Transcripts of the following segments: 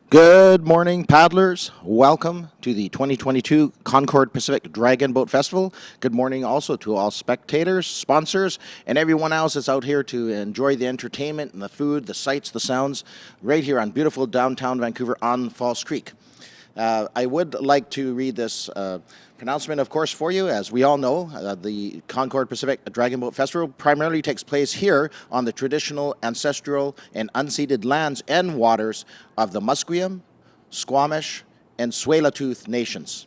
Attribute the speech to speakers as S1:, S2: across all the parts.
S1: Good morning, paddlers. Welcome to the 2022 Concord Pacific Dragon Boat Festival. Good morning also to all spectators, sponsors, and everyone else that's out here to enjoy the entertainment and the food, the sights, the sounds, right here on beautiful downtown Vancouver on False Creek. I would like to read this pronouncement, of course, for you. As we all know, the Concord Pacific Dragon Boat Festival primarily takes place here on the traditional, ancestral, and unceded lands and waters of the Musqueam, Squamish, and Tsleil-Waututh nations.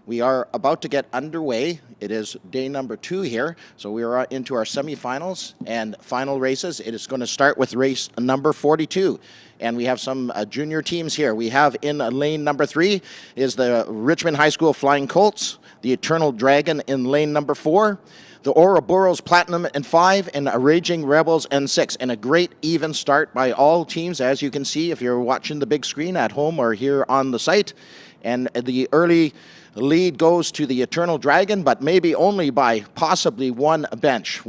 S1: We are about to get underway. It is day number 2 here, so we are into our semifinals and final races. It is going to start with race number 42, and we have some junior teams here. We have in lane number 3 is the Richmond High School Flying Colts, the Eternal Dragon in lane number 4, the Ouroboros Platinum in 5, and Raging Rebels in 6. And a great even start by all teams, as you can see if you're watching the big screen at home or here on the site. And the early lead goes to the Eternal Dragon, but maybe only by possibly one bench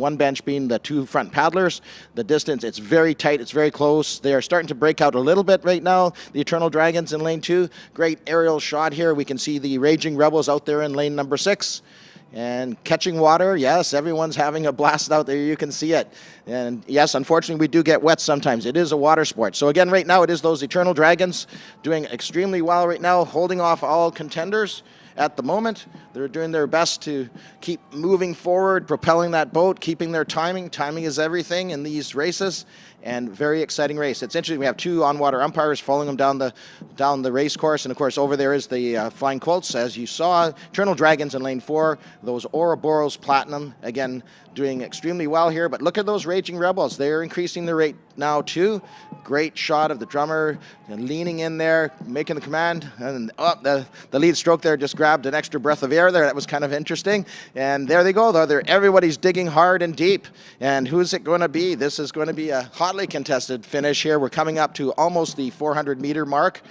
S1: being the two front paddlers. The distance, it's very tight, it's very close. They're starting to break out a little bit right now. The Eternal Dragons in lane 2. Great aerial shot here. We can see the Raging Rebels out there in lane number 6. And catching water, yes, everyone's having a blast out there. You can see it. And yes, unfortunately, we do get wet sometimes. It is a water sport. So again, right now, it is those Eternal Dragons doing extremely well right now, holding off all contenders. At the moment, they're doing their best to keep moving forward, propelling that boat, keeping their timing. Timing is everything in these races, and very exciting race. It's interesting. We have 2 on-water umpires following them down the race course, and of course over there is the Flying Colts, as you saw. Eternal Dragons in lane 4. Those Ouroboros Platinum again doing extremely well here. But look at those Raging Rebels. They're increasing the rate now too. Great shot of the drummer leaning in there, making the command, and the lead stroke there just grabbed an extra breath of air there. That was kind of interesting. And there they go. Everybody's digging hard and deep. And who's it going to be? This is going to be a hotly contested finish here. We're coming up to almost the 400-meter mark.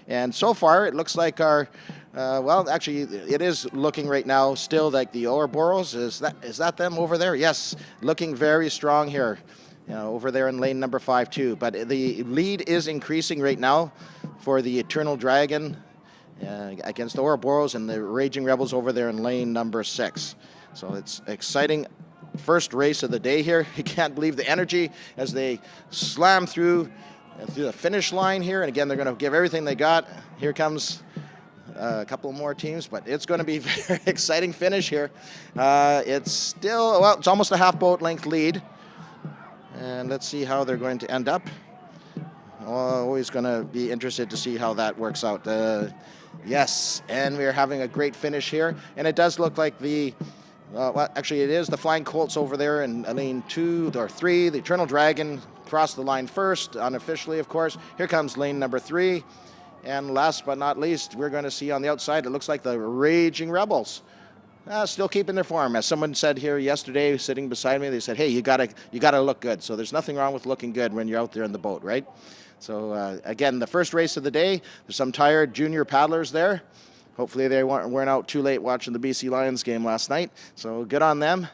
S1: And so far, it looks like our well, actually, it is looking right now still like the Ouroboros. Is that them over there? Yes, looking very strong here. Over there in lane number 5 too. But the lead is increasing right now for the Eternal Dragon against the Ouroboros, and the Raging Rebels over there in lane number 6. So it's exciting first race of the day here. You can't believe the energy as they slam through the finish line here. And again, they're going to give everything they got. Here comes a couple more teams, but it's going to be a very exciting finish here. It's still, well, it's almost a half boat length lead. And let's see how they're going to end up. Always going to be interested to see how that works out. Yes, and we're having a great finish here. And it does look like well, actually it is the Flying Colts over there in lane 2 or 3. The Eternal Dragon crossed the line first, unofficially, of course. Here comes lane number 3. And last but not least, we're going to see on the outside, it looks like the Raging Rebels. Still keeping their form. As someone said here yesterday, sitting beside me, they said, hey, you gotta look good. So there's nothing wrong with looking good when you're out there in the boat, right? So again, the first race of the day, there's some tired junior paddlers there. Hopefully they weren't out too late watching the BC Lions game last night. So good on them.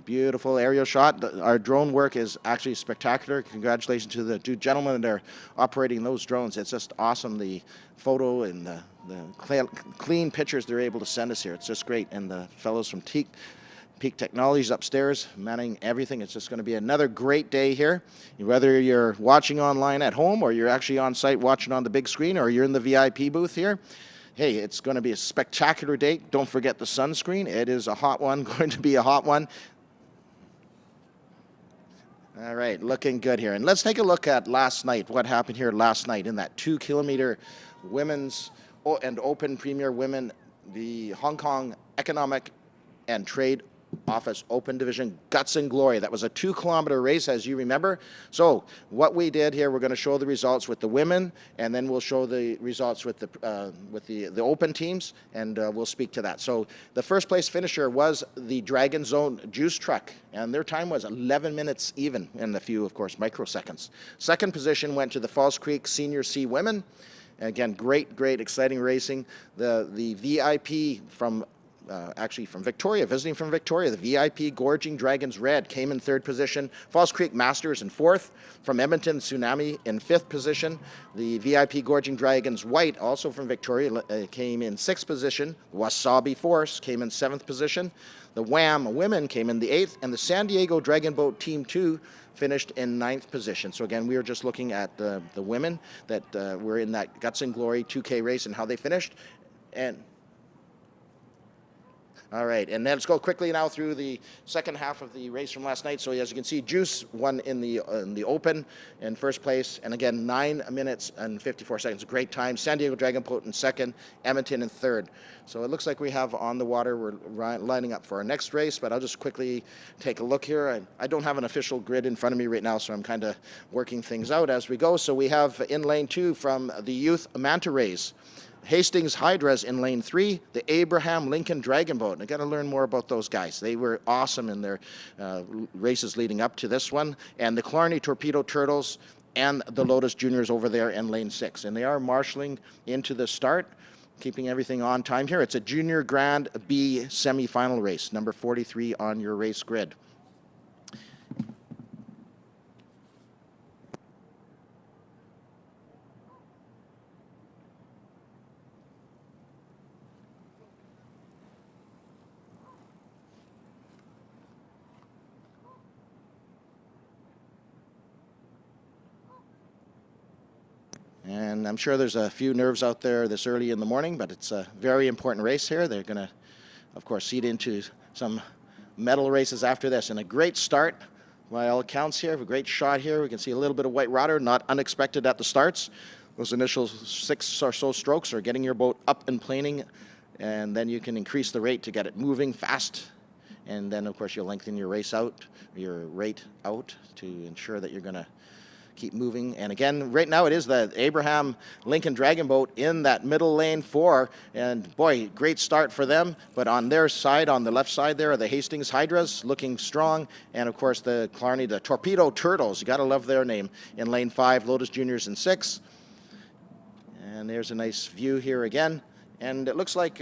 S1: Beautiful aerial shot. Our drone work is actually spectacular. Congratulations to the 2 gentlemen that are operating those drones. It's just awesome, the photo and the clean pictures they're able to send us here. It's just great. And the fellows from Peak Technologies upstairs manning everything. It's just going to be another great day here. Whether you're watching online at home or you're actually on site watching on the big screen or you're in the VIP booth here, hey, it's going to be a spectacular day. Don't forget the sunscreen. It is a hot one, going to be a hot one. All right, looking good here. And let's take a look at last night, what happened here last night in that 2-kilometer women's and open premier women, the Hong Kong Economic and Trade Office Open Division Guts and Glory. That was a 2-kilometer race, as you remember. So what we did here, we're going to show the results with the women, and then we'll show the results with the open teams, and we'll speak to that. So the first place finisher was the Dragon Zone Juice Truck, and their time was 11 minutes even, and a few, of course, microseconds. Second position went to the False Creek Senior C Women. Again, great, exciting racing. The VIP from actually from Victoria, visiting from Victoria. The VIP Gorging Dragons Red came in 3rd position. Falls Creek Masters in 4th. From Edmonton, Tsunami in 5th position. The VIP Gorging Dragons White, also from Victoria, came in 6th position. Wasabi Force came in 7th position. The Wham Women came in the 8th, and the San Diego Dragon Boat Team 2 finished in 9th position. So again, we were just looking at the women that were in that Guts and Glory 2K race and how they finished. And all right, and then let's go quickly now through the second half of the race from last night. So as you can see, Juice won in the Open in 1st place, and again 9 minutes and 54 seconds, great time. San Diego Dragon Boat in 2nd, Edmonton in 3rd. So it looks like we have on the water. We're lining up for our next race, but I'll just quickly take a look here. I don't have an official grid in front of me right now, so I'm kind of working things out as we go. So we have in lane 2 from the Youth Manta Rays, Hastings Hydras in lane 3, the Abraham Lincoln Dragon Boat. And I got to learn more about those guys. They were awesome in their races leading up to this one. And the Clarny Torpedo Turtles and the Lotus Juniors over there in lane 6. And they are marshaling into the start, keeping everything on time here. It's a Junior Grand B semifinal race, number 43 on your race grid. And I'm sure there's a few nerves out there this early in the morning, but it's a very important race here. They're going to, of course, seed into some medal races after this. And a great start by all accounts here. A great shot here. We can see a little bit of white water, not unexpected at the starts. Those initial 6 or so strokes are getting your boat up and planing, and then you can increase the rate to get it moving fast. And then, of course, you'll lengthen your rate out to ensure that you're going to keep moving. And again, right now it is the Abraham Lincoln Dragon Boat in that middle lane 4, and boy, great start for them. But on their side, on the left side there, are the Hastings Hydras looking strong, and of course the Clarny, the Torpedo Turtles, you gotta love their name, in lane 5, Lotus Juniors in 6. And there's a nice view here again, and it looks like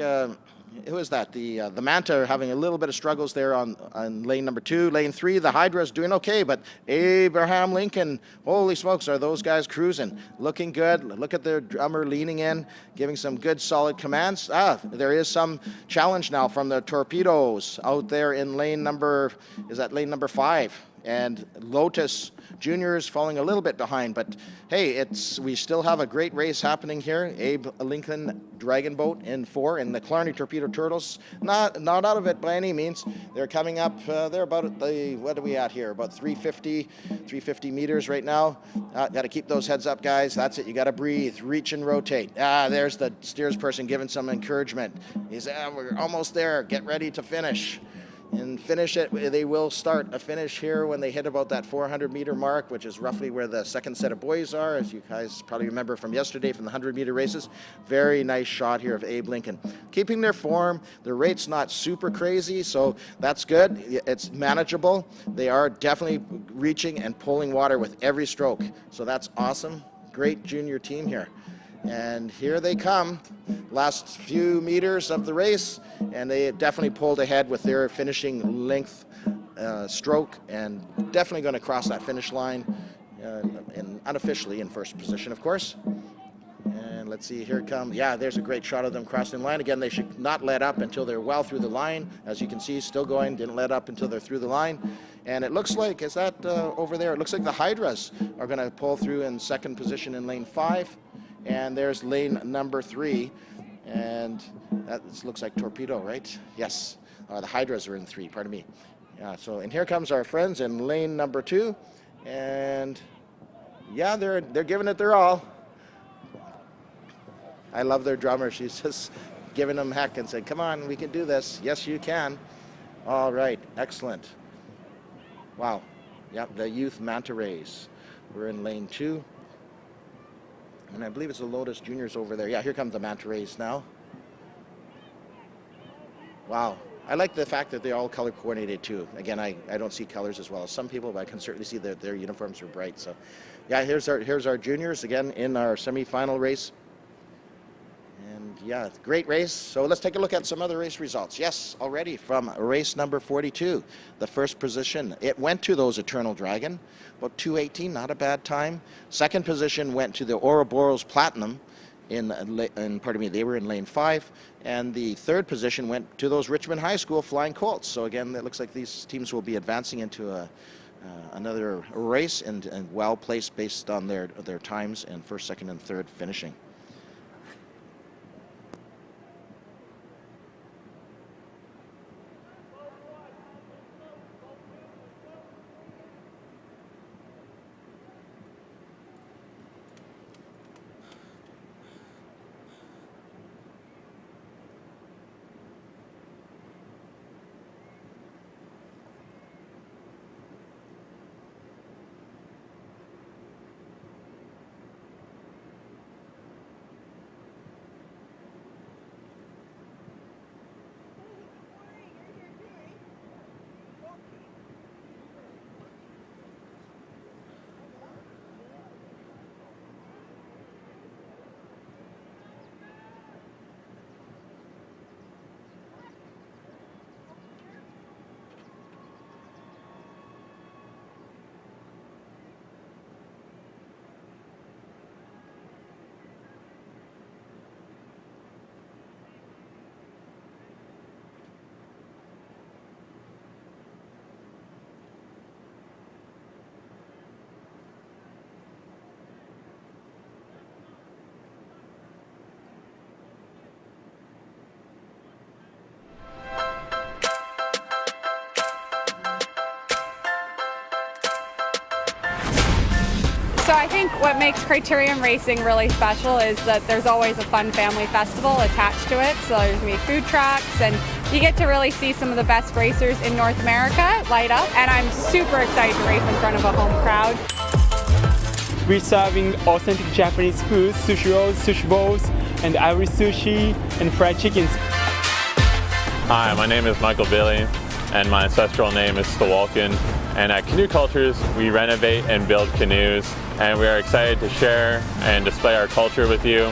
S1: who is that? The Manta are having a little bit of struggles there on lane number 2. Lane 3, the Hydra's doing okay, but Abraham Lincoln, holy smokes, are those guys cruising. Looking good. Look at their drummer leaning in, giving some good solid commands. There is some challenge now from the Torpedoes out there in lane number, is that lane number 5? And Lotus Juniors falling a little bit behind, but hey, we still have a great race happening here. Abe Lincoln Dragon Boat in 4, and the Clarny Torpedo Turtles not out of it by any means. They're coming up. They're about at what are we at here? About 350 meters right now. Got to keep those heads up, guys. That's it. You got to breathe, reach, and rotate. There's the steers person giving some encouragement. He's we're almost there. Get ready to finish. And finish it. They will start a finish here when they hit about that 400-meter mark, which is roughly where the second set of buoys are, as you guys probably remember from yesterday from the 100-meter races. Very nice shot here of Abe Lincoln. Keeping their form. Their rate's not super crazy, so that's good. It's manageable. They are definitely reaching and pulling water with every stroke, so that's awesome. Great junior team here. And here they come, last few meters of the race, and they definitely pulled ahead with their finishing length stroke, and definitely going to cross that finish line, and unofficially in first position, of course. And let's see, here it comes. Yeah, there's a great shot of them crossing the line. Again, they should not let up until they're well through the line. As you can see, still going, didn't let up until they're through the line. And it looks like, is that over there? It looks like the Hydras are going to pull through in second position in lane 5. And there's lane number 3, and that looks like Torpedo, right? Yes, the Hydras are in 3, pardon me. Yeah, so, and here comes our friends in lane number 2, and yeah, they're giving it their all. I love their drummer. She's just giving them heck and saying, come on, we can do this. Yes, you can. All right, excellent. Wow, yep, the Youth Manta Rays. We're in lane 2. And I believe it's the Lotus Juniors over there. Yeah, here comes the Manta Rays now. Wow. I like the fact that they're all color coordinated too. Again, I don't see colors as well as some people, but I can certainly see that their uniforms are bright. So yeah, here's our juniors again in our semifinal race. And Yeah, great race. So let's take a look at some other race results. Yes, already from race number 42, the first position. It went to those Eternal Dragon, about 2:18, not a bad time. Second position went to the Ouroboros Platinum pardon me, they were in lane 5. And the third position went to those Richmond High School Flying Colts. So again, it looks like these teams will be advancing into another race and well placed based on their times and first, second, and third finishing.
S2: So I think what makes Criterium Racing really special is that there's always a fun family festival attached to it. So there's going to be food trucks, and you get to really see some of the best racers in North America light up. And I'm super excited to race in front of a home crowd.
S3: We're serving authentic Japanese food, sushi rolls, sushi bowls, and Irish sushi, and fried chickens.
S4: Hi, my name is Michael Bailey, and my ancestral name is Stawalkin. And at Canoe Cultures, we renovate and build canoes, and we are excited to share and display our culture with you.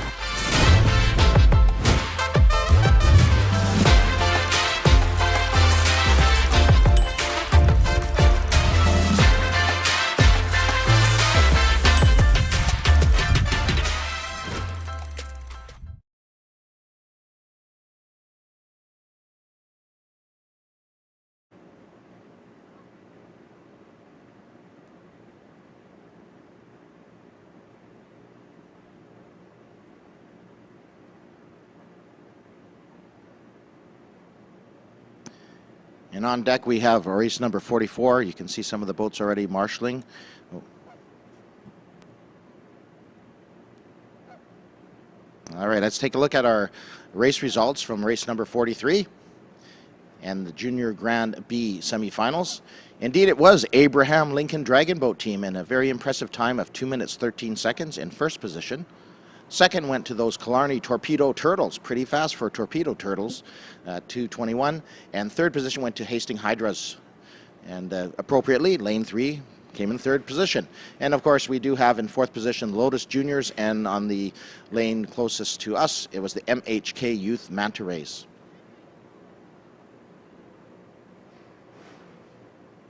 S1: And on deck we have race number 44. You can see some of the boats already marshalling. All right, let's take a look at our race results from race number 43 and the Junior Grand B semifinals. Indeed, it was Abraham Lincoln Dragon Boat Team in a very impressive time of 2 minutes 13 seconds in first position. Second went to those Killarney Torpedo Turtles, pretty fast for Torpedo Turtles, 2:21. And third position went to Hastings Hydras. And appropriately, lane 3 came in third position. And of course, we do have in fourth position Lotus Juniors, and on the lane closest to us, it was the MHK Youth Manta Rays.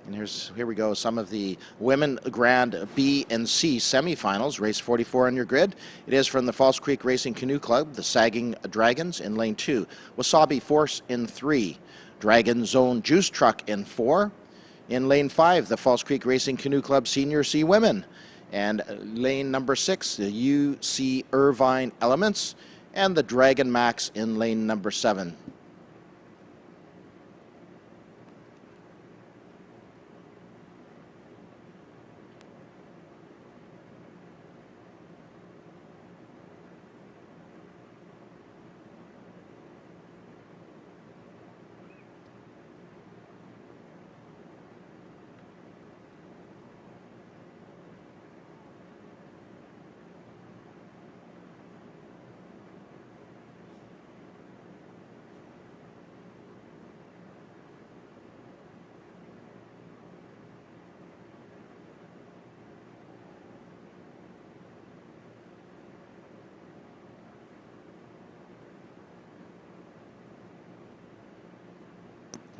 S1: And here we go, some of the Women Grand B and C semifinals, race 44 on your grid. It is from the False Creek Racing Canoe Club, the Sagging Dragons in lane 2, Wasabi Force in 3, Dragon Zone Juice Truck in 4. In lane 5, the False Creek Racing Canoe Club Senior C Women. And lane number 6, the UC Irvine Elements, and the Dragon Max in lane number 7.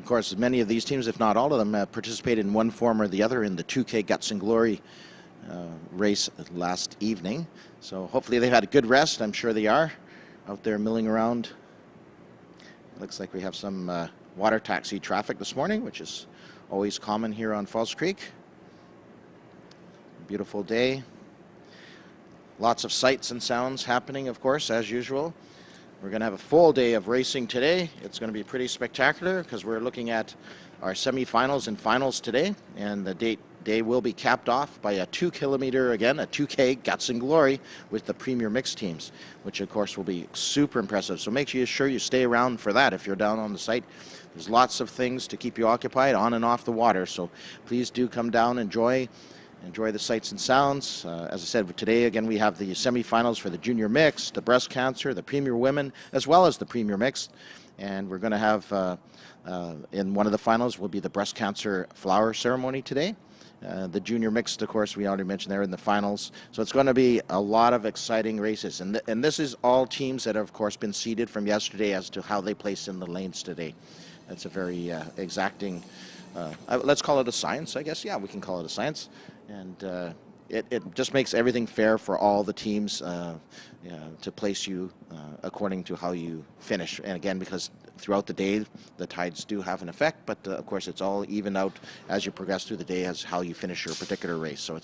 S1: Of course, many of these teams, if not all of them, participated in one form or the other in the 2K Guts and Glory race last evening. So hopefully they've had a good rest. I'm sure they are out there milling around. Looks like we have some water taxi traffic this morning, which is always common here on Falls Creek. Beautiful day. Lots of sights and sounds happening, of course, as usual. We're going to have a full day of racing today. It's going to be pretty spectacular because we're looking at our semifinals and finals today, and the day will be capped off by a 2 kilometer, again, a 2K Guts and Glory with the Premier Mixed teams, which of course will be super impressive. So make sure you stay around for that if you're down on the site. There's lots of things to keep you occupied on and off the water, so please do come down, enjoy the sights and sounds. As I said, today again we have the semifinals for the Junior Mixed, the Breast Cancer, the Premier Women, as well as the Premier Mixed. And we're going to have, in one of the finals will be the Breast Cancer Flower Ceremony today. The Junior Mixed, of course, we already mentioned there in the finals. So it's going to be a lot of exciting races. And this is all teams that have, of course, been seeded from yesterday as to how they place in the lanes today. That's a very exacting, let's call it a science, I guess. Yeah, we can call it a science. And it just makes everything fair for all the teams to place you according to how you finish. And again, because throughout the day, the tides do have an effect, but of course it's all evened out as you progress through the day as how you finish your particular race. So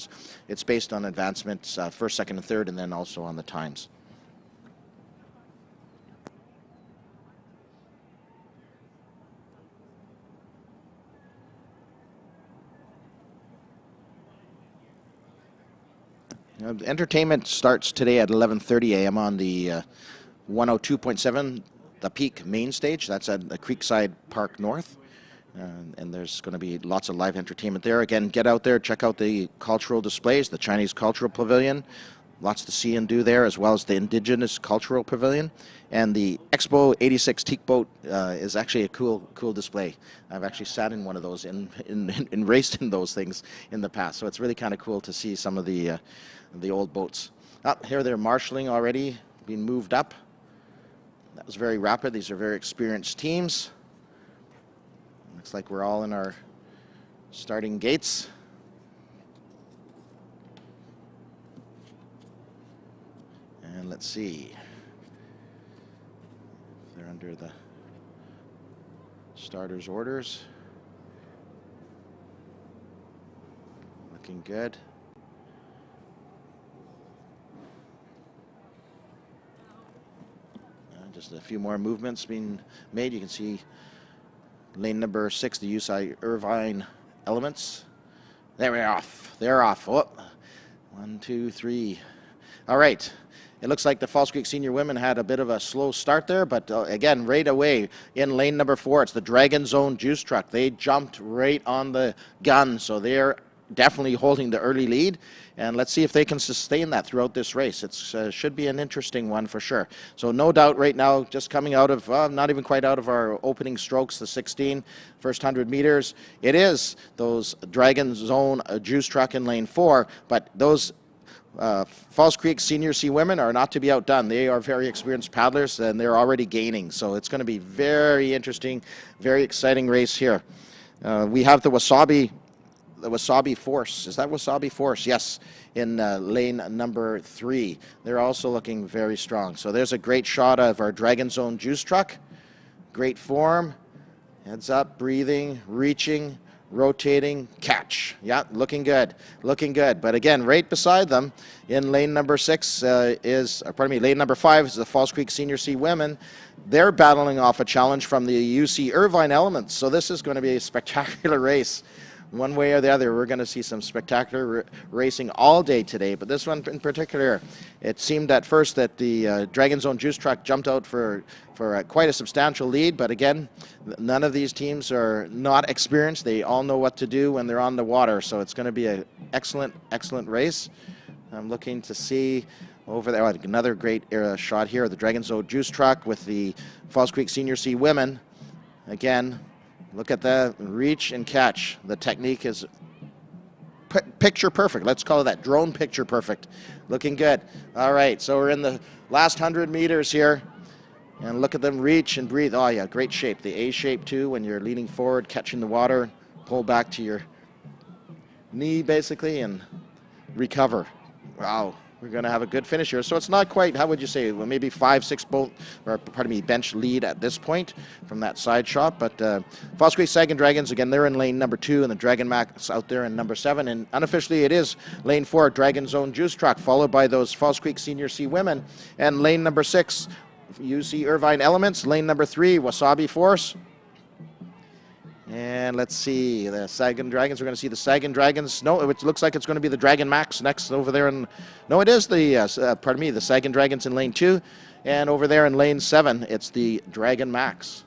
S1: it's based on advancements, first, second, and third, and then also on the times. Entertainment starts today at 11:30 a.m. on the 102.7, the Peak main stage. That's at the Creekside Park North. And there's going to be lots of live entertainment there. Again, get out there, check out the cultural displays, the Chinese Cultural Pavilion. Lots to see and do there, as well as the Indigenous Cultural Pavilion. And the Expo 86 teak boat is actually a cool display. I've actually sat in one of those and raced in those things in the past. So it's really kind of cool to see some of the old boats. Here they're marshalling already, being moved up. That was very rapid. These are very experienced teams. Looks like we're all in our starting gates. And let's see. They're under the starters' orders. Looking good. Just a few more movements being made. You can see lane number 6, the UCI Irvine Elements. There we're off. They're off. Oh, 1, 2, 3. All right. It looks like the Falls Creek Senior Women had a bit of a slow start there, but again, right away in lane number 4, it's the Dragon Zone Juice Truck. They jumped right on the gun, so they're definitely holding the early lead. And let's see if they can sustain that throughout this race. It should be an interesting one for sure. So no doubt right now, just coming out of, not even quite out of our opening strokes, the 16, first 100 meters, it is those Dragon Zone Juice Truck in lane 4, but those Falls Creek Senior C women are not to be outdone. They are very experienced paddlers, and they're already gaining. So it's going to be very interesting, very exciting race here. We have the Wasabi Force. Is that Wasabi Force? Yes, in lane number 3. They're also looking very strong. So there's a great shot of our Dragon Zone Juice Truck. Great form. Heads up, breathing, reaching, rotating, catch. Yeah, looking good, looking good. But again, right beside them in lane number 6 lane number 5 is the Falls Creek Senior C women. They're battling off a challenge from the UC Irvine Elements. So this is going to be a spectacular race. One way or the other, we're going to see some spectacular racing all day today. But this one in particular, it seemed at first that the Dragon Zone Juice Truck jumped out for quite a substantial lead. But again, none of these teams are not experienced. They all know what to do when they're on the water. So it's going to be an excellent, excellent race. I'm looking to see over there. Another great shot here, the Dragon Zone Juice Truck with the Falls Creek Senior C women. Again, look at the reach and catch. The technique is picture perfect. Let's call it that. Drone picture perfect. Looking good. All right, so we're in the last 100 meters here. And look at them reach and breathe. Oh, yeah, great shape. The A shape, too, when you're leaning forward, catching the water, pull back to your knee, basically, and recover. Wow, we're going to have a good finish here. So it's not quite, how would you say, well, maybe 5-6 bench lead at this point from that side shot. But Falls Creek Sagan Dragons, again, they're in lane number 2, and the Dragon Max out there in number 7. And unofficially, it is lane 4, Dragon Zone Juice Truck, followed by those Falls Creek Senior C Women. And lane number 6, UC Irvine Elements. Lane number 3, Wasabi Force. And let's see, the Sagan Dragons. We're going to see the Sagan Dragons. No, it looks like it's going to be the Dragon Max next over there. And no, it is the, the Sagan Dragons in lane 2. And over there in lane 7, it's the Dragon Max.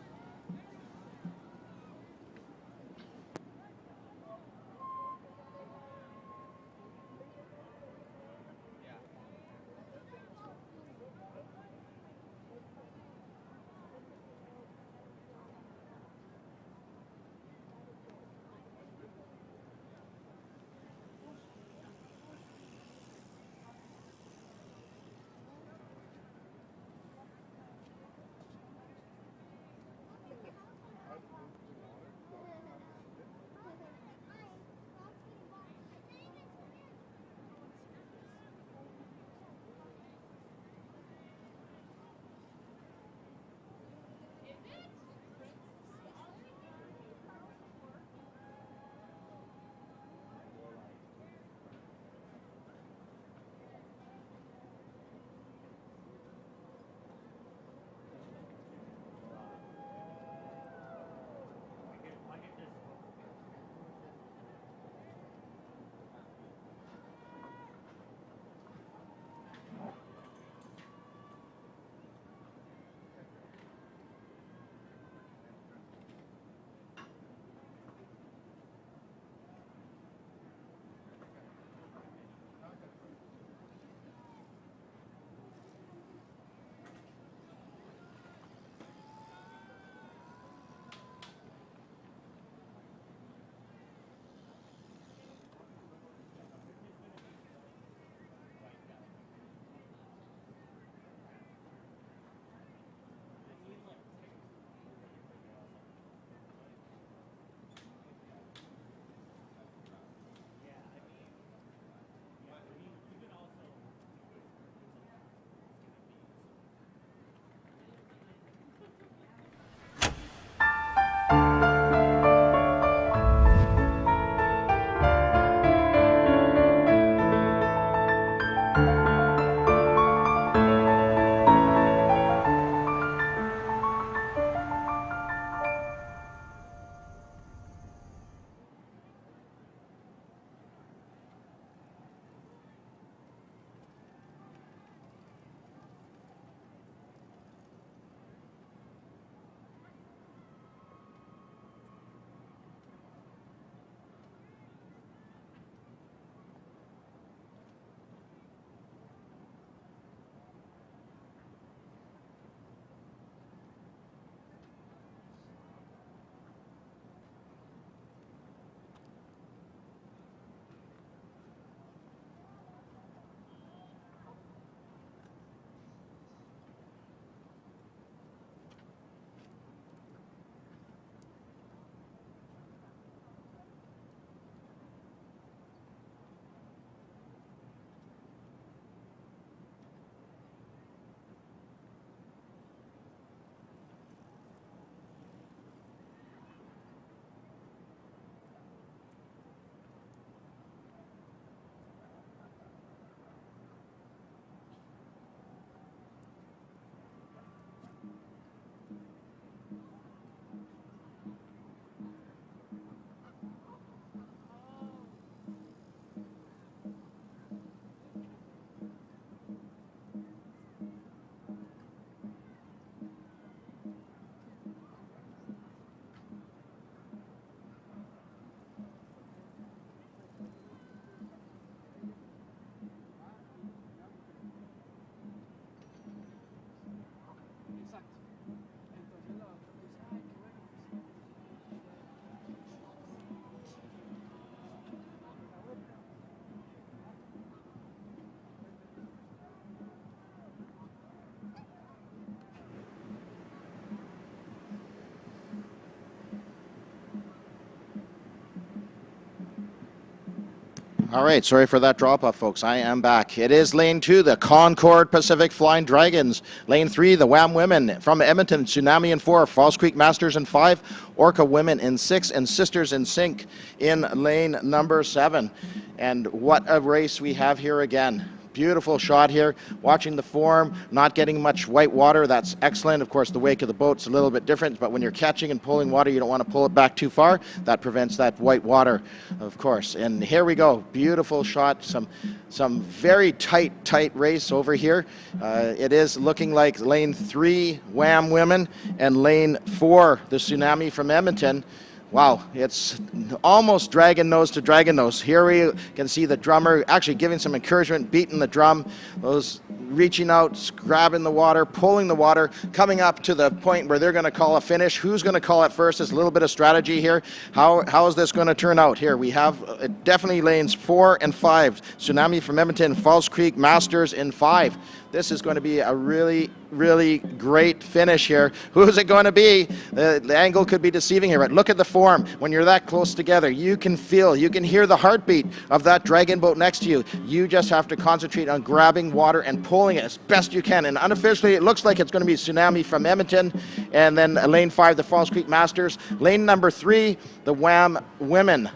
S1: All right, sorry for that drop-off, folks. I am back. It is Lane 2, the Concord Pacific Flying Dragons. Lane 3, the Wham Women from Edmonton, Tsunami in 4, Falls Creek Masters in 5, Orca Women in 6, and Sisters in Sync in lane number 7. And what a race we have here again. Beautiful shot here. Watching the form, not getting much white water. That's excellent. Of course, the wake of the boat's a little bit different, but when you're catching and pulling water, you don't want to pull it back too far. That prevents that white water, of course. And here we go. Beautiful shot. Some very tight race over here. It is looking like lane 3, Wham Women, and lane 4, the Tsunami from Edmonton. Wow, it's almost dragon nose to dragon nose. Here we can see the drummer actually giving some encouragement, beating the drum, those reaching out, grabbing the water, pulling the water, coming up to the point where they're going to call a finish. Who's going to call it first? There's a little bit of strategy here. How is this going to turn out? Here we have definitely lanes 4 and 5. Tsunami from Edmonton, Falls Creek Masters in 5. This is going to be a really, really great finish here. Who is it going to be? The angle could be deceiving here, but look at the form. When you're that close together, you can feel, you can hear the heartbeat of that dragon boat next to you. You just have to concentrate on grabbing water and pulling it as best you can. And unofficially, it looks like it's going to be Tsunami from Edmonton. And then lane 5, the Falls Creek Masters. Lane number 3, the Wham Women.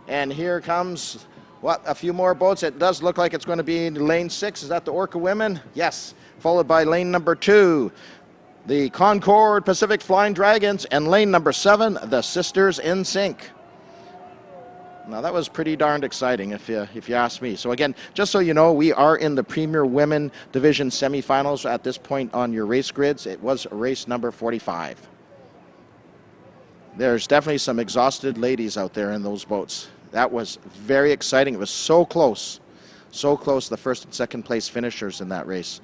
S1: And here comes... a few more boats. It does look like it's going to be lane 6. Is that the Orca Women? Yes. Followed by lane number 2, the Concord Pacific Flying Dragons, and lane number 7, the Sisters in Sync. Now that was pretty darned exciting if you ask me. So again, just so you know, we are in the Premier Women Division semifinals at this point on your race grids. It was race number 45. There's definitely some exhausted ladies out there in those boats. That was very exciting. It was so close, the first and second place finishers in that race.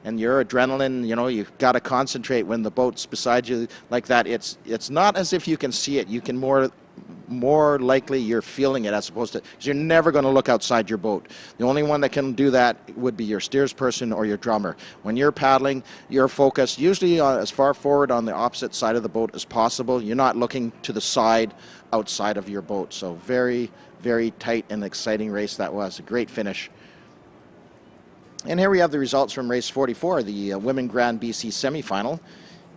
S1: And your adrenaline, you've got to concentrate when the boat's beside you like that. It's not as if you can see it. You can more likely you're feeling it as opposed to, because you're never going to look outside your boat. The only one that can do that would be your steersperson or your drummer. When you're paddling, you're focused usually as far forward on the opposite side of the boat as possible. You're not looking to the side outside of your boat. So very, very tight and exciting race that was. A great finish. And here we have the results from race 44, the Women Grand BC semifinal.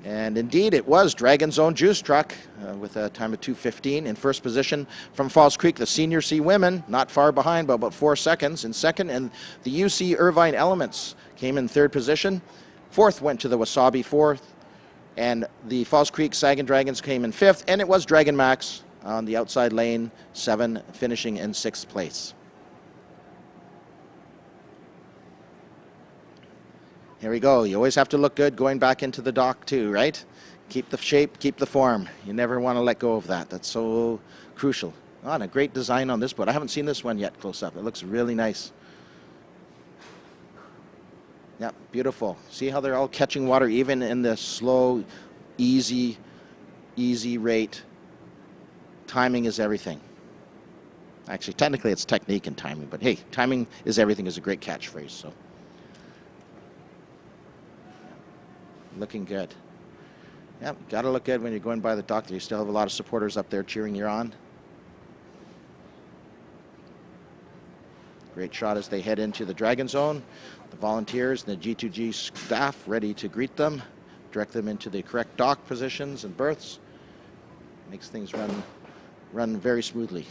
S1: And indeed, it was Dragon's Own Juice Truck with a time of 2:15 in first position. From Falls Creek, the Senior C Women, not far behind, by about 4 seconds in second. And the UC Irvine Elements came in third position. Fourth went to the Wasabi fourth. And the Falls Creek Sagan Dragons came in fifth. And it was Dragon Max on the outside lane 7, finishing in 6th place. Here we go. You always have to look good going back into the dock too, right? Keep the shape, keep the form. You never want to let go of that. That's so crucial. Oh, and a great design on this boat. I haven't seen this one yet close up. It looks really nice. Yeah, beautiful. See how they're all catching water even in the slow, easy rate. Timing is everything. Actually, technically it's technique and timing, but hey, timing is everything is a great catchphrase, so. Looking good. Yep, got to look good when you're going by the dock. You still have a lot of supporters up there cheering you on. Great shot as they head into the Dragon Zone. The volunteers and the G2G staff ready to greet them, direct them into the correct dock positions and berths. Makes things run very smoothly.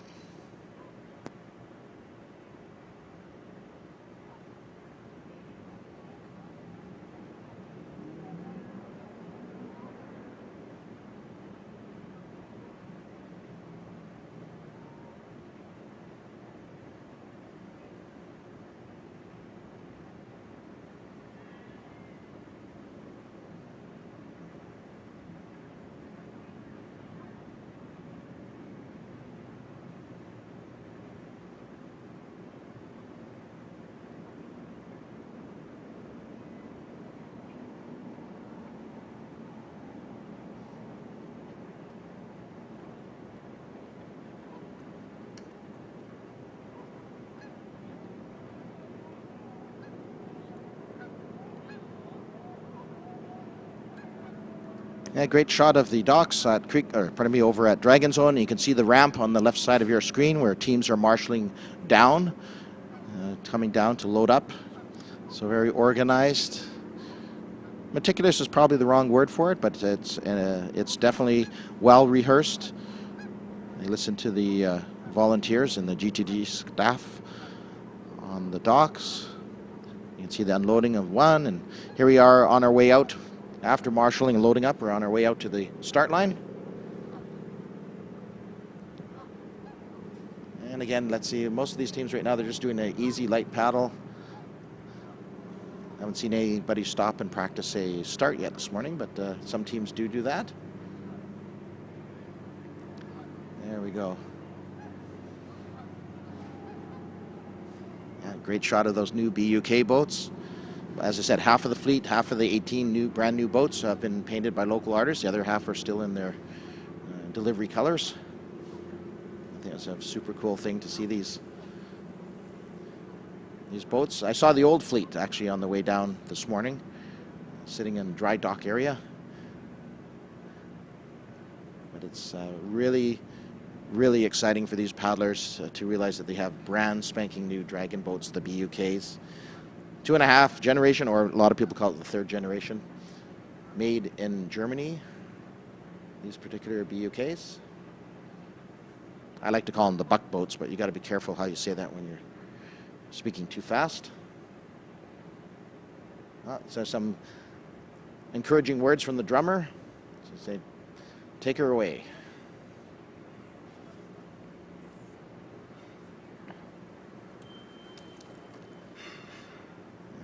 S1: Yeah, great shot of the docks at over at Dragon Zone. You can see the ramp on the left side of your screen where teams are marshalling down, coming down to load up. So very organized. Meticulous is probably the wrong word for it, but it's definitely well rehearsed. They listen to the volunteers and the GTD staff on the docks. You can see the unloading of one, and here we are on our way out. After marshalling and loading up, we're on our way out to the start line. And again, let's see, most of these teams right now, they're just doing an easy light paddle. I haven't seen anybody stop and practice a start yet this morning, but some teams do that. There we go. Yeah, great shot of those new BUK boats. As I said, half of the fleet, half of the 18 brand new boats have been painted by local artists. The other half are still in their delivery colors. I think it's a super cool thing to see these boats. I saw the old fleet actually on the way down this morning, sitting in dry dock area. But it's really exciting for these paddlers to realize that they have brand spanking new Dragon boats, the BUKs. 2.5 generation, or a lot of people call it the 3rd generation, made in Germany, these particular BUKs. I like to call them the buck boats, but you got to be careful how you say that when you're speaking too fast. So some encouraging words from the drummer. So say, take her away.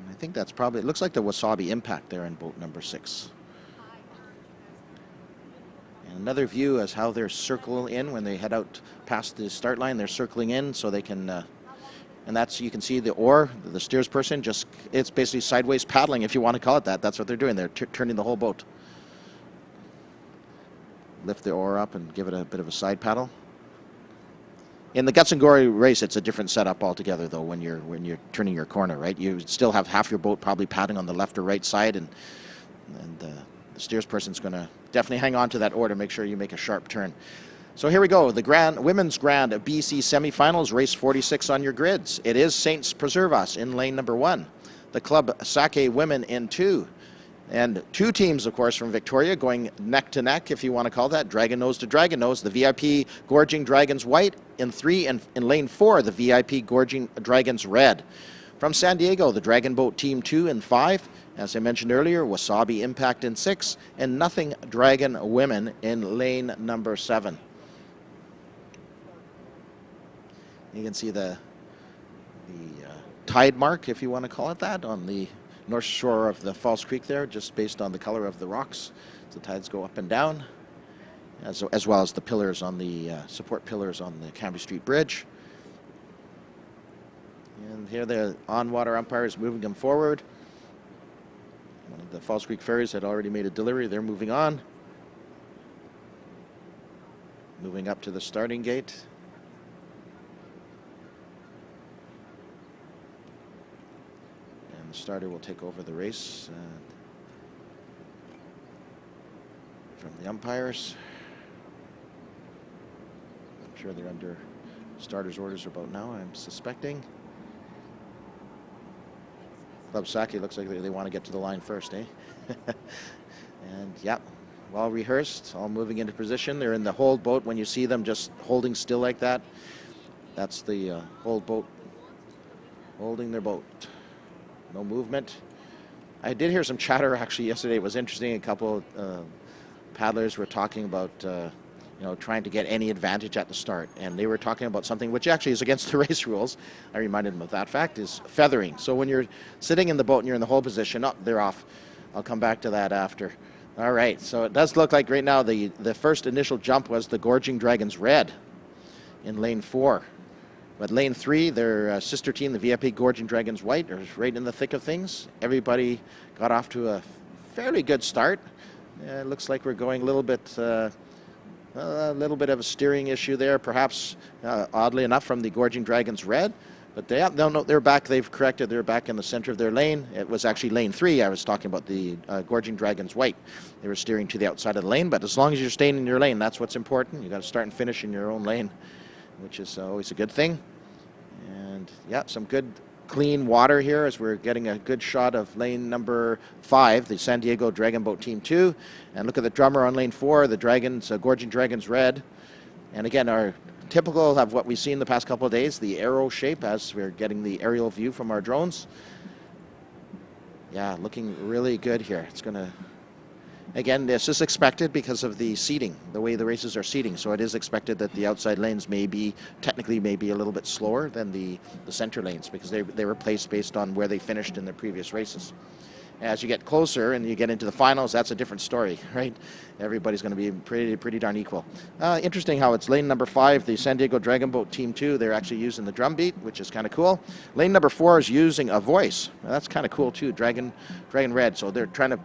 S1: I think that's probably, it looks like the Wasabi Impact there in boat number 6. And another view is how they're circling in when they head out past the start line. They're circling in so they can, and that's, you can see the oar, the steersperson, just, it's basically sideways paddling if you want to call it that. That's what they're doing. They're turning the whole boat. Lift the oar up and give it a bit of a side paddle. In the Guts and Gory race, it's a different setup altogether, though. When you're turning your corner, right, you still have half your boat probably paddling on the left or right side, and the steersperson's going to definitely hang on to that oar to make sure you make a sharp turn. So here we go, the women's Grand BC semifinals, race 46 on your grids. It is Saints Preserve Us in lane number 1, the Club Sake women in 2. And 2 teams, of course, from Victoria going neck to neck, if you want to call that, Dragon Nose to Dragon Nose. The VIP Gorging Dragons White in 3, and in lane 4, the VIP Gorging Dragons Red. From San Diego, the Dragon Boat Team 2 and 5. As I mentioned earlier, Wasabi Impact in 6, and Nothing Dragon Women in lane number 7. You can see the tide mark, if you want to call it that, on the north shore of the False Creek there, just based on the color of the rocks. The tides go up and down, as well as the pillars on the support pillars on the Cambie Street Bridge. And here the on-water umpire is moving them forward. One of the False Creek ferries had already made a delivery. They're moving on. Moving up to the starting gate. Starter will take over the race from the umpires. I'm sure they're under starter's orders about now, I'm suspecting. Club Sake looks like they want to get to the line first, eh? And yeah, well rehearsed, all moving into position. They're in the hold boat. When you see them just holding still like that, that's the hold boat holding their boat. No movement. I did hear some chatter actually yesterday. It was interesting. A couple paddlers were talking about trying to get any advantage at the start, and they were talking about something which actually is against the race rules. I reminded them of that fact, is feathering. So when you're sitting in the boat and you're in the hold position, they're off. I'll come back to that after. All right, so it does look like right now the first initial jump was the Gorging Dragons Red in lane 4. But lane 3, their sister team, the VIP Gorging Dragons White, are right in the thick of things. Everybody got off to a fairly good start. It looks like we're going a little bit of a steering issue there, perhaps oddly enough from the Gorging Dragons Red. But they're back. They've corrected. They're back in the center of their lane. It was actually lane 3. I was talking about the Gorging Dragons White. They were steering to the outside of the lane, but as long as you're staying in your lane, that's what's important. You got to start and finish in your own lane, which is always a good thing. And yeah, some good clean water here as we're getting a good shot of lane number 5, the San Diego Dragon Boat Team 2. And look at the drummer on lane 4, the Dragons, Gorging Dragons Red. And again, our typical of what we've seen the past couple of days, the arrow shape as we're getting the aerial view from our drones. Yeah, looking really good here. It's going to, again, this is expected because of the seating, the way the races are seating. So it is expected that the outside lanes may be, technically may be a little bit slower than the center lanes because they were placed based on where they finished in their previous races. As you get closer and you get into the finals, that's a different story, right? Everybody's going to be pretty darn equal. Interesting how it's lane number 5, the San Diego Dragon Boat Team 2. They're actually using the drum beat, which is kind of cool. Lane number 4 is using a voice. That's kind of cool too, Dragon Red. So they're trying to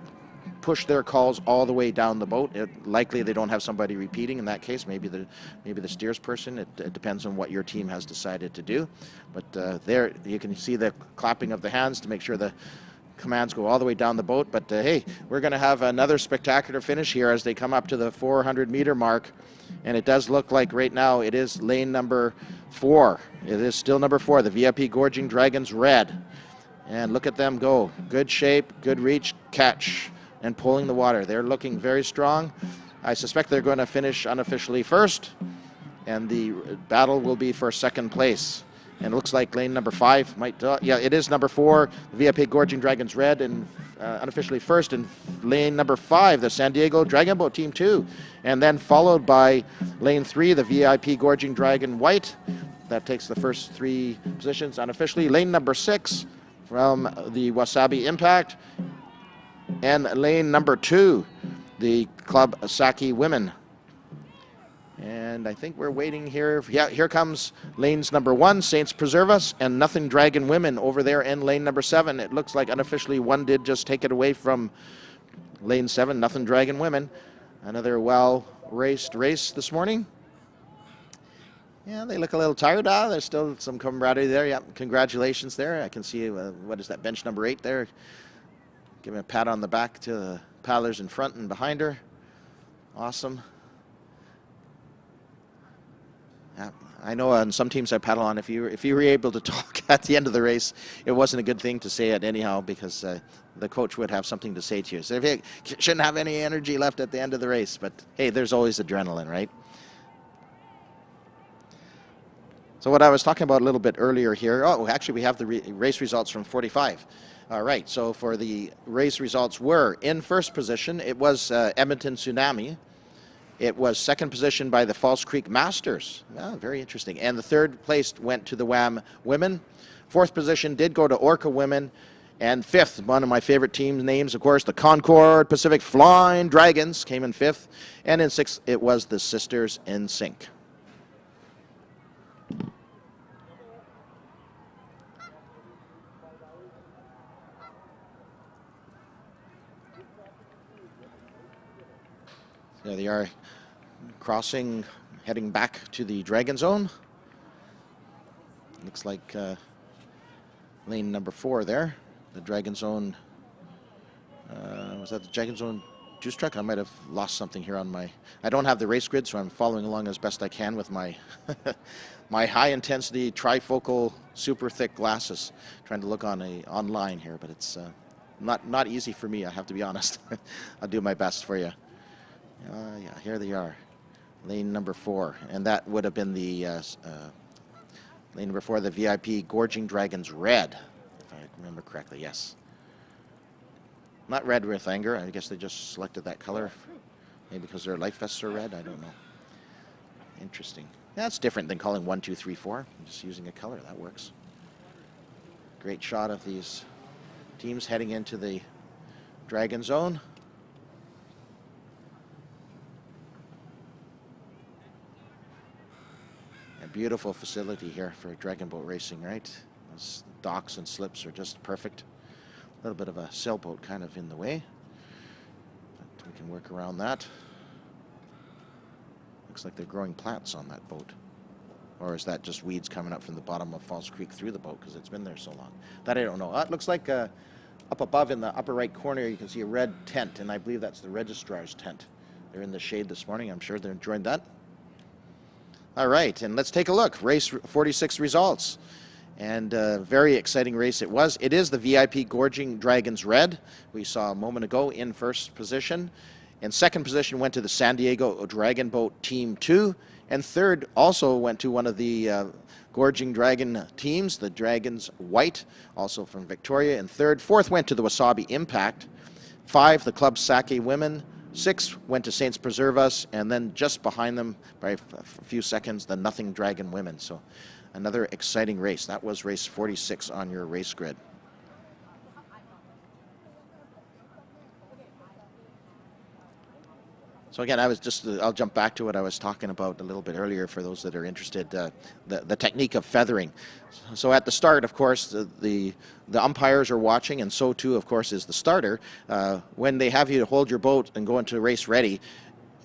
S1: push their calls all the way down the boat. Likely they don't have somebody repeating in that case. Maybe the steers person. It depends on what your team has decided to do. But there you can see the clapping of the hands to make sure the commands go all the way down the boat. But hey, we're going to have another spectacular finish here as they come up to the 400-meter mark. And it does look like right now it is lane number 4. It is still number 4, the VIP Gorging Dragons Red. And look at them go. Good shape, good reach, catch, and pulling the water. They're looking very strong. I suspect they're going to finish unofficially first. And the battle will be for second place. And it looks like lane number 5 might, yeah, it is number 4, the VIP Gorging Dragons Red, and unofficially first. And lane number 5, the San Diego Dragon Boat Team 2. And then followed by lane 3, the VIP Gorging Dragon White. That takes the first 3 positions unofficially. Lane number 6 from the Wasabi Impact. And lane number 2, the Club Saki Women. And I think we're waiting here. Yeah, here comes lanes number 1, Saints Preserve Us, and Nothing Dragon Women over there in lane number 7. It looks like unofficially one did just take it away from lane 7, Nothing Dragon Women. Another well-raced race this morning. Yeah, they look a little tired. There's still some camaraderie there. Yeah, congratulations there. I can see, what is that, bench number 8 there. Giving a pat on the back to the paddlers in front and behind her. Awesome. Yeah, I know on some teams I paddle on, if you were able to talk at the end of the race, it wasn't a good thing to say it anyhow because the coach would have something to say to you. So if you shouldn't have any energy left at the end of the race, but hey, there's always adrenaline, right? So what I was talking about a little bit earlier here, actually we have the race results from 45. All right, so for the race results were in first position, it was Edmonton Tsunami. It was second position by the False Creek Masters. Very interesting. And the third place went to the WAM Women. Fourth position did go to Orca Women. And fifth, one of my favorite team names, of course, the Concord Pacific Flying Dragons came in 5th. And in 6th, it was the Sisters in Sync. There they are, crossing, heading back to the Dragon Zone. Looks like lane number 4 there, the Dragon Zone. Was that the Dragon Zone juice truck? I might have lost something here on my. I don't have the race grid, so I'm following along as best I can with my my high-intensity trifocal, super thick glasses. Trying to look online here, but it's not easy for me. I have to be honest. I'll do my best for you. Yeah, here they are, lane number 4, and that would have been the lane number 4, the VIP Gorging Dragons Red, if I remember correctly. Yes, not red with anger. I guess they just selected that color, maybe because their life vests are red. I don't know. Interesting. That's different than calling 1, 2, 3, 4. I'm just using a color that works. Great shot of these teams heading into the Dragon Zone. Beautiful facility here for dragon boat racing, right? Those docks and slips are just perfect. A little bit of a sailboat kind of in the way, but we can work around that. Looks like they're growing plants on that boat. Or is that just weeds coming up from the bottom of Falls Creek through the boat because it's been there so long? That I don't know. It looks like up above in the upper right corner you can see a red tent, and I believe that's the registrar's tent. They're in the shade this morning. I'm sure they're enjoying that. All right, and let's take a look. Race 46 results. And very exciting race it was. It is the VIP Gorging Dragons Red. We saw a moment ago in first position. And second position went to the San Diego Dragon Boat Team 2. And third also went to one of the Gorging Dragon teams, the Dragons White, also from Victoria. And fourth went to the Wasabi Impact. 5, the Club Sake Women. 6 went to Saints Preserve Us. And then just behind them by a few seconds, the Nothing Dragon Women. So another exciting race. That was race 46 on your race grid. So again, I'll jump back to what I was talking about a little bit earlier for those that are interested, the technique of feathering. So at the start, of course, the umpires are watching, and so too, of course, is the starter. When they have you to hold your boat and go into race ready,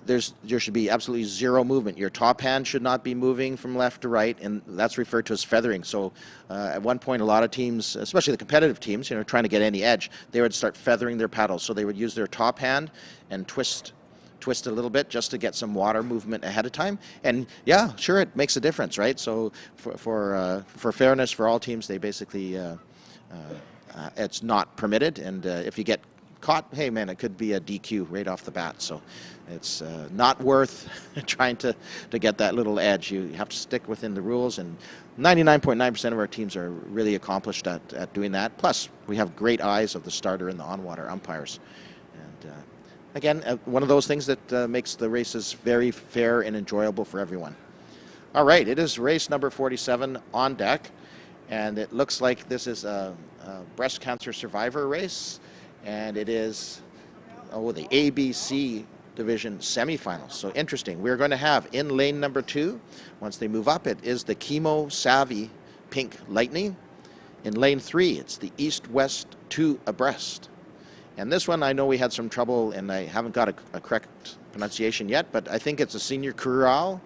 S1: there should be absolutely zero movement. Your top hand should not be moving from left to right, and that's referred to as feathering. So at one point, a lot of teams, especially the competitive teams, trying to get any edge, they would start feathering their paddles. So they would use their top hand and twist a little bit just to get some water movement ahead of time. And yeah, sure, it makes a difference, right? So for fairness for all teams, they basically it's not permitted, and if you get caught, hey man, it could be a DQ right off the bat. So it's not worth trying to get that little edge. You have to stick within the rules, and 99.9% of our teams are really accomplished at doing that. Plus, we have great eyes of the starter and the on-water umpires. And again, one of those things that makes the races very fair and enjoyable for everyone. All right, it is race number 47 on deck, and it looks like this is a breast cancer survivor race, and it is the ABC division semifinals. So interesting. We're going to have in lane number 2, once they move up, it is the Chemo Savvy Pink Lightning. In lane 3, it's the East-West 2 abreast. And this one, I know we had some trouble, and I haven't got a correct pronunciation yet, but I think it's a senior curau,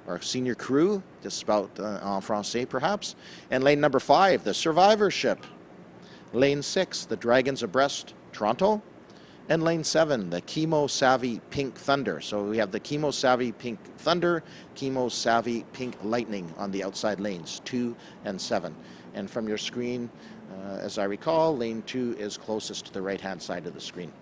S1: or senior crew, just spelled en français perhaps. And lane number 5, the Survivorship. Lane 6, the Dragons Abreast Toronto. And lane 7, the Chemo Savvy Pink Thunder. So we have the Chemo Savvy Pink Thunder, Chemo Savvy Pink Lightning on the outside lanes, 2 and 7. And from your screen, as I recall, lane 2 is closest to the right-hand side of the screen.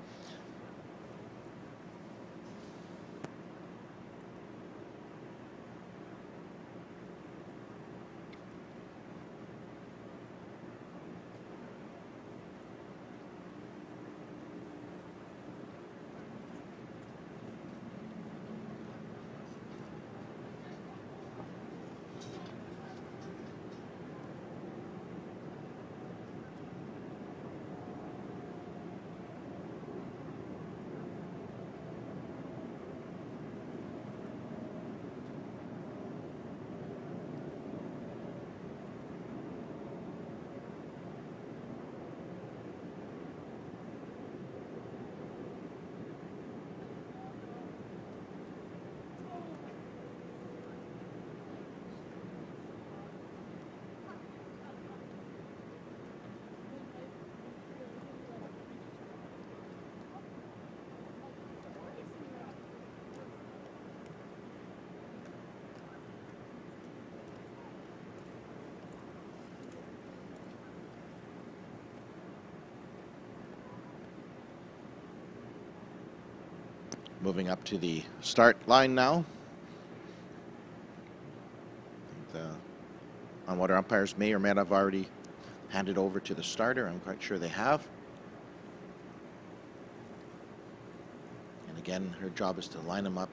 S1: Moving up to the start line now. The on-water umpires may or may not have already handed over to the starter. I'm quite sure they have. And again, her job is to line them up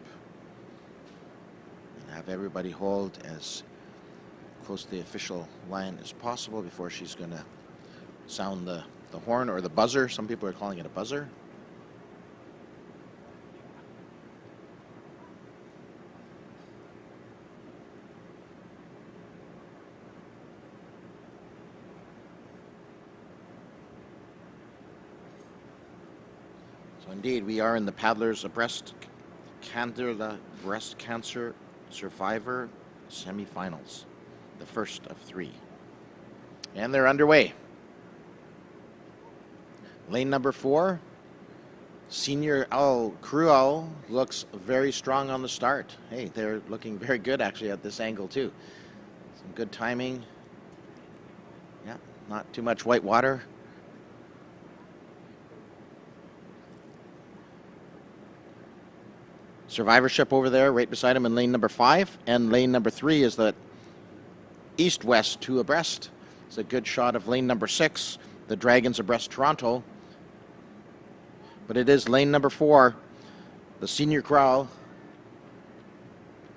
S1: and have everybody hold as close to the official line as possible before she's going to sound the horn or the buzzer. Some people are calling it a buzzer. Indeed, we are in the Paddlers Breast Cancer Survivor semifinals, the first of 3. And they're underway. Lane number 4, Senior Owl, Crew Owl, looks very strong on the start. Hey, they're looking very good actually at this angle too. Some good timing. Yeah, not too much white water. Survivorship over there right beside him in lane number 5, and lane number 3 is the east-west 2 abreast. It's a good shot of lane number 6, the Dragons abreast Toronto. But it is lane number 4, the Senior Crow,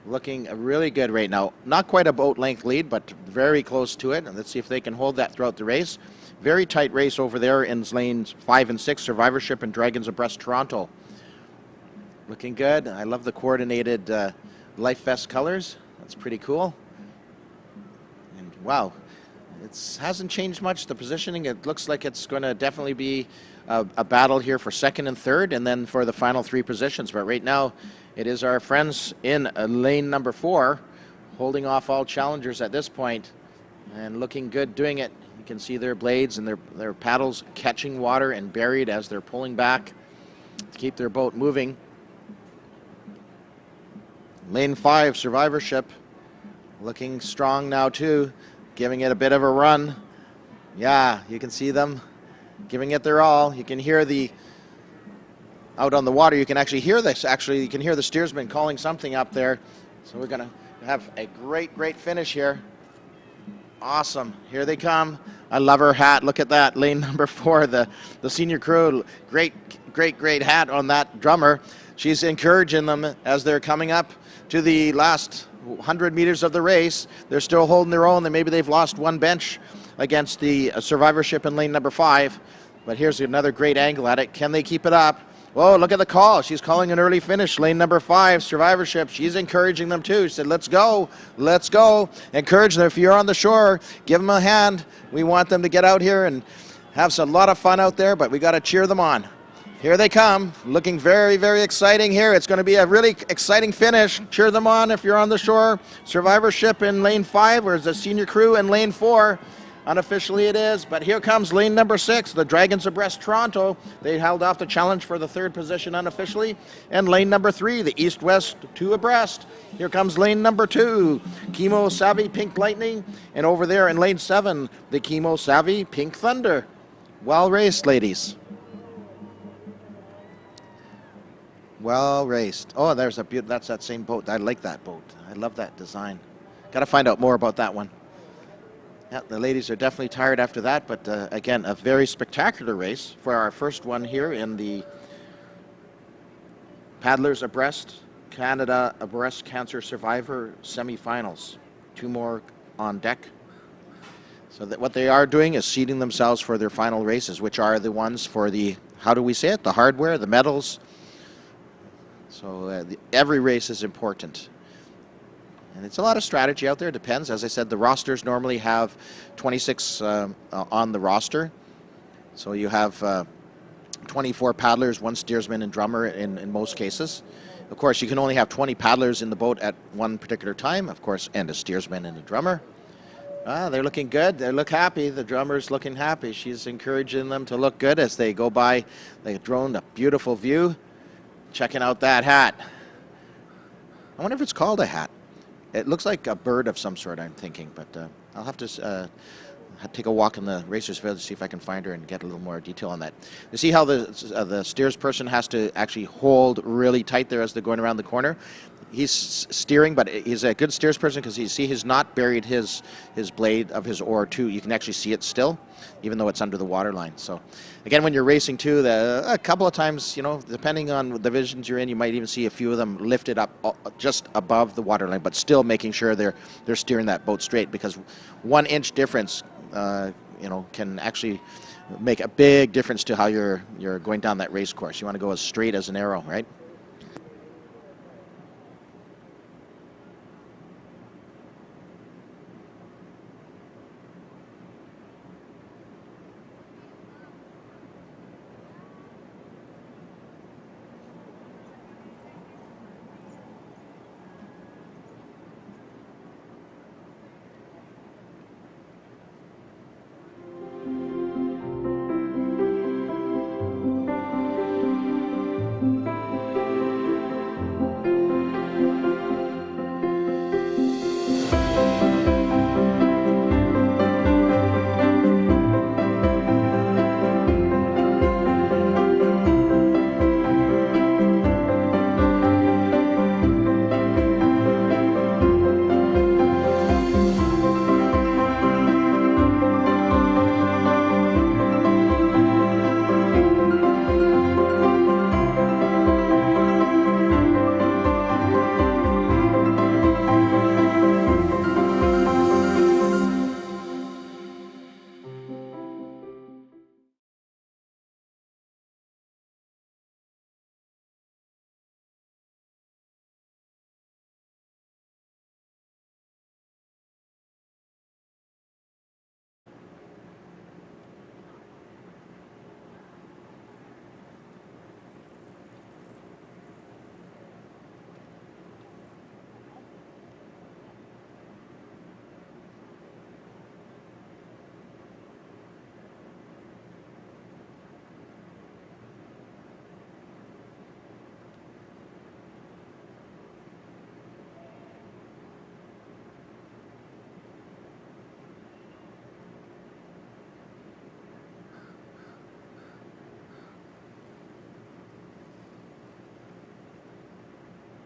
S1: looking really good right now. Not quite a boat length lead, but very close to it. And let's see if they can hold that throughout the race. Very tight race over there in lanes 5 and 6, Survivorship and Dragons abreast Toronto. Looking good. I love the coordinated Life Vest colors. That's pretty cool. And wow, it hasn't changed much, the positioning. It looks like it's going to definitely be a battle here for 2nd and 3rd, and then for the final 3 positions. But right now, it is our friends in lane number 4, holding off all challengers at this point, and looking good doing it. You can see their blades and their paddles catching water and buried as they're pulling back to keep their boat moving. Lane 5, Survivorship, looking strong now too, giving it a bit of a run. Yeah, you can see them giving it their all. You can hear out on the water, you can actually hear this. Actually, you can hear the steersman calling something up there. So we're going to have a great finish here. Awesome. Here they come. I love her hat. Look at that. Lane number 4, the Senior Crew. Great hat on that drummer. She's encouraging them as they're coming up to the last 100 meters of the race. They're still holding their own. Maybe they've lost one bench against the Survivorship in lane number 5. But here's another great angle at it. Can they keep it up? Whoa, look at the call. She's calling an early finish. Lane number 5, Survivorship. She's encouraging them too. She said, let's go. Let's go. Encourage them. If you're on the shore, give them a hand. We want them to get out here and have a lot of fun out there, but we got to cheer them on. Here they come, looking very exciting here. It's going to be a really exciting finish. Cheer them on if you're on the shore. Survivorship in lane 5, whereas the Senior Crew in lane 4. Unofficially it is, but here comes lane number 6, the Dragons abreast Toronto. They held off the challenge for the 3rd position unofficially. And lane number 3, the east-west 2 abreast. Here comes lane number 2, Chemo Savvy Pink Lightning. And over there in lane 7, the Chemo Savvy Pink Thunder. Well raced, ladies. Well raced. Oh, there's that's that same boat. I like that boat. I love that design. Got to find out more about that one. Yeah, the ladies are definitely tired after that, but again, a very spectacular race for our first one here in the Paddlers Abreast Canada Breast Cancer Survivor semifinals. 2 more on deck. So that what they are doing is seeding themselves for their final races, which are the ones for the, how do we say it, the hardware, the medals. So every race is important. And it's a lot of strategy out there. It depends. As I said, the rosters normally have 26 on the roster. So you have 24 paddlers, 1 steersman and drummer in most cases. Of course, you can only have 20 paddlers in the boat at one particular time, of course, and a steersman and a drummer. They're looking good. They look happy. The drummer's looking happy. She's encouraging them to look good as they go by the drone, a beautiful view. Checking out that hat. I wonder if it's called a hat. It looks like a bird of some sort, I'm thinking, but I'll have to take a walk in the Racers Village to see if I can find her and get a little more detail on that. You see how the steers person has to actually hold really tight there as they're going around the corner? He's steering, but he's a good steers person because you see he's not buried his blade of his oar too. You can actually see it still, even though it's under the water line. So again, when you're racing too, a couple of times, you know, depending on the divisions you're in, you might even see a few of them lifted up just above the water line, but still making sure they're steering that boat straight, because 1 inch difference, you know, can actually make a big difference to how you're going down that race course. You want to go as straight as an arrow, right?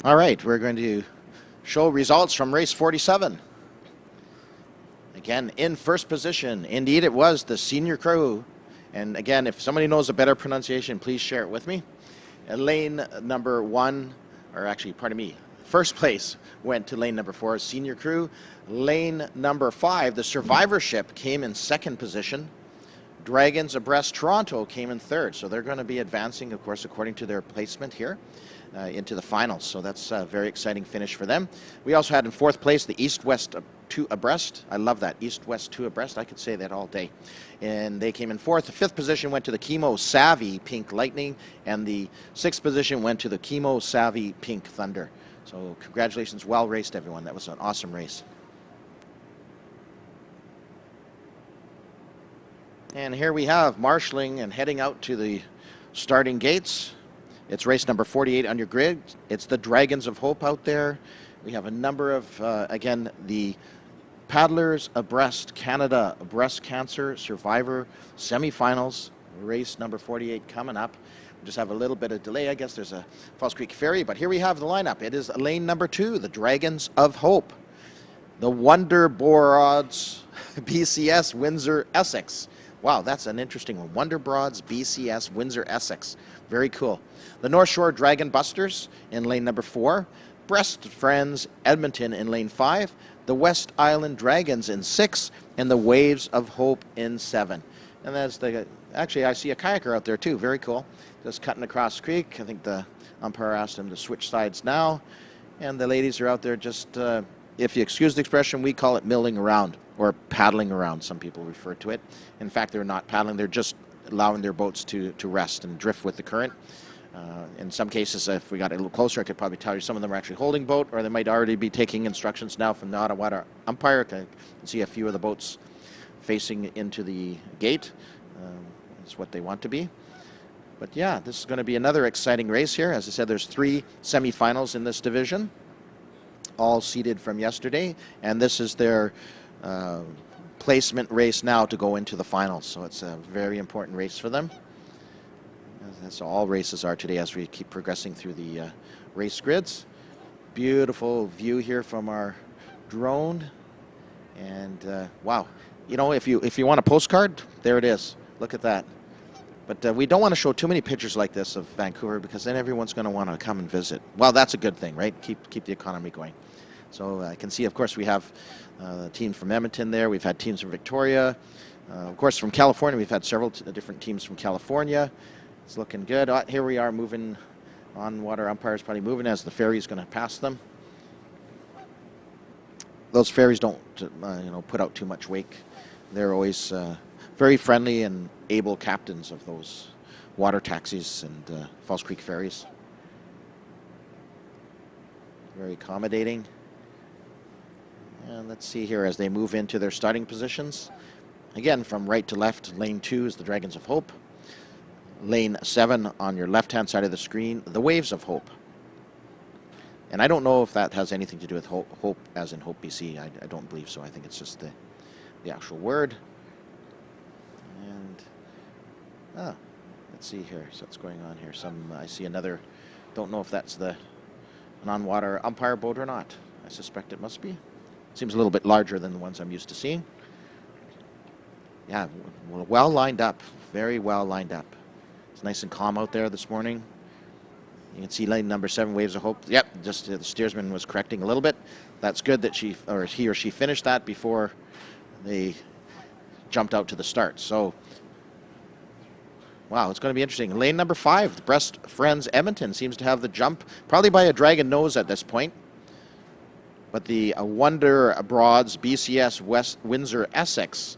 S1: All right, we're going to show results from race 47. Again, in first position, indeed it was the Senior Crew. And again, if somebody knows a better pronunciation, please share it with me. Lane number 1, or actually, pardon me, first place went to lane number 4, Senior Crew. Lane number 5, the Survivorship, came in second position. Dragons Abreast Toronto came in third. So they're going to be advancing, of course, according to their placement here into the finals. So that's a very exciting finish for them. We also had in fourth place the East-West 2 Abreast. I love that, East-West 2 Abreast. I could say that all day. And they came in fourth. The fifth position went to the Chemo Savvy Pink Lightning, and the sixth position went to the Chemo Savvy Pink Thunder. So congratulations, well raced everyone. That was an awesome race. And here we have marshalling and heading out to the starting gates. It's race number 48 on your grid. It's the Dragons of Hope out there. We have a number of, again, the Paddlers Abreast Canada Breast Cancer Survivor semifinals. Race number 48 coming up. We just have a little bit of delay. I guess there's a False Creek Ferry, but here we have the lineup. It is lane number 2, the Dragons of Hope. The Wonder Broads BCS Windsor Essex. Wow, that's an interesting one. Wonder Broads BCS Windsor Essex. Very cool. The North Shore Dragon Busters in lane number 4. Breast Friends Edmonton in lane 5. The West Island Dragons in 6. And the Waves of Hope in 7. And that's the, actually I see a kayaker out there too. Very cool. Just cutting across the creek. I think the umpire asked him to switch sides now. And the ladies are out there just, if you excuse the expression, we call it milling around or paddling around. Some people refer to it. In fact, they're not paddling. They're just allowing their boats to rest and drift with the current. In some cases, if we got a little closer, I could probably tell you some of them are actually holding boat, or they might already be taking instructions now from the Ottawa umpire. I can see a few of the boats facing into the gate. That's what they want to be. But yeah, this is going to be another exciting race here. As I said, there's 3 semifinals in this division, all seeded from yesterday, and this is their placement race now to go into the finals. So it's a very important race for them. That's all races are today as we keep progressing through the race grids. Beautiful view here from our drone. And wow, you know, if you want a postcard, there it is. Look at that. But we don't want to show too many pictures like this of Vancouver, because then everyone's going to want to come and visit. Well, that's a good thing, right? Keep the economy going. So I can see, of course, we have teams from Edmonton there. We've had teams from Victoria. Of course, from California, we've had several different teams from California. It's looking good. Here we are moving on. Water umpires probably moving as the ferry's going to pass them. Those ferries don't, put out too much wake. They're always very friendly and able captains of those water taxis and False Creek ferries. Very accommodating. And let's see here as they move into their starting positions. Again, from right to left, lane 2 is the Dragons of Hope. Lane 7 on your left-hand side of the screen, the Waves of Hope. And I don't know if that has anything to do with Hope as in Hope, BC. I don't believe so. I think it's just the actual word. And let's see here. So what's going on here? I see another. Don't know if that's the non-water umpire boat or not. I suspect it must be. Seems a little bit larger than the ones I'm used to seeing. Yeah, well lined up. Very well lined up. It's nice and calm out there this morning. You can see lane number 7, Waves of Hope. Yep, just the steersman was correcting a little bit. That's good that he or she finished that before they jumped out to the start. So, wow, it's going to be interesting. Lane number 5, the Breast Friends Edmonton seems to have the jump, probably by a dragon nose at this point. But the Wonder Broads BCS West Windsor Essex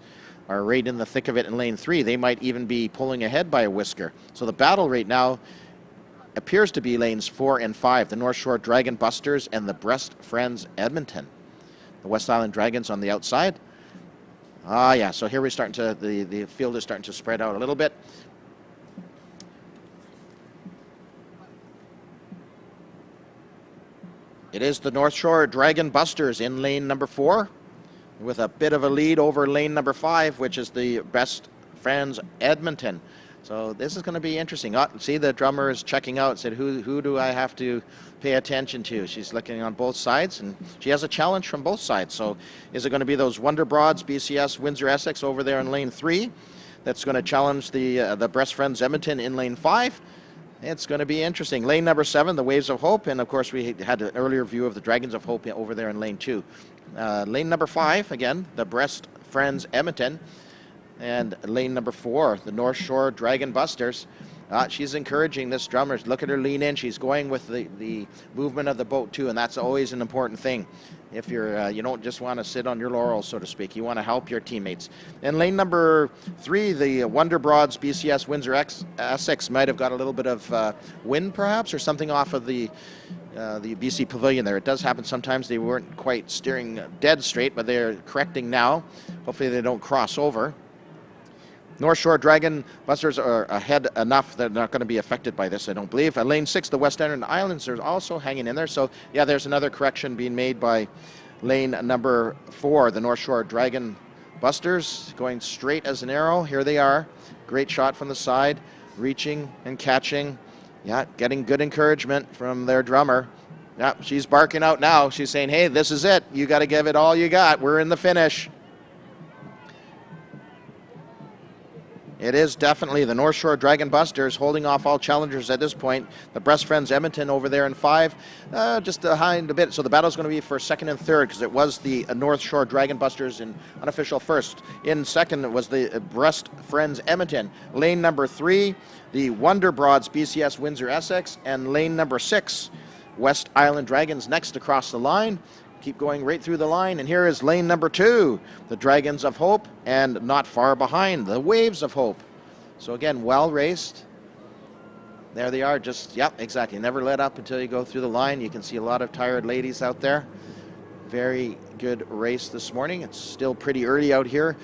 S1: are right in the thick of it in lane 3. They might even be pulling ahead by a whisker. So the battle right now appears to be lanes 4 and 5, the North Shore Dragon Busters and the Breast Friends Edmonton. The West Island Dragons on the outside. Ah, yeah, so here we're starting to, the field is starting to spread out a little bit. It is the North Shore Dragon Busters in lane number 4 with a bit of a lead over lane number 5, which is the Best Friends Edmonton. So this is going to be interesting. See, the drummer is checking out, said, who do I have to pay attention to? She's looking on both sides, and she has a challenge from both sides. So is it going to be those Wonder Broads, BCS, Windsor Essex over there in lane 3 that's going to challenge the Breast Friends Edmonton in lane 5? It's going to be interesting. Lane number 7, the Waves of Hope, and of course we had an earlier view of the Dragons of Hope over there in lane 2. Lane number 5, again, the Breast Friends Edmonton. And lane number 4, the North Shore Dragon Busters. She's encouraging this drummer. Look at her lean in. She's going with the movement of the boat too, and that's always an important thing. If you're, you don't just want to sit on your laurels, so to speak. You want to help your teammates. And lane number 3, the Wonder Broads BCS Windsor Essex might have got a little bit of wind, perhaps, or something off of the BC Pavilion there. It does happen sometimes. They weren't quite steering dead straight, but they're correcting now. Hopefully they don't cross over. North Shore Dragon Busters are ahead enough that they're not going to be affected by this, I don't believe. Lane 6, the West End Islands, are also hanging in there. So, yeah, there's another correction being made by lane number 4, the North Shore Dragon Busters, going straight as an arrow. Here they are. Great shot from the side, reaching and catching. Yeah, getting good encouragement from their drummer. Yeah, she's barking out now. She's saying, hey, this is it. You got to give it all you got. We're in the finish. It is definitely the North Shore Dragon Busters holding off all challengers at this point. The Breast Friends Edmonton over there in 5, just behind a bit. So the battle's going to be for 2nd and 3rd, because it was the North Shore Dragon Busters in unofficial 1st. In 2nd, it was the Breast Friends Edmonton. Lane number 3, the Wonder Broads BCS Windsor Essex, and lane number 6, West Island Dragons next across the line. Keep going right through the line, and here is lane number 2, the Dragons of Hope, and not far behind, the Waves of Hope. So again, well raced. There they are, just, yep, exactly. Never let up until you go through the line. You can see a lot of tired ladies out there. Very good race this morning. It's still pretty early out here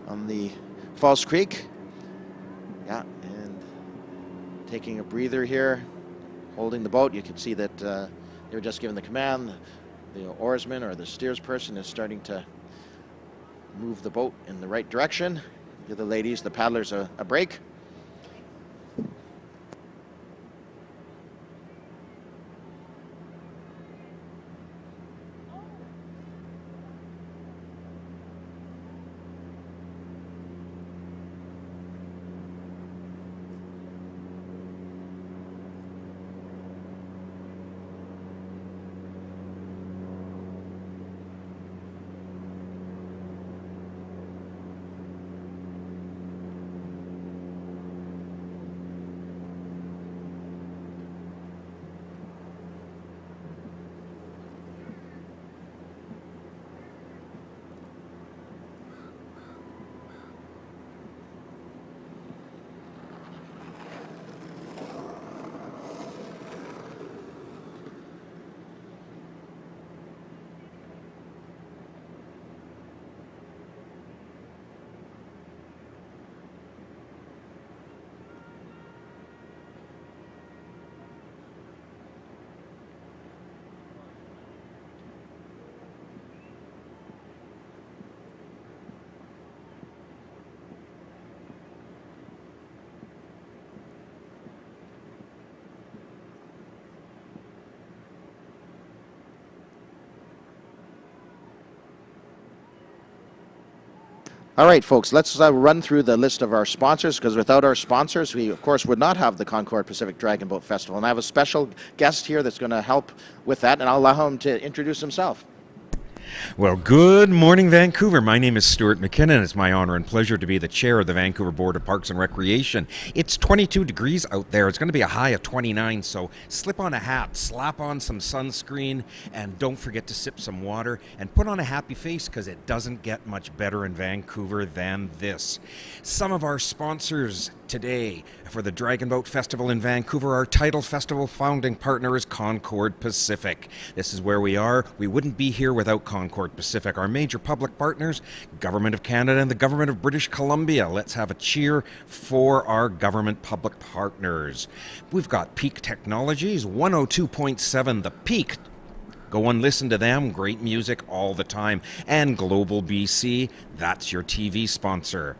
S1: on the False Creek. Yeah, and taking a breather here, holding the boat. You can see that they were just given the command. The oarsman or the steersperson is starting to move the boat in the right direction. Give the ladies, the paddlers, a break. All right, folks, let's run through the list of our sponsors, because without our sponsors, we, of course, would not have the Concord Pacific Dragon Boat Festival. And I have a special guest here that's going to help with that, and I'll allow him to introduce himself.
S5: Well, good morning, Vancouver. My name is Stuart McKinnon. It's my honor and pleasure to be the chair of the Vancouver Board of Parks and Recreation. It's 22 degrees out there. It's going to be a high of 29, so slip on a hat, slap on some sunscreen, and don't forget to sip some water and put on a happy face, because it doesn't get much better in Vancouver than this. Some of our sponsors today for the Dragon Boat Festival in Vancouver, our title festival founding partner is Concord Pacific. This is where we are. We wouldn't be here without Concord Pacific. Our major public partners, Government of Canada and the Government of British Columbia. Let's have a cheer for our government public partners. We've got Peak Technologies, 102.7 The Peak. Go and listen to them. Great music all the time. And Global BC, that's your TV sponsor.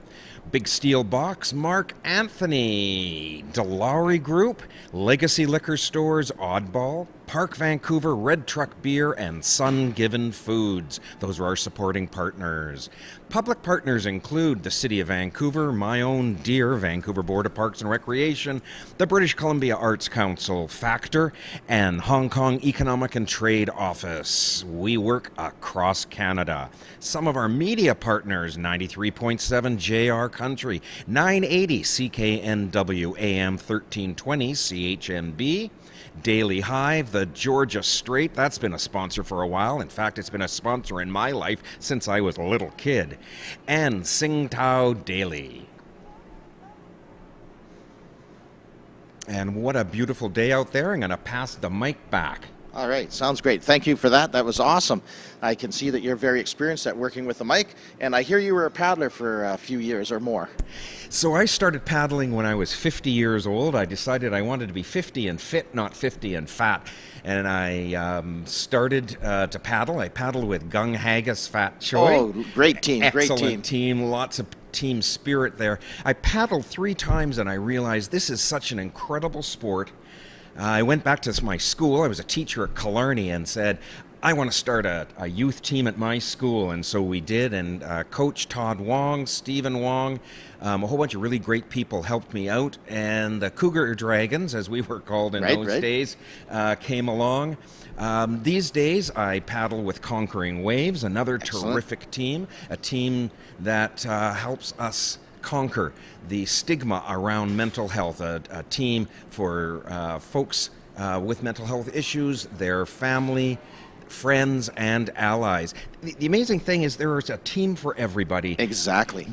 S5: Big Steel Box, Mark Anthony. Dilawri Group, Legacy Liquor Stores, Oddball, Park Vancouver, Red Truck Beer, and Sun Given Foods. Those are our supporting partners. Public partners include the City of Vancouver, my own dear Vancouver Board of Parks and Recreation, the British Columbia Arts Council, Factor, and Hong Kong Economic and Trade Office. We work across Canada. Some of our media partners, 93.7 JR Country, 980 CKNW AM 1320 CHNB, Daily Hive, the Georgia Strait, that's been a sponsor for a while. In fact, it's been a sponsor in my life since I was a little kid. And Tsingtao Daily. And what a beautiful day out there. I'm going to pass the mic back.
S1: All right, sounds great. Thank you for that. That was awesome. I can see that you're very experienced at working with the mic, and I hear you were a paddler for a few years or more.
S5: So I started paddling when I was 50 years old. I decided I wanted to be 50 and fit, not 50 and fat. And I started to paddle. I paddled with Gung Haggis Fat Choi.
S1: Oh, great team, great
S5: Excellent
S1: team.
S5: team, lots of team spirit there. I paddled 3 times and I realized this is such an incredible sport. I went back to my school. I was a teacher at Killarney and said, I want to start a youth team at my school. And so we did. And Coach Todd Wong, Stephen Wong, a whole bunch of really great people helped me out. And the Cougar Dragons, as we were called in those days, came along. These days, I paddle with Conquering Waves, another terrific team, a team that helps us conquer the stigma around mental health, a team for folks with mental health issues, their family, friends, and allies. The amazing thing is there is a team for everybody.
S1: Exactly.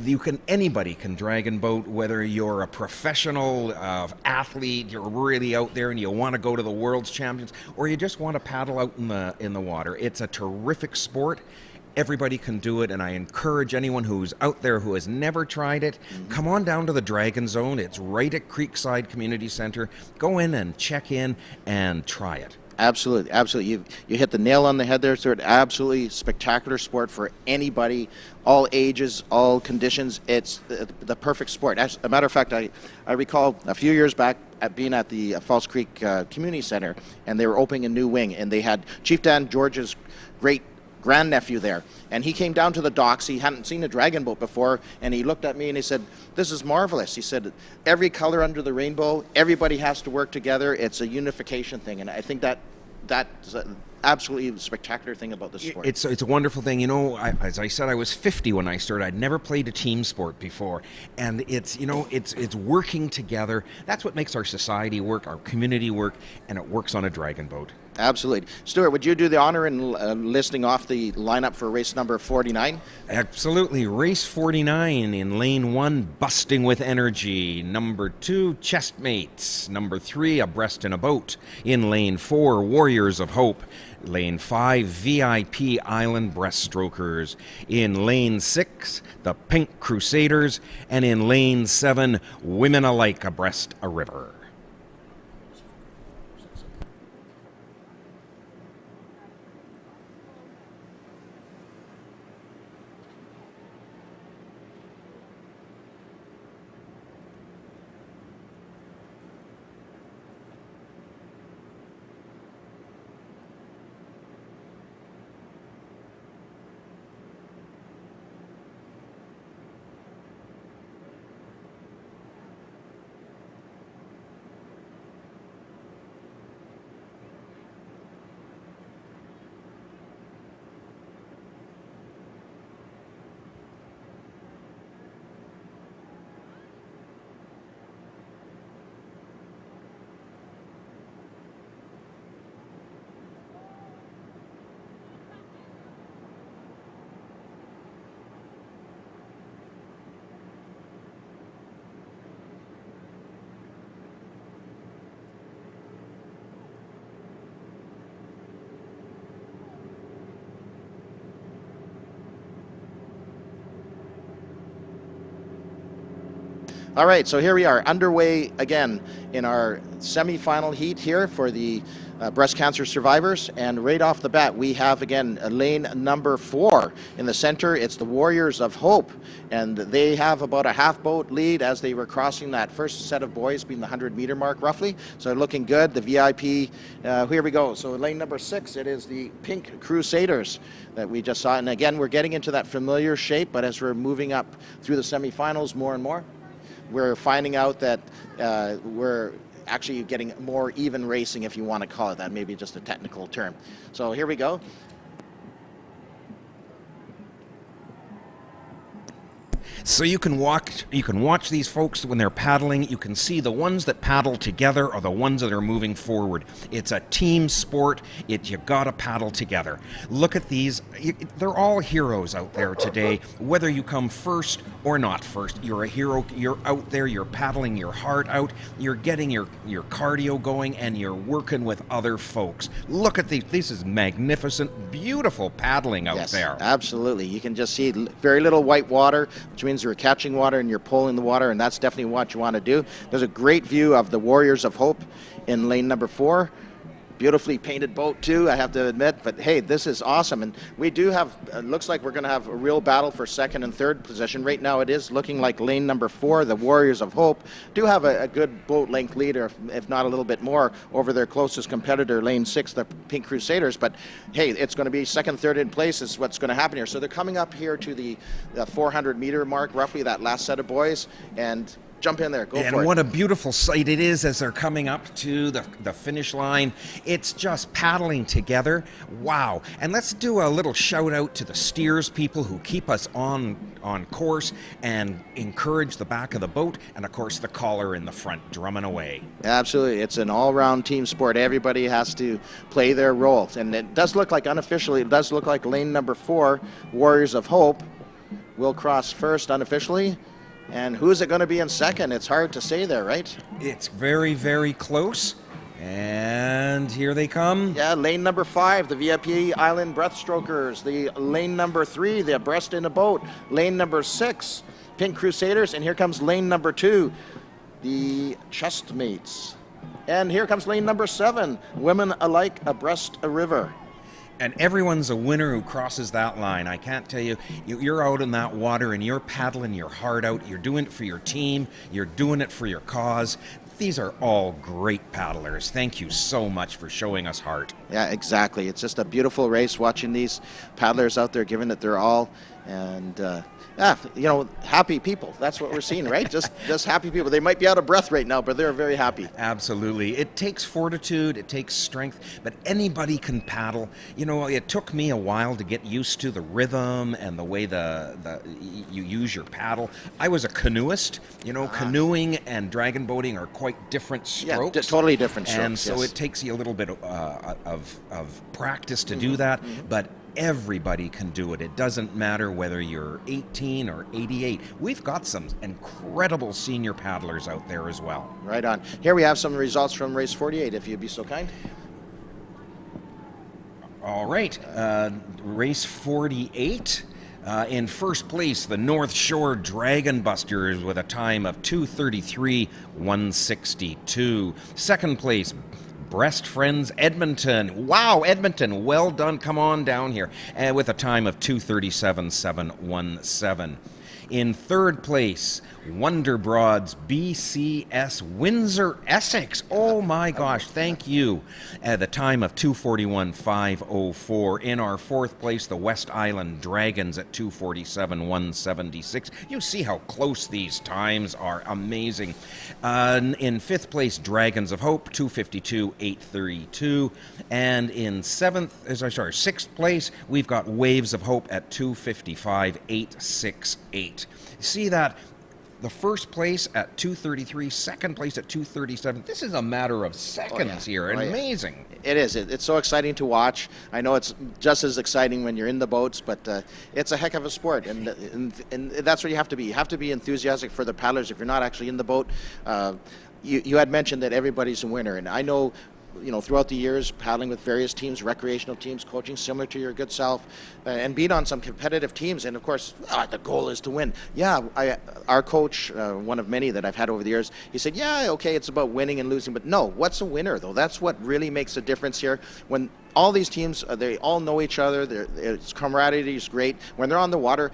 S5: Anybody can dragon boat, whether you're a professional athlete, you're really out there and you want to go to the World's Champions, or you just want to paddle out in the water. It's a terrific sport. Everybody can do it, and I encourage anyone who's out there who has never tried it, come on down to the Dragon Zone. It's right at Creekside Community Center. Go in and check in and try it.
S1: Absolutely, absolutely. You hit the nail on the head there, Stuart. Absolutely spectacular sport for anybody, all ages, all conditions. It's the perfect sport. As a matter of fact, I recall a few years back being at the Falls Creek Community Center, and they were opening a new wing, and they had Chief Dan George's great grandnephew there, and he came down to the docks. He hadn't seen a dragon boat before, and he looked at me and he said, "This is marvelous." He said, "Every color under the rainbow, everybody has to work together. It's a unification thing," and I think that's an absolutely spectacular thing about this sport.
S5: It's a wonderful thing. You know, as I said, I was 50 when I started. I'd never played a team sport before, and it's working together. That's what makes our society work, our community work, and it works on a dragon boat.
S1: Absolutely. Stuart, would you do the honor in listing off the lineup for race number 49?
S5: Absolutely. Race 49 in lane 1, Busting with Energy. Number 2, Chestmates. Number 3, Abreast in a Boat. In lane 4, Warriors of Hope. Lane 5, VIP Island Breaststrokers. In lane 6, the Pink Crusaders. And in lane 7, Women Alike Abreast a River.
S1: All right, so here we are, underway again in our semi-final heat here for the breast cancer survivors. And right off the bat, we have again lane number 4 in the center. It's the Warriors of Hope, and they have about a half boat lead as they were crossing that first set of boys, being the 100-meter mark roughly. So they're looking good. The VIP, here we go. So lane number 6, it is the Pink Crusaders that we just saw. And again, we're getting into that familiar shape, but as we're moving up through the semifinals more and more, we're finding out that we're actually getting more even racing, if you want to call it that, maybe just a technical term. So here we go.
S5: So you can watch these folks when they're paddling. You can see the ones that paddle together are the ones that are moving forward. It's a team sport. You gotta paddle together. Look at these. They're all heroes out there today. Whether you come first or not first, you're a hero. You're out there. You're paddling your heart out. You're getting your cardio going, and you're working with other folks. Look at these. This is magnificent, beautiful paddling out there.
S1: Yes, absolutely. You can just see very little white water, which means you're catching water and you're pulling the water, and that's definitely what you want to do. There's a great view of the Warriors of Hope in lane number 4. Beautifully painted boat too, I have to admit, but hey, this is awesome. And we do have, looks like we're going to have a real battle for second and third position. Right now it is looking like lane number 4, the Warriors of Hope, do have a good boat length leader, if not a little bit more, over their closest competitor, lane 6, the Pink Crusaders. But hey, it's going to be second, third in place is what's going to happen here. So they're coming up here to the 400-meter mark, roughly, that last set of boys, and jump in there, go for it.
S5: And what a beautiful sight it is as they're coming up to the finish line. It's just paddling together. Wow. And let's do a little shout out to the steers people who keep us on course and encourage the back of the boat, and of course the caller in the front drumming away.
S1: Absolutely. It's an all-round team sport. Everybody has to play their roles. And it does look like, unofficially, it does look like lane number 4, Warriors of Hope, will cross first unofficially. And who's it going to be in second? It's hard to say there, right?
S5: It's very, very close. And here they come.
S1: Yeah, lane number 5, the VIP Island Breathstrokers. The lane number 3, the Breast in a Boat. Lane number 6, Pink Crusaders. And here comes lane number 2, the Chestmates. And here comes lane number 7, Women Alike Abreast a River.
S5: And everyone's a winner who crosses that line. I can't tell you, you're out in that water and you're paddling your heart out. You're doing it for your team. You're doing it for your cause. These are all great paddlers. Thank you so much for showing us heart.
S1: Yeah, exactly. It's just a beautiful race watching these paddlers out there giving it their all. And happy people. That's what we're seeing, right? just happy people. They might be out of breath right now, but they're very happy.
S5: Absolutely. It takes fortitude, it takes strength, but anybody can paddle. You know, it took me a while to get used to the rhythm and the way you use your paddle. I was a canoeist. You know, canoeing and dragon boating are quite different strokes.
S1: Yeah, totally different strokes.
S5: And so it takes you a little bit of practice to do that, but everybody can do it. It doesn't matter whether you're 18 or 88. We've got some incredible senior paddlers out there as well.
S1: Right on. Here we have some results from race 48, if you'd be so kind.
S5: All right. Race 48. In first place, the North Shore Dragon Busters with a time of 2:33:162. Second place, Breast Friends Edmonton. Wow, Edmonton, well done. Come on down here. And with a time of 2:37:717. In third place, Wonder Broads BCS Windsor, Essex. Oh my gosh, thank you. At the time of 2:41:504. In our fourth place, the West Island Dragons at 2:47:176. You see how close these times are. Amazing. In fifth place, Dragons of Hope, 2:52:832. And in sixth place, we've got Waves of Hope at 2:55:868. See that? The first place at 2:33, second place at 2:37. This is a matter of seconds here. Amazing.
S1: It is. It's so exciting to watch. I know it's just as exciting when you're in the boats, but it's a heck of a sport, and that's what you have to be. You have to be enthusiastic for the paddlers if you're not actually in the boat. You had mentioned that everybody's a winner, and I know throughout the years, paddling with various teams, recreational teams, coaching similar to your good self, and being on some competitive teams. And of course, the goal is to win. Yeah, our coach, one of many that I've had over the years, he said, yeah, okay, it's about winning and losing, but no, what's a winner though? That's what really makes a difference here. When all these teams, they all know each other, it's camaraderie is great. When they're on the water,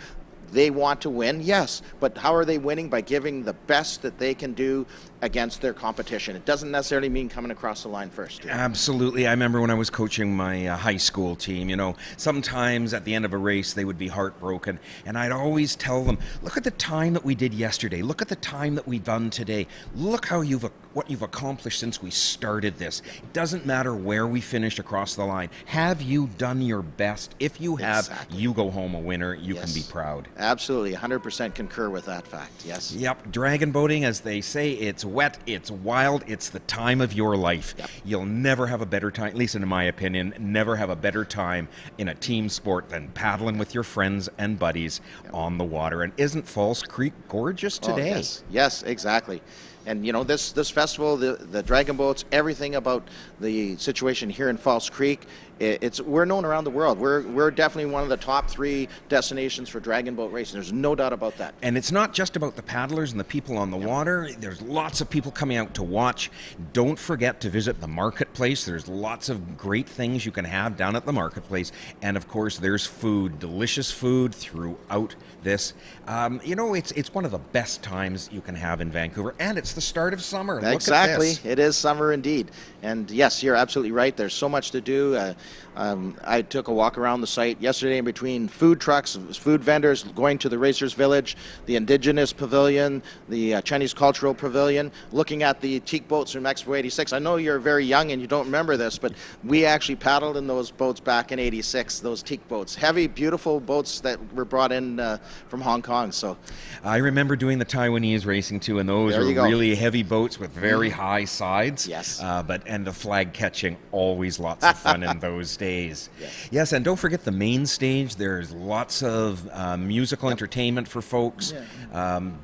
S1: they want to win, yes, but how are they winning? By giving the best that they can do against their competition. It doesn't necessarily mean coming across the line first.
S5: Absolutely. I remember when I was coaching my high school team, sometimes at the end of a race they would be heartbroken, and I'd always tell them, look at the time that we did yesterday, look at the time that we've done today, look how what you've accomplished since we started this. It doesn't matter where we finish across the line. Have you done your best? If you have, you go home a winner. You can be proud.
S1: Absolutely. 100% concur with that fact. Yes.
S5: Yep. Dragon boating, as they say, it's wet, it's wild, it's the time of your life.
S1: Yep.
S5: You'll never have a better time, at least in my opinion, never have a better time in a team sport than paddling with your friends and buddies on the water. And isn't Falls Creek gorgeous today?
S1: Oh, yes, exactly. And this festival, the dragon boats, everything about the situation here in Falls Creek, we're known around the world. We're definitely one of the top 3 destinations for dragon boat racing. There's no doubt about that.
S5: And it's not just about the paddlers and the people on the water. There's lots of people coming out to watch. Don't forget to visit the marketplace. There's lots of great things you can have down at the marketplace. And of course, there's food, delicious food throughout this. It's one of the best times you can have in Vancouver, and it's the start of summer.
S1: Exactly.
S5: Look at this.
S1: It is summer indeed. And yes, you're absolutely right. There's so much to do. I took a walk around the site yesterday in between food trucks, food vendors, going to the Racers Village, the Indigenous Pavilion, the Chinese Cultural Pavilion, looking at the teak boats from Expo 86. I know you're very young and you don't remember this, but we actually paddled in those boats back in 86, those teak boats. Heavy, beautiful boats that were brought in from Hong Kong. So
S5: I remember doing the Taiwanese racing too, and those are really heavy boats with very high sides.
S1: Yes.
S5: And the flag catching, always lots of fun in those days. Yes, and don't forget the main stage. There's lots of musical entertainment for folks.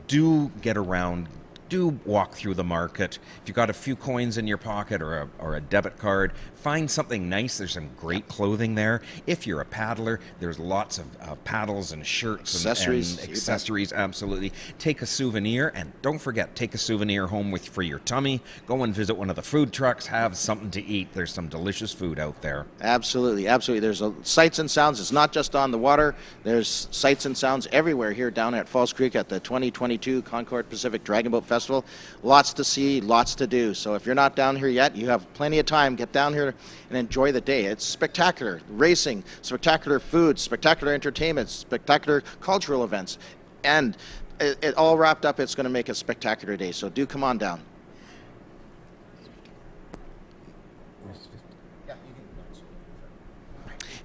S5: Do get around. Do walk through the market. If you've got a few coins in your pocket or a debit card, find something nice. There's some great clothing there. If you're a paddler, there's lots of paddles and shirts and accessories. Absolutely. Take a souvenir, and don't forget, take a souvenir home for your tummy. Go and visit one of the food trucks. Have something to eat. There's some delicious food out there.
S1: Absolutely. There's sights and sounds. It's not just on the water. There's sights and sounds everywhere here down at Falls Creek at the 2022 Concord Pacific Dragon Boat Festival. Lots to see, lots to do. So if you're not down here yet, you have plenty of time. Get down here and enjoy the day. It's spectacular racing, spectacular food, spectacular entertainment, spectacular cultural events. And it all wrapped up, it's going to make a spectacular day. So do come on down.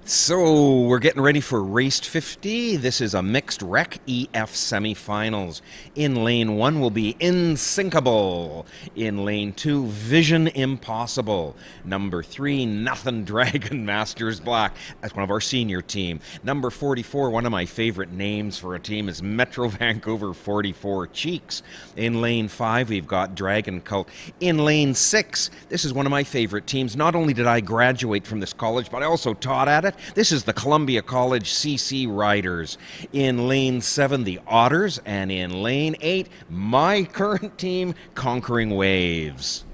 S5: So we're getting ready for Race 50. This is a mixed rec EF semifinals. In lane 1 will be Insinkable. In lane 2, Vision Impossible. Number 3, Nothing Dragon Masters Black. That's one of our senior team. Number 44, one of my favorite names for a team, is Metro Vancouver 44 Cheeks. In lane 5, we've got Dragon Cult. In lane 6, this is one of my favorite teams. Not only did I graduate from this college, but I also taught at it. This is the Columbia College CC Riders. In lane 7, the Otters, and in lane 8, my current team, Conquering Waves.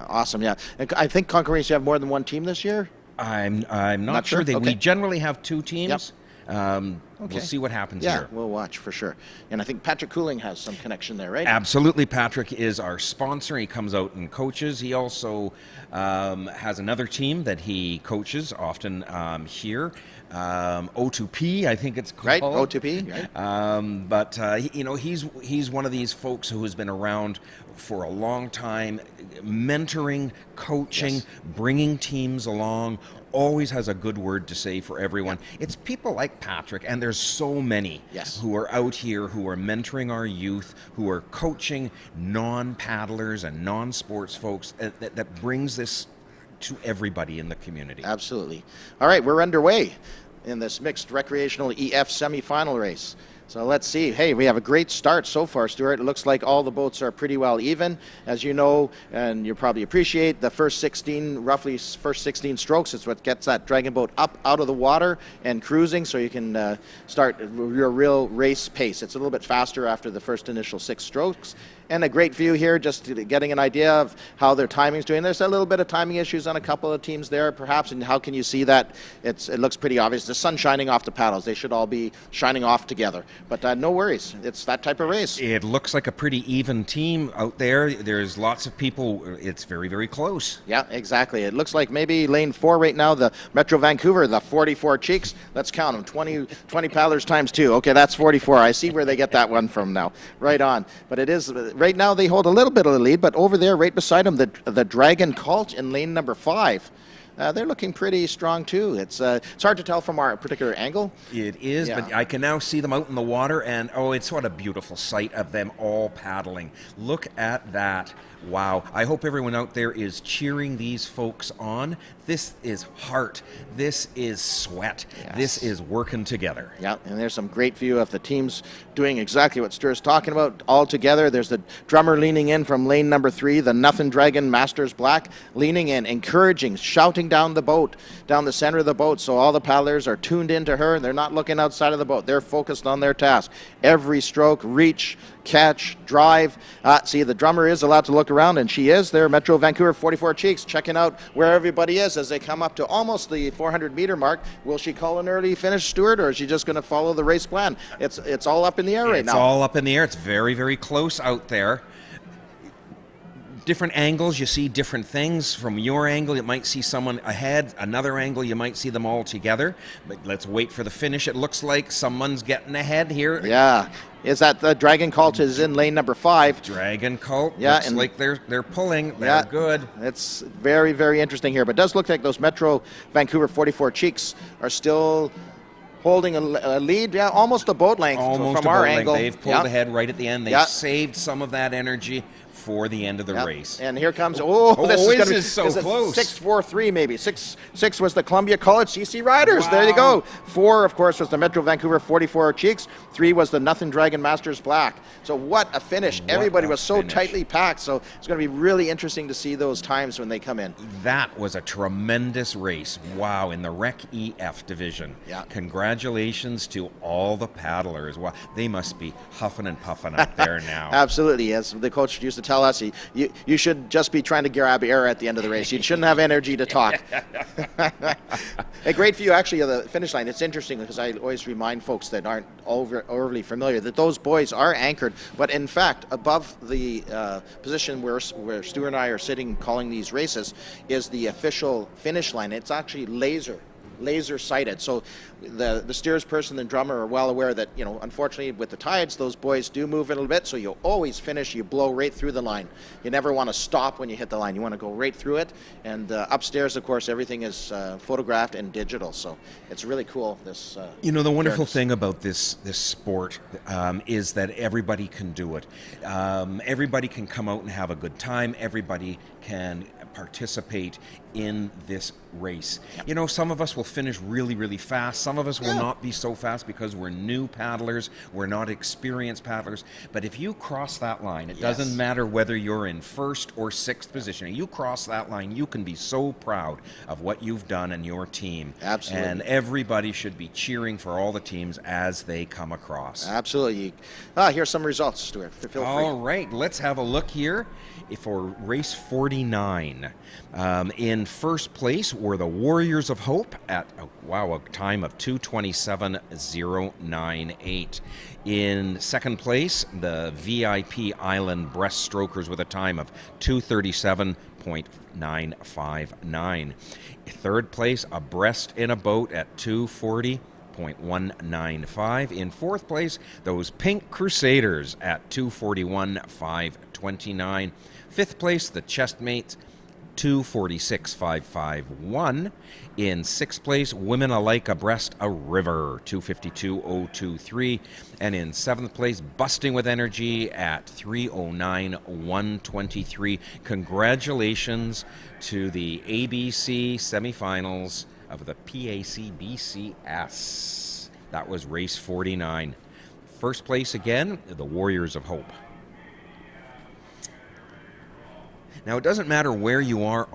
S1: Awesome, yeah. And I think Conquering Waves, you have more than one team this year?
S5: I'm not sure. We generally have 2 teams.
S1: Okay.
S5: We'll see what happens here.
S1: Yeah, we'll watch for sure. And I think Patrick Cooling has some connection there, right?
S5: Absolutely. Patrick is our sponsor. He comes out and coaches. He also has another team that he coaches often here. O2P, I think it's called.
S1: Right, O2P. Right.
S5: But he's one of these folks who has been around for a long time, mentoring, coaching, bringing teams along. Always has a good word to say for everyone. It's people like Patrick, and there's so many who are out here, who are mentoring our youth, who are coaching non-paddlers and non-sports folks that brings this to everybody in the community.
S1: Absolutely. All right, we're underway in this mixed recreational EF semifinal race. So let's see. Hey, we have a great start so far, Stuart. It looks like all the boats are pretty well even. As you know, and you probably appreciate, the first 16, roughly first 16 strokes is what gets that dragon boat up out of the water and cruising, so you can start your real race pace. It's a little bit faster after the first initial 6 strokes. And a great view here, just getting an idea of how their timing's doing. There's a little bit of timing issues on a couple of teams there, perhaps, and how can you see that? It looks pretty obvious. The sun's shining off the paddles. They should all be shining off together. But no worries. It's that type of race.
S5: It looks like a pretty even team out there. There's lots of people. It's very, very close.
S1: Yeah, exactly. It looks like maybe lane 4 right now, the Metro Vancouver, the 44 Cheeks. Let's count them. 20 paddlers times 2. Okay, that's 44. I see where they get that one from now. Right on. But it is, right now they hold a little bit of the lead, but over there, right beside them, the Dragon Cult in lane number 5. They're looking pretty strong too. It's hard to tell from our particular angle.
S5: It is,
S1: Yeah.
S5: but I can now see them out in the water, and it's what a beautiful sight of them all paddling. Look at that. Wow. I hope everyone out there is cheering these folks on. This is heart. This is sweat.
S1: Yes.
S5: This is working together.
S1: Yeah, and there's some great view of the teams doing exactly what Stuart's talking about all together. There's the drummer leaning in from lane number 3, the Nothing Dragon Masters Black, leaning in, encouraging, shouting down the boat, down the center of the boat, so all the paddlers are tuned into her, and they're not looking outside of the boat. They're focused on their task. Every stroke, reach, catch, drive. See, the drummer is allowed to look around, and she is there. Metro Vancouver 44 Cheeks checking out where everybody is as they come up to almost the 400-meter mark. Will she call an early finish, Stuart, or is she just going to follow the race plan? It's all up in the air right now.
S5: It's all up in the air. It's very, very close out there. Different angles, you see different things. From your angle, you might see someone ahead. Another angle, you might see them all together. But let's wait for the finish. It looks like someone's getting ahead here.
S1: Yeah. Is that the Dragon Cult is in lane number 5.
S5: Dragon Cult.
S1: Yeah,
S5: Looks
S1: and-
S5: like they're pulling. They're
S1: Yeah.
S5: good.
S1: It's very, very interesting here. But it does look like those Metro Vancouver 44 Cheeks are still holding a lead. Yeah, almost a boat length
S5: Almost
S1: from
S5: a
S1: our
S5: boat length.
S1: angle.
S5: They've pulled
S1: Yeah.
S5: ahead right at the end. They've
S1: Yeah.
S5: saved some of that energy for the end of the
S1: Yep.
S5: race.
S1: And here comes, this
S5: Oh,
S1: is going to be
S5: this is so
S1: it
S5: close.
S1: 6-4-3 maybe. 6 was the Columbia College CC Riders. There you go.
S5: Wow.
S1: 4, of course, was the Metro Vancouver 44 Cheeks. 3 was the Nothing Dragon Masters Black. So what a finish.
S5: What
S1: Everybody
S5: a
S1: was so
S5: finish.
S1: tightly packed. So it's going to be really interesting to see those times when they come in.
S5: That was a tremendous race. Wow, in the Rec EF division.
S1: Yeah.
S5: Congratulations to all the paddlers. Wow, they must be huffing and puffing up there now.
S1: Absolutely. As the coach used to tell us, you should just be trying to grab air at the end of the race. You shouldn't have energy to talk. A great view, actually, of the finish line. It's interesting because I always remind folks that aren't overly familiar that those buoys are anchored, but in fact, above the position where Stuart and I are sitting calling these races is the official finish line. It's actually laser sighted. So the steersperson and drummer are well aware that, unfortunately with the tides, those buoys do move a little bit, so you always finish, you blow right through the line. You never want to stop when you hit the line. You want to go right through it. And upstairs, of course, everything is photographed and digital. So it's really cool. This
S5: The wonderful
S1: fairness.
S5: thing about this sport is that everybody can do it. Everybody can come out and have a good time. Everybody can participate in this race.
S1: Yep.
S5: Some of us will finish really, really fast. Some of us will not be so fast because we're new paddlers. We're not experienced paddlers. But if you cross that line, it
S1: Yes.
S5: doesn't matter whether you're in first or sixth position. If you cross that line, you can be so proud of what you've done and your team.
S1: Absolutely.
S5: And everybody should be cheering for all the teams as they come across.
S1: Absolutely. Here's some results, Stuart. Feel free.
S5: All right, let's have a look here for race 49. In first place were the Warriors of Hope at a time of 2:27.098. In second place, the VIP Island Breaststrokers with a time of 2:37.959. Third place, Abreast in a Boat at 2:40.195. In fourth place, those Pink Crusaders at 2:41.529. Fifth place, the Chestmates, 2:46.551. In sixth place, Women Alike Abreast a River, 2:52.023. And in seventh place, Busting with Energy at 3:09.123. Congratulations to the ABC semifinals of the PAC BCS. That was race 49. first place again, the Warriors of Hope. Now, it doesn't matter where you are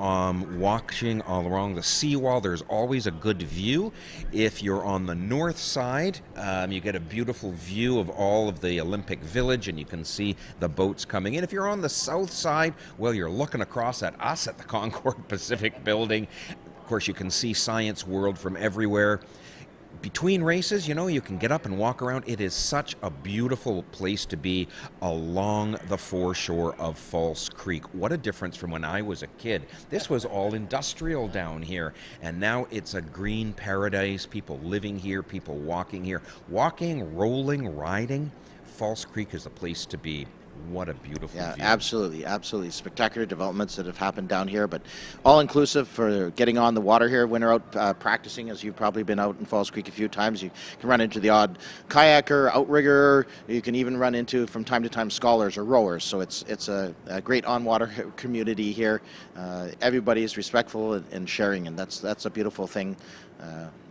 S5: watching along the seawall, there's always a good view. If you're on the north side, you get a beautiful view of all of the Olympic Village, and you can see the boats coming in. If you're on the south side, well, you're looking across at us at the Concord Pacific Building. Of course, you can see Science World from everywhere. Between races, you can get up and walk around. It is such a beautiful place to be along the foreshore of False Creek. What a difference from when I was a kid. This was all industrial down here, and now it's a green paradise. People living here, people walking here. Walking, rolling, riding. False Creek is a place to be. What a beautiful view.
S1: Absolutely. Spectacular developments that have happened down here, but all inclusive for getting on the water here when you're out practicing, as you've probably been out in Falls Creek a few times. You can run into the odd kayaker, outrigger. You can even run into, from time to time, scholars or rowers. So it's a great on-water community here. Everybody is respectful and sharing, and that's a beautiful thing,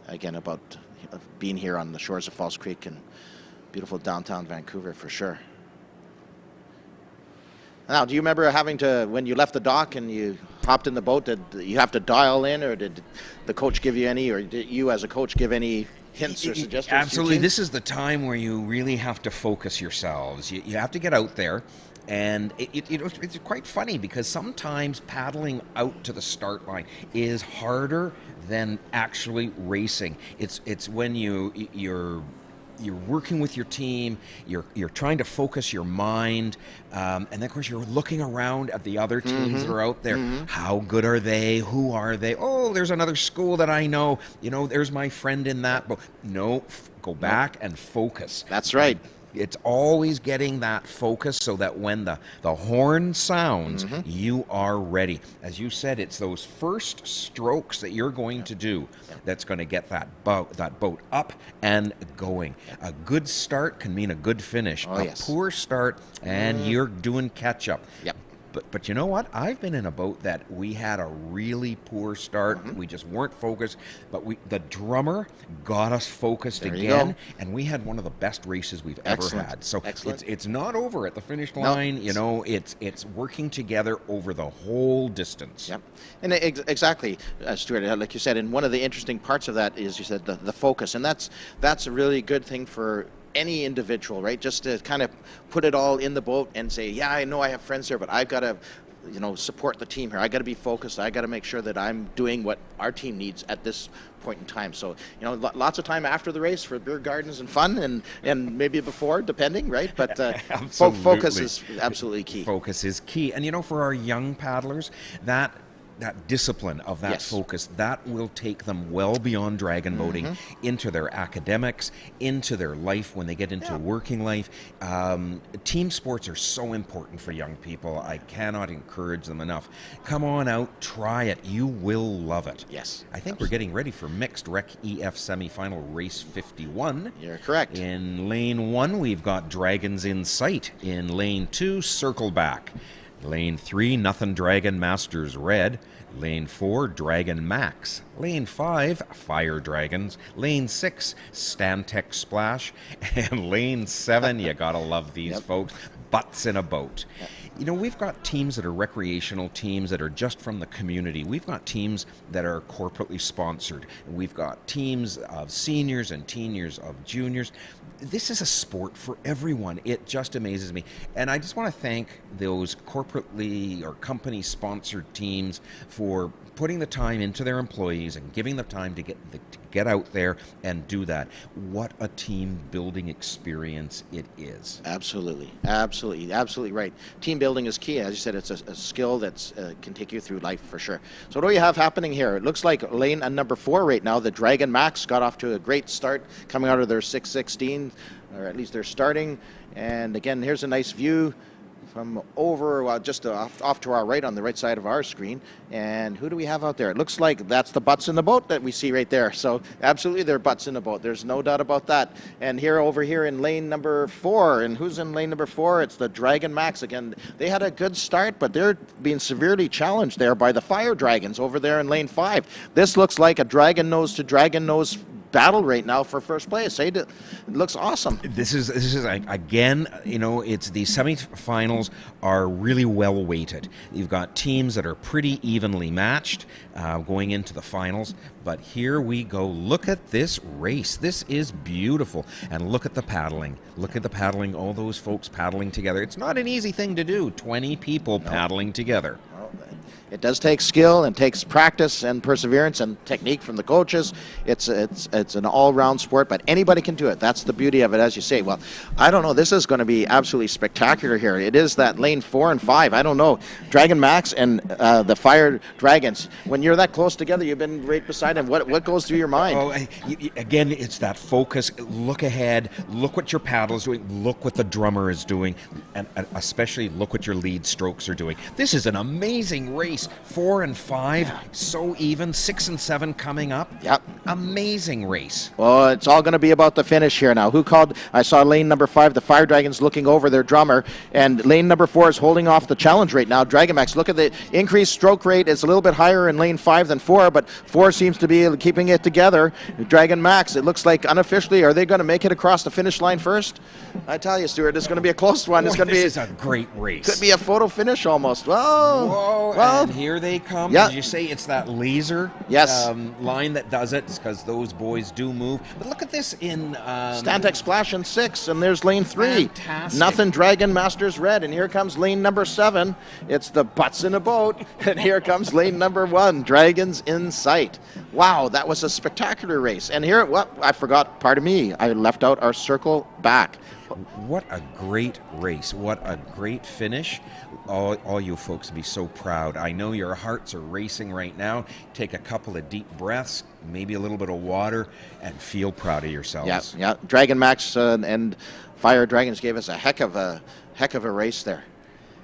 S1: again, about being here on the shores of Falls Creek and beautiful downtown Vancouver for sure. Now, do you remember having to, when you left the dock and you hopped in the boat, did you have to dial in, or did the coach give you any, or did you as a coach give any hints or suggestions?
S5: Absolutely. This is the time where you really have to focus yourselves. You have to get out there. And it's quite funny because sometimes paddling out to the start line is harder than actually racing. It's when you're working with your team, you're trying to focus your mind, and then of course you're looking around at the other teams that are out there. How good are they? Who are they? Oh, there's another school that I know. There's my friend in that boat. No, go back and focus.
S1: That's right.
S5: It's always getting that focus so that when the horn sounds, you are ready. As you said, it's those first strokes that you're going to do that's going to get that boat up and going. A good start can mean a good finish. Poor start, and you're doing catch-up. But you know what? I've been in a boat that we had a really poor start. We just weren't focused, but the drummer got us focused again, and we had one of the best races we've ever had. So it's not over at the finish line. It's working together over the whole distance.
S1: And exactly, Stuart, like you said, and one of the interesting parts of that is you said the focus, and that's a really good thing for any individual, right? Just to kind of put it all in the boat and say, yeah, I know I have friends here, but I've got to support the team here. I got to be focused. I got to make sure that I'm doing what our team needs at this point in time. So, lots of time after the race for beer gardens and fun, and maybe before, depending, right? But focus is absolutely key.
S5: Focus is key. And for our young paddlers, that discipline of that focus, that will take them well beyond dragon boating into their academics, into their life when they get into working life. Team sports are so important for young people. I cannot encourage them enough. Come on out, try it. You will love it.
S1: Yes.
S5: I think we're getting ready for mixed Rec EF semifinal race 51.
S1: You're correct.
S5: In lane 1, we've got Dragons in Sight. In lane 2, Circle Back. Lane 3, Nothing Dragon Masters Red. Lane 4, Dragon Max. Lane 5, Fire Dragons. Lane 6, Stantec Splash. And lane 7, you gotta love these folks, Butts in a Boat. We've got teams that are recreational teams that are just from the community. We've got teams that are corporately sponsored. We've got teams of seniors and teens of juniors. This is a sport for everyone. It just amazes me. And I just want to thank those corporately or company-sponsored teams for putting the time into their employees and giving them time to get out there and do that. What a team building experience it is.
S1: Absolutely right. Team building is key. As you said, it's a skill that can take you through life for sure. So what do we have happening here? It looks like lane number 4 right now, the Dragon Max got off to a great start coming out of their 6:16, or at least they're starting. And again, here's a nice view from over, just off to our right on the right side of our screen. And who do we have out there? It looks like that's the butts in the boat that we see right there. So absolutely, they're butts in the boat. There's no doubt about that. And over here in lane number 4, and who's in lane number 4? It's the Dragon Max. Again, they had a good start, but they're being severely challenged there by the Fire Dragons over there in lane 5. This looks like a dragon nose to dragon nose battle right now for first place. It looks awesome.
S5: This is again, it's the semifinals are really well weighted. You've got teams that are pretty evenly matched going into the finals. But here we go. Look at this race. This is beautiful. And look at the paddling. Look at the paddling. All those folks paddling together. It's not an easy thing to do. 20 people paddling together.
S1: It does take skill and takes practice and perseverance and technique from the coaches. It's an all-round sport, but anybody can do it. That's the beauty of it, as you say. Well, I don't know. This is going to be absolutely spectacular here. It is that lane 4 and 5. I don't know. Dragon Max and the Fire Dragons. When you're that close together, you've been right beside them. What goes through your mind?
S5: Oh, again, it's that focus. Look ahead. Look what your paddle is doing. Look what the drummer is doing, and especially look what your lead strokes are doing. This is an amazing race. 4 and 5, so even. 6 and 7 coming up.
S1: Yep.
S5: Amazing race.
S1: Well, it's all going to be about the finish here now. Who called? I saw lane number 5, the Fire Dragons, looking over their drummer, and lane number 4 is holding off the challenge right now. Dragon Max, look at the increased stroke rate. It's a little bit higher in lane 5 than 4, but 4 seems to be keeping it together. Dragon Max, it looks like unofficially, are they going to make it across the finish line first? I tell you, Stuart, it's going to be a close one.
S5: Boy,
S1: It's going to be.
S5: This is a great race.
S1: Could be a photo finish almost. Whoa.
S5: Whoa,
S1: Well,
S5: and here they come.
S1: yeah.
S5: Did you say it's that laser line that does it? Because those boys do move. But look at this in...
S1: Stantec Splash in 6, and there's lane 3.
S5: Fantastic.
S1: Nothing Dragon Masters Red, and here comes lane number 7. It's the Butts in a Boat, and here comes lane number 1, Dragons in Sight. Wow, that was a spectacular race. And here, I forgot, pardon me, I left out our circle back.
S5: What a great race. What a great finish. All you folks be so proud. I know your hearts are racing right now. Take a couple of deep breaths, maybe a little bit of water, and feel proud of yourselves.
S1: Yeah. Dragon Max and Fire Dragons gave us a heck of a race there.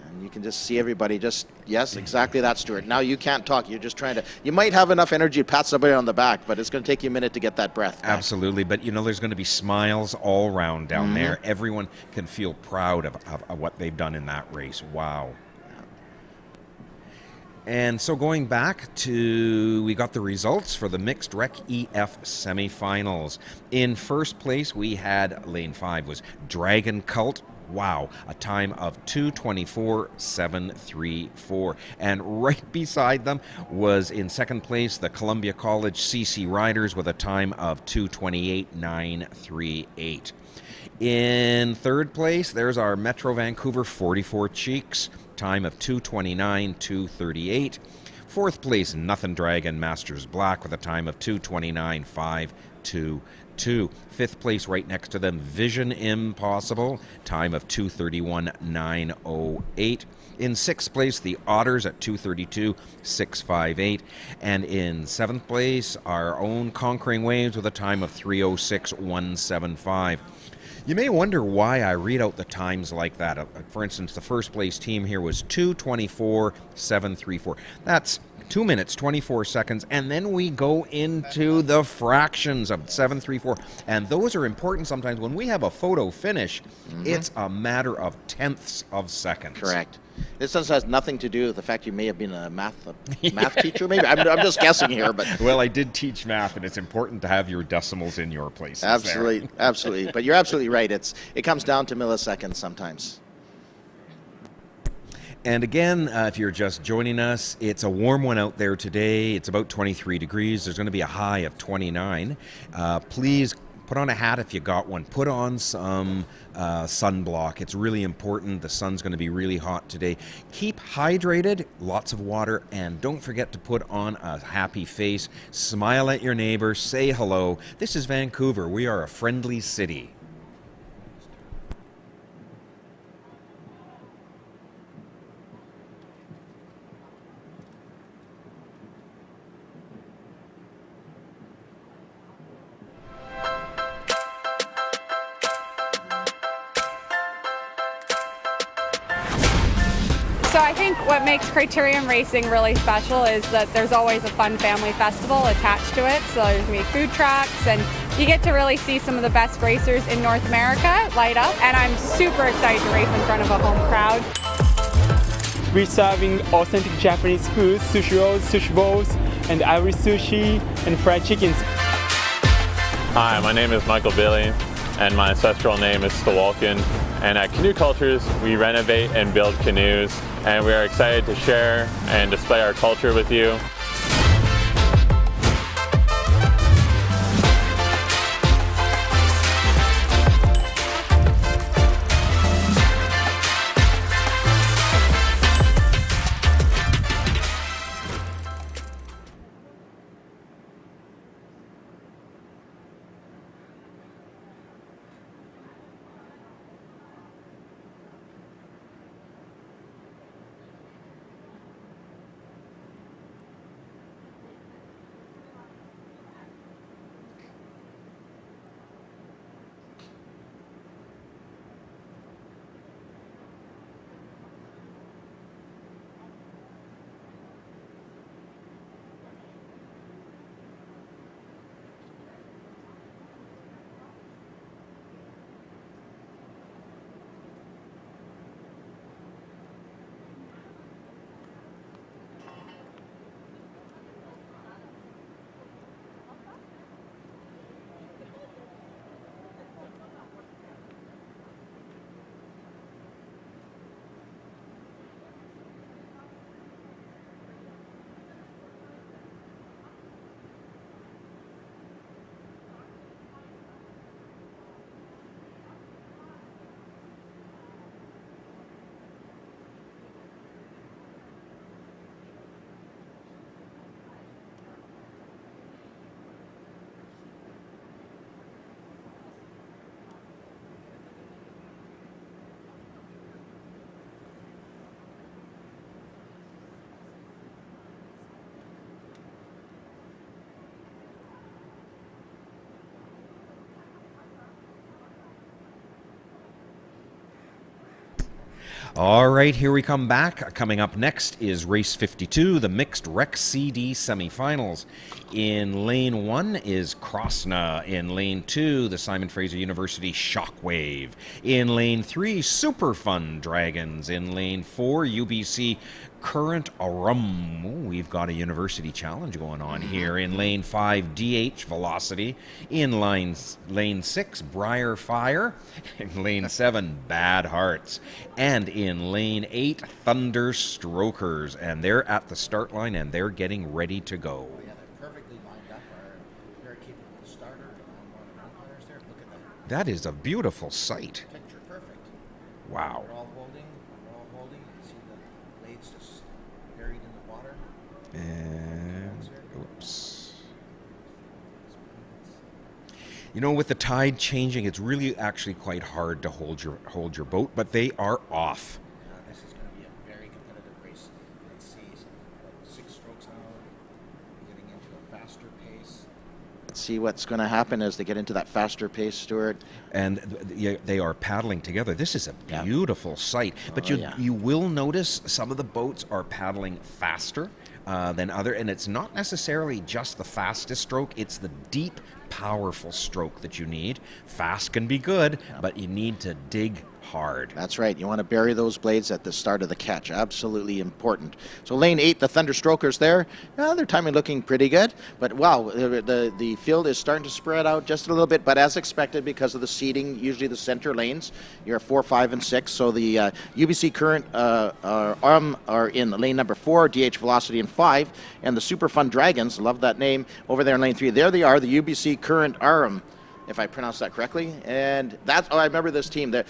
S1: And you can just see everybody yes, exactly that, Stuart. Now you can't talk. You're just trying to, you might have enough energy to pat somebody on the back, but it's going to take you a minute to get that breath back.
S5: Absolutely. But, there's going to be smiles all around down there. Everyone can feel proud of what they've done in that race. Wow. And so going back to, we got the results for the mixed Rec EF semifinals. In first place, we had lane 5 was Dragon Cult. Wow, a time of 2:24.734. And right beside them was in second place the Columbia College CC Riders with a time of 2:28.938. In third place, there's our Metro Vancouver 44 Cheeks, time of 2:29.238. Fourth place, Nothing Dragon Masters Black with a time of 2:29.522. Fifth place, right next to them, Vision Impossible, time of 2:31.908. In sixth place, the Otters at 2:32.658. And in seventh place, our own Conquering Waves with a time of 3:06.175. You may wonder why I read out the times like that. For instance, the first place team here was 2:24.734. That's 2 minutes, 24 seconds, and then we go into the fractions of 734. And those are important sometimes. When we have a photo finish, it's a matter of tenths of seconds.
S1: Correct. This has nothing to do with the fact you may have been a math teacher, maybe. I'm just guessing here, but
S5: Well, I did teach math, and it's important to have your decimals in your places.
S1: absolutely. But you're absolutely right. It comes down to milliseconds sometimes.
S5: And again, if you're just joining us, it's a warm one out there today. It's about 23 degrees. There's going to be a high of 29. Please put on a hat if you got one. Put on some sunblock. It's really important. The sun's going to be really hot today. Keep hydrated, lots of water, and don't forget to put on a happy face. Smile at your neighbor. Say hello. This is Vancouver. We are a friendly city.
S2: So I think what makes Criterium Racing really special is that there's always a fun family festival attached to it. So there's going to be food trucks, and you get to really see some of the best racers in North America light up. And I'm super excited to race in front of a home crowd.
S3: We're serving authentic Japanese food, sushi rolls, sushi bowls, and ivory sushi and fried chickens.
S4: Hi, my name is Michael Billy, and my ancestral name is Stawalkin. And at Canoe Cultures, we renovate and build canoes, and we are excited to share and display our culture with you.
S5: All right, here we come back. Coming up next is race 52, the mixed rec CD semifinals. In lane 1 is Krosna. In lane 2, the Simon Fraser University Shockwave. In lane 3, Super Fun Dragons. In lane 4, UBC Current Arum. Ooh, we've got a university challenge going on here. In lane 5, DH Velocity. In lane 6, Briar Fire. In lane 7, Bad Hearts. And in lane 8, Thunder Strokers. And they're at the start line and they're getting ready to go.
S1: Yeah, they're perfectly lined up. Our very capable starter and one of the umpires there. Look at that.
S5: That is a beautiful sight.
S1: Picture perfect.
S5: Wow.
S1: We're all holding. You can see the blades just buried in the water.
S5: And oops. You know, with the tide changing, it's really actually quite hard to hold your boat, but they are off.
S1: This is going to be a very competitive race. Let's see, 6 strokes now, getting into a faster pace. Let's see what's going to happen as they get into that faster pace, Stuart.
S5: And they are paddling together. This is a beautiful sight. But
S1: Oh, yeah.
S5: you will notice some of the boats are paddling faster than other, and it's not necessarily just the fastest stroke, it's the deep, powerful stroke that you need. Fast can be good, but you need to dig hard.
S1: That's right. You want to bury those blades at the start of the catch. Absolutely important. So lane 8, the Thunder Strokers there. Their timing looking pretty good. But wow, the field is starting to spread out just a little bit. But as expected, because of the seating, usually the center lanes, you're 4, 5, and 6. So the UBC Current are in lane number 4, DH Velocity in 5, and the Super Fun Dragons, love that name, over there in lane 3. There they are, the UBC Current Arum, if I pronounce that correctly. And that's, I remember this team. The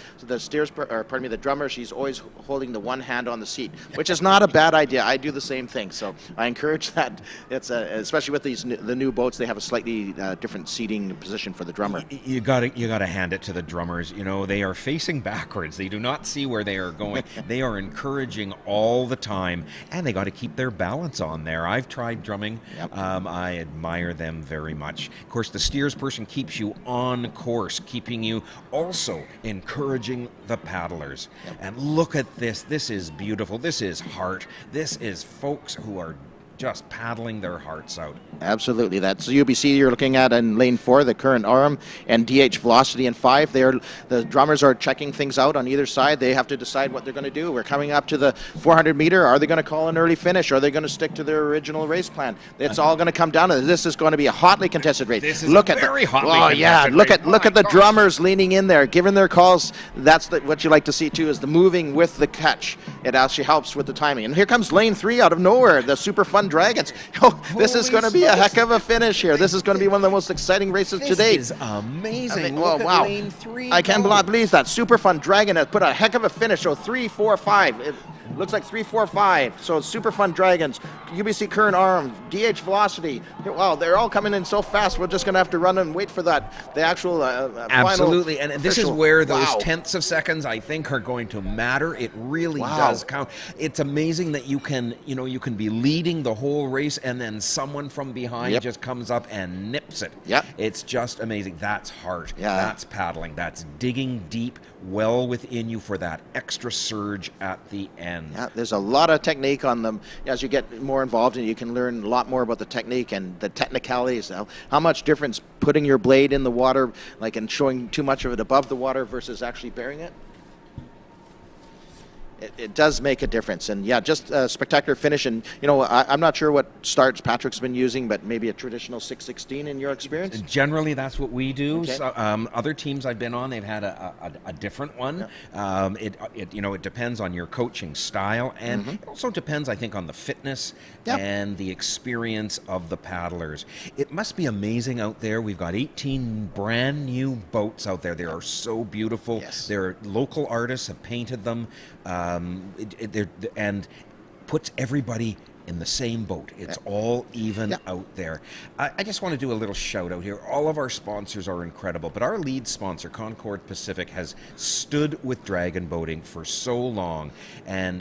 S1: drummer, she's always holding the one hand on the seat, which is not a bad idea. I do the same thing. So I encourage that. It's especially with the new boats, they have a slightly different seating position for the drummer.
S5: You gotta hand it to the drummers. You know, they are facing backwards. They do not see where they are going. They are encouraging all the time, and they got to keep their balance on there. I've tried drumming.
S1: Yep.
S5: I admire them very much. Of course, the steers person keeps you on course, keeping you also encouraging the paddlers.
S1: Yep.
S5: And look at this. This is beautiful. This is heart. This is folks who are just paddling their hearts out.
S1: Absolutely. That's UBC you're looking at in lane 4, the current arm, and DH Velocity in 5. The drummers are checking things out on either side. They have to decide what they're going to do. We're coming up to the 400 meter. Are they going to call an early finish? Are they going to stick to their original race plan? It's all going to come down to this. This is going to be a hotly contested race.
S5: This is hotly contested
S1: Look
S5: race.
S1: at the drummers leaning in there, giving their calls. That's what you like to see too, is the moving with the catch. It actually helps with the timing. And here comes lane 3 out of nowhere, the Super Fun Dragons. Oh, this is going to be a heck of a finish here. This is going to be one of the most exciting races to date.
S5: This is amazing.
S1: Look at lane 3. I cannot believe that. Super Fun Dragon has put a heck of a finish. So 3, 4, 5. It looks like 3, 4, 5. So Super Fun Dragons, UBC Current Arm, DH Velocity. Wow, they're all coming in so fast. We're just going to have to run and wait for that. The actual
S5: absolutely.
S1: Final
S5: and this is where those tenths of seconds, I think, are going to matter. It really does count. It's amazing that you can be leading the whole race, and then someone from behind just comes up and nips it.
S1: Yep.
S5: It's just amazing. That's heart.
S1: Yeah.
S5: That's paddling. That's digging deep, well within you for that extra surge at the end.
S1: Yeah, there's a lot of technique on them. As you get more involved, and you can learn a lot more about the technique and the technicalities. How much difference putting your blade in the water, like, and showing too much of it above the water versus actually bearing it. It does make a difference. And yeah, just a spectacular finish. And I'm not sure what starts Patrick's been using, but maybe a traditional 616 in your experience.
S5: Generally, that's what we do.
S1: Okay.
S5: So, other teams I've been on, they've had a different one.
S1: Yeah.
S5: It depends on your coaching style, and it also depends, I think, on the fitness and the experience of the paddlers. It must be amazing out there. We've got 18 brand new boats out there. They are so beautiful.
S1: Yes.
S5: Their local artists have painted them. And puts everybody in the same boat. It's all even out there. I just want to do a little shout out here. All of our sponsors are incredible, but our lead sponsor, Concord Pacific, has stood with dragon boating for so long, and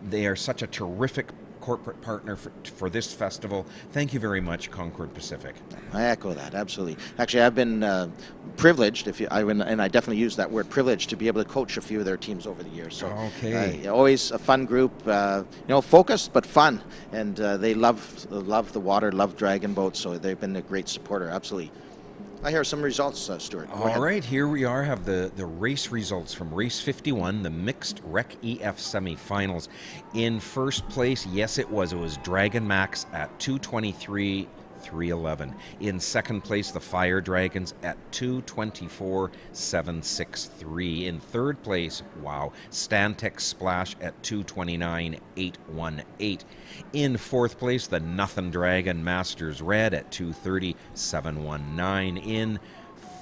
S5: they are such a terrific corporate partner for this festival. Thank you very much, Concord Pacific.
S1: I echo that, absolutely. Actually, I've been privileged, and I definitely use that word privileged, to be able to coach a few of their teams over the years. So, always a fun group, focused but fun, and they love the water, love dragon boats, so they've been a great supporter, absolutely. I hear some results, Stuart.
S5: All right, here we are, have the race results from race 51, the mixed Rec EF semifinals. In first place, yes, it was Dragon Max at 2:23.311. In second place, the Fire Dragons at 2:24.763. In third place, Stantec Splash at 2:29.818. In fourth place, the Nothin' Dragon Masters Red at 2:30.719. In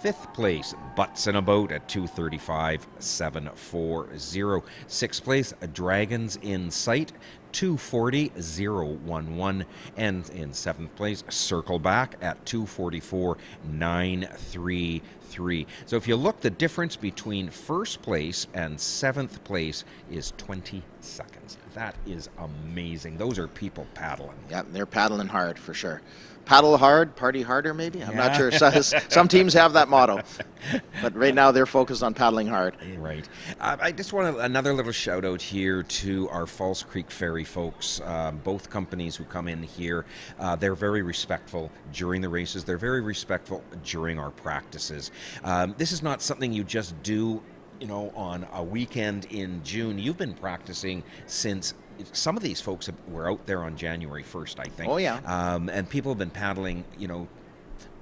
S5: fifth place, Butts in a Boat at 2:35.740. Sixth place, Dragons in Sight, 2:40.011. And in seventh place, Circle Back at 2:44.933. So if you look, the difference between first place and seventh place is 20 seconds. That is amazing. Those are people paddling.
S1: Yeah, they're paddling hard for sure. Paddle hard, party harder, maybe? I'm not sure. Some teams have that motto. But right now they're focused on paddling hard.
S5: Right. I just want another little shout out here to our Falls Creek Ferry folks. Both companies who come in here, they're very respectful during the races. They're very respectful during our practices. This is not something you just do on a weekend in June. You've been practicing since. Some of these folks were out there on January 1st, I think.
S1: Oh, yeah.
S5: And people have been paddling,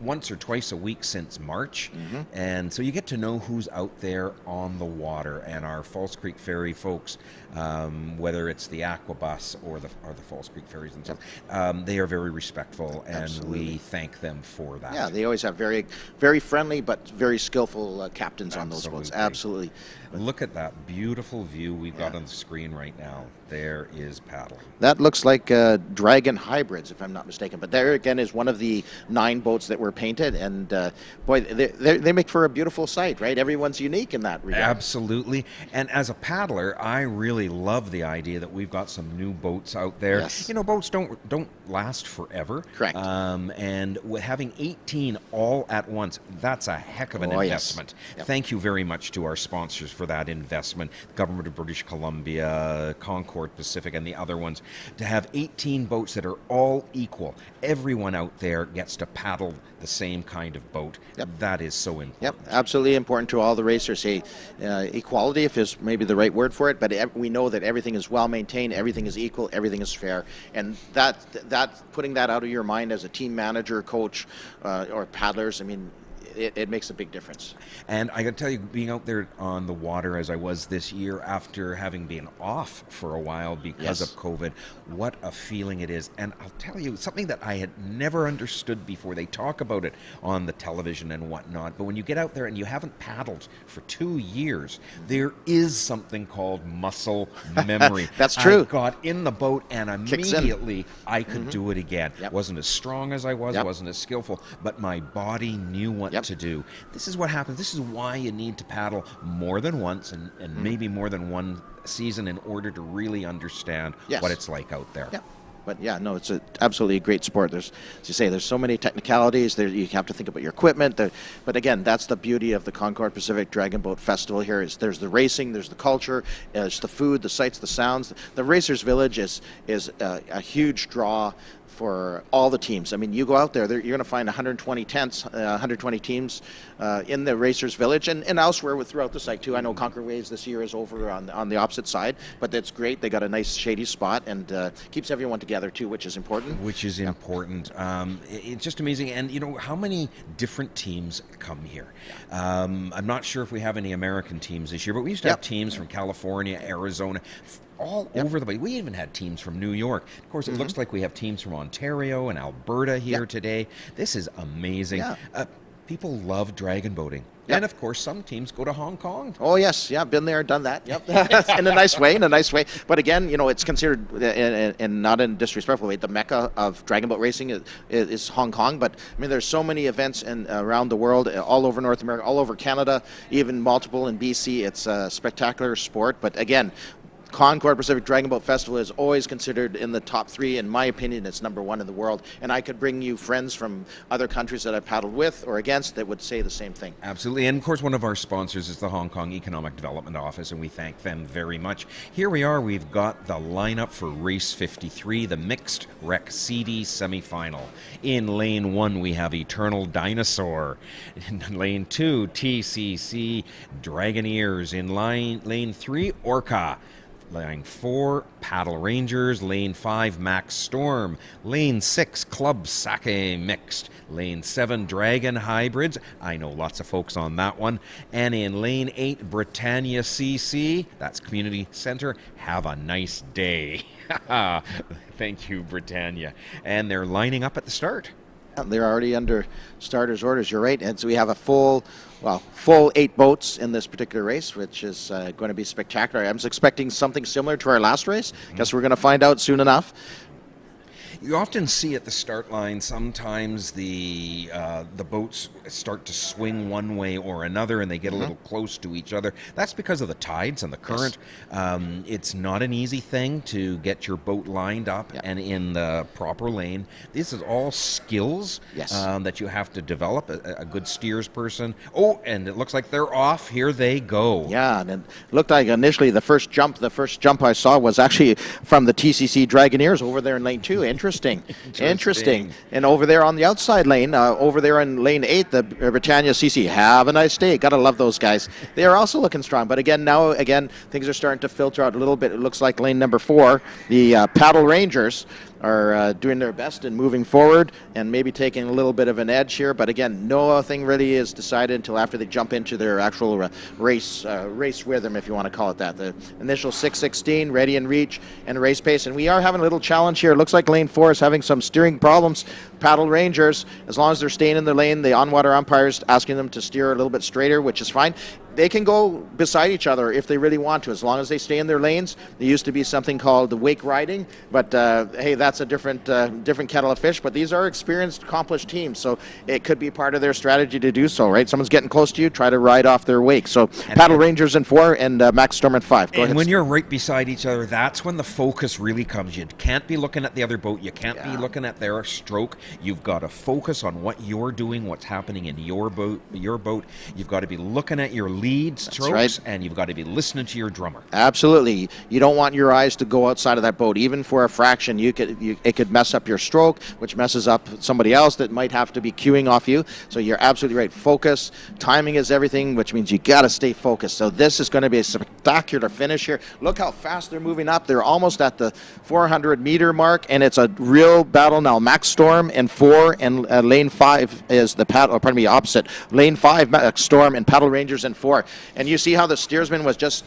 S5: once or twice a week since March. And so you get to know who's out there on the water. And our Falls Creek Ferry folks, whether it's the Aquabus or the Falls Creek Ferries themselves, they are very respectful, and we thank them for that.
S1: Yeah, they always have very, very friendly but very skillful captains on those boats. Absolutely.
S5: Look at that beautiful view we've got on the screen right now. There is paddle.
S1: That looks like Dragon Hybrids, if I'm not mistaken. But there again is one of the 9 boats that we're painted, and boy, they make for a beautiful sight, right? Everyone's unique in that regard.
S5: Absolutely. And as a paddler, I really love the idea that we've got some new boats out there.
S1: Yes.
S5: You know, boats don't last forever.
S1: Correct.
S5: And with having 18 all at once, that's a heck of an
S1: Oh, yes.
S5: investment.
S1: Yep.
S5: Thank you very much to our sponsors for that investment. Government of British Columbia, Concord Pacific, and the other ones. To have 18 boats that are all equal. Everyone out there gets to paddle the same kind of boat.
S1: Yep.
S5: That is so important.
S1: Yep, absolutely important to all the racers. Say equality, if is maybe the right word for it, but we know that everything is well maintained, everything is equal, everything is fair, and that putting that out of your mind as a team manager, coach, or paddlers, I mean, it makes a big difference.
S5: And I got to tell you, being out there on the water as I was this year after having been off for a while because
S1: Yes.
S5: of COVID, what a feeling it is. And I'll tell you, something that I had never understood before. They talk about it on the television and whatnot, but when you get out there and you haven't paddled for 2 years, there is something called muscle memory.
S1: That's true.
S5: I got in the boat and
S1: Kicks in.
S5: immediately I could do it again.
S1: Yep.
S5: Wasn't as strong as I was,
S1: Yep.
S5: wasn't as skillful, but my body knew what
S1: Yep.
S5: to do. This is what happens. This is why you need to paddle more than once and maybe more than one season in order to really understand
S1: Yes.
S5: what it's like out there.
S1: Yeah. But yeah, no, it's absolutely a great sport. There's, as you say, there's so many technicalities. There, you have to think about your equipment. But again, that's the beauty of the Concord Pacific Dragon Boat Festival here. Is there's the racing, there's the culture, there's the food, the sights, the sounds. The Racers Village is a huge draw for all the teams. I mean, you go out there, you're going to find 120 tents, 120 teams in the Racers Village and elsewhere throughout the site too. I know Concord Waves this year is over on the opposite side, but that's great. They got a nice shady spot and keeps everyone together too, which is important.
S5: Which is important. It's just amazing. And, you know, how many different teams come here? I'm not sure if we have any American teams this year, but we used to have teams from California, Arizona, all over the place. We even had teams from New York. Of course, it looks like we have teams from Ontario and Alberta here today. This is amazing.
S1: Yeah.
S5: People love dragon boating.
S1: Yep.
S5: And, of course, some teams go to Hong Kong.
S1: Oh yes, yeah, been there, done that. Yep, in a nice way. But again, you know, it's considered, and not in a disrespectful way, the mecca of dragon boat racing is Hong Kong. But I mean, there's so many events around the world, all over North America, all over Canada, even multiple in BC. It's a spectacular sport. But again, Concord Pacific Dragon Boat Festival is always considered in the top 3. In my opinion, it's number 1 in the world. And I could bring you friends from other countries that I've paddled with or against that would say the same thing.
S5: Absolutely. And of course, one of our sponsors is the Hong Kong Economic Development Office, and we thank them very much. Here we are. We've got the lineup for Race 53, the Mixed Rec CD semifinal. In lane 1, we have Eternal Dinosaur. In lane 2, TCC Dragoneers. In lane 3, Orca. Lane 4, Paddle Rangers. Lane 5, Max Storm. Lane 6, Club Sake Mixed. Lane 7, Dragon Hybrids. I know lots of folks on that one. And in Lane 8, Britannia CC. That's Community Center. Have a nice day. Thank you, Britannia. And they're lining up at the start.
S1: They're already under starters' orders. You're right, and so we have a full 8 boats in this particular race, which is going to be spectacular. I'm expecting something similar to our last race. Guess we're going to find out soon enough.
S5: You often see at the start line sometimes the boats start to swing one way or another, and they get a little close to each other. That's because of the tides and the current. Yes. It's not an easy thing to get your boat lined up and in the proper lane. This is all skills that you have to develop. A good steers person. Oh, and it looks like they're off. Here they go.
S1: Yeah, and it looked like initially the first jump I saw was actually from the TCC Dragoneers over there in lane 2. Interesting. And over there on the outside lane, over there in lane 8, the Britannia CC. Have a nice day. Gotta love those guys. They are also looking strong. But again, things are starting to filter out a little bit. It looks like lane number 4, the Paddle Rangers, are doing their best and moving forward and maybe taking a little bit of an edge here. But again, nothing really is decided until after they jump into their actual race rhythm, if you want to call it that. The initial 6:16, ready and reach, and race pace. And we are having a little challenge here. It looks like lane 4 is having some steering problems. Paddle Rangers, as long as they're staying in the lane, the on-water umpires asking them to steer a little bit straighter, which is fine. they can go beside each other if they really want to, as long as they stay in their lanes. There used to be something called the wake riding, but hey, that's a different kettle of fish. But these are experienced, accomplished teams, so it could be part of their strategy to do so, right? Someone's getting close to you, try to ride off their wake. So Paddle Rangers in 4 and Max Storm in 5. Go
S5: And
S1: ahead.
S5: when you're right beside each other, that's when the focus really comes. You can't be looking at the other boat. You can't be looking at their stroke. You've got to focus on what you're doing, what's happening in your boat. You've got to be looking at your lead strokes,
S1: right.
S5: and you've got to be listening to your drummer.
S1: Absolutely. You don't want your eyes to go outside of that boat. Even for a fraction, it could mess up your stroke, which messes up somebody else that might have to be cueing off you. So you're absolutely right. Focus. Timing is everything, which means you got to stay focused. So this is going to be a spectacular finish here. Look how fast they're moving up. They're almost at the 400-meter mark, and it's a real battle now. Max Storm in 4, and lane 5 is the opposite. Lane 5, Max Storm, and Paddle Rangers in 4. And you see how the steersman was just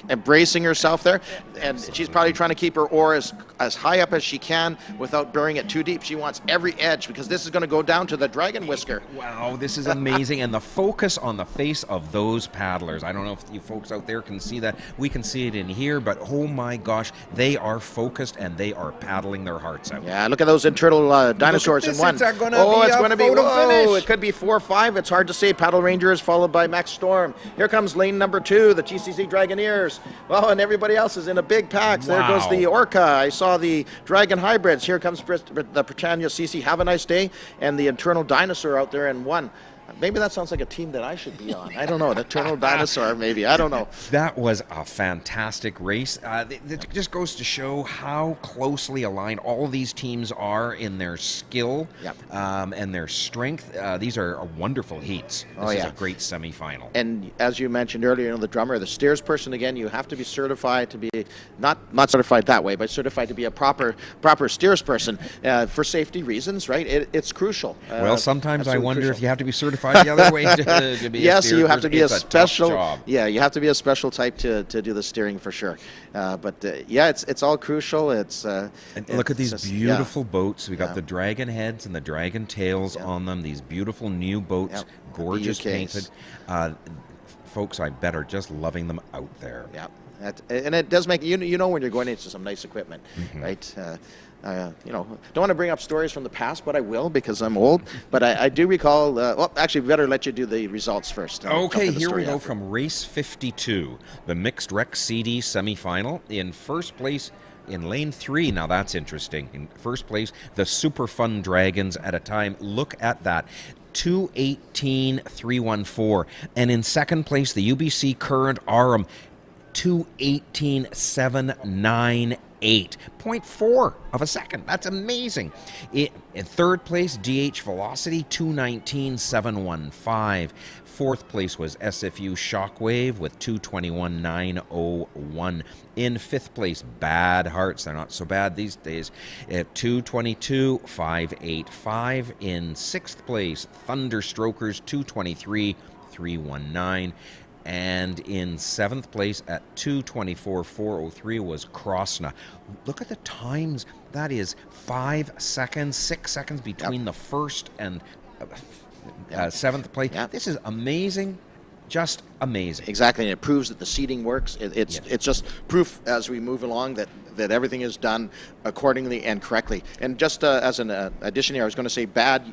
S1: embracing herself there, and she's probably trying to keep her oar as high up as she can without burying it too deep. She wants every edge, because this is going to go down to the dragon whisker.
S5: Wow, this is amazing. And the focus on the face of those paddlers. I don't know if you folks out there can see that. We can see it in here, but oh my gosh, they are focused and they are paddling their hearts out.
S1: Yeah, look at those internal dinosaurs in 1.
S5: It's going to be a photo finish.
S1: It could be 4 or 5. It's hard to say. Paddle Rangers followed by Max Storm. Here comes lane number 2, the TCC Dragoneers. Well, and everybody else is in a big pack. So there goes the Orca. I saw the Dragon Hybrids. Here comes the Britannia CC. Have a nice day. And the internal dinosaur out there in 1. Maybe that sounds like a team that I should be on. I don't know. The Eternal Dinosaur, maybe. I don't know.
S5: That was a fantastic race. It just goes to show how closely aligned all these teams are in their skill and their strength. These are wonderful heats. This is a great semifinal.
S1: And as you mentioned earlier, the drummer, the steers person, again, you have to be certified to be, not certified that way, but certified to be a proper steers person for safety reasons, right? It's crucial.
S5: Well, sometimes I wonder if you have to be certified the other way to be
S1: yes,
S5: a
S1: you have to be a special
S5: job.
S1: Yeah, you have to be a special type to do the steering for sure. It's all crucial. And
S5: look at these beautiful boats. We got the dragon heads and the dragon tails on them. These beautiful new boats, gorgeous painted. Folks, I bet are just loving them out there.
S1: Yeah, and it does make you know when you're going into some nice equipment, right? Don't want to bring up stories from the past, but I will because I'm old. But I do recall, actually, better let you do the results first.
S5: Okay, here we go from race 52, the mixed rec CD semifinal. In first place, in lane 3, now that's interesting. In first place, the Super Fun Dragons at a time. Look at that. 2:18.314. And in second place, the UBC Current Arum, 2:18.798. 0.4 of a second. That's amazing. In third place, DH Velocity, 2:19.715. Fourth place was SFU Shockwave with 2:21.901. In fifth place, Bad Hearts. They're not so bad these days at 2:22.585. In sixth place, Thunderstrokers, 2:23.319. And in seventh place at 2:24.403 was Krosna. Look at the times. That is 5 seconds, 6 seconds between the first and seventh place. This is amazing. Just amazing.
S1: Exactly, and it proves that the seating works. It's just proof as we move along that everything is done accordingly and correctly. And just as an addition here, I was going to say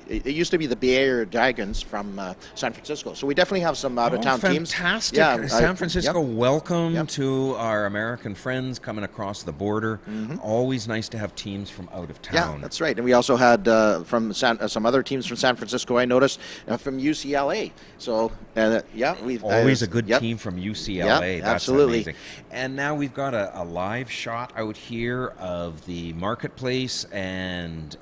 S1: it used to be the Bay Area Dragons from San Francisco. So we definitely have some out-of-town teams.
S5: Fantastic. San Francisco, welcome to our American friends coming across the border. Always nice to have teams from out of town.
S1: Yeah, that's right. And we also had from some other teams from San Francisco, I noticed, from UCLA. So, we've
S5: always a good team from UCLA.
S1: Yep,
S5: that's
S1: absolutely.
S5: Amazing. And now we've got a live shot out here of the marketplace and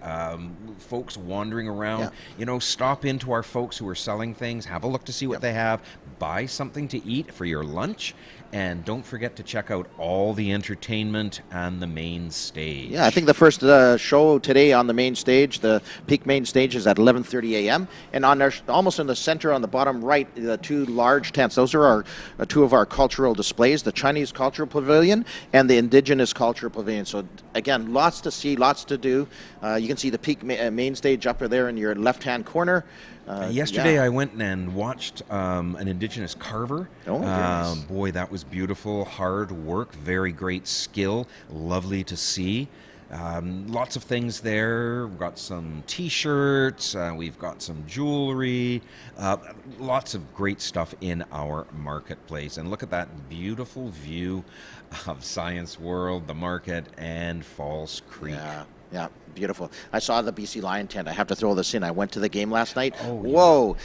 S5: folks wandering around. Stop into our folks who are selling things, have a look to see what they have, buy something to eat for your lunch, and don't forget to check out all the entertainment and the main stage.
S1: Yeah, I think the first show today on the main stage, the peak main stage, is at 11:30 a.m. And almost in the center on the bottom right, the two large tents. Those are our two of our cultural displays, the Chinese Cultural Pavilion and the Indigenous Cultural Pavilion. So again, lots to see, lots to do. You can see the peak main stage up there in your left-hand corner.
S5: Yesterday,
S1: yeah.
S5: I went and watched an Indigenous carver.
S1: Oh, very nice.
S5: Boy, that was beautiful. Hard work, very great skill, lovely to see. Lots of things there. We've got some T-shirts. We've got some jewelry. Lots of great stuff in our marketplace. And look at that beautiful view of Science World, the market, and Falls Creek.
S1: Yeah, yeah, beautiful. I saw the BC Lion tent. I have to throw this in. I went to the game last night.
S5: Oh, yeah.
S1: Whoa,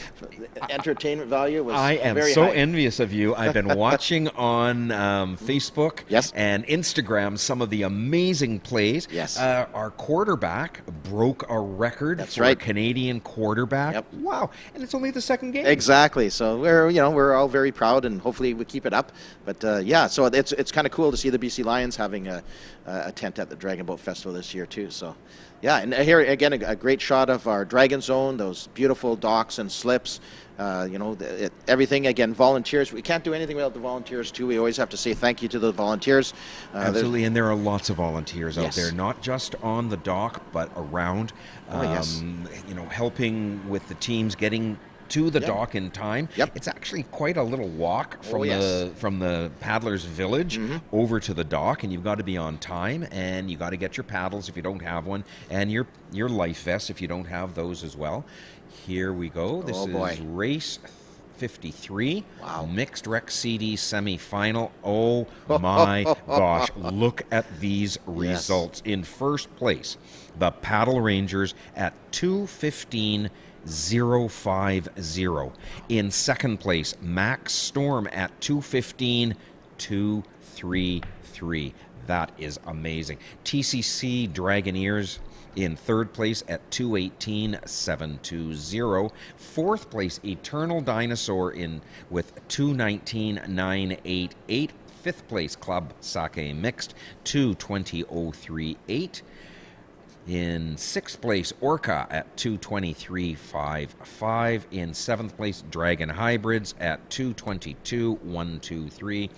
S1: entertainment value was
S5: I am
S1: very
S5: so
S1: high.
S5: envious of you. I've been watching on Facebook
S1: Yes.
S5: and Instagram some of the amazing plays.
S1: Yes.
S5: Our quarterback broke a record
S1: That's
S5: for
S1: right.
S5: a Canadian quarterback.
S1: Yep.
S5: Wow. And it's only the second game.
S1: Exactly. So we're all very proud, and hopefully we keep it up. But yeah, so it's kind of cool to see the BC Lions having a tent at the Dragon Boat Festival this year too. So yeah, and here again a great shot of our Dragon Zone, those beautiful docks and slips. Everything again, volunteers. We can't do anything without the volunteers too. We always have to say thank you to the volunteers.
S5: Absolutely, and there are lots of volunteers out
S1: Yes.
S5: there, not just on the dock, but around.
S1: Yes.
S5: Helping with the teams getting to the
S1: Yep.
S5: dock in time.
S1: Yep.
S5: It's actually quite a little walk from
S1: yes.
S5: from the paddlers' village over to the dock, and you've got to be on time, and you got to get your paddles if you don't have one, and your life vest if you don't have those as well. Here we go. This
S1: Oh, boy.
S5: is race 53.
S1: Wow.
S5: Mixed Rec CD semifinal. Oh my gosh. Look at these results. In first place, the Paddle Rangers at 2:15.050. In second place, Max Storm at 2:15.233. That is amazing. TCC Dragoneers in third place at 2:18.720. Fourth place, Eternal Dinosaur with 2:19.988. Fifth place, Club Sake Mixed, 2:20.038. In sixth place, Orca at 2:23.55. In seventh place, Dragon Hybrids at 2:22.123.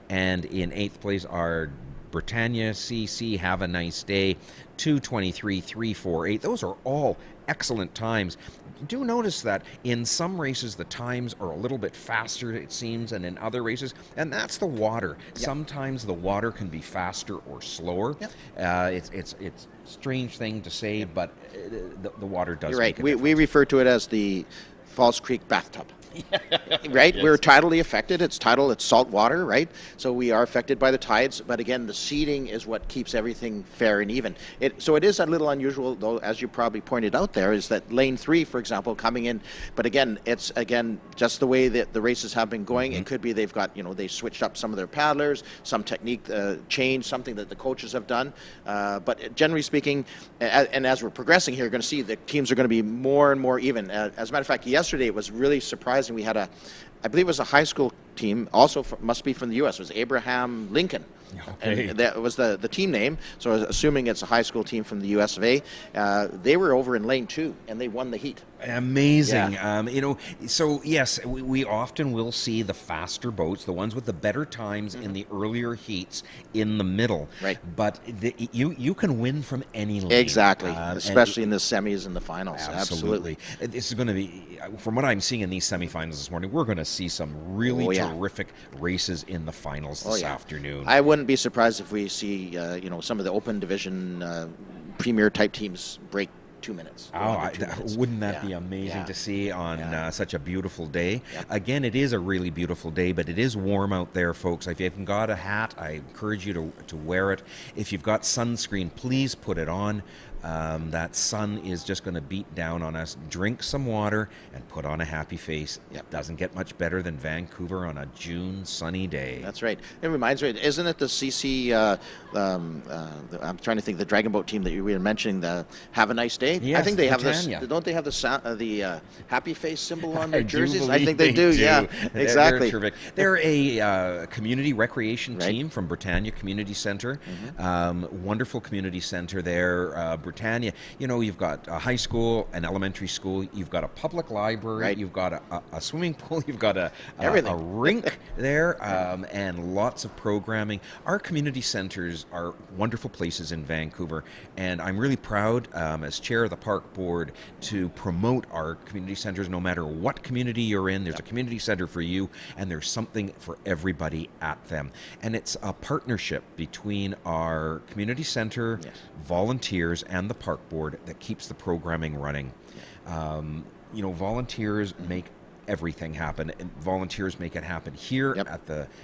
S5: And in eighth place, our Britannia CC Have a Nice Day, 2:23.348. Those are all excellent times. Do notice that in some races the times are a little bit faster, it seems, and in other races, and that's the water.
S1: Yep.
S5: Sometimes the water can be faster or slower.
S1: Yep.
S5: It's a strange thing to say, but the water does.
S1: You're right.
S5: Make a
S1: We
S5: difference.
S1: refer to it as the Falls Creek bathtub. Right? We're tidally affected. It's tidal, it's salt water, right? So we are affected by the tides. But again, the seeding is what keeps everything fair and even. So it is a little unusual, though, as you probably pointed out there, is that lane 3, for example, coming in. But again, it's just the way that the races have been going. It could be they've got, they switched up some of their paddlers, some technique change, something that the coaches have done. But generally speaking, and as we're progressing here, you're going to see the teams are going to be more and more even. As a matter of fact, yesterday it was really surprising. We had I believe it was a high school team, also must be from the U.S. It was Abraham Lincoln.
S5: Okay.
S1: And that was the team name, so I was assuming it's a high school team from the U.S. of A. They were over in lane 2, and they won the heat.
S5: Amazing.
S1: Yeah.
S5: So yes, we often will see the faster boats, the ones with the better times in the earlier heats in the middle.
S1: Right.
S5: But you can win from any lane.
S1: Exactly,
S5: And
S1: especially in the semis and the finals.
S5: Absolutely. This is going to be, from what I'm seeing in these semifinals this morning, we're going to see some really
S1: Oh, yeah.
S5: terrific races in the finals this
S1: yeah.
S5: afternoon.
S1: I wouldn't be surprised if we see, some of the open division premier type teams break 2 minutes.
S5: Oh,
S1: under 2 minutes.
S5: wouldn't that be
S1: Yeah.
S5: amazing
S1: Yeah.
S5: to see on
S1: Yeah.
S5: such a beautiful day?
S1: Yep.
S5: Again, it is a really beautiful day, but it is warm out there, folks. If you haven't got a hat, I encourage you to wear it. If you've got sunscreen, please put it on. That sun is just going to beat down on us. Drink some water and put on a happy face.
S1: Yep.
S5: It doesn't get much better than Vancouver on a June sunny day.
S1: That's right. It reminds me, isn't it the CC, I'm trying to think, the Dragon Boat team that you were mentioning, the Have a Nice Day? I
S5: Yes,
S1: think they have this,
S5: Britannia.
S1: don't they have the happy face symbol on
S5: I
S1: their
S5: do
S1: jerseys? I
S5: believe
S1: think they do, yeah.
S5: They're
S1: Exactly.
S5: terrific. They're a community recreation
S1: Right.
S5: team from Britannia Community Center. Wonderful community center there. Britannia, you know, you've got a high school, an elementary school, you've got a public library,
S1: Right.
S5: you've got a swimming pool, you've got a
S1: Everything.
S5: rink there, and lots of programming. Our community centers are wonderful places in Vancouver, and I'm really proud as chair of the park board to promote our community centers. No matter what community you're in, there's a community center for you, and there's something for everybody at them. And it's a partnership between our community center,
S1: Yes.
S5: volunteers, and the park board that keeps the programming running. You know, volunteers make everything happen, and volunteers make it happen here
S1: Yep.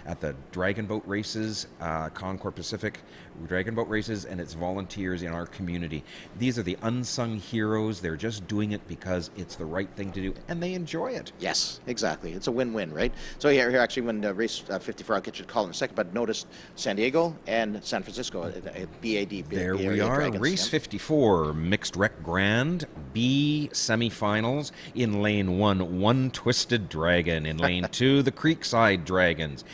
S5: at the dragon boat races, Concord Pacific dragon boat races, and it's volunteers in our community. These are the unsung heroes. They're just doing it because it's the right thing to do, and they enjoy it.
S1: Yes, exactly. It's a win-win, right? So here actually, when race 54, I'll get you to call in a second, but notice San Diego and San Francisco at BAD.
S5: There
S1: Bay
S5: we
S1: Area
S5: are.
S1: Dragons,
S5: Race
S1: yeah.
S5: 54, Mixed Rec Grand, B semifinals. In lane 1, One Twisted Dragon. In lane 2, the Creekside Dragons.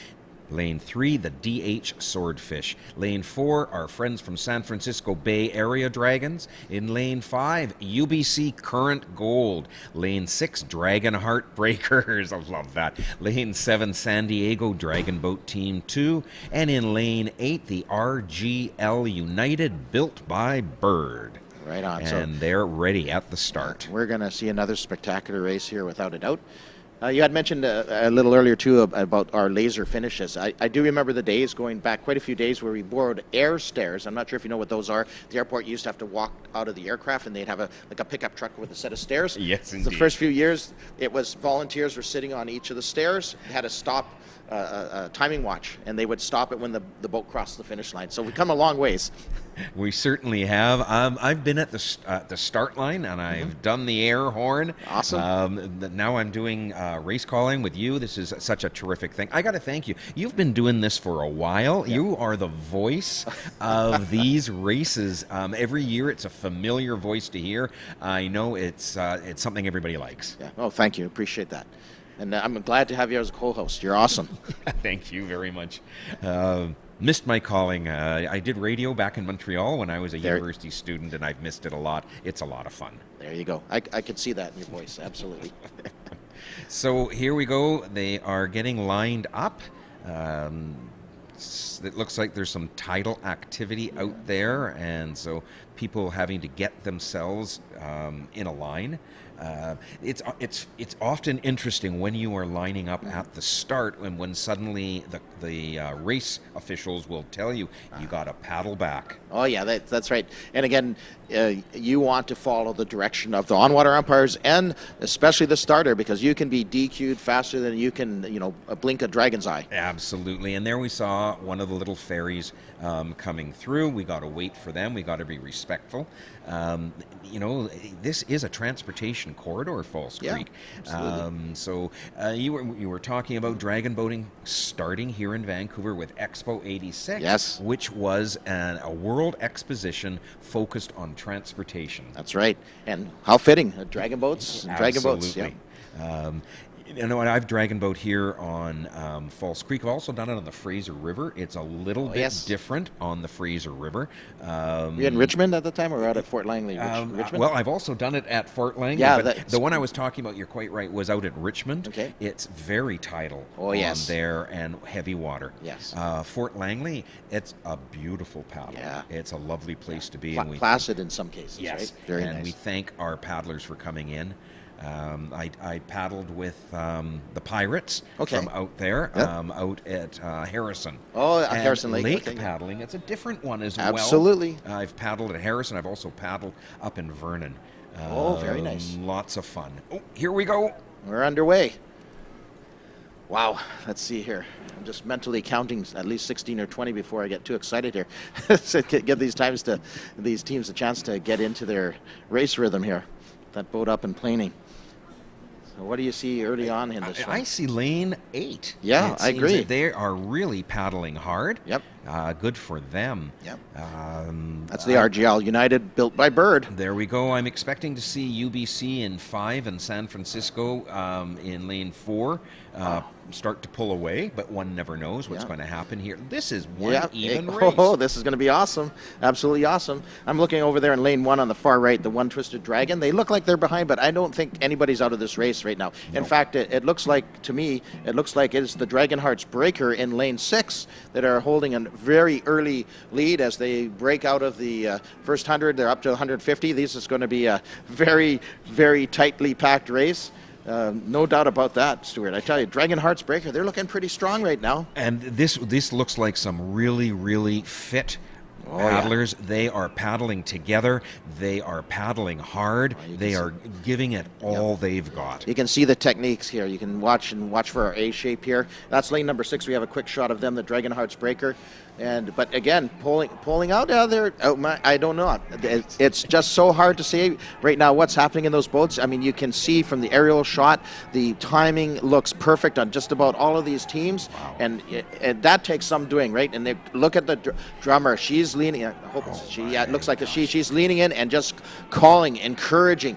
S5: Lane 3, the DH Swordfish. Lane 4, our friends from San Francisco Bay Area Dragons. In lane 5, UBC Current Gold. Lane 6, Dragon Heartbreakers. I love that. Lane 7, San Diego Dragon Boat Team 2. And in lane 8, the RGL United Built by Bird.
S1: Right on.
S5: And they're ready at the start.
S1: We're going to see another spectacular race here, without a doubt. You had mentioned a little earlier, too, about our laser finishes. I do remember the days going back quite a few days where we borrowed air stairs. I'm not sure if you know what those are. The airport used to have to walk out of the aircraft, and they'd have like a pickup truck with a set of stairs.
S5: Yes,
S1: The
S5: indeed.
S1: first few years, it was volunteers were sitting on each of the stairs, had a stop timing watch, and they would stop it when the boat crossed the finish line. So we've come a long ways.
S5: We certainly have. I've been at the start line, and I've done the air horn.
S1: Awesome.
S5: Now I'm doing race calling with you. This is such a terrific thing. I got to thank you. You've been doing this for a while. Yeah. You are the voice of these races. Every year, it's a familiar voice to hear. I know it's something everybody likes.
S1: Yeah. Oh, thank you. Appreciate that. And I'm glad to have you as a co-host. You're awesome.
S5: Thank you very much. Missed my calling. I did radio back in Montreal when I was a university student, and I've missed it a lot. It's a lot of fun.
S1: There you go. I could see that in your voice. Absolutely.
S5: So here we go. They are getting lined up. It looks like there's some tidal activity out there, and so people having to get themselves in a line. It's often interesting when you are lining up at the start, and when suddenly the race officials will tell you got to paddle back.
S1: Oh yeah, that's right. And again, you want to follow the direction of the on-water umpires, and especially the starter, because you can be DQ'd faster than you can, blink a dragon's eye.
S5: Absolutely. And there we saw one of the little ferries coming through. We got to wait for them. We got to be respectful. This is a transportation corridor, False Creek.
S1: Absolutely.
S5: So you were talking about dragon boating starting here in Vancouver with Expo 86,
S1: Yes.
S5: which was a world exposition focused on transportation.
S1: That's right. And how fitting, dragon boats and dragon boats. Yeah.
S5: Absolutely. I've dragon boat here on False Creek. I've also done it on the Fraser River. It's a little bit different on the Fraser River.
S1: Were you in Richmond at the time, or out at Fort Langley? Richmond?
S5: Well, I've also done it at Fort Langley.
S1: Yeah,
S5: but the one I was talking about, you're quite right, was out at Richmond.
S1: Okay.
S5: It's very tidal
S1: on
S5: there and heavy water.
S1: Yes.
S5: Fort Langley, it's a beautiful paddle.
S1: Yeah.
S5: It's a lovely place to be.
S1: Placid in some cases,
S5: yes.
S1: right? Very
S5: and
S1: nice.
S5: we thank our paddlers for coming in. I paddled with the Pirates from out there, out at Harrison.
S1: Oh,
S5: and
S1: Harrison Lake.
S5: Paddling, it's a different one as
S1: well. Absolutely.
S5: I've paddled at Harrison. I've also paddled up in Vernon.
S1: Very nice.
S5: Lots of fun. Oh, here we go.
S1: We're underway. Wow. Let's see here. I'm just mentally counting at least 16 or 20 before I get too excited here. So give these teams a chance to get into their race rhythm here. That boat up and planing. So what do you see early on in this one?
S5: I see lane 8.
S1: Yeah, I agree.
S5: They are really paddling hard.
S1: Yep.
S5: Good for them.
S1: Yep. That's the RGL United Built by Bird.
S5: There we go. I'm expecting to see UBC in 5 and San Francisco in lane 4. start to pull away, but one never knows what's
S1: Yeah.
S5: going to happen here. This is one
S1: Yeah.
S5: even race.
S1: Oh, this is going to be awesome. Absolutely awesome. I'm looking over there in lane 1 on the far right, the One Twisted Dragon. They look like they're behind, but I don't think anybody's out of this race right now. In fact, it looks like, to me, it looks like it's the Dragon Hearts Breaker in lane 6 that are holding a very early lead as they break out of the first 100. They're up to 150. This is going to be a very, very tightly packed race. No doubt about that, Stuart. I tell you, Dragon Hearts Breaker, they're looking pretty strong right now.
S5: And this looks like some really, really fit paddlers. They are paddling together. They are paddling hard. They are giving it all they've got.
S1: You can see the techniques here. You can watch for our A shape here. That's lane number 6. We have a quick shot of them, the Dragon Hearts Breaker. But again, pulling out there. I don't know. It's just so hard to see right now what's happening in those boats. I mean, you can see from the aerial shot, the timing looks perfect on just about all of these teams, and that takes some doing, right? And they look at the drummer. She's leaning. I hope it looks like she's leaning in and just calling, encouraging,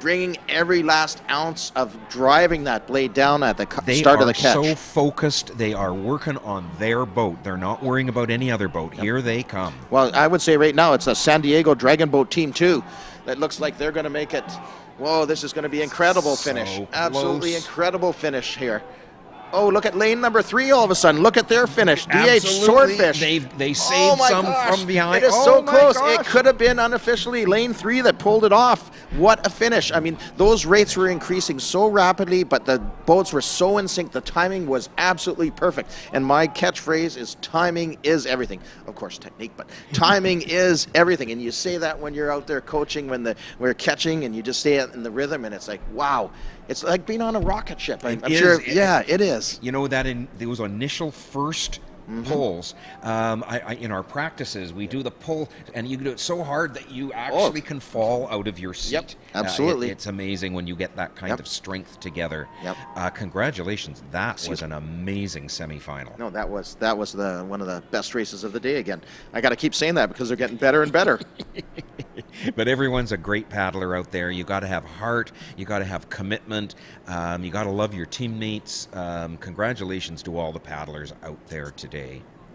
S1: bringing every last ounce of driving that blade down at the start of the catch.
S5: They are so focused. They are working on their boat. They're not worrying about any other boat. Yep. Here they come.
S1: Well, I would say right now it's a San Diego Dragon Boat Team 2 that looks like they're going to make it. Whoa, this is going to be incredible finish.
S5: So
S1: Absolutely
S5: close.
S1: Incredible finish here. Oh, look at lane number 3 all of a sudden. Look at their finish. DH
S5: Absolutely.
S1: Swordfish.
S5: They saved some from behind.
S1: It is
S5: Oh
S1: so
S5: my
S1: close.
S5: gosh.
S1: It could have been unofficially lane 3 that pulled it off. What a finish. I mean, those rates were increasing so rapidly, but the boats were so in sync. The timing was absolutely perfect. And my catchphrase is timing is everything. Of course, technique, but timing is everything. And you say that when you're out there coaching, when we're catching, and you just stay in the rhythm, and it's like, wow. It's like being on a rocket ship. I'm sure. Yeah, it is.
S5: You know that in those initial first pulls, in our practices, we do the pull, and you do it so hard that you actually can fall out of your seat.
S1: Yep, absolutely.
S5: It's amazing when you get that kind of strength together.
S1: Yep.
S5: Congratulations. That was an amazing semifinal.
S1: No, that was one of the best races of the day again. I got to keep saying that because they're getting better and better.
S5: But everyone's a great paddler out there. You got to have heart. You got to have commitment. You got to love your teammates. Congratulations to all the paddlers out there today.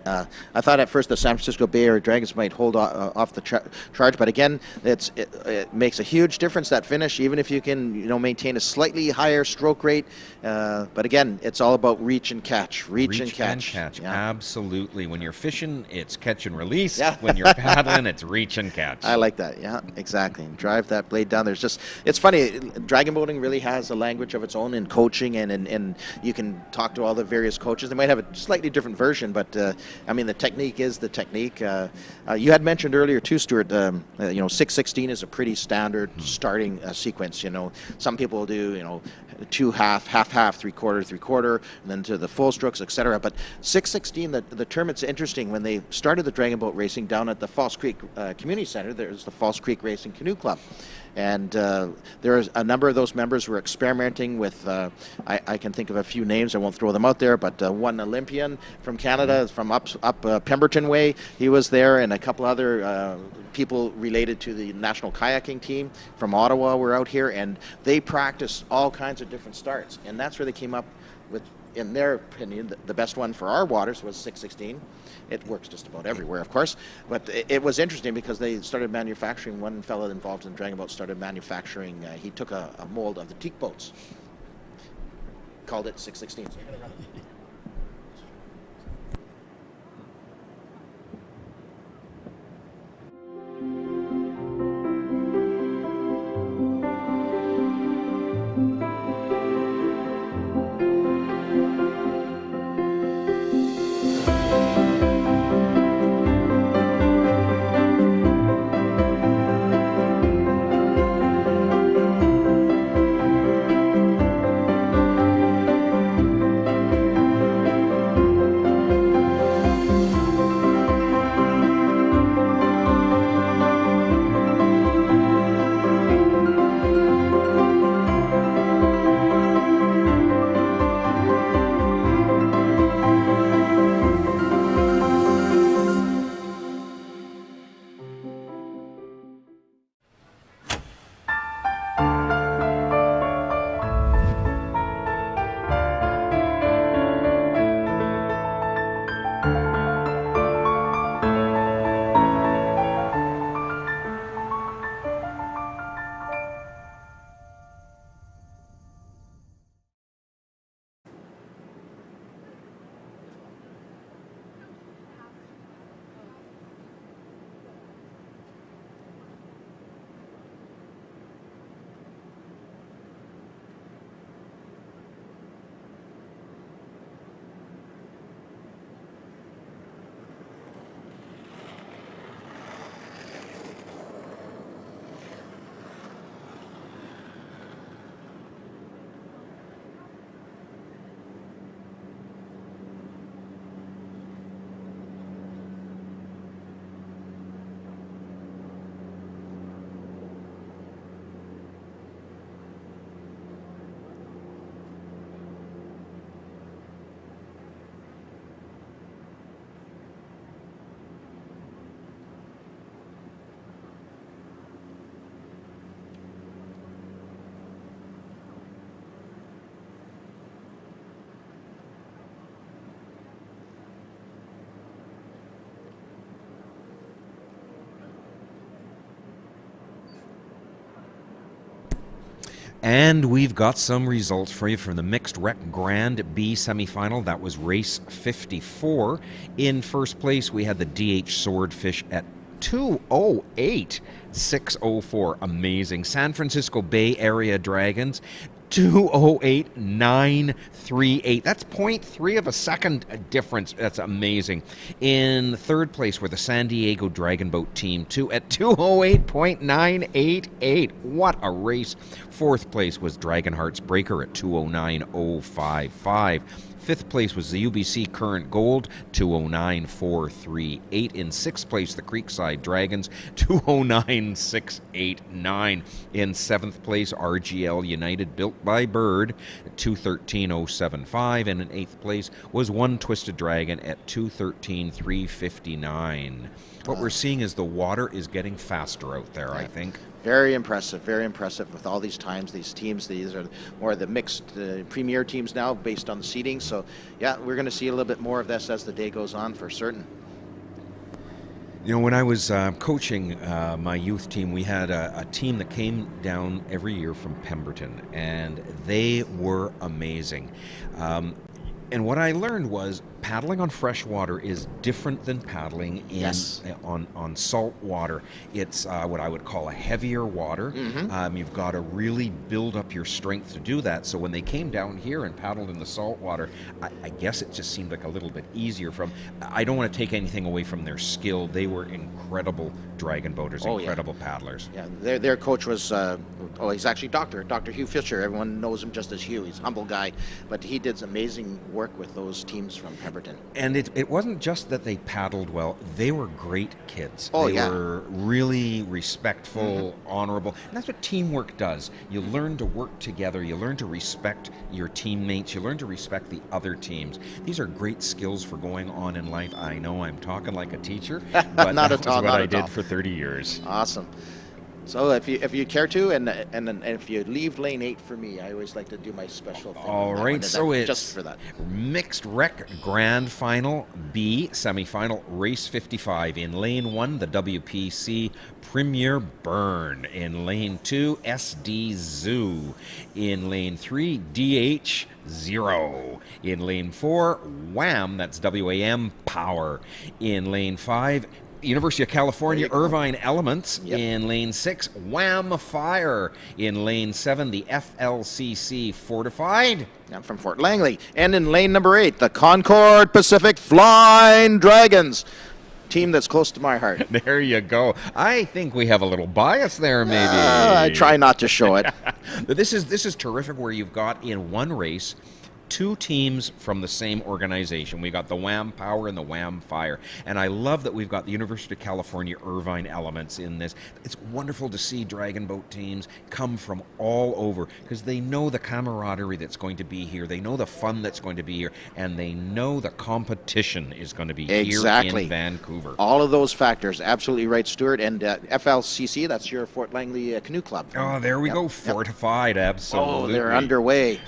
S1: I thought at first the San Francisco Bay Area Dragons might hold off the charge, but again, it makes a huge difference, that finish, even if you can maintain a slightly higher stroke rate. But again, it's all about reach and catch. Reach and catch.
S5: Yeah. Absolutely. When you're fishing, it's catch and release.
S1: Yeah.
S5: When you're paddling, it's reach and catch.
S1: I like that. Yeah, exactly. And drive that blade down. It's funny. Dragon boating really has a language of its own in coaching, and you can talk to all the various coaches. They might have a slightly different version, but I mean, the technique is the technique. You had mentioned earlier too, Stuart. 6/16 is a pretty standard starting sequence. Some people do 2 half, 3/4, and then to the full strokes, etc. But 6/16, the term, it's interesting. When they started the dragon boat racing down at the False Creek Community Center, there's the False Creek Racing Canoe Club. And there's a number of those members who were experimenting with, I can think of a few names, I won't throw them out there, but one Olympian from Canada, from up Pemberton Way, he was there, and a couple other people related to the national kayaking team from Ottawa were out here, and they practiced all kinds of different starts. And that's where they came up with, in their opinion, the best one for our waters was 6/16. It works just about everywhere, of course, but it was interesting because they started manufacturing. One fellow involved in Dragon Boat started manufacturing. He took a mold of the teak boats, called it 6/16.
S5: And we've got some results for you from the Mixed Rec Grand B semifinal. That was race 54. In first place, we had the DH Swordfish at 2:08.604. Amazing. San Francisco Bay Area Dragons, 2:08.938. That's 0.3 of a second difference. That's amazing. In third place were the San Diego Dragon Boat Team 2 at 2:08.988. What a race. Fourth place was Dragonheart's Breaker at 2:09.055. Fifth place was the UBC Current Gold, 2:09.438. In sixth place, the Creekside Dragons, 2:09.689. In seventh place, RGL United Built by Bird, 2:13.075. And in eighth place was One Twisted Dragon at 2:13.359. What we're seeing is the water is getting faster out there, I think.
S1: Very impressive with all these times. These teams, these are more of the mixed premier teams now based on the seeding. So, yeah, we're going to see a little bit more of this as the day goes on for certain.
S5: You know, when I was coaching my youth team, we had a team that came down every year from Pemberton, and they were amazing. And what I learned was paddling on fresh water is different than paddling on salt water. It's what I would call a heavier water. You've got to really build up your strength to do that. So when they came down here and paddled in the salt water, I guess it just seemed like a little bit easier. I don't want to take anything away from their skill. They were incredible dragon boaters, incredible paddlers.
S1: Yeah, their coach was, he's actually Dr. Hugh Fisher. Everyone knows him just as Hugh. He's a humble guy, but he did amazing work with those teams from Pemberton.
S5: And it wasn't just that they paddled well, they were great kids.
S1: Oh,
S5: they
S1: yeah.
S5: were really respectful, honorable. And that's what teamwork does. You learn to work together, you learn to respect your teammates, you learn to respect the other teams. These are great skills for going on in life. I know I'm talking like a teacher, but
S1: Not
S5: that
S1: at all,
S5: was what
S1: not
S5: I
S1: at
S5: did
S1: all.
S5: for 30 years.
S1: Awesome. So if you care to, and if you leave lane 8 for me, I always like to do my special thing.
S5: All
S1: on that
S5: right,
S1: one,
S5: so it's
S1: just for that.
S5: Mixed Rec Grand Final B semifinal race 55. In lane 1, the WPC Premier Burn. In lane 2, SD Zoo. In lane 3, DH 0. In lane 4, WHAM, that's WAM Power. In lane 5, University of California Irvine Elements.
S1: Yep.
S5: In lane 6, Wham Fire. In lane 7, the FLCC Fortified.
S1: I'm from Fort Langley. And in lane number 8, the Concord Pacific Flying Dragons. Team that's close to my heart.
S5: There you go. I think we have a little bias there, maybe.
S1: I try not to show it.
S5: But this is terrific where you've got in one race two teams from the same organization. We got the Wham Power and the Wham Fire. And I love that we've got the University of California Irvine Elements in this. It's wonderful to see dragon boat teams come from all over because they know the camaraderie that's going to be here. They know the fun that's going to be here. And they know the competition is going to be here in Vancouver.
S1: All of those factors. Absolutely right, Stuart. And FLCC, that's your Fort Langley Canoe Club.
S5: Oh, there we go. Fortified, absolutely.
S1: Oh, they're underway.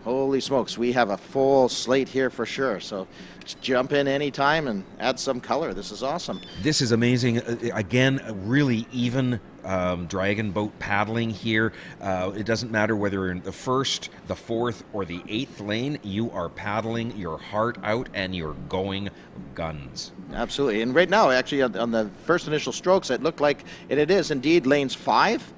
S1: Holy smokes, we have a full slate here for sure. So just jump in anytime and add some color. This is awesome.
S5: This is amazing. Again, a really even dragon boat paddling here. It doesn't matter whether you're in the first, the fourth, or the eighth lane. You are paddling your heart out and you're going guns.
S1: Absolutely. And right now, actually, on the first initial strokes, it looked like it is indeed lanes 5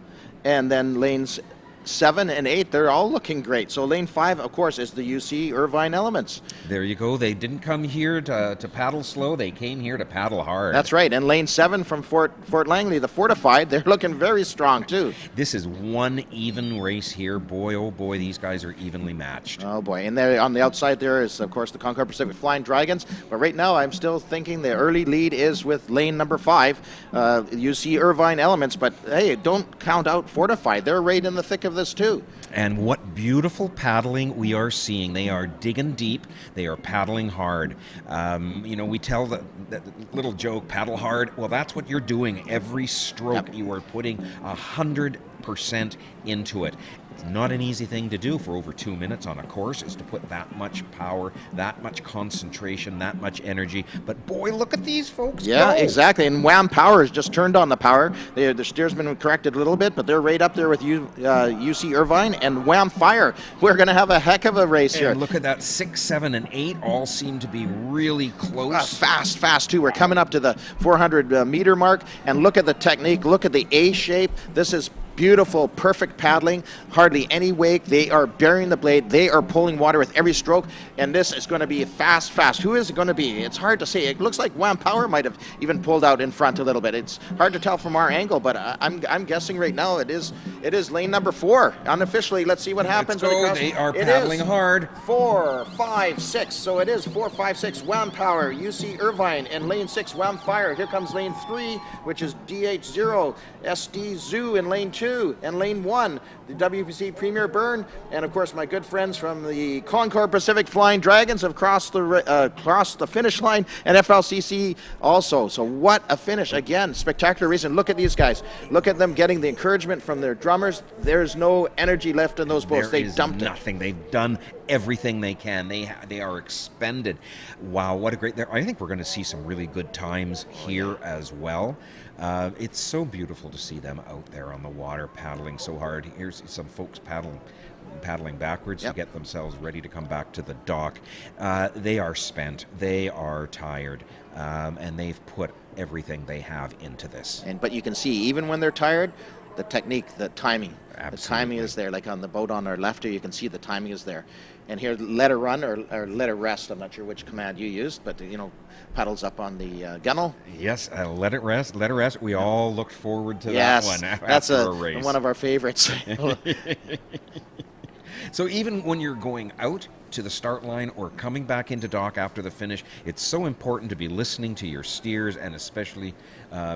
S1: and then lanes 7 and 8, they're all looking great. So lane 5, of course, is the UC Irvine Elements.
S5: There you go. They didn't come here to paddle slow. They came here to paddle hard.
S1: That's right. And lane 7 from Fort Langley, the Fortified, they're looking very strong too.
S5: This is one even race here. Boy, oh boy, these guys are evenly matched.
S1: Oh boy. And there on the outside there is, of course, the Concord Pacific Flying Dragons. But right now, I'm still thinking the early lead is with lane number 5, UC Irvine Elements. But hey, don't count out Fortified. They're right in the thick of this too.
S5: And what beautiful paddling we are seeing. They are digging deep. They are paddling hard. We tell that little joke, paddle hard. Well, that's what you're doing. Every stroke you are putting 100% 100% into it. It's not an easy thing to do for over 2 minutes on a course, is to put that much power, that much concentration, that much energy. But boy, look at these folks
S1: Yeah,
S5: go.
S1: exactly. And Wham Power has just turned on the power. The steersman corrected a little bit, but they're right up there with UC Irvine and Wham Fire. We're going to have a heck of a race here.
S5: And look at that, 6, 7, and 8 all seem to be really close.
S1: Fast too. We're coming up to the 400 meter mark, and look at the technique. Look at the A shape. This is beautiful, perfect paddling, hardly any wake. They are burying the blade. They are pulling water with every stroke, and this is going to be fast. Who is it going to be? It's hard to say. It looks like Wham Power might have even pulled out in front a little bit. It's hard to tell from our angle, but I'm guessing right now it is lane number 4 unofficially. Let's see what happens.
S5: Let's go. They are paddling hard.
S1: 4, 5, 6. So it is 4, 5, 6. Wham Power, UC Irvine, and lane 6 Wham Fire. Here comes lane 3, which is DH0 SD Zoo in lane 2. And lane 1, the WPC Premier Byrne, and of course my good friends from the Concord Pacific Flying Dragons have crossed the finish line, and FLCC also. So what a finish. Again, spectacular racing. Look at these guys. Look at them getting the encouragement from their drummers. There's no energy left in those boats. They dumped
S5: nothing. They've done everything they can. They are expended. Wow, what a great... I think we're going to see some really good times here as well. It's so beautiful to see them out there on the water paddling so hard. Here's some folks paddling backwards to get themselves ready to come back to the dock. They are spent. They are tired. And they've put everything they have into this.
S1: But you can see, even when they're tired, the technique, the timing.
S5: Absolutely.
S1: The timing is there. Like on the boat on our left here, you can see the timing is there. And here, let her run or let her rest. I'm not sure which command you used, but paddles up on the gunnel.
S5: Yes, let it rest. Let her rest. We all looked forward to that one.
S1: That's
S5: a race.
S1: One of our favorites.
S5: So even when you're going out to the start line or coming back into dock after the finish, it's so important to be listening to your steers and especially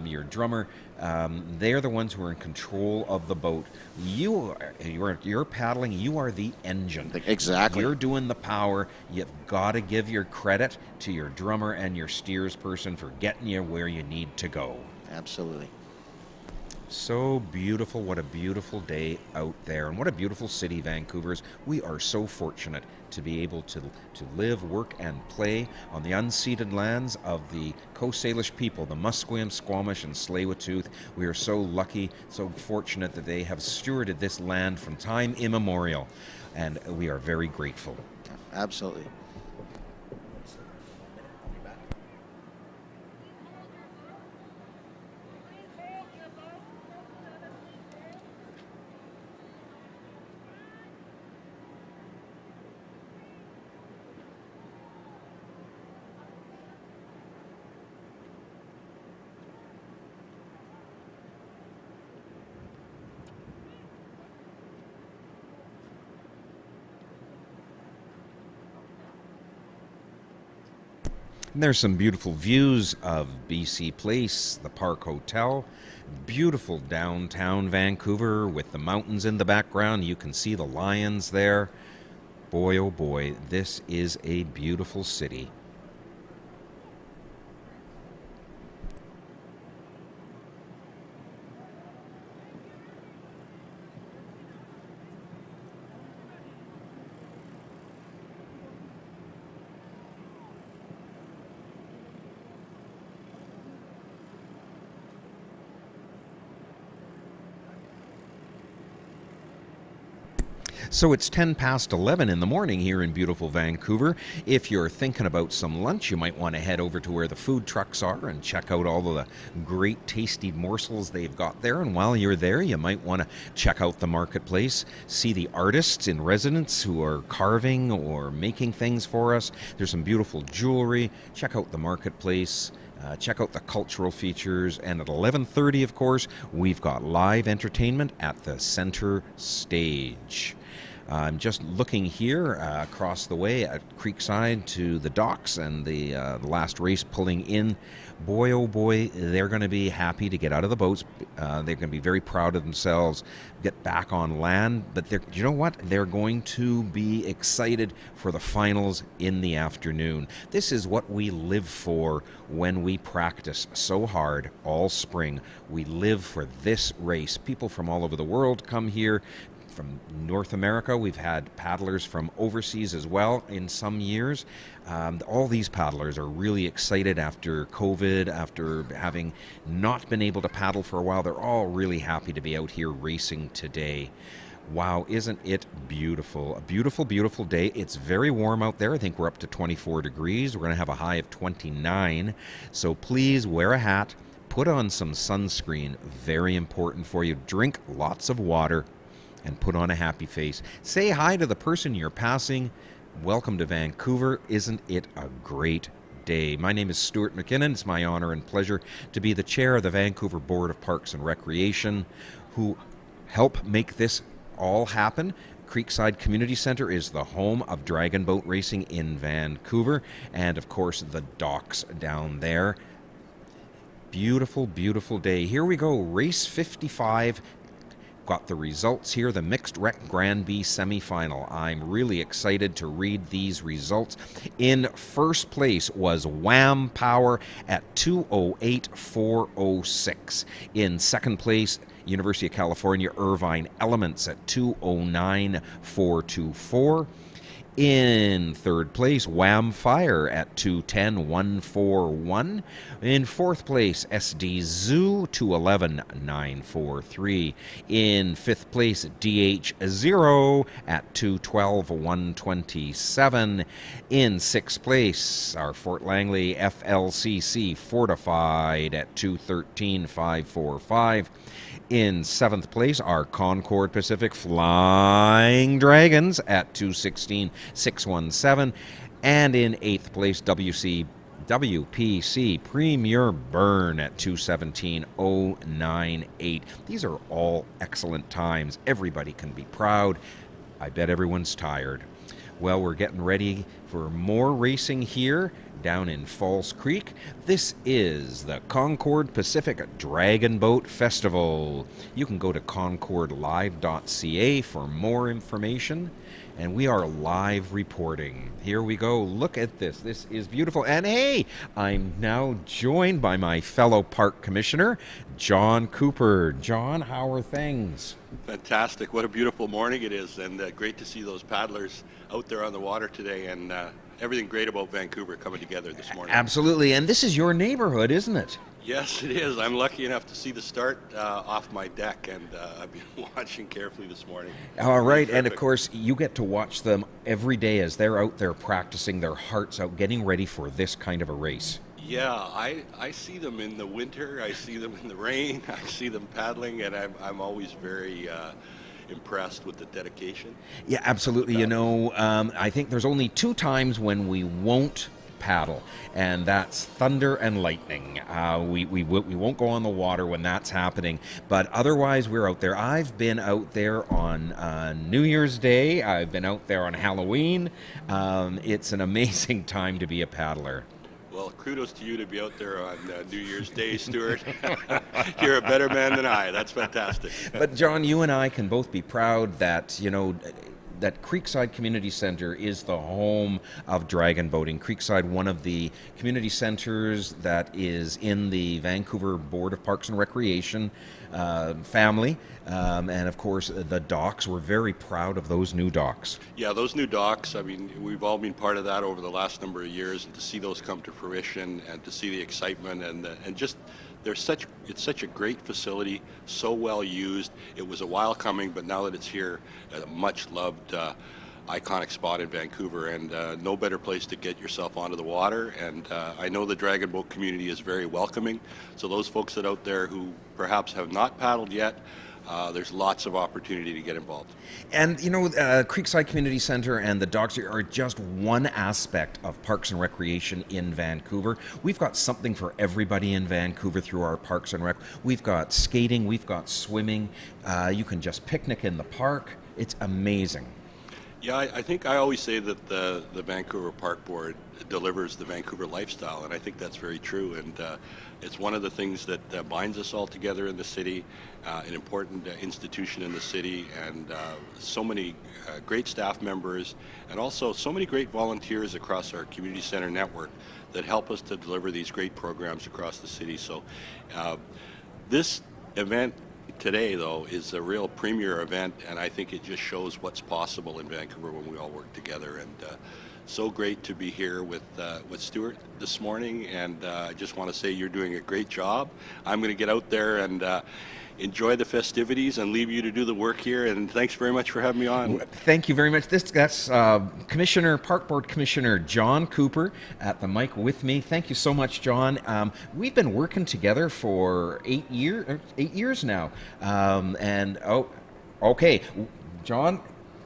S5: your drummer. They're the ones who are in control of the boat. You're paddling. You are the engine.
S1: Exactly.
S5: You're doing the power. You've got to give your credit to your drummer and your steers person for getting you where you need to go.
S1: Absolutely.
S5: So beautiful. What a beautiful day out there. And what a beautiful city Vancouver is. We are so fortunate to be able to live, work, and play on the unceded lands of the Coast Salish people, the Musqueam, Squamish, and Tsleil-Waututh. We are so lucky, so fortunate that they have stewarded this land from time immemorial. And we are very grateful.
S1: Absolutely.
S5: And there's some beautiful views of BC Place, the Park Hotel, beautiful downtown Vancouver with the mountains in the background. You can see the lions there. Boy, oh boy, this is a beautiful city. So it's 10 past 11 in the morning here in beautiful Vancouver. If you're thinking about some lunch, you might want to head over to where the food trucks are and check out all of the great tasty morsels they've got there. And while you're there, you might want to check out the marketplace, see the artists in residence who are carving or making things for us. There's some beautiful jewelry. Check out the marketplace. Check out the cultural features, and at 11:30, of course, we've got live entertainment at the center stage. I'm just looking here across the way at Creekside to the docks and the last race pulling in. Boy, oh boy, they're going to be happy to get out of the boats. They're going to be very proud of themselves, get back on land. But you know what? They're going to be excited for the finals in the afternoon. This is what we live for when we practice so hard all spring. We live for this race. People from all over the world come here. From North America, we've had paddlers from overseas as well in some years. All these paddlers are really excited after COVID, after having not been able to paddle for a while. They're all really happy to be out here racing today. Wow, isn't it beautiful? A beautiful, beautiful day. It's very warm out there. I think we're up to 24 degrees. We're going to have a high of 29. So please wear a hat, put on some sunscreen. Very important for you. Drink lots of water and put on a happy face. Say hi to the person you're passing. Welcome to Vancouver. Isn't it a great day? My name is Stuart McKinnon. It's my honor and pleasure to be the chair of the Vancouver Board of Parks and Recreation, who help make this all happen. Creekside Community Centre is the home of dragon boat racing in Vancouver, and of course the docks down there. Beautiful, beautiful day. Here we go, race 55. Got the results here, the Mixed Rec Grand B semifinal. I'm really excited to read these results. In first place was Wham Power at 2:08.406. In second place, University of California Irvine Elements at 2:09.424. In third place, Wham Fire at 2:10.141. In fourth place, SD Zoo 2:11.943. In fifth place, DH Zero at 2:12.127. In sixth place, our Fort Langley FLCC Fortified at 2:13.545. In seventh place, our Concord Pacific Flying Dragons at 2:16.617. And in eighth place, WPC Premier Burn at 2:17.098. These are all excellent times. Everybody can be proud. I bet everyone's tired. Well, we're getting ready for more racing here down in Falls Creek. This is the Concord Pacific Dragon Boat Festival. You can go to concordlive.ca for more information, and we are live reporting. Here we go. Look at this. This is beautiful. And hey, I'm now joined by my fellow park commissioner, John Cooper. John, how are things?
S6: Fantastic. What a beautiful morning it is, and great to see those paddlers out there on the water today, and everything great about Vancouver coming together this morning.
S5: Absolutely. And this is your neighborhood, isn't it?
S6: Yes, it is. I'm lucky enough to see the start off my deck, and I've been watching carefully this morning.
S5: All right. And of course, you get to watch them every day as they're out there practicing their hearts out, getting ready for this kind of a race.
S6: Yeah, I see them in the winter, I see them in the rain, I see them paddling, and I'm always very impressed with the dedication.
S5: Yeah, absolutely. You know, I think there's only two times when we won't paddle, and that's thunder and lightning. We won't go on the water when that's happening, but otherwise we're out there. I've been out there on New Year's Day. I've been out there on Halloween. It's an amazing time to be a paddler.
S6: Well, kudos to you to be out there on New Year's Day, Stuart. You're a better man than I. That's fantastic.
S5: But John, you and I can both be proud that, you know, that Creekside Community Centre is the home of dragon boating. Creekside, one of the community centres that is in the Vancouver Board of Parks and Recreation family. And of course, the docks, we're very proud of those new docks.
S6: Yeah, those new docks, I mean, we've all been part of that over the last number of years, and to see those come to fruition and to see the excitement and just it's such a great facility, so well used. It was a while coming, but now that it's here, a much loved iconic spot in Vancouver, and no better place to get yourself onto the water. And I know the dragon boat community is very welcoming, so those folks that out there who perhaps have not paddled yet, there's lots of opportunity to get involved.
S5: And, you know, Creekside Community Centre and the docks are just one aspect of Parks and Recreation in Vancouver. We've got something for everybody in Vancouver through our Parks and Rec. We've got skating, we've got swimming. You can just picnic in the park. It's amazing.
S6: Yeah, I think I always say that the Vancouver Park Board delivers the Vancouver lifestyle, and I think that's very true. And it's one of the things that binds us all together in the city, an important institution in the city, and so many great staff members, and also so many great volunteers across our community center network that help us to deliver these great programs across the city. So this event today, though, is a real premier event, and I think it just shows what's possible in Vancouver when we all work together. And so great to be here with Stuart this morning, and I just want to say you're doing a great job. I'm going to get out there and enjoy the festivities and leave you to do the work here, and thanks very much for having me on.
S5: Thank you very much. That's Park Board Commissioner John Cooper at the mic with me. Thank you so much, John. We've been working together for 8 years now. Okay, John,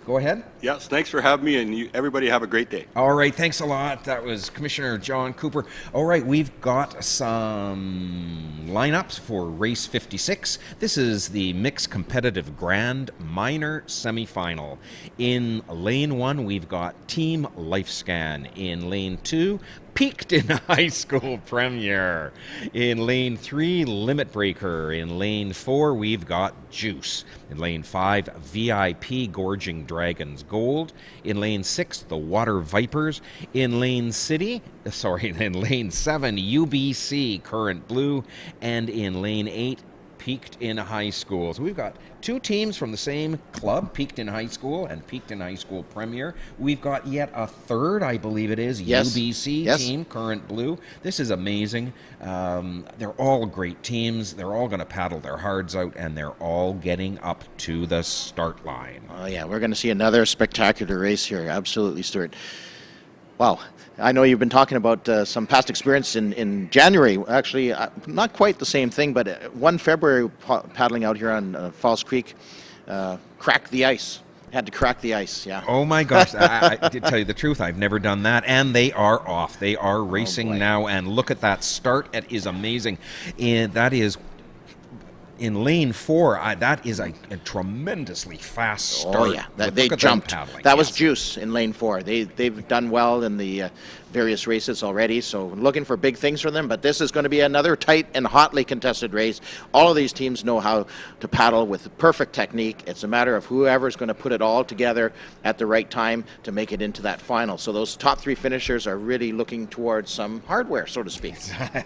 S5: go ahead.
S6: Yes, thanks for having me, and everybody have a great day.
S5: All right, thanks a lot. That was Commissioner John Cooper. All right, we've got some lineups for race 56. This is the mixed competitive grand minor semifinal. In lane 1, we've got Team LifeScan. In lane 2, Peaked in High School Premier. In lane 3, Limit Breaker. In lane 4, we've got Juice. In lane 5, VIP Gorging Dragons Gold. In lane 6, the Water Vipers. In lane 7, UBC Current Blue. And in lane 8, Peaked in High School. So we've got two teams from the same club, Peaked in High School and Peaked in High School Premier. We've got yet a third, I believe it is, UBC team, Current Blue. This is amazing. They're all great teams. They're all going to paddle their hearts out, and they're all getting up to the start line.
S1: Oh, yeah, we're going to see another spectacular race here. Absolutely, Stuart. Wow. I know you've been talking about some past experience in January. Actually, not quite the same thing, but 1 February paddling out here on Falls Creek, cracked the ice. Had to crack the ice, yeah.
S5: Oh my gosh, I did tell you the truth, I've never done that, and they are off. They are racing now, and look at that start. It is amazing. And that is in lane 4, that is a tremendously fast start.
S1: Oh yeah, they jumped. That was Juice in lane 4. They've done well in the various races already, so looking for big things from them. But this is going to be another tight and hotly contested race. All of these teams know how to paddle with perfect technique. It's a matter of whoever's going to put it all together at the right time to make it into that final. So those top 3 finishers are really looking towards some hardware, so to speak.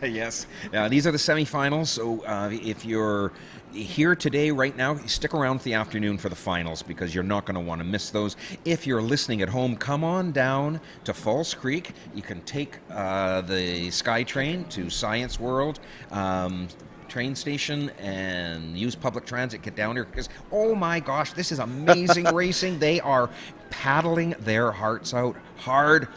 S5: Yes, these are the semifinals. So if you're here today, right now, stick around for the afternoon for the finals, because you're not going to want to miss those. If you're listening at home, come on down to Falls Creek. You can take the SkyTrain to Science World train station and use public transit, get down here, because oh my gosh, this is amazing racing. They are paddling their hearts out hard,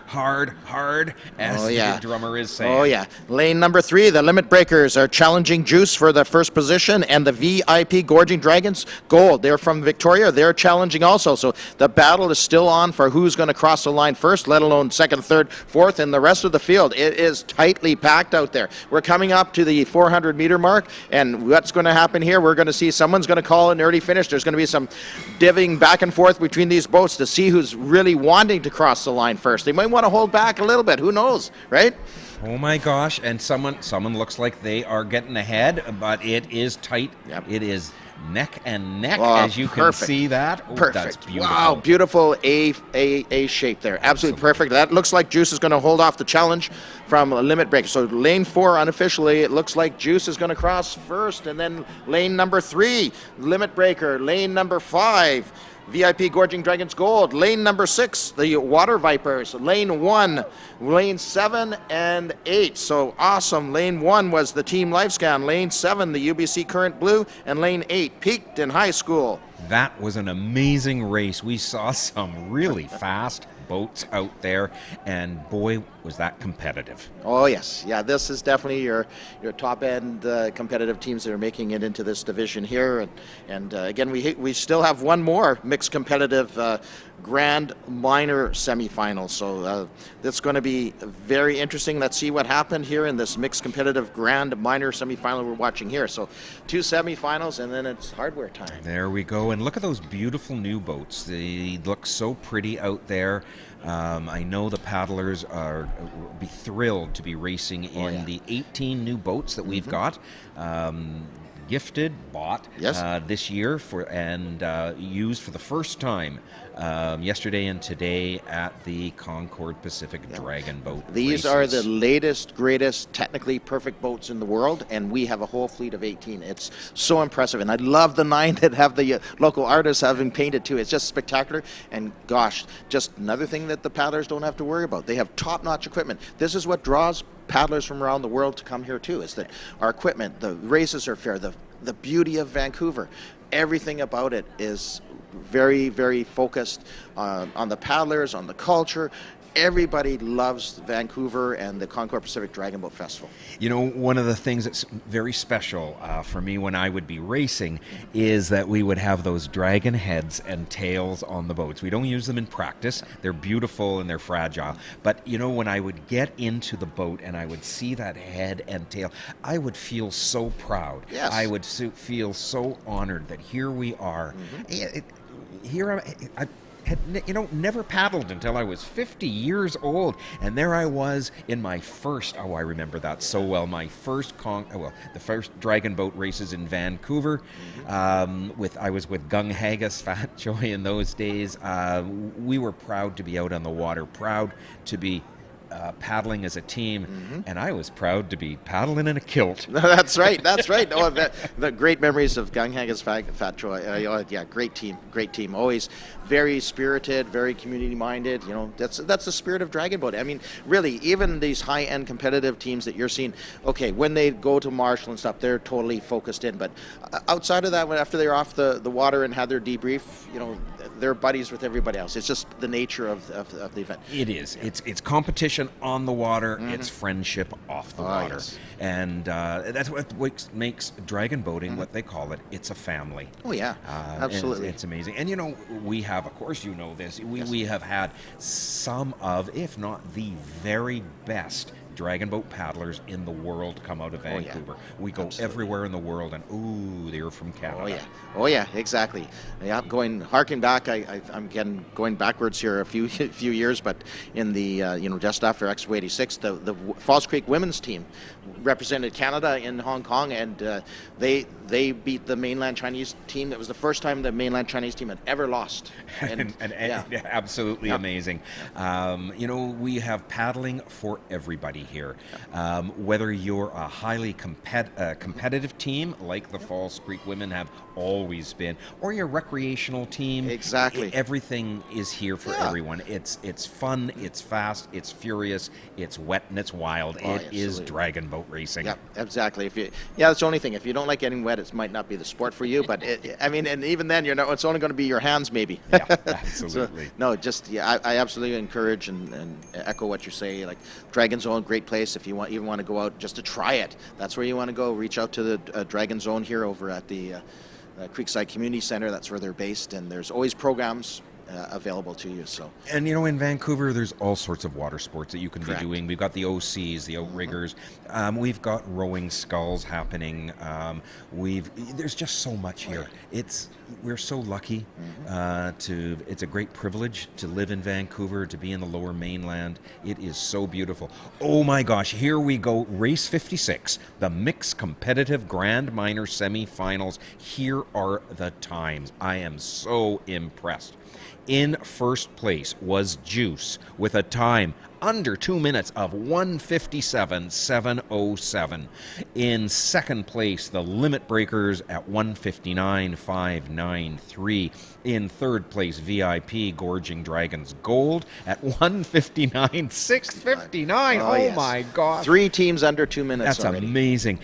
S5: as the drummer is saying.
S1: Oh yeah. Lane number 3, the Limit Breakers are challenging Juice for the first position, and the VIP Gorging Dragons Gold. They're from Victoria. They're challenging also. So the battle is still on for who's going to cross the line first, let alone second, third, fourth, and the rest of the field. It is tightly packed out there. We're coming up to the 400-meter mark, and what's going to happen here, we're going to see someone's going to call an early finish. There's going to be some divvying back and forth between these boats to see who's really wanting to cross the line first. They might want to hold back a little bit. Who knows, right?
S5: Oh my gosh! And someone looks like they are getting ahead, but it is tight. Yep. It is neck and neck, as you can see that. Oh,
S1: perfect.
S5: That's beautiful.
S1: Wow, beautiful A shape there. Absolutely perfect. That looks like Juice is going to hold off the challenge from Limit Breaker. So lane 4, unofficially, it looks like Juice is going to cross first, and then lane number 3, Limit Breaker. Lane number 5, VIP Gorging Dragons Gold. Lane number 6, the Water Vipers. Lane 1, lane 7 and 8. So awesome. Lane 1 was the Team LifeScan. Lane 7, the UBC Current Blue. And lane 8, Peaked in High School.
S5: That was an amazing race. We saw some really fast boats out there, and boy, was that competitive.
S1: Oh yes, yeah. This is definitely your top end competitive teams that are making it into this division here, and again we still have one more mixed competitive grand minor semifinal. So that's going to be very interesting. Let's see what happened here in this mixed competitive grand minor semifinal we're watching here. So 2 semifinals, and then it's hardware time.
S5: There we go, and look at those beautiful new boats. They look so pretty out there. I know the paddlers will be thrilled to be racing in the 18 new boats that we've got. Gifted, bought this year and used for the first time yesterday and today at the Concord Pacific Dragon Boat
S1: These
S5: races.
S1: are the latest, greatest, technically perfect boats in the world, and we have a whole fleet of 18. It's so impressive, and I love the 9 that have the local artists having painted too. It's just spectacular, and gosh, just another thing that the paddlers don't have to worry about. They have top-notch equipment. This is what draws paddlers from around the world to come here too, is that our equipment, the races are fair, the beauty of Vancouver, everything about it is very, very focused on the paddlers, on the culture. Everybody loves Vancouver and the Concord Pacific Dragon Boat Festival.
S5: You know, one of the things that's very special for me when I would be racing is that we would have those dragon heads and tails on the boats. We don't use them in practice. They're beautiful and they're fragile. But, you know, when I would get into the boat and I would see that head and tail, I would feel so proud.
S1: Yes.
S5: I would feel so honored that here we are. Here I had, you know, never paddled until I was 50 years old, and there I was in my first, I remember that so well, my first the first dragon boat races in Vancouver. I was with Gung Haggis Fat Joy in those days. We were proud to be out on the water, proud to be paddling as a team, and I was proud to be paddling in a kilt.
S1: That's right. That's right. Oh, the great memories of Gung Haggis Fat Joy. Yeah, great team. Always very spirited, very community-minded. You know, that's the spirit of Dragon Boat. I mean, really, even these high-end competitive teams that you're seeing, okay, when they go to Marshall and stuff, they're totally focused in. But outside of that, after they're off the water and had their debrief, you know, they're buddies with everybody else. It's just the nature of the event.
S5: It is. Yeah. It's competition on the water. It's friendship off the water.
S1: Yes.
S5: And that's what makes dragon boating what they call it. It's a family.
S1: Oh, yeah. Absolutely.
S5: It's amazing. And, you know, we have, of course, you know this, we have had some of, if not the very best dragon boat paddlers in the world come out of Vancouver. We go everywhere in the world, and they're from Canada.
S1: Oh yeah, exactly. Yeah, harking back. I'm going backwards here a few years, but in the just after Expo 86, the Falls Creek women's team represented Canada in Hong Kong, and they beat the mainland Chinese team. It was the first time the mainland Chinese team had ever lost.
S5: And absolutely amazing. You know, we have paddling for everybody here. Whether you're a highly competitive team like the Falls Creek women have always been, or your recreational team.
S1: Exactly.
S5: Everything is here for everyone. It's fun, it's fast, it's furious, it's wet, and it's wild. It is dragon boat racing.
S1: Yeah, exactly. That's the only thing. If you don't like getting wet, it might not be the sport for you. But and even then, it's only going to be your hands, maybe.
S5: Yeah, absolutely.
S1: I absolutely encourage and echo what you say. Like Dragon Zone, great place if you even want to go out just to try it. That's where you want to go. Reach out to the Dragon Zone here over at the Creekside Community Center. That's where they're based, and there's always programs available to you. So,
S5: and you know, in Vancouver, there's all sorts of water sports that you can be doing. We've got the OCs, the outriggers. We've got rowing sculls happening. There's just so much here. We're so lucky it's a great privilege to live in Vancouver, to be in the Lower Mainland. It is so beautiful. Oh my gosh, here we go. Race 56, the mixed competitive grand minor semifinals. Here are the times. I am so impressed. In first place was Juice with a time under 2 minutes of 1:57.707. In second place, the Limit Breakers at 1:59.593. In third place, VIP Gorging Dragons Gold at 1:59.659. Oh my God.
S1: 3 teams under 2 minutes.
S5: That's
S1: already
S5: amazing.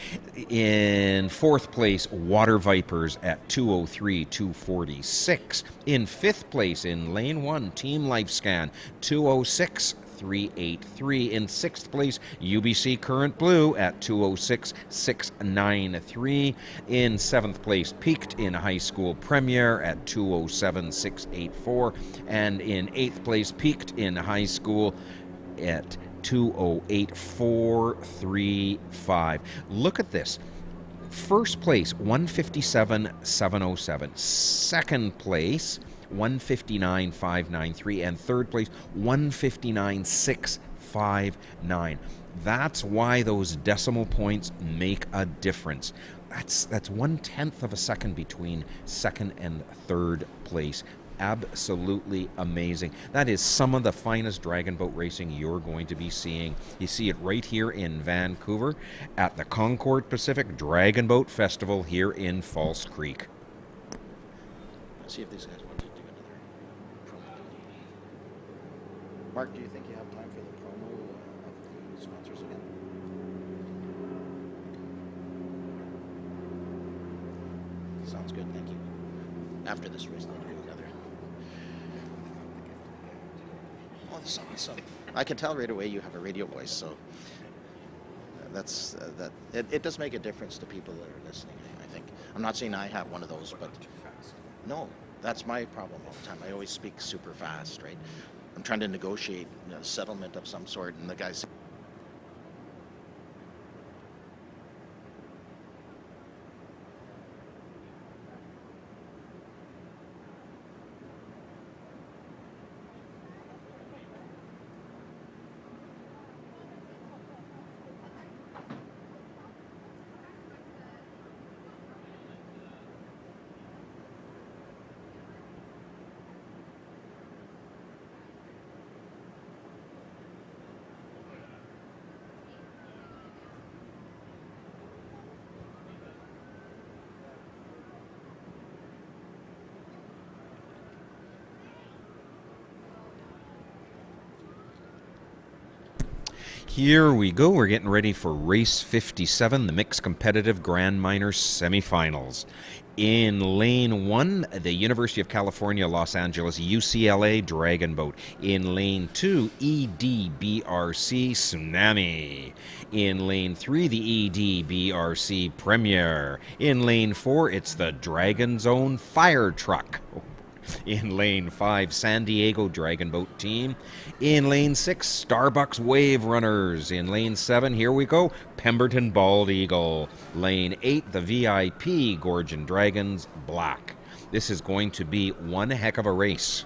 S5: In fourth place, Water Vipers at 2:03.246. In fifth place, in Lane 1, Team Lifescan, 2:06.3. 206.383. In 6th place, UBC Current Blue at 206.693. In 7th place, Peaked in High School Premier at 207.684. And in 8th place, Peaked in High School at 208.435. Look at this. First place, 157.707. Second place, 159.593. And third place, 159.659. That's why those decimal points make a difference. That's 1/10 of a second between second and third place. Absolutely amazing. That is some of the finest dragon boat racing you're going to be seeing. You see it right here in Vancouver at the Concord Pacific Dragon Boat Festival here in False Creek.
S1: Let's see if these guys want to do another promo. Mark, do you think you have time for the promo of the sponsors again? Sounds good, thank you. After this race, they'll do another. Oh, that's awesome. I can tell right away you have a radio voice, so it does make a difference to people that are listening, I think. I'm not saying I have one of those, but no, that's my problem all the time. I always speak super fast, right? I'm trying to negotiate a settlement of some sort, and the guy's
S5: Here we go. We're getting ready for race 57, the mixed competitive Grand Minor semifinals. In lane 1, the University of California, Los Angeles, UCLA Dragon Boat. In lane 2, EDBRC Tsunami. In lane 3, the EDBRC Premier. In lane 4, it's the Dragon Zone Fire Truck. In lane 5, San Diego Dragon Boat Team. In lane 6, Starbucks Wave Runners. In lane 7, here we go, Pemberton Bald Eagle. Lane 8, the VIP Gorgon Dragons Black. This is going to be one heck of a race.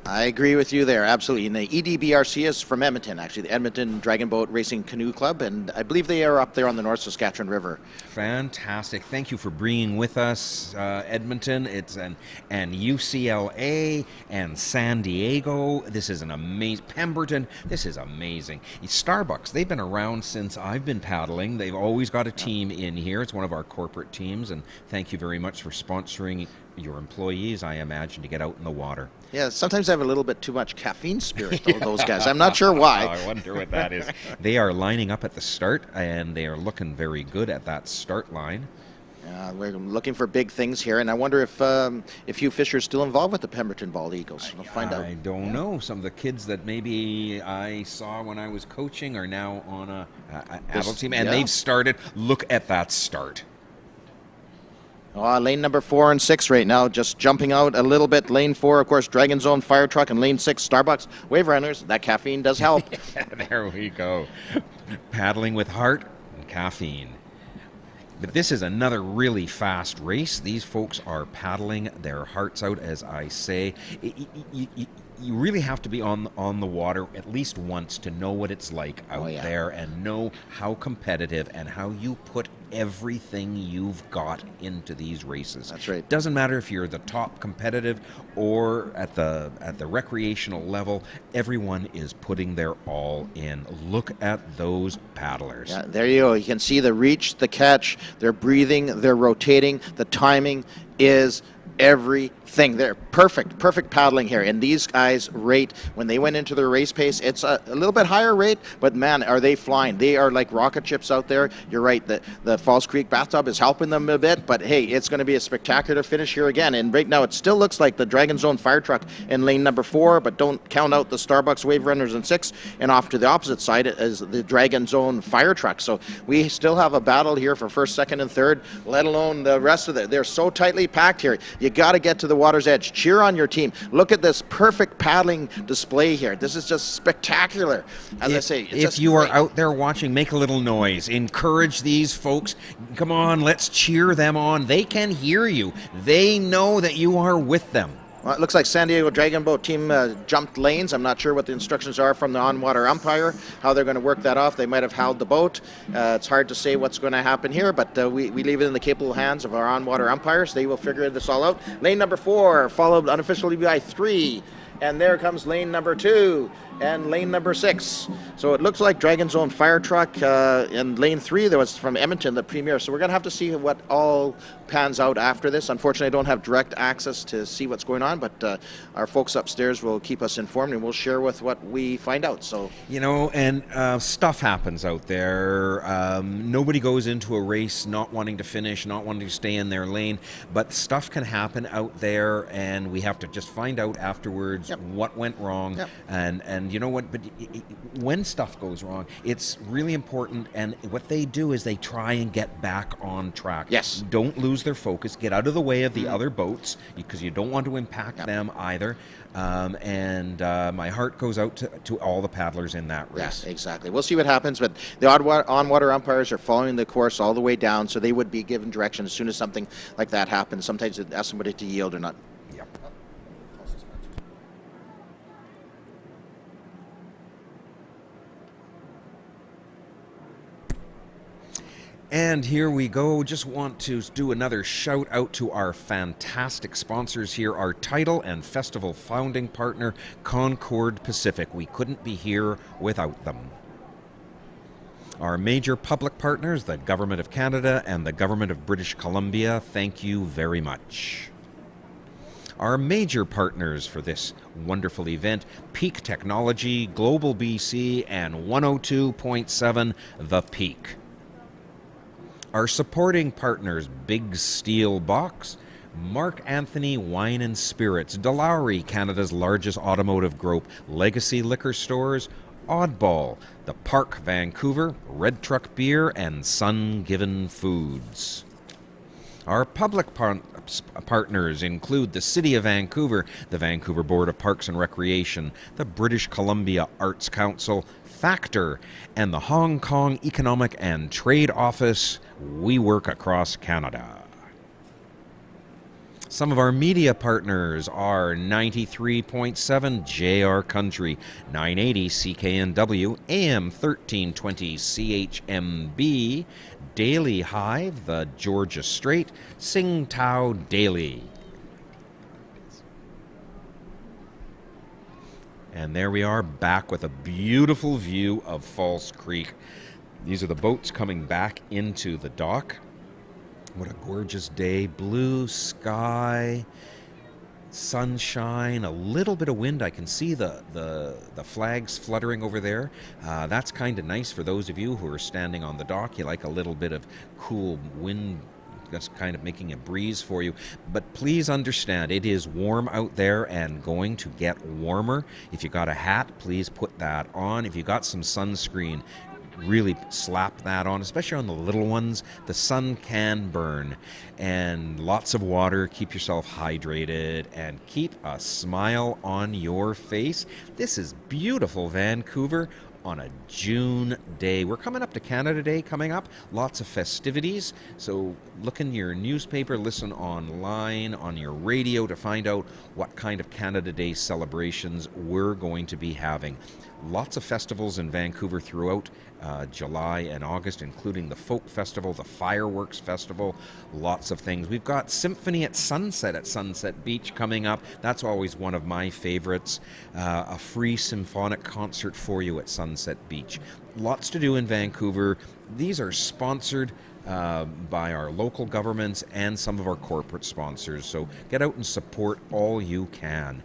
S1: I agree with you there, absolutely. And the EDBRC is from Edmonton, actually, the Edmonton Dragon Boat Racing Canoe Club, and I believe they are up there on the North Saskatchewan River.
S5: Fantastic. Thank you for being with us, Edmonton. It's and UCLA and San Diego. This is an amazing, Pemberton, this is amazing. Starbucks, they've been around since I've been paddling. They've always got a team in here. It's one of our corporate teams, and thank you very much for sponsoring your employees, I imagine, to get out in the water.
S1: Yeah, sometimes I have a little bit too much caffeine spirit, though, those guys. I'm not sure why.
S5: I wonder what that is. They are lining up at the start, and they are looking very good at that start line.
S1: We're looking for big things here, and I wonder if Hugh Fisher's still involved with the Pemberton Bald Eagles. We'll find out.
S5: I don't know. Some of the kids that maybe I saw when I was coaching are now on a adult team, and they've started. Look at that start.
S1: Lane number 4 and 6 right now, just jumping out a little bit. Lane 4, of course, Dragon Zone Fire Truck, and lane 6, Starbucks Wave Runners. That caffeine does help.
S5: There we go. Paddling with heart and caffeine. But this is another really fast race. These folks are paddling their hearts out, as I say. You really have to be on the water at least once to know what it's like out there and know how competitive and how you put everything you've got into these races.
S1: That's right.
S5: Doesn't matter if you're the top competitive or at the recreational level, everyone is putting their all in. Look at those paddlers.
S1: Yeah, there you go. You can see the reach, the catch, they're breathing, they're rotating, the timing is everything. thing there. Perfect paddling here. And these guys rate, when they went into their race pace, it's a little bit higher rate, but man, are they flying. They are like rocket ships out there. You're right, the Falls Creek bathtub is helping them a bit, but hey, it's going to be a spectacular finish here again. And right now, it still looks like the Dragon Zone fire truck in lane number 4, but don't count out the Starbucks Wave Runners in 6, and off to the opposite side is the Dragon Zone fire truck. So we still have a battle here for first, second, and third, let alone the rest of it. They're so tightly packed here. You got to get to the water's edge. Cheer on your team. Look at this perfect paddling display here. This is just spectacular. As I say, it's
S5: if
S1: just
S5: you are
S1: great.
S5: out there watching, make a little noise. Encourage these folks. Come on, let's cheer them on. They can hear you. They know that you are with them.
S1: Well, it looks like San Diego Dragon Boat team jumped lanes. I'm not sure what the instructions are from the on-water umpire, how they're going to work that off. They might have held the boat. It's hard to say what's going to happen here, but we leave it in the capable hands of our on-water umpires. They will figure this all out. Lane number 4, followed unofficially by 3. And there comes lane number 2 and lane number 6. So it looks like Dragon Zone fire truck in lane 3. There was from Edmonton, the premier. So we're going to have to see what all pans out after this. Unfortunately, I don't have direct access to see what's going on, but our folks upstairs will keep us informed, and we'll share with what we find out. So
S5: and stuff happens out there. Nobody goes into a race not wanting to finish, not wanting to stay in their lane, but stuff can happen out there, and we have to just find out afterwards what went wrong. And you know what, but when stuff goes wrong, it's really important, and what they do is they try and get back on track.
S1: Yes.
S5: Don't lose their focus. Get out of the way of the other boats, because you don't want to impact them either. My heart goes out to all the paddlers in that race.
S1: Yes, exactly. We'll see what happens, but the on-water umpires are following the course all the way down, so they would be given direction as soon as something like that happens. Sometimes they ask somebody to yield or not.
S5: Yep. And here we go. Just want to do another shout out to our fantastic sponsors here, our title and festival founding partner, Concord Pacific. We couldn't be here without them. Our major public partners, the Government of Canada and the Government of British Columbia, thank you very much. Our major partners for this wonderful event, Peak Technology, Global BC, and 102.7 The Peak. Our supporting partners, Big Steel Box, Mark Anthony Wine and Spirits, DeLowry, Canada's largest automotive group, Legacy Liquor Stores, Oddball, The Park Vancouver, Red Truck Beer, and Sun Given Foods. Our public partners include the City of Vancouver, the Vancouver Board of Parks and Recreation, the British Columbia Arts Council, Factor, and the Hong Kong Economic and Trade Office. We work across Canada. Some of our media partners are 93.7 JR Country, 980 CKNW, AM 1320 CHMB, Daily Hive, the Georgia Strait, Tsingtao Daily. And there we are, back with a beautiful view of Falls Creek. These are the boats coming back into the dock. What a gorgeous day. Blue sky, sunshine, a little bit of wind. I can see the flags fluttering over there. That's kind of nice for those of you who are standing on the dock. You like a little bit of cool wind. That's kind of making a breeze for you. But please understand, it is warm out there and going to get warmer. If you got a hat, please put that on. If you got some sunscreen, really slap that on, especially on the little ones. The sun can burn. And lots of water. Keep yourself hydrated and keep a smile on your face. This is beautiful Vancouver on a June day. We're coming up to Canada Day coming up. Lots of festivities. So look in your newspaper, listen online, on your radio to find out what kind of Canada Day celebrations we're going to be having. Lots of festivals in Vancouver throughout July and August, including the Folk Festival, the Fireworks Festival, lots of things. We've got Symphony at Sunset Beach coming up. That's always one of my favorites. A free symphonic concert for you at Sunset Beach. Lots to do in Vancouver. These are sponsored by our local governments and some of our corporate sponsors. So get out and support all you can.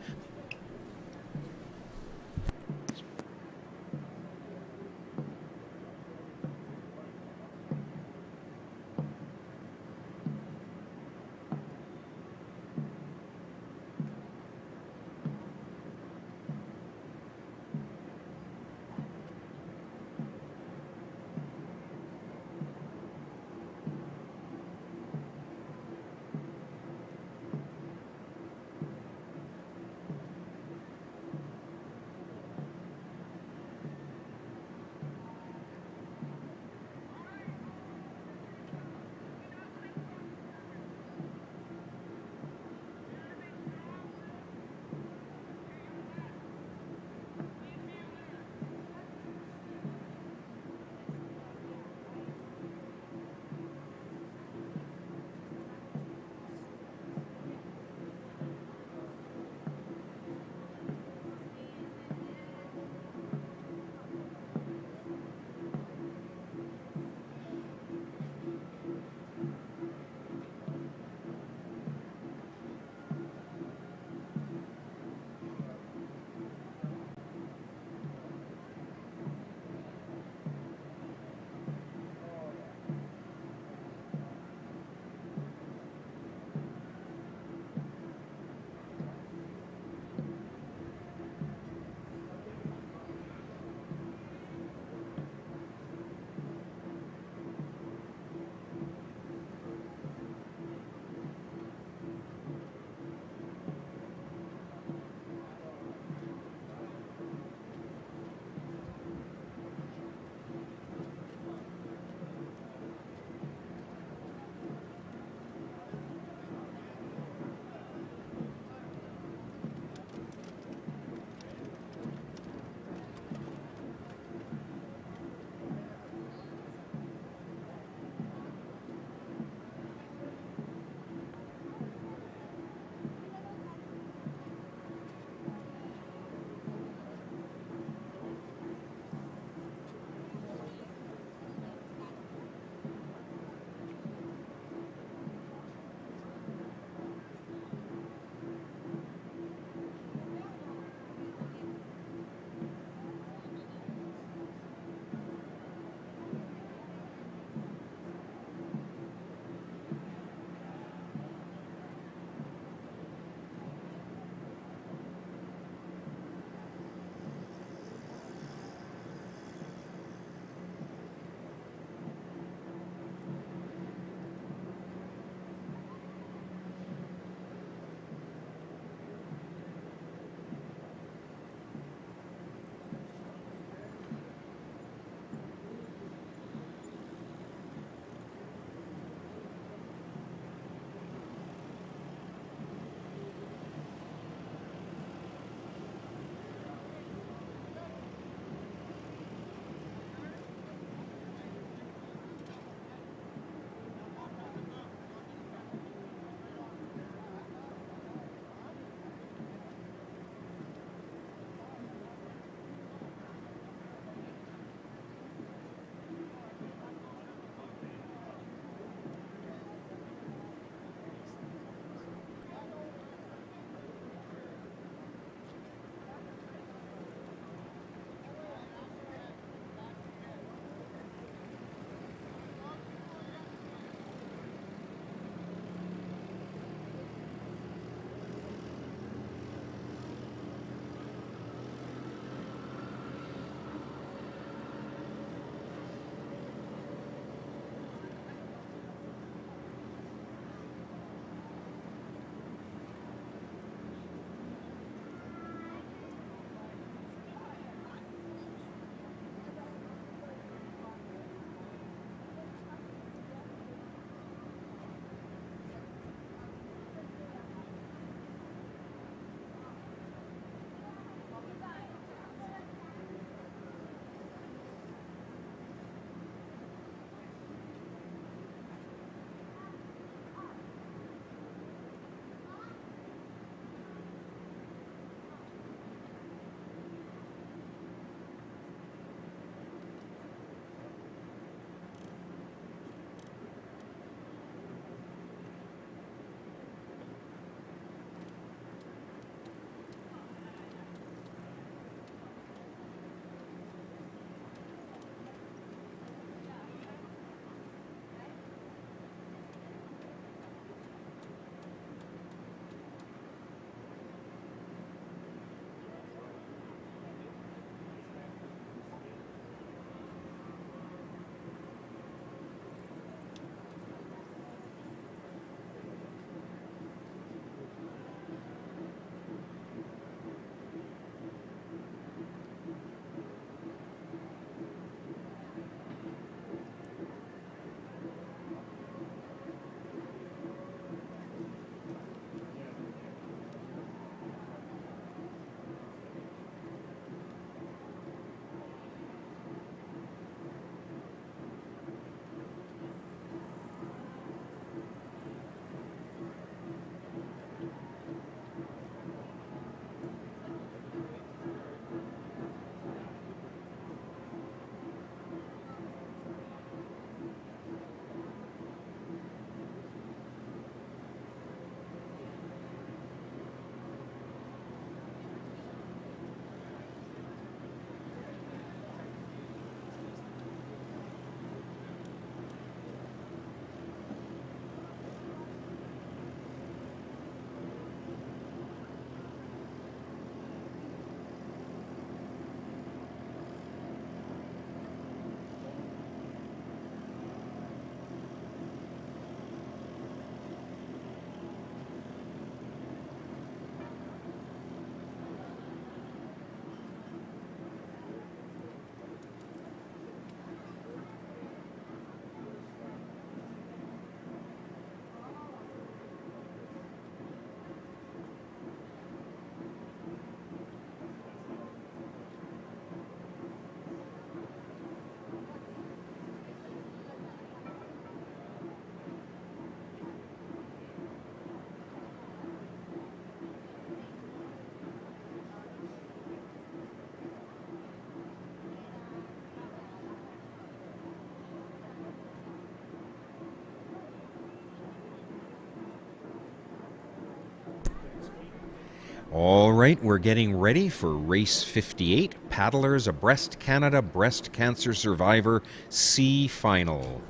S5: All right, we're getting ready for race 58, Paddlers Abreast Canada Breast Cancer Survivor C Final.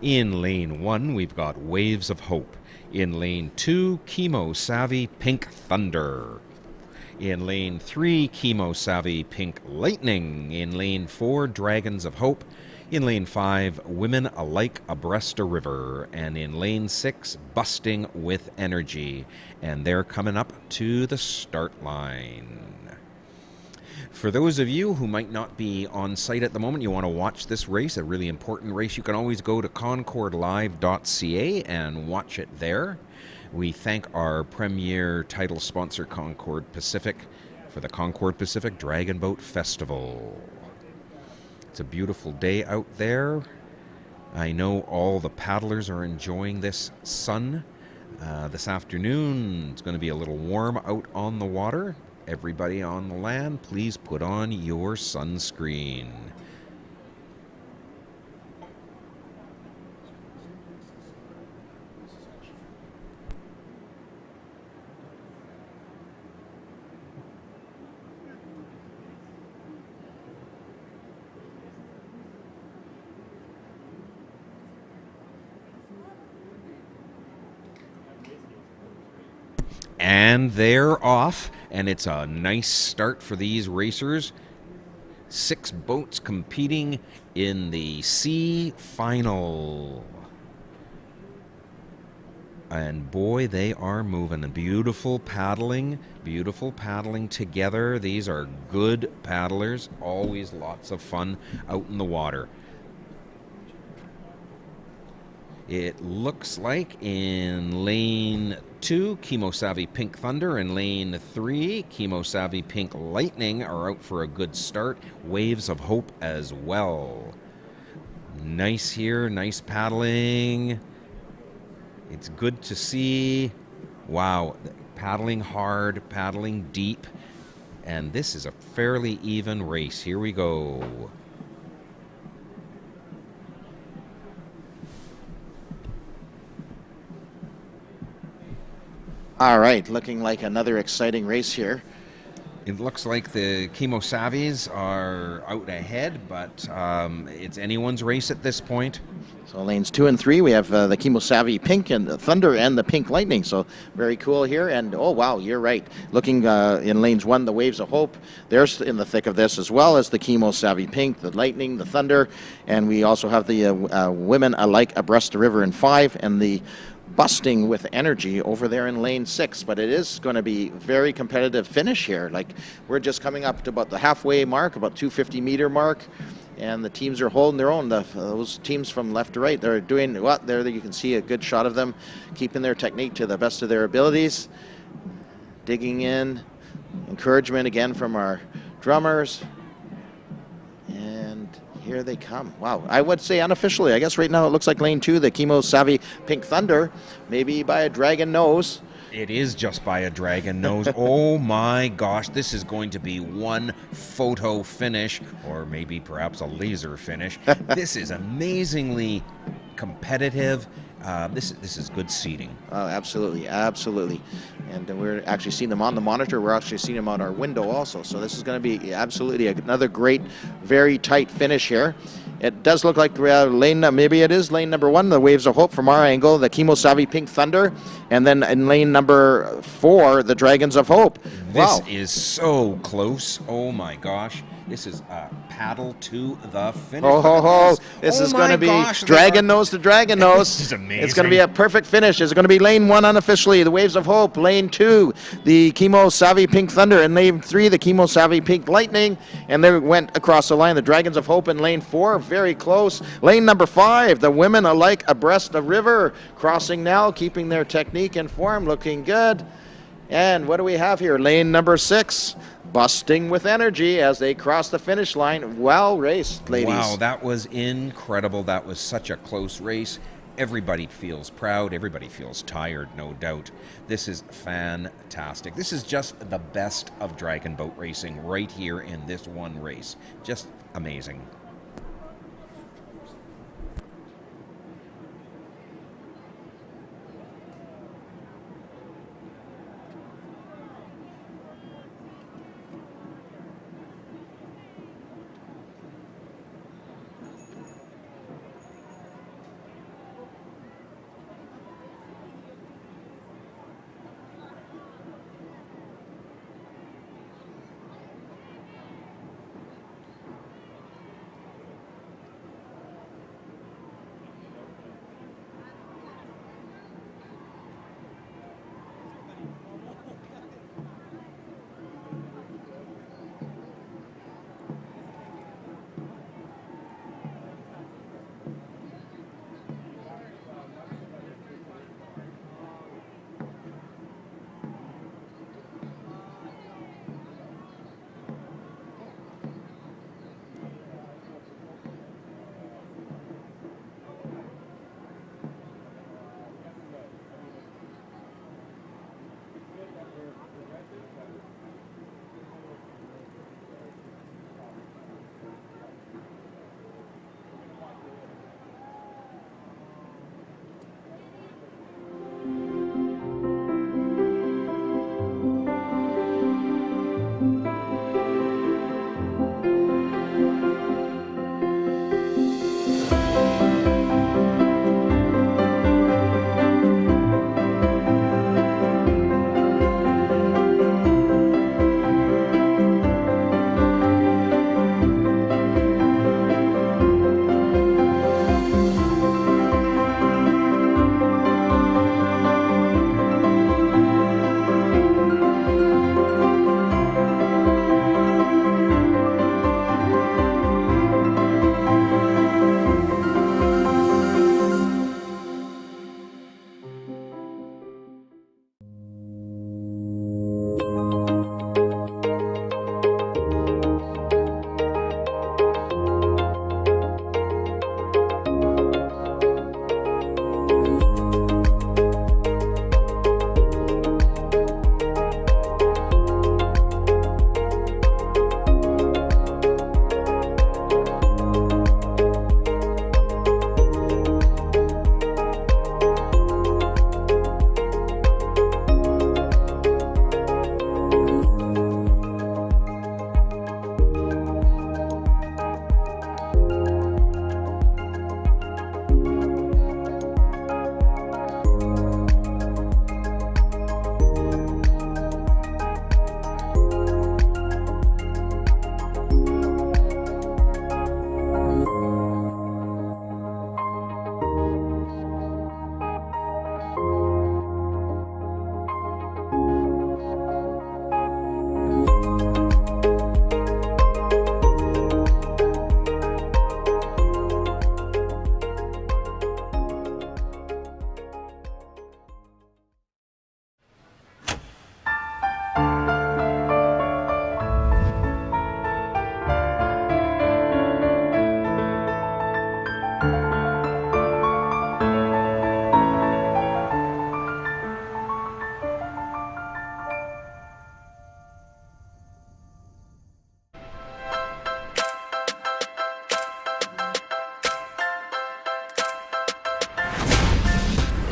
S5: In lane 1, we've got Waves of Hope. In lane 2, Chemo Savvy Pink Thunder. In lane 3, Chemo Savvy Pink Lightning. In lane 4, Dragons of Hope. In lane 5, Women Alike Abreast a River. And in lane 6, Busting with Energy. And they're coming up to the start line. For those of you who might not be on site at the moment, you want to watch this race, a really important race, you can always go to concordlive.ca and watch it there. We thank our premier title sponsor, Concord Pacific, for the Concord Pacific Dragon Boat Festival. It's a beautiful day out there. I know all the paddlers are enjoying this sun. This afternoon, it's going to be a little warm out on the water. Everybody on the land, please put on your sunscreen. And they're off, and it's a nice start for these racers. 6 boats competing in the C Final. And boy, they are moving. Beautiful paddling together. These are good paddlers. Always lots of fun out in the water. It looks like in lane 2, Chemo Savvy Pink Thunder, and lane 3, Chemo Savvy Pink Lightning are out for a good start. Waves of Hope as well. Nice here, nice paddling. It's good to see. Wow, paddling hard, paddling deep. And this is a fairly even race. Here we go.
S1: All right, looking like another exciting race here.
S5: It looks like the Chemo Savvies are out ahead, but it's anyone's race at this point.
S1: So lanes 2 and 3, we have the Chemo Savvy Pink and the Thunder and the Pink Lightning. So very cool here. And oh wow, you're right. Looking in lanes 1, the Waves of Hope. They're in the thick of this, as well as the Chemo Savvy Pink, the Lightning, the Thunder, and we also have the Women Alike Abreast the River in 5, and the Busting with Energy over there in lane 6. But it is going to be very competitive finish here. Like, we're just coming up to about the halfway mark, about 250-meter mark, and the teams are holding their own. Those teams from left to right, they're doing what? There you can see a good shot of them keeping their technique to the best of their abilities. Digging in. Encouragement again from our drummers. And here they come. Wow, I would say unofficially, I guess right now it looks like lane 2, the Chemo Savvy Pink Thunder, maybe by a dragon nose.
S5: It is just by a dragon nose. Oh my gosh, this is going to be one photo finish, or maybe perhaps a laser finish. This is amazingly competitive. This is good seating.
S1: Oh, absolutely, absolutely. And we're actually seeing them on the monitor. We're actually seeing them on our window also. So this is going to be absolutely another great, very tight finish here. It does look like maybe it is lane number 1, the Waves of Hope from our angle, the Chemo Savvy Pink Thunder, and then in lane number 4, the Dragons of Hope.
S5: This is so close. Oh my gosh. This is paddle to the finish.
S1: This is going to be dragon nose to dragon nose.
S5: This is amazing.
S1: It's going to be a perfect finish. It's going to be lane 1 unofficially, the Waves of Hope. Lane 2, the Chemo Savvy Pink Thunder. And lane 3, the Chemo Savvy Pink Lightning. And they went across the line, the Dragons of Hope in lane 4. Very close. Lane number 5, the Women Alike Abreast the River. Crossing now, keeping their technique and form, looking good. And what do we have here? Lane number 6. Busting with Energy as they cross the finish line. Well raced, ladies.
S5: Wow, that was incredible. That was such a close race. Everybody feels proud. Everybody feels tired, no doubt. This is fantastic. This is just the best of dragon boat racing right here in this one race. Just amazing.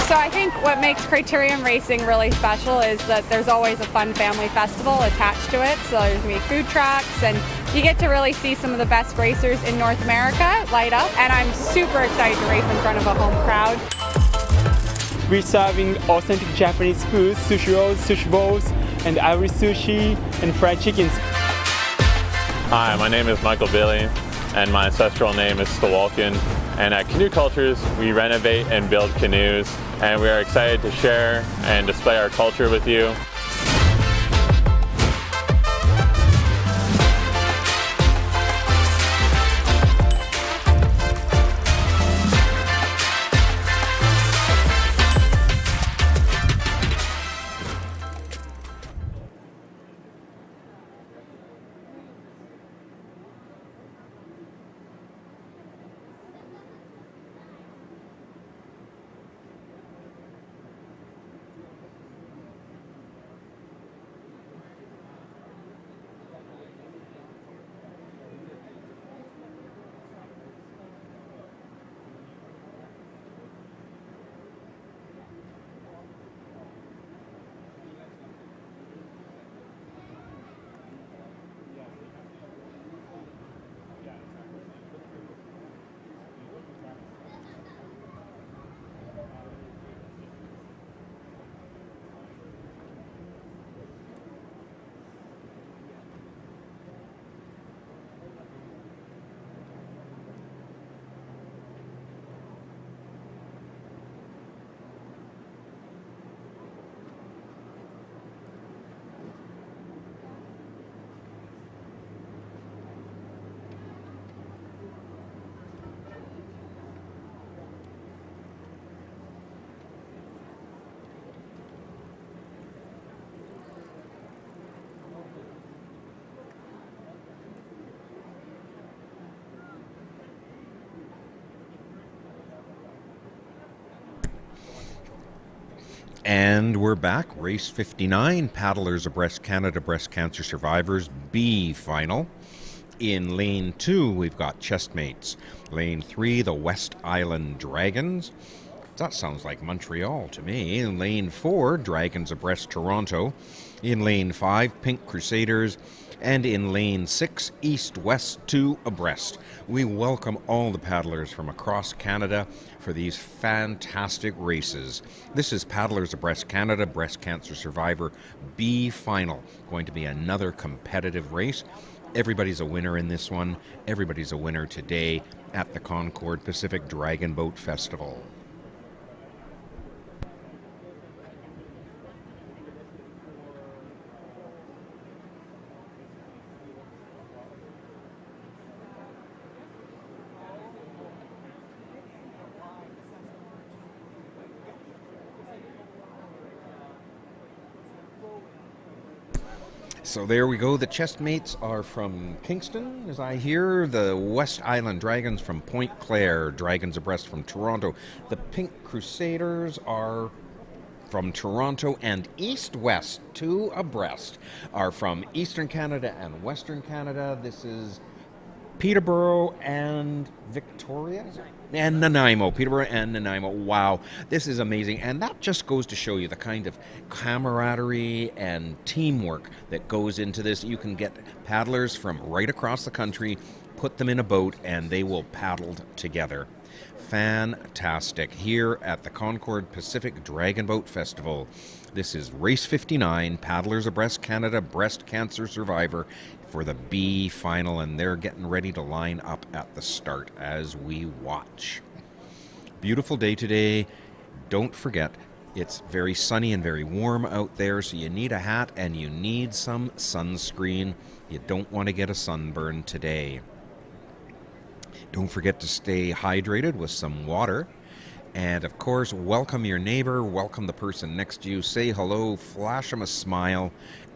S2: So I think what makes Criterium Racing really special is that there's always a fun family festival attached to it. So there's going to be food trucks, and you get to really see some of the best racers in North America light up. And I'm super excited to race in front of a home crowd.
S3: We're serving authentic Japanese food, sushi rolls, sushi bowls, and ivory sushi and fried chickens.
S4: Hi, my name is Michael Bailey, and my ancestral name is Stawalkin. And at Canoe Cultures, we renovate and build canoes, and we are excited to share and display our culture with you.
S5: And we're back. Race 59, Paddlers Abreast Canada Breast Cancer Survivors B final. In lane 2, we've got Chestmates. Lane 3, the West Island Dragons. That sounds like Montreal to me. In lane 4, Dragons Abreast Toronto. In lane 5, Pink Crusaders. And in lane 6, East-West 2 abreast. We welcome all the paddlers from across Canada for these fantastic races. This is Paddlers Abreast Canada Breast Cancer Survivor B final. Going to be another competitive race. Everybody's a winner in this one. Everybody's a winner today at the Concord Pacific Dragon Boat Festival. So there we go. The Chestmates are from Kingston, as I hear. The West Island Dragons from Point Claire. Dragons Abreast from Toronto. The Pink Crusaders are from Toronto, and East-West 2 abreast are from Eastern Canada and Western Canada. This is Peterborough and Victoria? And Nanaimo. Peterborough and Nanaimo. Wow, this is amazing. And that just goes to show you the kind of camaraderie and teamwork that goes into this. You can get paddlers from right across the country, put them in a boat, and they will paddle together. Fantastic. Here at the Concord Pacific Dragon Boat Festival. This is Race 59, Paddlers Abreast Canada Breast Cancer Survivor for the B final, and they're getting ready to line up at the start as we watch. Beautiful day today. Don't forget, it's very sunny and very warm out there, so you need a hat and you need some sunscreen. You don't want to get a sunburn today. Don't forget to stay hydrated with some water. And of course, welcome your neighbor, welcome the person next to you, say hello, flash them a smile.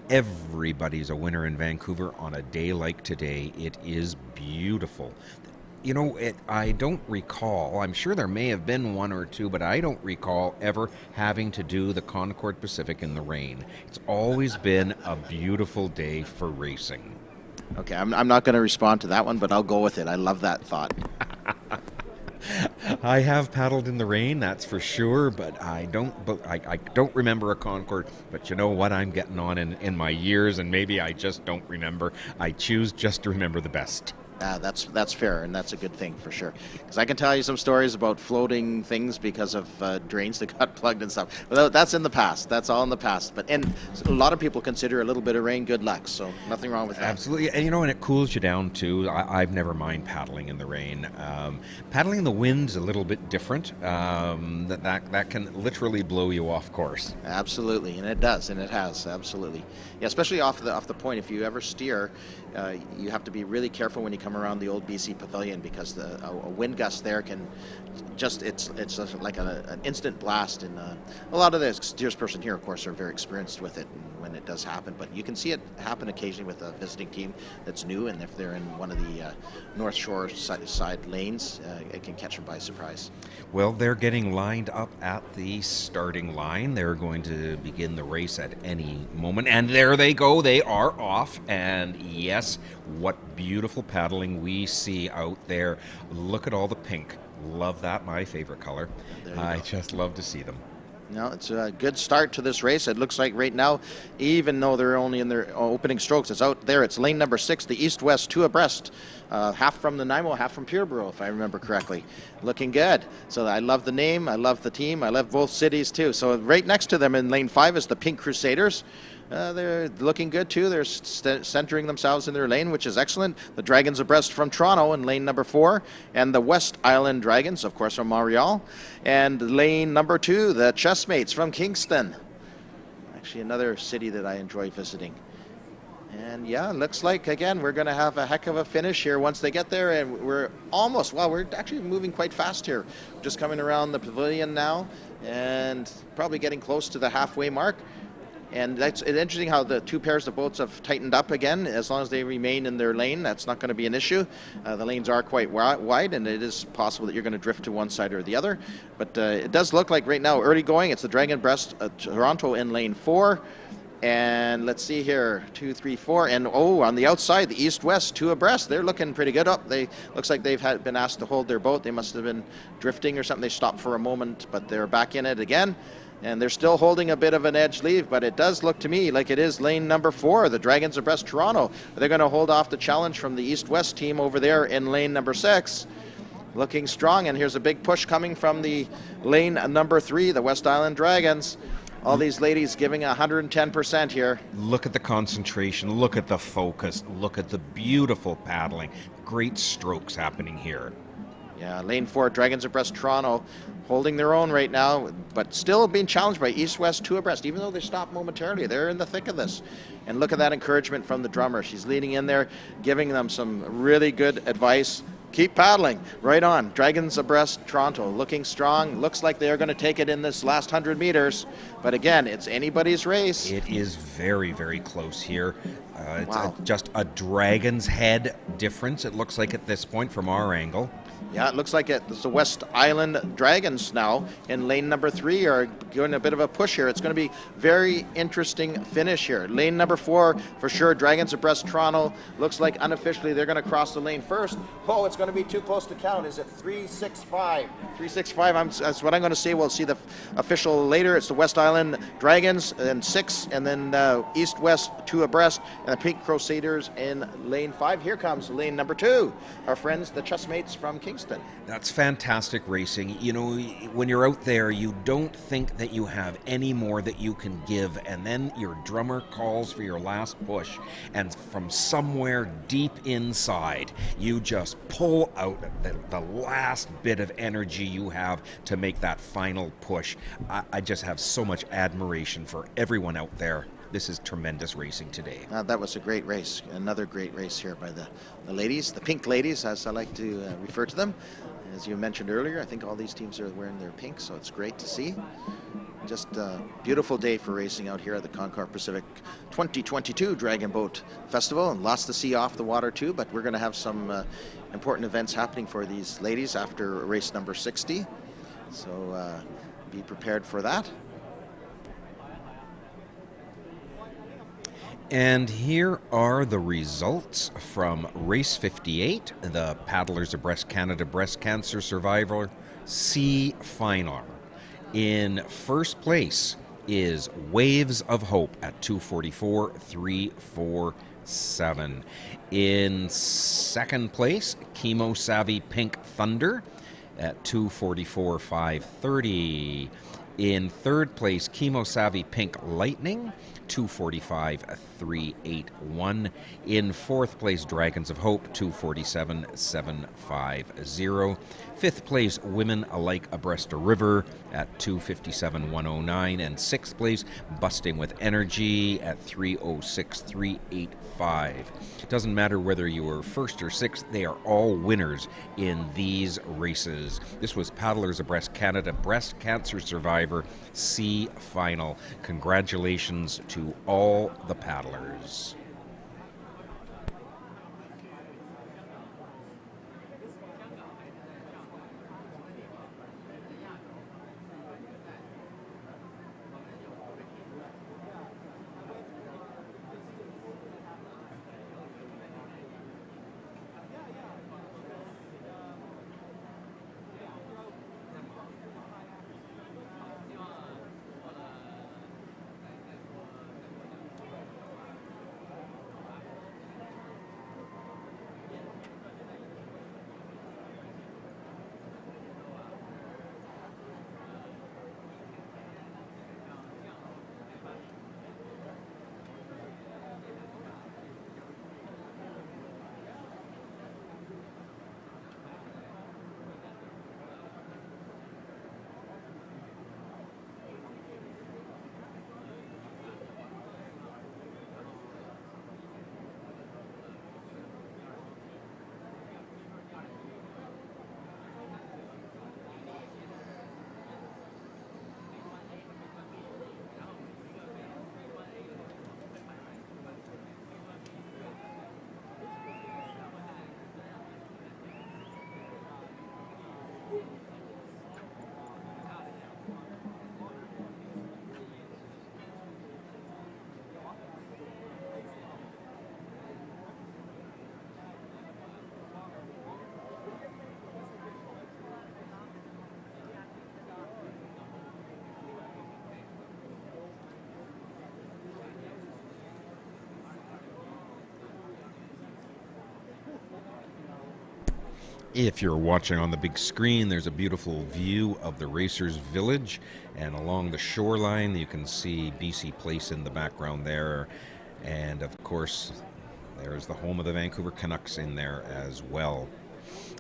S5: Everybody's a winner in Vancouver on a day like today. It is beautiful. You know, I don't recall, I'm sure there may have been one or two, but I don't recall ever having to do the Concord Pacific in the rain. It's always been a beautiful day for racing.
S1: Okay, I'm not going to respond to that one, but I'll go with it. I love that thought.
S5: I have paddled in the rain, that's for sure, but I don't remember a Concord. But you know what? I'm getting on in my years, and maybe I just don't remember. I choose just to remember the best.
S1: That's fair, and that's a good thing for sure. Because I can tell you some stories about floating things because of drains that got plugged and stuff. But that's in the past. That's all in the past. And a lot of people consider a little bit of rain good luck, so nothing wrong with that.
S5: Absolutely, and and it cools you down too. I've never mind paddling in the rain. Paddling in the wind's a little bit different. That can literally blow you off course.
S1: Absolutely, and it does, and it has absolutely. Yeah, especially off the point. If you ever steer, you have to be really careful when you come around the old BC Pavilion, because a wind gust there can it's just like an instant blast. And a lot of the steersperson here, of course, are very experienced with it when it does happen. But you can see it happen occasionally with a visiting team that's new, and if they're in one of the North Shore side lanes, it can catch them by surprise.
S5: Well, they're getting lined up at the starting line. They're going to begin the race at any moment. And there they go. They are off. And yes, what beautiful paddling we see out there. Look at all the pink. Love that. My favorite color. I just love to see them.
S1: No, it's a good start to this race. It looks like right now, even though they're only in their opening strokes, it's out there. It's lane number 6, the east-west, 2 abreast. Half from Nanaimo, half from Peterborough, if I remember correctly. Looking good. So I love the name, I love the team, I love both cities too. So right next to them in lane 5 is the Pink Crusaders. They're looking good too. They're centering themselves in their lane, which is excellent. The Dragons abreast from Toronto in lane number 4, and the West Island Dragons, of course, from Montreal. And lane number 2, the Chessmates from Kingston. Actually, another city that I enjoy visiting. And yeah, looks like, again, we're going to have a heck of a finish here once they get there. And we're actually moving quite fast here. Just coming around the pavilion now and probably getting close to the halfway mark. And it's interesting how the two pairs of boats have tightened up again. As long as they remain in their lane, that's not going to be an issue. The lanes are quite wide, and it is possible that you're going to drift to one side or the other. But it does look like right now, early going, it's the Dragon Breast Toronto in lane 4. And let's see here, 2, 3, 4. And on the outside, the east-west, 2 abreast. They're looking pretty good up. Looks like they've been asked to hold their boat. They must have been drifting or something. They stopped for a moment, but they're back in it again. And they're still holding a bit of an edge lead, but it does look to me like it is lane number 4, the Dragons abreast Toronto. They're going to hold off the challenge from the east-west team over there in lane number 6. Looking strong, and here's a big push coming from the lane number 3, the West Island Dragons. All these ladies giving 110% here.
S5: Look at the concentration, look at the focus, look at the beautiful paddling. Great strokes happening here.
S1: Yeah, lane 4, Dragons abreast Toronto, holding their own right now, but still being challenged by east-west, 2 abreast. Even though they stopped momentarily, they're in the thick of this. And look at that encouragement from the drummer. She's leading in there, giving them some really good advice. Keep paddling. Right on. Dragons abreast Toronto, looking strong. Looks like they are going to take it in this last 100 meters. But again, it's anybody's race.
S5: It is very, very close here. It's
S1: Wow.
S5: just a dragon's head difference, it looks like at this point from our angle.
S1: Yeah, it looks like it's the West Island Dragons now in lane number 3 are doing a bit of a push here. It's going to be very interesting finish here. Lane number 4, for sure, Dragons abreast Toronto. Looks like unofficially they're going to cross the lane first. Oh, it's going to be too close to count. Is it 365? 365, that's what I'm going to say. We'll see the official later. It's the West Island Dragons and 6, and then east-west 2 abreast, and the Pink Crusaders in lane 5. Here comes lane number 2, our friends, the Chessmates from Kingston.
S5: That's fantastic racing. You know, when you're out there, you don't think that you have any more that you can give, and then your drummer calls for your last push, and from somewhere deep inside, you just pull out the last bit of energy you have to make that final push. I just have so much admiration for everyone out there. This is tremendous racing today.
S1: That was a great race. Another great race here by the ladies, the pink ladies, as I like to refer to them. As you mentioned earlier, I think all these teams are wearing their pink, so it's great to see. Just a beautiful day for racing out here at the Concord Pacific 2022 Dragon Boat Festival, and lots to see off the water too, but we're going to have some important events happening for these ladies after race number 60. So be prepared for that.
S5: And here are the results from race 58, the Paddlers Abreast Canada Breast Cancer Survivor C Final. In first place is Waves of Hope at 2:44.347. In second place, Chemo Savvy Pink Thunder at 2:44.530. In third place, Chemo Savvy Pink Lightning, 2:45.381. In fourth place, Dragons of Hope, 2:47.750. Fifth place, Women Alike Abreast a River at 2:57.109. And sixth place, Busting with Energy at 3:06.385. It doesn't matter whether you were first or sixth, they are all winners in these races. This was Paddlers Abreast Canada Breast Cancer Survivor C Final. Congratulations to all the paddlers. If you're watching on the big screen, there's a beautiful view of the Racers Village, and along the shoreline you can see BC Place in the background there, and of course there's the home of the Vancouver Canucks in there as well.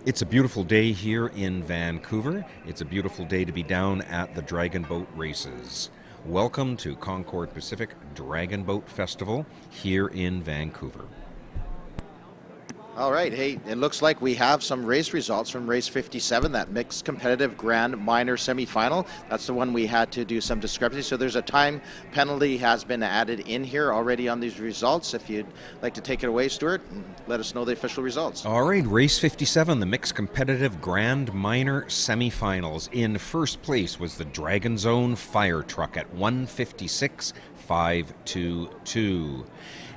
S5: It's a beautiful day here in Vancouver. It's a beautiful day to be down at the Dragon Boat Races. Welcome to Concord Pacific Dragon Boat Festival here in Vancouver.
S1: All right, hey, it looks like we have some race results from race 57, that mixed competitive grand minor semifinal. That's the one we had to do some discrepancy. So there's a time penalty has been added in here already on these results. If you'd like to take it away, Stuart, and let us know the official results.
S5: All right, race 57, the mixed competitive grand minor semifinals. In first place was the Dragon Zone Fire Truck at 1:56.522.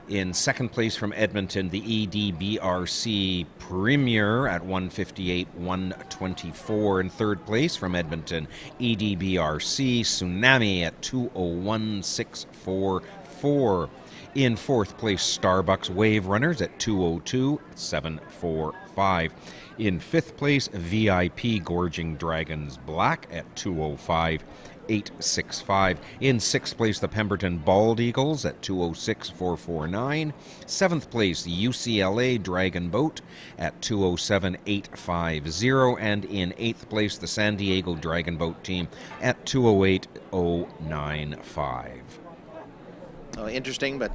S5: In second place from Edmonton, the EDBRC Premier at 1:58.124. In third place from Edmonton, EDBRC Tsunami at 2:01.644. In fourth place, Starbucks Wave Runners at 2:02.745. In fifth place, VIP Gorging Dragons Black at 2:05.865. In sixth place, the Pemberton Bald Eagles at 2:06.449. Seventh place, the UCLA Dragon Boat at 2:07.850. And in eighth place, the San Diego Dragon Boat Team at 2:08.095.
S1: Interesting, but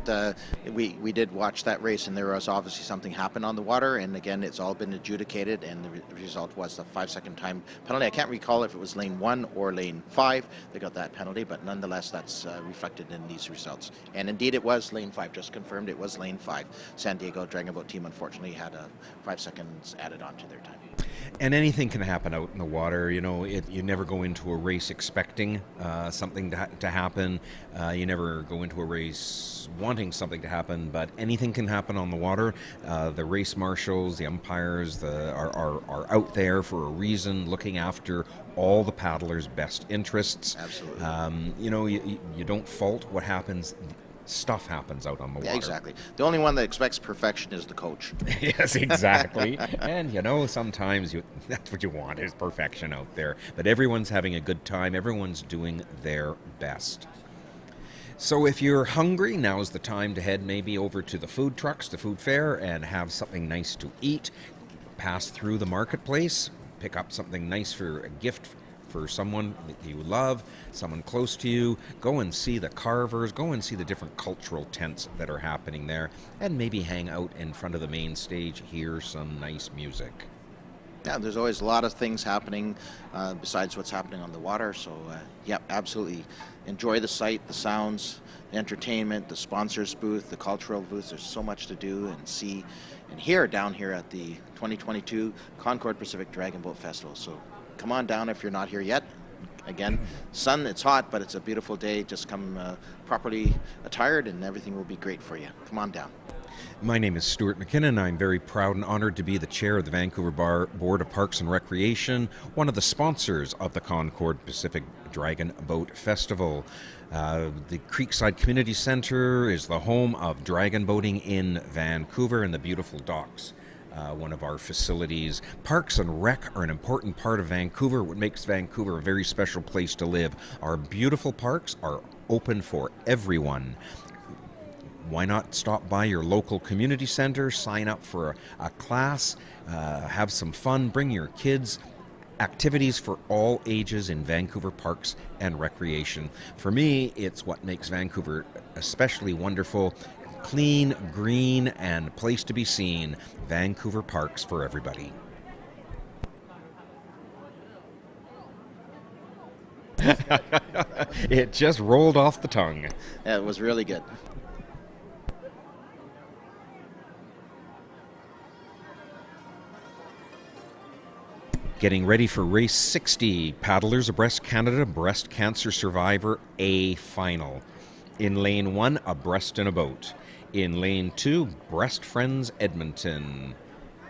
S1: we did watch that race, and there was obviously something happened on the water, and again, it's all been adjudicated, and the result was the 5-second time penalty. I can't recall if it was lane 1 or lane 5 that got that penalty, but nonetheless, that's reflected in these results. And indeed, it was lane 5, just confirmed it was lane 5. San Diego Dragon Boat Team unfortunately had 5 seconds added on to their time.
S5: And anything can happen out in the water. You know, you never go into a race expecting something to happen. You never go into a race always wanting something to happen, but anything can happen on the water. The race marshals, the umpires, are out there for a reason, looking after all the paddlers' best interests.
S1: Absolutely.
S5: You don't fault what happens. Stuff happens out on the water.
S1: Yeah, exactly. The only one that expects perfection is the coach.
S5: Yes, exactly. And sometimes that's what you want, is perfection out there. But everyone's having a good time. Everyone's doing their best. So if you're hungry, now's the time to head maybe over to the food trucks, the food fair, and have something nice to eat. Pass through the marketplace, pick up something nice for a gift for someone that you love, someone close to you. Go and see the carvers, go and see the different cultural tents that are happening there, and maybe hang out in front of the main stage, hear some nice music.
S1: Yeah, there's always a lot of things happening besides what's happening on the water. So, absolutely. Enjoy the sight, the sounds, the entertainment, the sponsors booth, the cultural booths. There's so much to do and see and hear down here at the 2022 Concord Pacific Dragon Boat Festival. So come on down if you're not here yet. Again, sun, it's hot, but it's a beautiful day. Just come properly attired and everything will be great for you. Come on down.
S5: My name is Stuart McKinnon. I'm very proud and honored to be the chair of the Vancouver Board of Parks and Recreation, one of the sponsors of the Concord Pacific Dragon Boat Festival. The Creekside Community Centre is the home of dragon boating in Vancouver and the beautiful docks. One of our facilities. Parks and Rec are an important part of Vancouver, what makes Vancouver a very special place to live. Our beautiful parks are open for everyone. Why not stop by your local community center, sign up for a class, have some fun, bring your kids. Activities for all ages in Vancouver Parks and Recreation. For me, it's what makes Vancouver especially wonderful. Clean, green, and place to be seen. Vancouver Parks for everybody. It just rolled off the tongue.
S1: Yeah, it was really good.
S5: Getting ready for race 60, Paddlers Abreast Canada Breast Cancer Survivor A Final. In lane 1, Abreast in a Boat. In lane 2, Breast Friends Edmonton.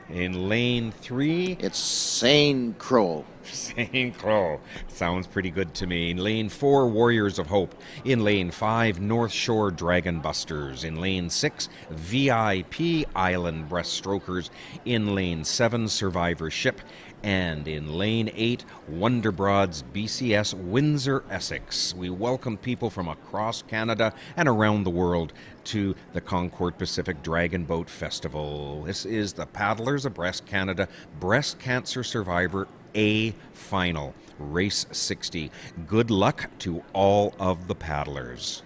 S5: In lane 3,
S1: It's St. Crow.
S5: St. Crow. Sounds pretty good to me. In lane 4, Warriors of Hope. In lane 5, North Shore Dragon Busters. In lane 6, VIP Island Breaststrokers. In lane 7, Survivor Ship. And in lane 8, Wonderbroads BCS Windsor Essex. We welcome people from across Canada and around the world to the Concord Pacific Dragon Boat Festival. This is the Paddlers Abreast Canada Breast Cancer Survivor A Final, Race 60. Good luck to all of the paddlers.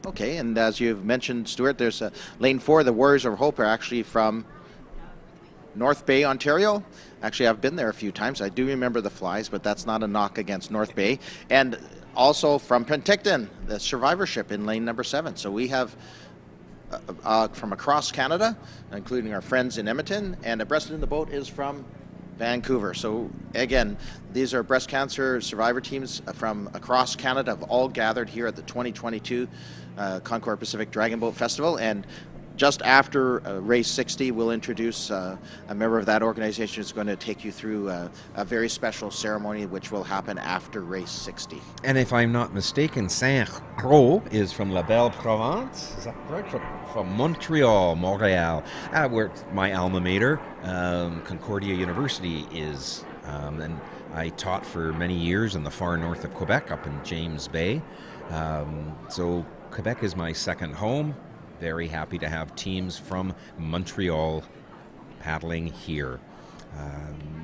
S1: Okay, and as you've mentioned, Stuart, there's lane 4. The Warriors of Hope are actually from North Bay, Ontario. Actually, I've been there a few times. I do remember the flies, but that's not a knock against North Bay. And also from Penticton, the survivorship in lane number 7. So we have from across Canada, including our friends in Edmonton, and Abreast in the Boat is from Vancouver. So again, these are breast cancer survivor teams from across Canada, have all gathered here at the 2022 Concord Pacific Dragon Boat Festival. And just after race 60, we'll introduce a member of that organization who's going to take you through a very special ceremony which will happen after race 60.
S5: And if I'm not mistaken, Saint-Croix is from La Belle Provence. Is that correct? From Montreal, where my alma mater, Concordia University, is. And I taught for many years in the far north of Quebec, up in James Bay. So Quebec is my second home. Very happy to have teams from Montreal paddling here.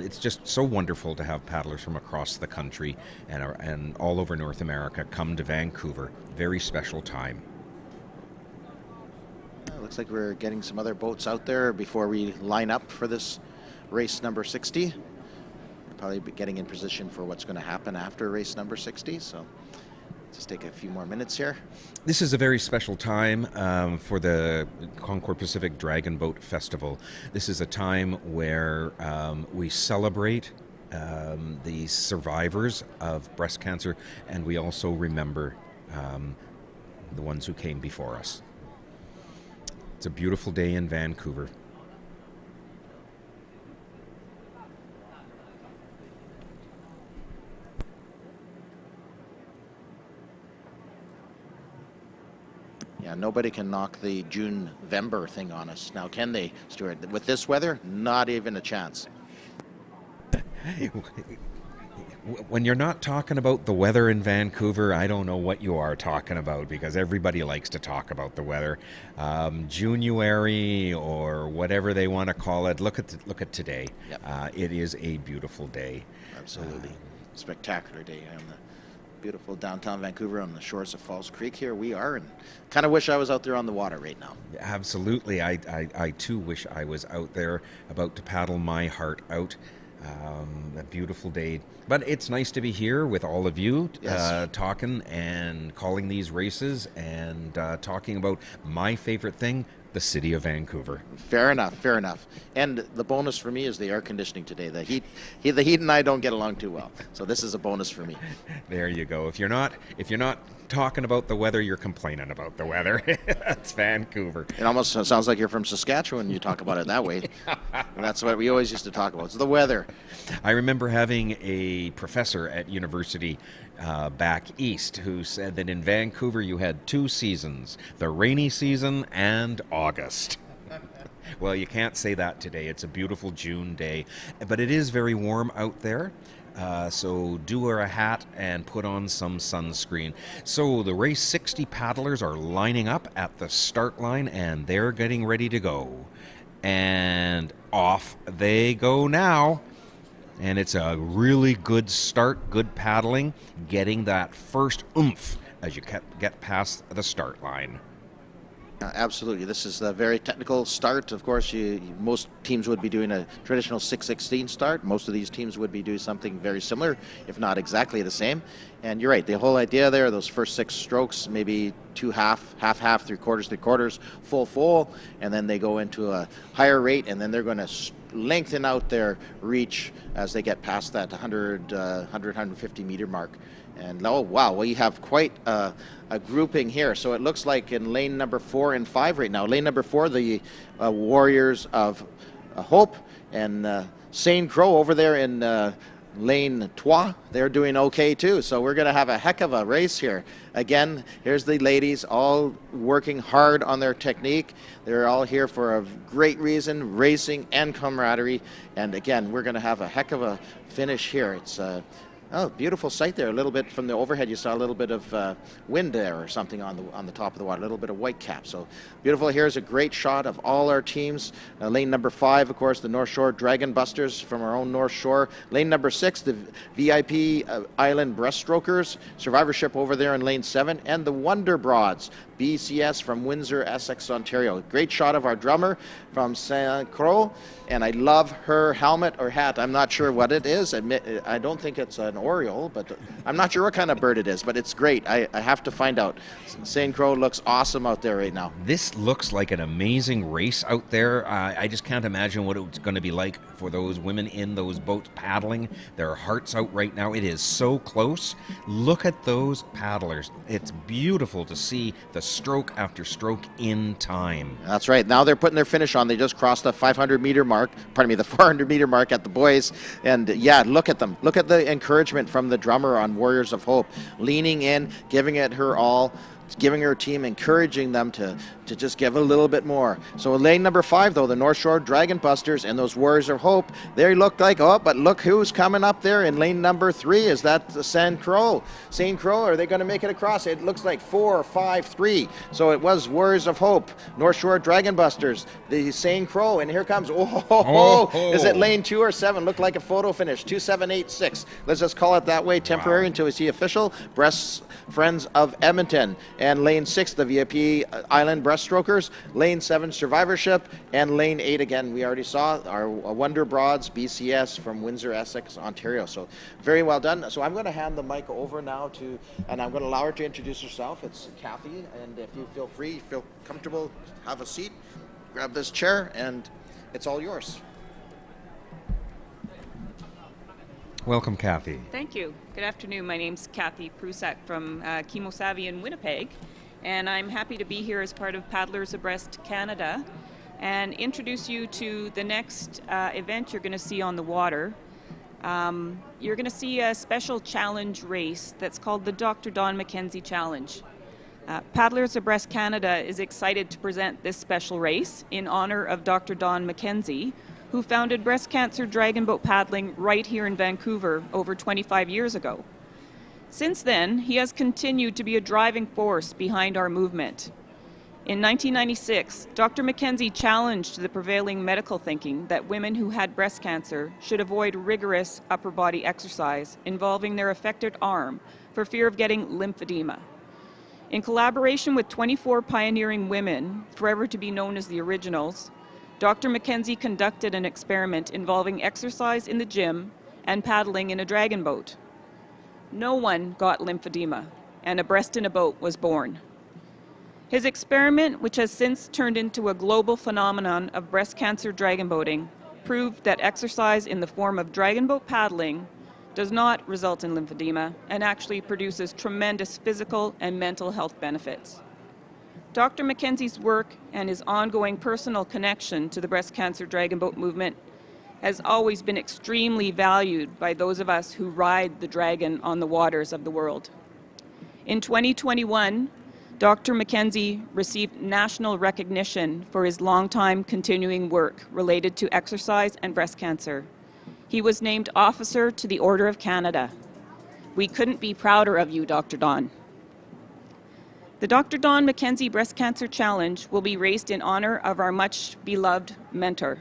S5: It's just so wonderful to have paddlers from across the country and all over North America come to Vancouver. Very special time.
S1: Looks like we're getting some other boats out there before we line up for this race number 60. We'll probably be getting in position for what's going to happen after race number 60. So Just take a few more minutes here.
S5: This is a very special time for the Concord Pacific Dragon Boat Festival. This is a time where we celebrate the survivors of breast cancer, and we also remember the ones who came before us. It's a beautiful day in Vancouver.
S1: Yeah, nobody can knock the June-Vember thing on us now, can they, Stuart? With this weather, not even a chance.
S5: When you're not talking about the weather in Vancouver, I don't know what you are talking about, because everybody likes to talk about the weather. January or whatever they want to call it. Look at today.
S1: Yep.
S5: It is a beautiful day.
S1: Absolutely. Spectacular day on the beautiful downtown Vancouver on the shores of Falls Creek. Here we are, and kind of wish I was out there on the water right now.
S5: Absolutely. I too wish I was out there, about to paddle my heart out. A beautiful day. But it's nice to be here with all of you,
S1: Yes.
S5: talking and calling these races and talking about my favorite thing, the city of Vancouver.
S1: Fair enough, fair enough. And the bonus for me is the air conditioning today. The heat and I don't get along too well, so this is a bonus for me.
S5: There you go. If you're not talking about the weather, you're complaining about the weather. That's Vancouver.
S1: It almost sounds like you're from Saskatchewan when you talk about it that way. And that's what we always used to talk about. It's the weather.
S5: I remember having a professor at university back east who said that in Vancouver you had two seasons, the rainy season and August. Well, you can't say that today. It's a beautiful June day, but it is very warm out there. So do wear a hat and put on some sunscreen. So the race 60 paddlers are lining up at the start line, and they're getting ready to go. And off they go now. And it's a really good start, good paddling, getting that first oomph as you get past the start line.
S1: Absolutely. This is a very technical start. Of course, most teams would be doing a traditional 6:16 start. Most of these teams would be doing something very similar, if not exactly the same. And you're right. The whole idea there, those first 6 strokes, maybe 2 half, 3/4, full, and then they go into a higher rate, and then they're going to lengthen out their reach as they get past that 150 meter mark. And oh wow, we have quite a grouping here. So it looks like in lane number 4 and 5 right now. Lane number 4, the Warriors of Hope, and Saint Crow over there in lane 3. They're doing okay too. So we're going to have a heck of a race here. Again, here's the ladies all working hard on their technique. They're all here for a great reason, racing and camaraderie. And again, we're going to have a heck of a finish here. It's oh, beautiful sight there. A little bit from the overhead, you saw a little bit of wind there or something on the top of the water, a little bit of white cap. So beautiful. Here's a great shot of all our teams. Lane number 5, of course, the North Shore Dragon Busters from our own North Shore. Lane number 6, the VIP Island Breaststrokers. Survivorship over there in lane 7. And the Wonder Broads, BCS from Windsor, Essex, Ontario. Great shot of our drummer from Saint Crow. And I love her helmet or hat. I'm not sure what it is. I don't think it's an Oriole, but I'm not sure what kind of bird it is, but it's great. I have to find out. Saint Crow looks awesome out there right now.
S5: This looks like an amazing race out there. I just can't imagine what it's going to be like for those women in those boats paddling. Their hearts out right now. It is so close. Look at those paddlers. It's beautiful to see the stroke after stroke in time.
S1: That's right. Now they're putting their finish on. They just crossed the 500 meter mark, the 400 meter mark at the boys. And yeah, look at them. Look at the encouragement from the drummer on Warriors of Hope, leaning in, giving it her all, giving her team, encouraging them to just give a little bit more. So lane number 5, though, the North Shore Dragon Busters and those Warriors of Hope, they look like, oh, but look who's coming up there in lane number 3. Is that the Saint Crow? Saint Crow, are they going to make it across? It looks like 4, 5, 3. So it was Warriors of Hope, North Shore Dragon Busters, the Saint Crow, and here comes, is it lane 2 or 7? Looked like a photo finish, 2786. Let's just call it that way temporary until we see official. Breast Friends of Edmonton. and Lane 6, the VIP Island Breaststrokers, Lane 7, Survivorship, and Lane 8, again, we already saw our Wonder Broads BCS from Windsor, Essex, Ontario. So very well done. So I'm going to hand the mic over now to, and I'm going to allow her to introduce herself. It's Kathy, and if you feel free, feel comfortable, have a seat, grab this chair, and it's all yours.
S5: Welcome, Kathy.
S7: Thank you. Good afternoon. My name's Kathy Prusak from Chemosavvy in Winnipeg, and I'm happy to be here as part of Paddlers Abreast Canada and introduce you to the next event you're going to see on the water. You're going to see a special challenge race that's called the Dr. Don McKenzie Challenge. Paddlers Abreast Canada is excited to present this special race in honor of Dr. Don McKenzie, who founded breast cancer dragon boat paddling right here in Vancouver over 25 years ago. Since then, he has continued to be a driving force behind our movement. In 1996, Dr. McKenzie challenged the prevailing medical thinking that women who had breast cancer should avoid rigorous upper body exercise involving their affected arm for fear of getting lymphedema. In collaboration with 24 pioneering women, forever to be known as the Originals, Dr. McKenzie conducted an experiment involving exercise in the gym and paddling in a dragon boat. No one got lymphedema, and a breast in a boat was born. His experiment, which has since turned into a global phenomenon of breast cancer dragon boating, proved that exercise in the form of dragon boat paddling does not result in lymphedema and actually produces tremendous physical and mental health benefits. Dr. McKenzie's work and his ongoing personal connection to the breast cancer dragon boat movement has always been extremely valued by those of us who ride the dragon on the waters of the world. In 2021, Dr. McKenzie received national recognition for his longtime continuing work related to exercise and breast cancer. He was named Officer to the Order of Canada. We couldn't be prouder of you, Dr. Don. The Dr. Don McKenzie Breast Cancer Challenge will be raced in honor of our much-beloved mentor.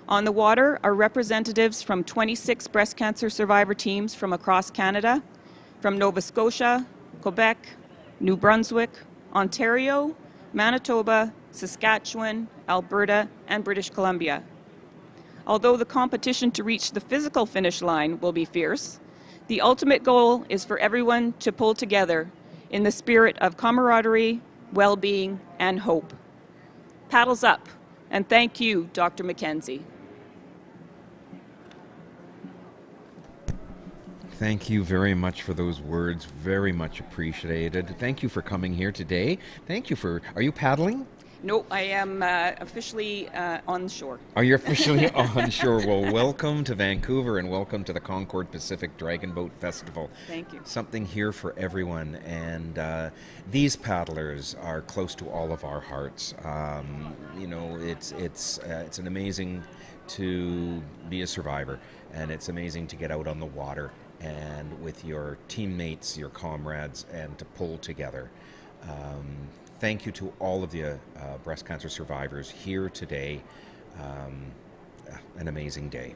S7: On the water are representatives from 26 breast cancer survivor teams from across Canada, from Nova Scotia, Quebec, New Brunswick, Ontario, Manitoba, Saskatchewan, Alberta, and British Columbia. Although the competition to reach the physical finish line will be fierce, the ultimate goal is for everyone to pull together in the spirit of camaraderie, well-being, and hope. Paddles up, and thank you, Dr. McKenzie.
S5: Thank you very much for those words. Very much appreciated. Thank you for coming here today. Thank you for, are you paddling?
S7: No, I am officially on the shore.
S5: Are you officially on shore? Well, welcome to Vancouver and welcome to the Concord Pacific Dragon Boat Festival.
S7: Thank you.
S5: Something here for everyone, and these paddlers are close to all of our hearts. You know, it's an amazing to be a survivor, and it's amazing to get out on the water and with your teammates, your comrades, and to pull together. Thank you to all of the breast cancer survivors here today. An amazing day.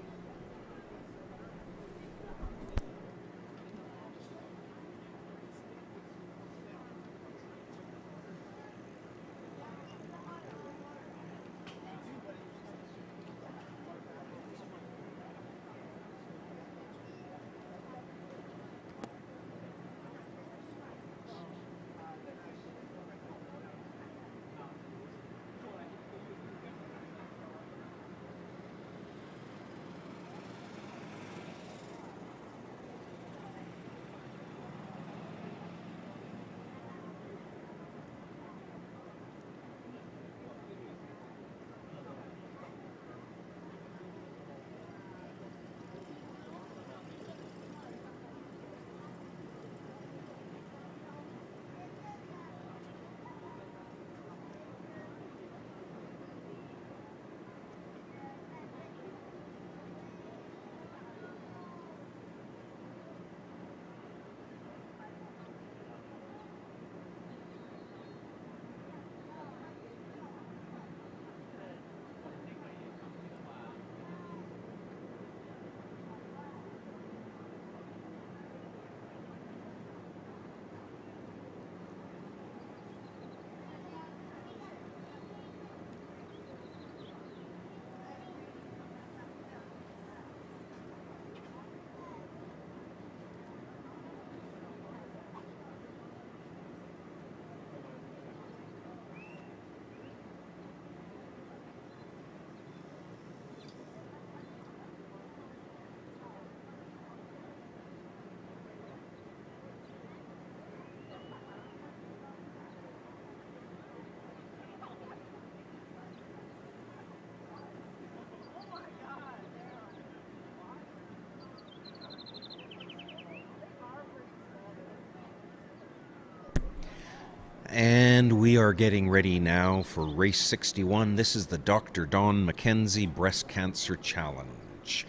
S5: And we are getting ready now for race 61. This is the Dr. Dawn Mackenzie Breast Cancer Challenge.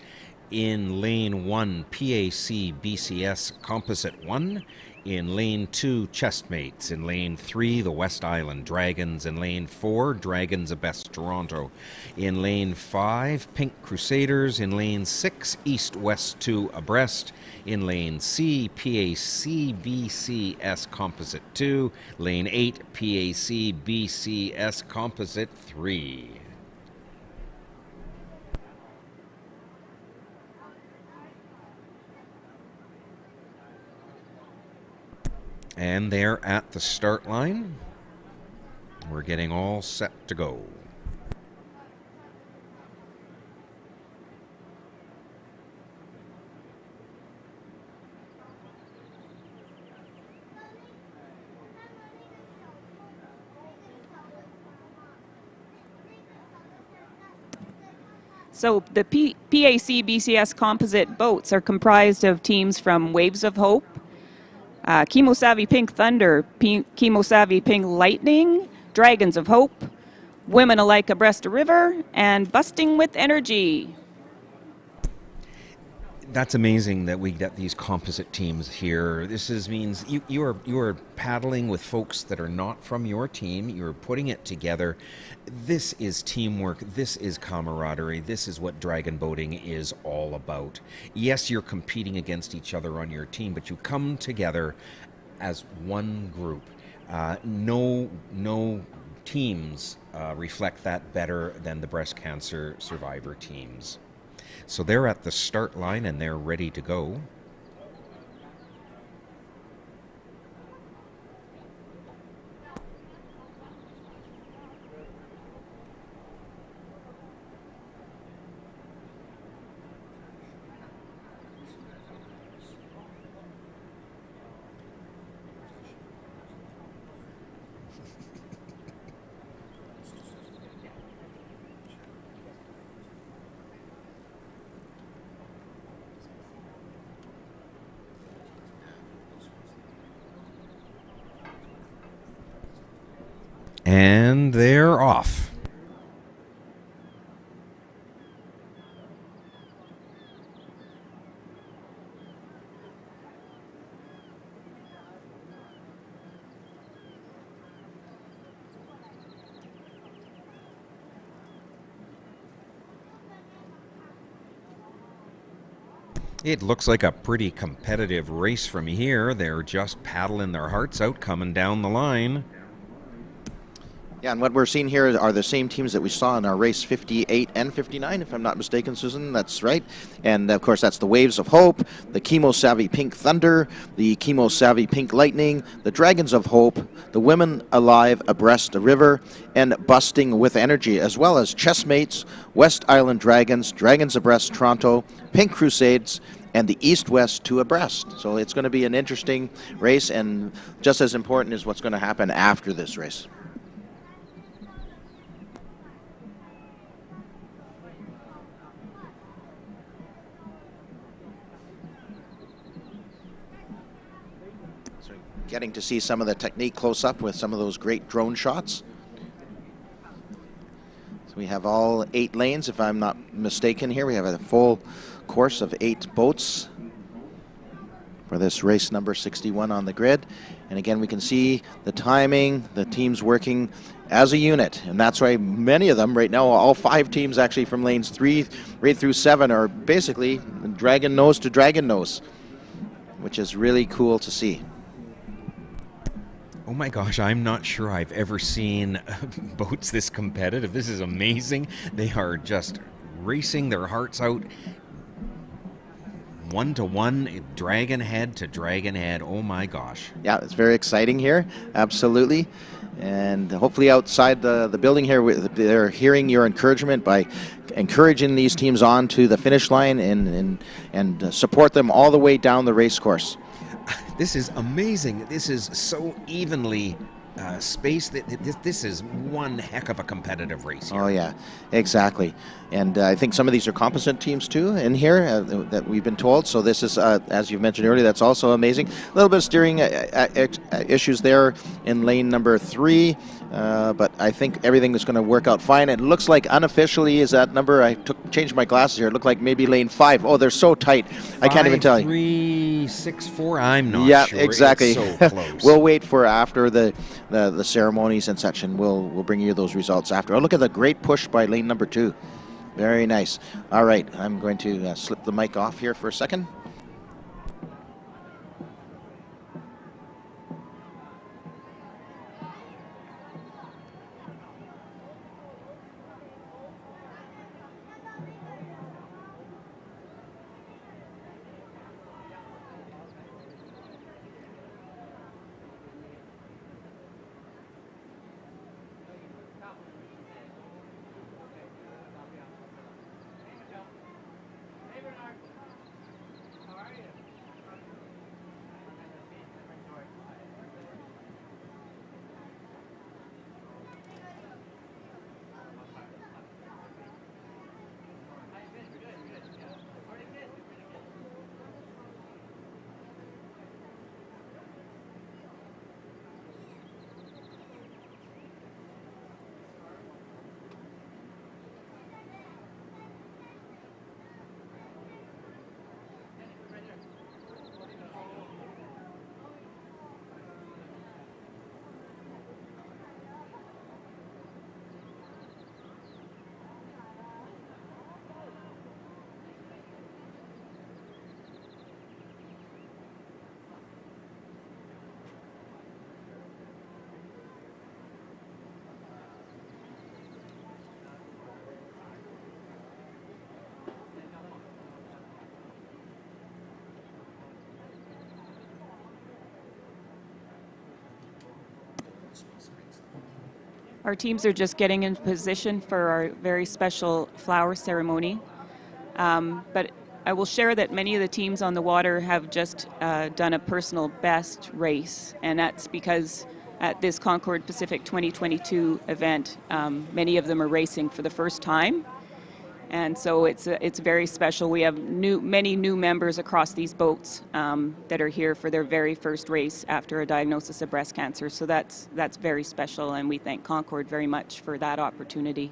S5: In lane 1, PAC BCS Composite 1. In lane 2, Chestmates. In lane 3, the West Island Dragons. In lane 4, Dragons of Best Toronto. In lane 5, Pink Crusaders. In lane 6, East West 2 abreast. In lane C, PAC BCS Composite 2. Lane 8, PAC BCS Composite 3. And they're at the start line. We're getting all set to go.
S7: So the PAC BCS composite boats are comprised of teams from Waves of Hope, Chemo Savvy Pink Thunder, Chemo Savvy Pink Lightning, Dragons of Hope, Women Alike Abreast a River, and Busting with Energy.
S5: That's amazing that we get these composite teams here. Means you are paddling with folks that are not from your team. You're putting it together. This is teamwork. This is camaraderie. This is what dragon boating is all about. Yes, you're competing against each other on your team, but you come together as one group. No teams reflect that better than the breast cancer survivor teams. So they're at the start line and they're ready to go. And they're off. It looks like a pretty competitive race from here. They're just paddling their hearts out coming down the line.
S1: Yeah, and what we're seeing here are the same teams that we saw in our race 58 and 59, if I'm not mistaken, Susan. That's right. And, of course, that's the Waves of Hope, the Chemo Savvy Pink Thunder, the Chemo Savvy Pink Lightning, the Dragons of Hope, the Women Alive Abreast a River, and Busting with Energy, as well as Chessmates, West Island Dragons, Dragons Abreast Toronto, Pink Crusades, and the East-West 2 abreast. So it's going to be an interesting race, and just as important is what's going to happen after this race. Getting to see some of the technique close up with some of those great drone shots. So we have all 8 lanes, if I'm not mistaken here. We have a full course of 8 boats for this race number 61 on the grid. And again, we can see the timing, the teams working as a unit. And that's why many of them right now, all 5 teams actually from lanes 3 right through 7 are basically dragon nose to dragon nose, which is really cool to see.
S5: Oh my gosh, I'm not sure I've ever seen boats this competitive. This is amazing. They are just racing their hearts out. 1-to-1, dragon head to dragon head. Oh my gosh.
S1: Yeah, it's very exciting here. Absolutely. And hopefully outside the building here, they're hearing your encouragement by encouraging these teams on to the finish line and support them all the way down the race course.
S5: This is amazing. This is so evenly space. This is one heck of a competitive race here.
S1: Oh yeah, exactly. And I think some of these are competent teams too in here that we've been told. So this is, as you've mentioned earlier, that's also amazing. A little bit of steering issues there in lane number 3, but I think everything is going to work out fine. It looks like unofficially is that number. I changed my glasses here. It looked like maybe lane 5. Oh, they're so tight. I can't even tell you.
S5: 3, 6, 4. I'm not
S1: Yeah,
S5: sure.
S1: exactly.
S5: It's so close.
S1: We'll wait for after the ceremonies and such, and we'll bring you those results after. Oh, look at the great push by lane number 2. Very nice. All right, I'm going to slip the mic off here for a second.
S7: Our teams are just getting in position for our very special flower ceremony. But I will share that many of the teams on the water have just done a personal best race, and that's because at this Concord Pacific 2022 event, many of them are racing for the first time. And so it's very special. We have many new members across these boats that are here for their very first race after a diagnosis of breast cancer. So that's very special, and we thank Concord very much for that opportunity.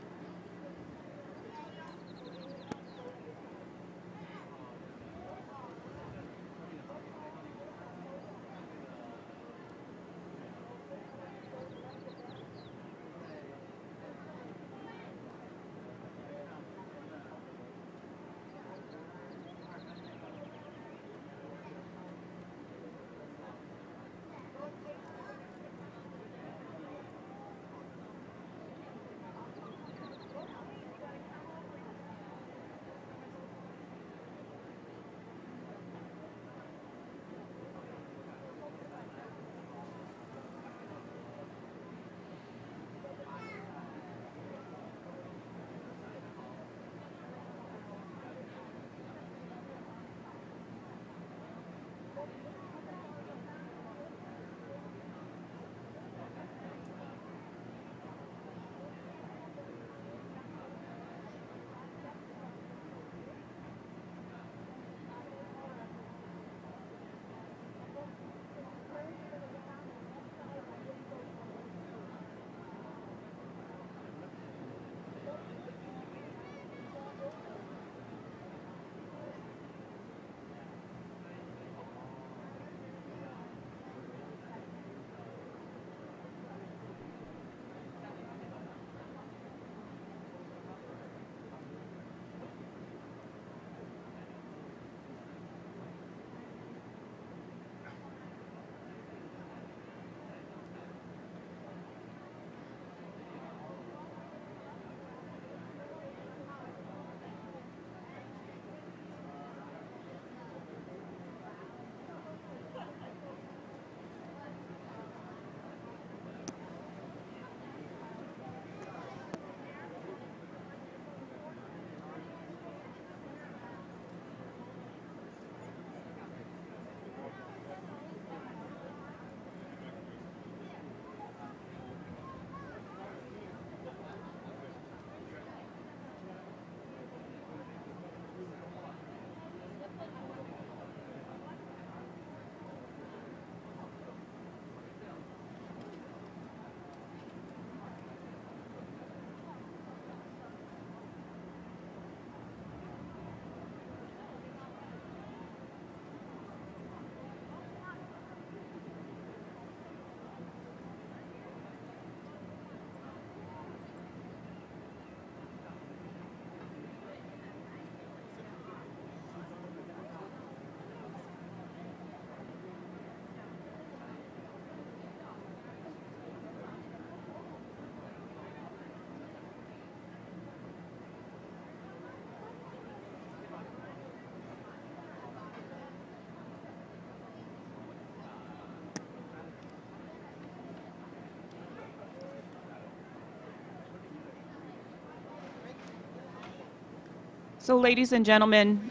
S7: So, ladies and gentlemen,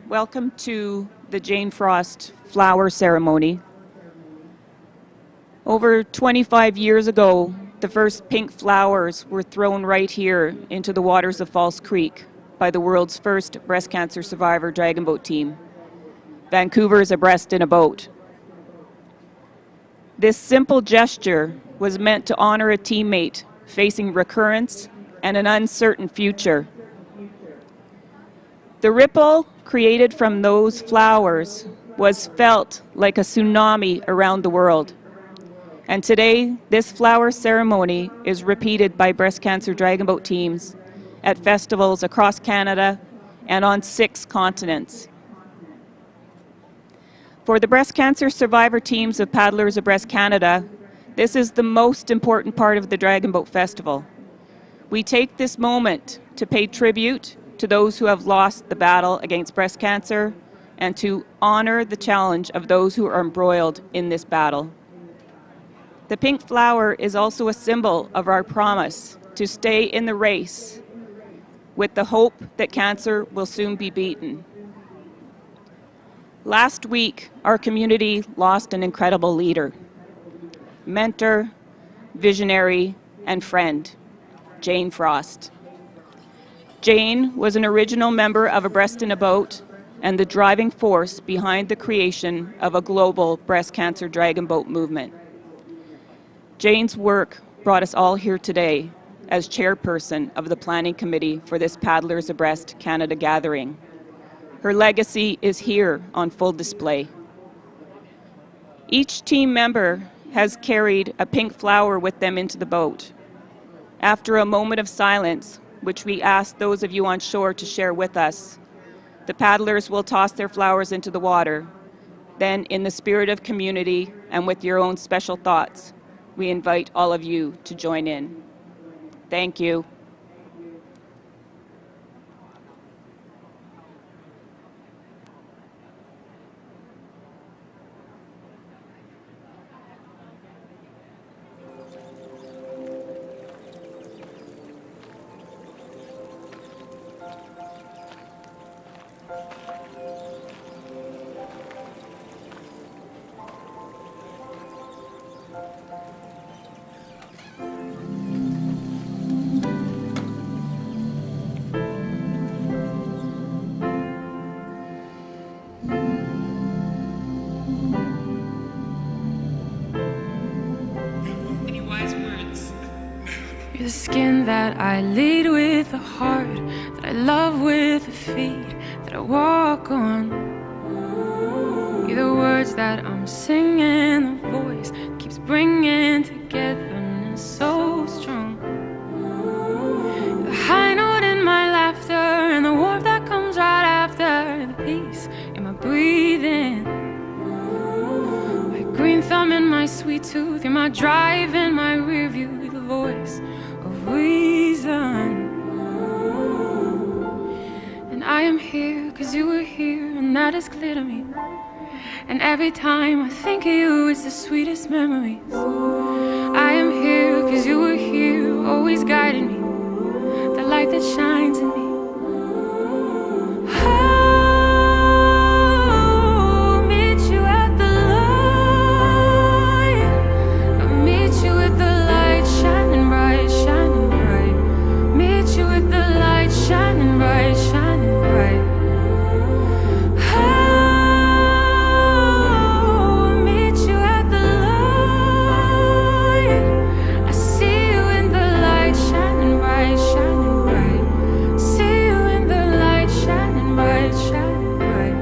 S7: welcome to the Jane Frost flower ceremony. Over 25 years ago, the first pink flowers were thrown right here into the waters of False Creek by the world's first breast cancer survivor dragon boat team. Vancouver's Abreast in a Boat. This simple gesture was meant to honor a teammate facing recurrence and an uncertain future. The ripple created from those flowers was felt like a tsunami around the world. And today, this flower ceremony is repeated by breast cancer dragon boat teams at festivals across Canada and on 6 continents. For the breast cancer survivor teams of Paddlers Abreast Canada, this is the most important part of the Dragon Boat Festival. We take this moment to pay tribute to those who have lost the battle against breast cancer and to honor the challenge of those who are embroiled in this battle. The pink flower is also a symbol of our promise to stay in the race with the hope that cancer will soon be beaten. Last week, our community lost an incredible leader, mentor, visionary, and friend, Jane Frost. Jane was an original member of Abreast in a Boat and the driving force behind the creation of a global breast cancer dragon boat movement. Jane's work brought us all here today as chairperson of the planning committee for this Paddlers Abreast Canada gathering. Her legacy is here on full display. Each team member has carried a pink flower with them into the boat. After a moment of silence, which we ask those of you on shore to share with us, the paddlers will toss their flowers into the water. Then, in the spirit of community and with your own special thoughts, we invite all of you to join in. Thank you.
S8: You're the skin that I lead with, the heart that I love with, the feet that I walk on. You're the words that I'm singing, the voice that keeps bringing togetherness so strong. You're the high note in my laughter and the warmth that comes right after, the peace in my breathing. My green thumb and my sweet tooth, you're my drive and my rear view, the voice of reason. And I am here cause you were here, and that is clear to me. And every time I think of you, it's the sweetest memories. I am here cause you were here, always guiding me, the light that shines in me. Oh, meet you at the light. I'll meet you with the light shining bright, shining bright. Meet you with the light shining bright, shining bright. Oh, meet you at the light. I see you in the light shining bright, shining bright. See you in the light shining bright, shining bright.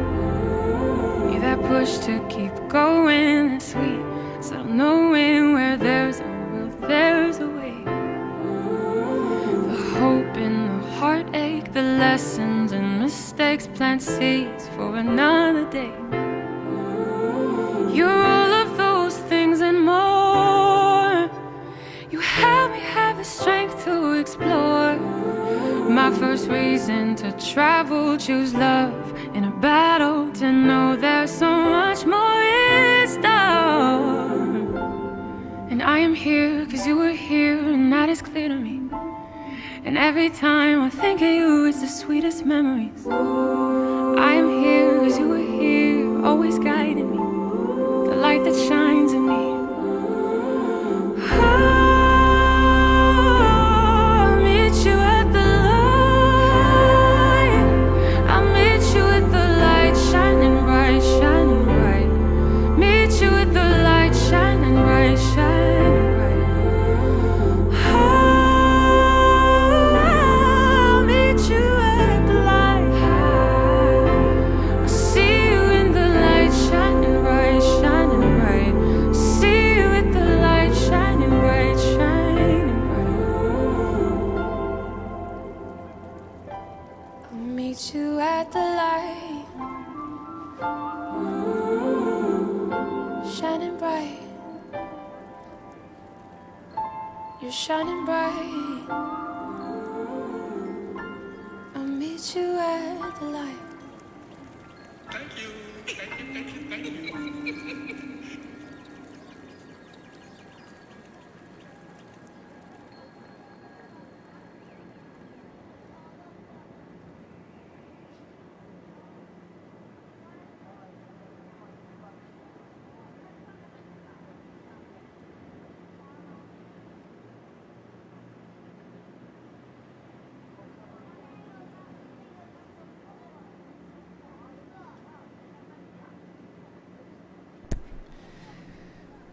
S8: Be that push to keep going, that sweet subtle knowing where there's a will, there's a way. The hope in the heartache, the lessons and mistakes, plant seeds for another day. You're all of those things and more. You help me have the strength to explore. My first reason to travel, choose love in a battle, to know there's so much more in store. And I am here cause you were here, and that is clear to me. And every time I think of you, it's the sweetest memories. I am here as you were here, always guiding me, the light that shines in me. I'll meet you at the light. I'll meet you at the light, shining bright, shining bright. Meet you at the light, shining bright, shining bright. I'll meet you at the light. I'll see you in the light, shining bright, shining bright. See you at the light, shining bright, shining bright. I'll meet you at the light, shining bright. You're shining bright. I'll meet you at the light.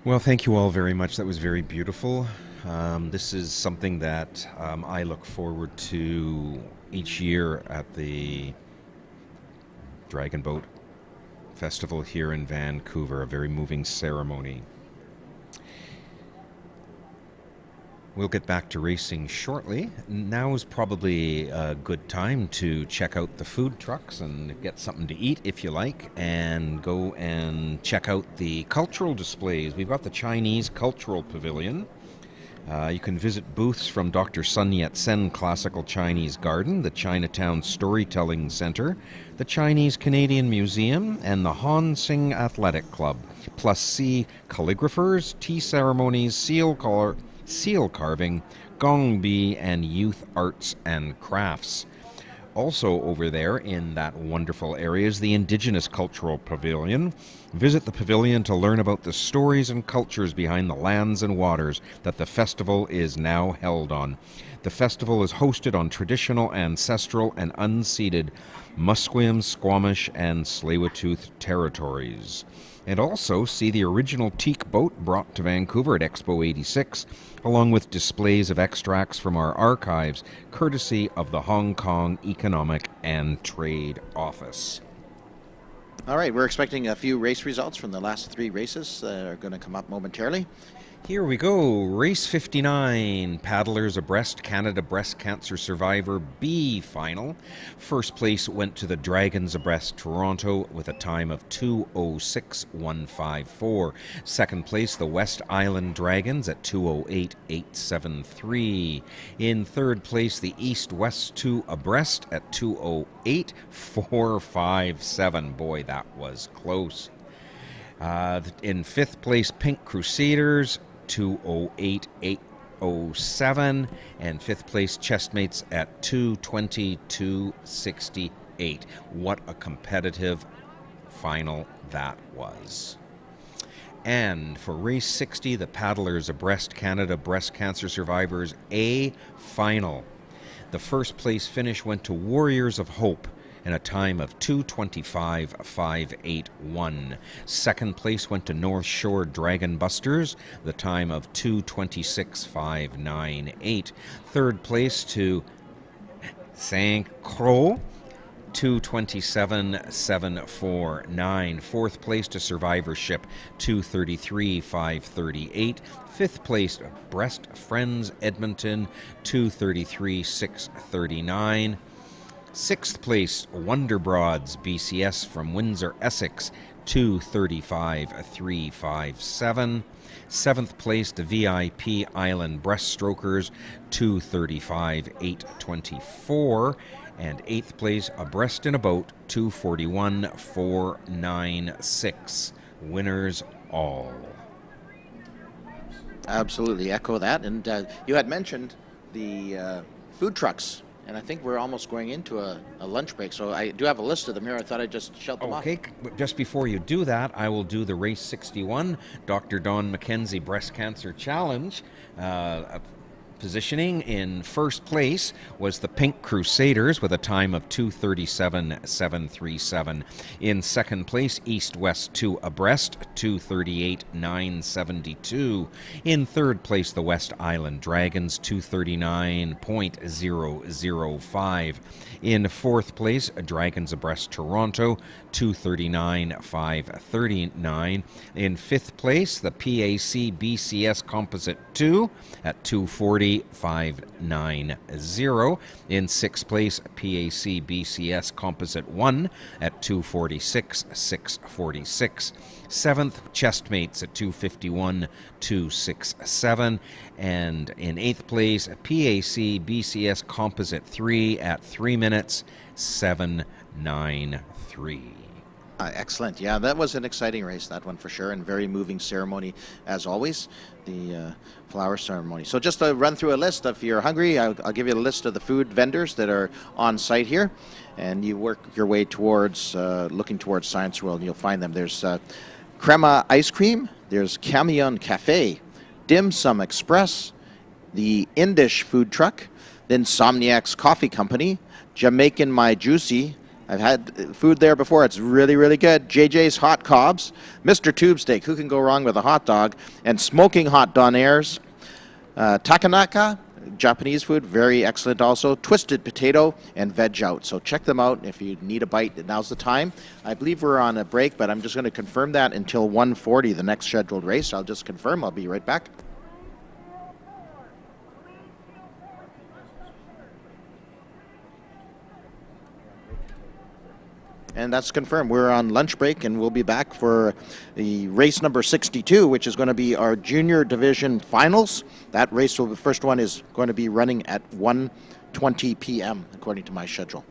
S5: Well, thank you all very much. That was very beautiful. This is something that I look forward to each year at the Dragon Boat Festival here in Vancouver, a very moving ceremony. We'll get back to racing shortly. Now is probably a good time to check out the food trucks and get something to eat if you like, and go and check out the cultural displays. We've got the Chinese Cultural Pavilion. You can visit booths from Dr. Sun Yat-sen Classical Chinese Garden, the Chinatown Storytelling Center, the Chinese Canadian Museum, and the Han Sing Athletic Club, plus see calligraphers, tea ceremonies, seal carving, gong bi, and youth arts and crafts. Also over there in that wonderful area is the Indigenous Cultural Pavilion. Visit the pavilion to learn about the stories and cultures behind the lands and waters that the festival is now held on. The festival is hosted on traditional, ancestral, and unceded Musqueam, Squamish, and Tsleil-Waututh territories. And also see the original teak boat brought to Vancouver at Expo 86, along with displays of extracts from our archives, courtesy of the Hong Kong Economic and Trade Office.
S1: All right, we're expecting a few race results from the last three races that are going to come up momentarily.
S5: Here we go. Race 59, Paddlers Abreast Canada Breast Cancer Survivor B final. First place went to the Dragons Abreast Toronto with a time of 2:06.154. Second place, the West Island Dragons at 2:08.873. In third place, the East West 2 Abreast at 2:08.457. Boy, that was close. In fifth place, Pink Crusaders, 2:08.807, and fifth place, Chestmates at 2:22.68. What a competitive final that was. And for race 60, the Paddlers Abreast Canada Breast Cancer Survivors A final. The first place finish went to Warriors of Hope in a time of 2:25.581. Second place went to North Shore Dragon Busters, the time of 2:26.598. Third place to Saint Croix, 2:27.749. Fourth place to Survivorship, 2:33.538. Fifth place, Breast Friends Edmonton, 2:33.639. Sixth place, Wonder Broads BCS from Windsor, Essex, 2:35.357. Seventh place, the VIP Island Breaststrokers, 2:35.824. And eighth place, Abreast in a Boat, 2:41.496. Winners all.
S1: Absolutely echo that. And you had mentioned the food trucks. And I think we're almost going into a lunch break. So I do have a list of them here. I thought I'd just shout them off.
S5: Okay, just before you do that, I will do the Race 61 Dr. Don McKenzie Breast Cancer Challenge. Positioning in first place was the Pink Crusaders with a time of 2:37.737. In second place, East West 2 abreast, 2:38.972. In third place, the West Island Dragons, 2:39.005. In fourth place, Dragons abreast Toronto, 2:39.539. In fifth place, the PAC BCS Composite 2 at 2:40.590. In sixth place, PAC BCS Composite 1 at 2:46.646. Seventh, Chestmates at 2:51.267. And in eighth place, PAC BCS Composite 3 at 3 minutes 793.
S1: Excellent. Yeah, that was an exciting race, that one for sure, and very moving ceremony as always, the flower ceremony. So just to run through a list, if you're hungry, I'll give you a list of the food vendors that are on site here, and you work your way towards, looking towards Science World, and you'll find them. There's Crema Ice Cream, there's Camion Cafe, Dim Sum Express, the Indish Food Truck, then Somniac's Coffee Company, Jamaican My Juicy. I've had food there before. It's really, really good. JJ's Hot Cobs, Mr. Tube Steak. Who can go wrong with a hot dog? And Smoking Hot Donairs. Takanaka, Japanese food, very excellent also. Twisted Potato and Veg Out. So check them out if you need a bite. Now's the time. I believe we're on a break, but I'm just going to confirm that until 1:40, the next scheduled race. I'll just confirm. I'll be right back. And that's confirmed. We're on lunch break, and we'll be back for the race number 62, which is going to be our junior division finals. That race, the first one, is going to be running at 1:20 p.m., according to my schedule.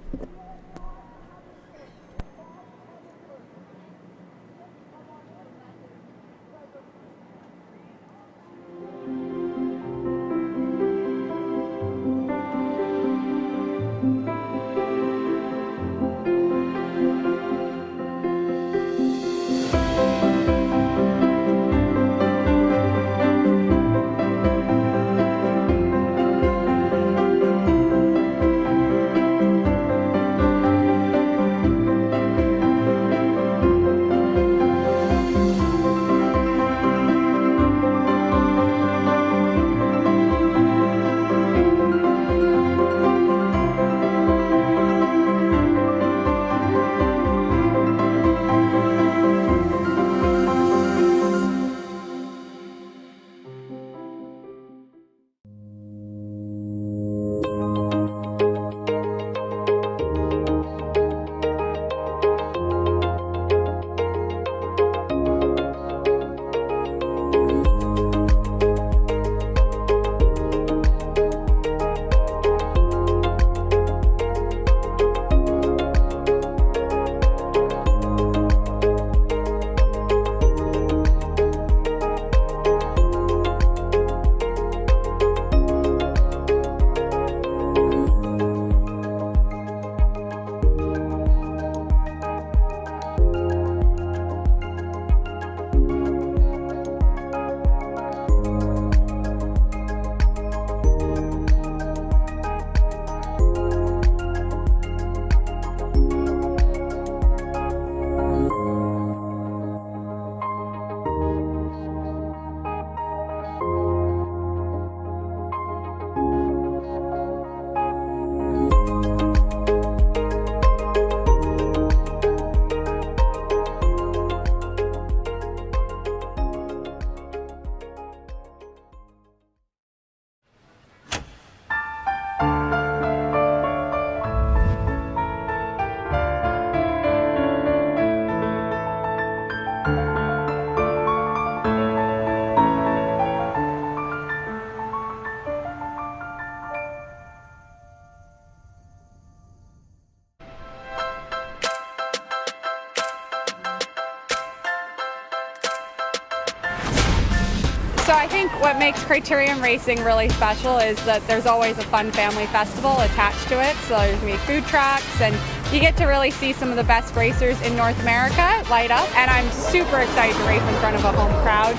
S2: what makes Criterium Racing really special is that there's always a fun family festival attached to it. So there's going to be food trucks, and you get to really see some of the best racers in North America light up. And I'm super excited to race in front of a home crowd.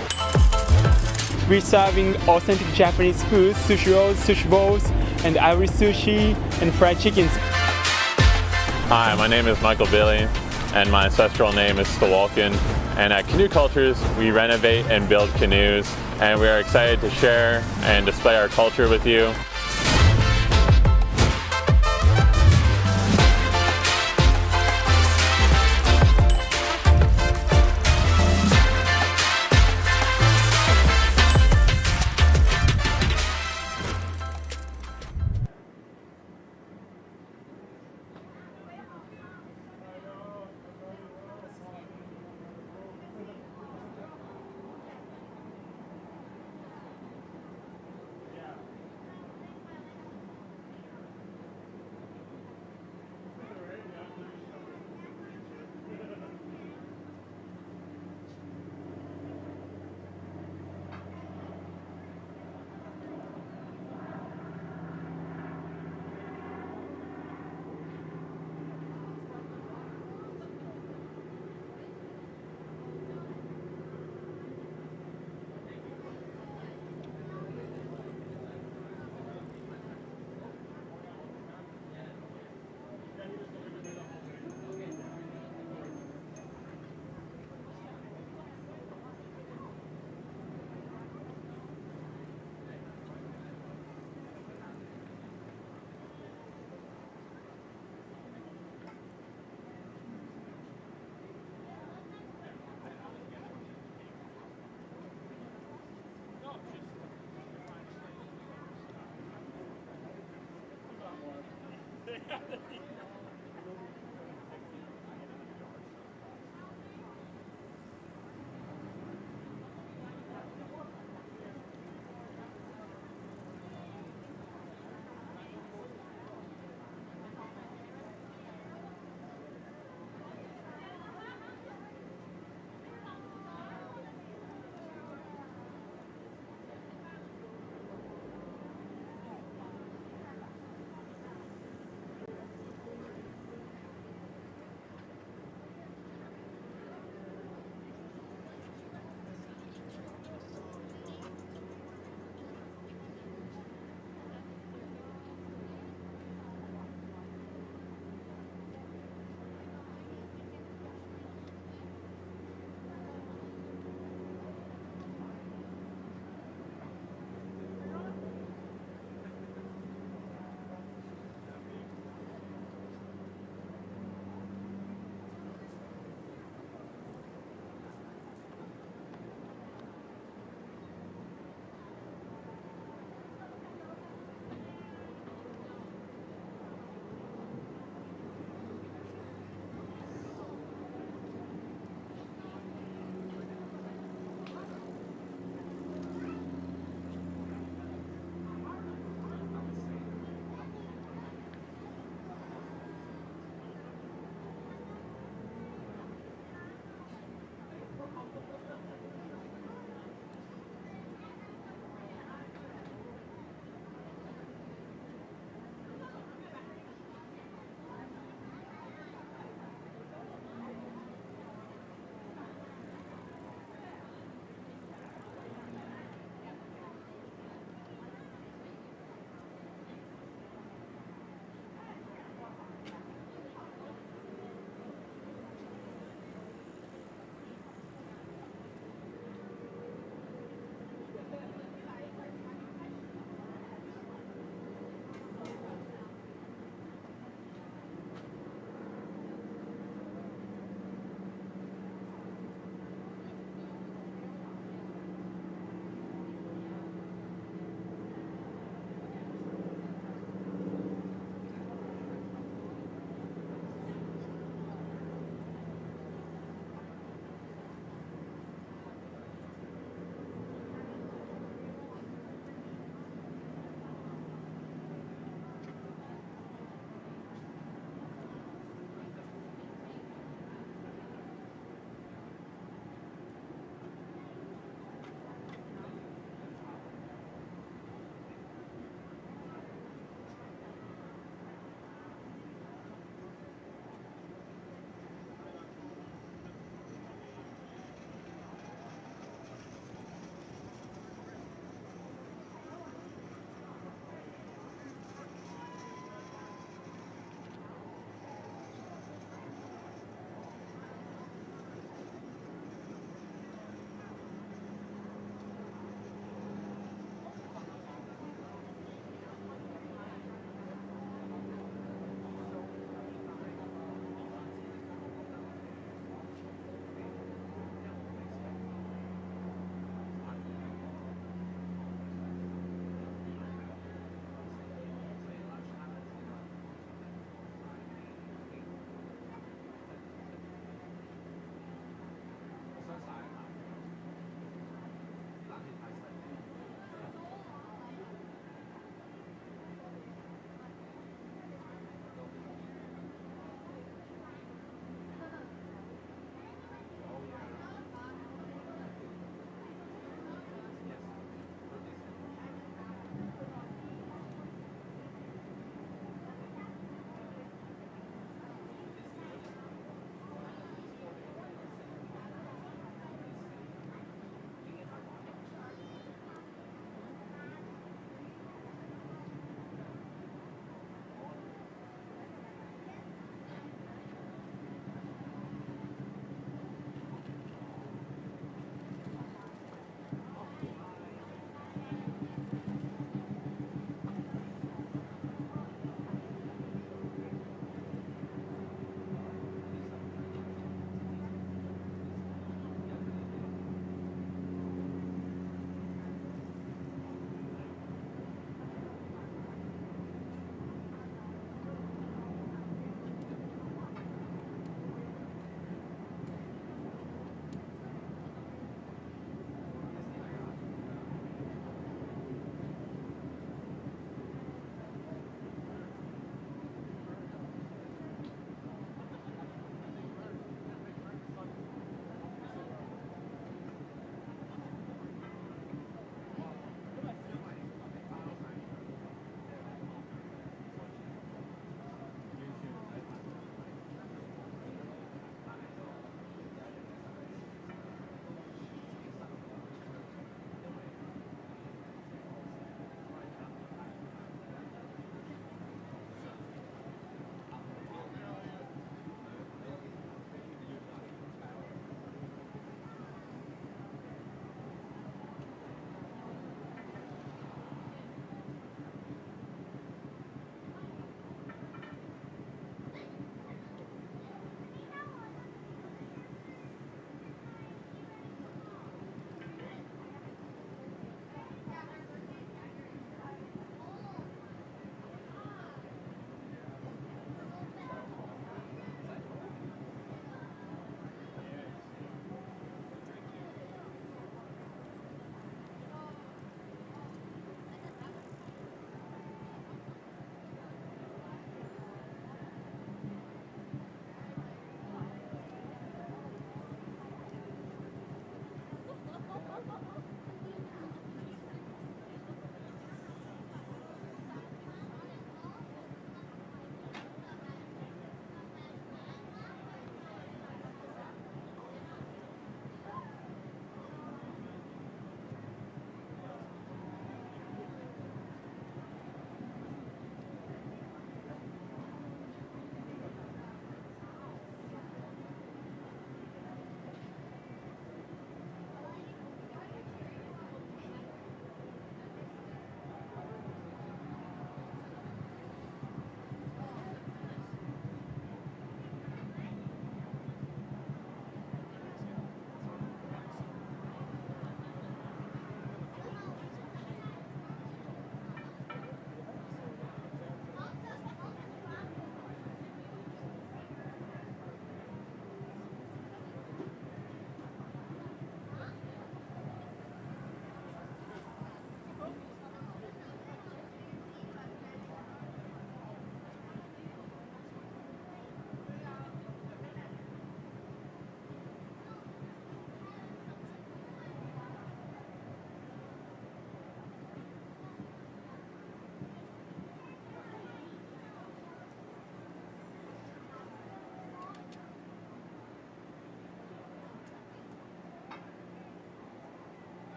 S3: We're serving authentic Japanese food, sushi rolls, sushi bowls, and Irish sushi and fried chickens.
S4: Hi, my name is Michael Billy, and my ancestral name is Stawalkin. And at Canoe Cultures, we renovate and build canoes, and we are excited to share and display our culture with you.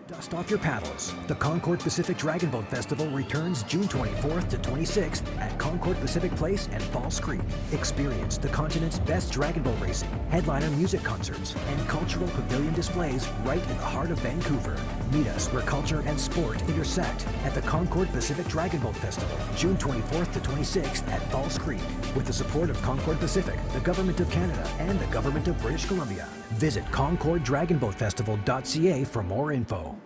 S9: Dust off your paddles. The Concord Pacific Dragon Boat Festival returns June 24th to 26th at Concord Pacific Place and Falls Creek. Experience the continent's best dragon boat racing, headliner music concerts, and cultural pavilion displays right in the heart of Vancouver. Meet us where culture and sport intersect at the Concord Pacific Dragon Boat Festival, June 24th to 26th at Falls Creek, with the support of Concord Pacific, the Government of Canada, and the Government of British Columbia. Visit concorddragonboatfestival.ca for more info.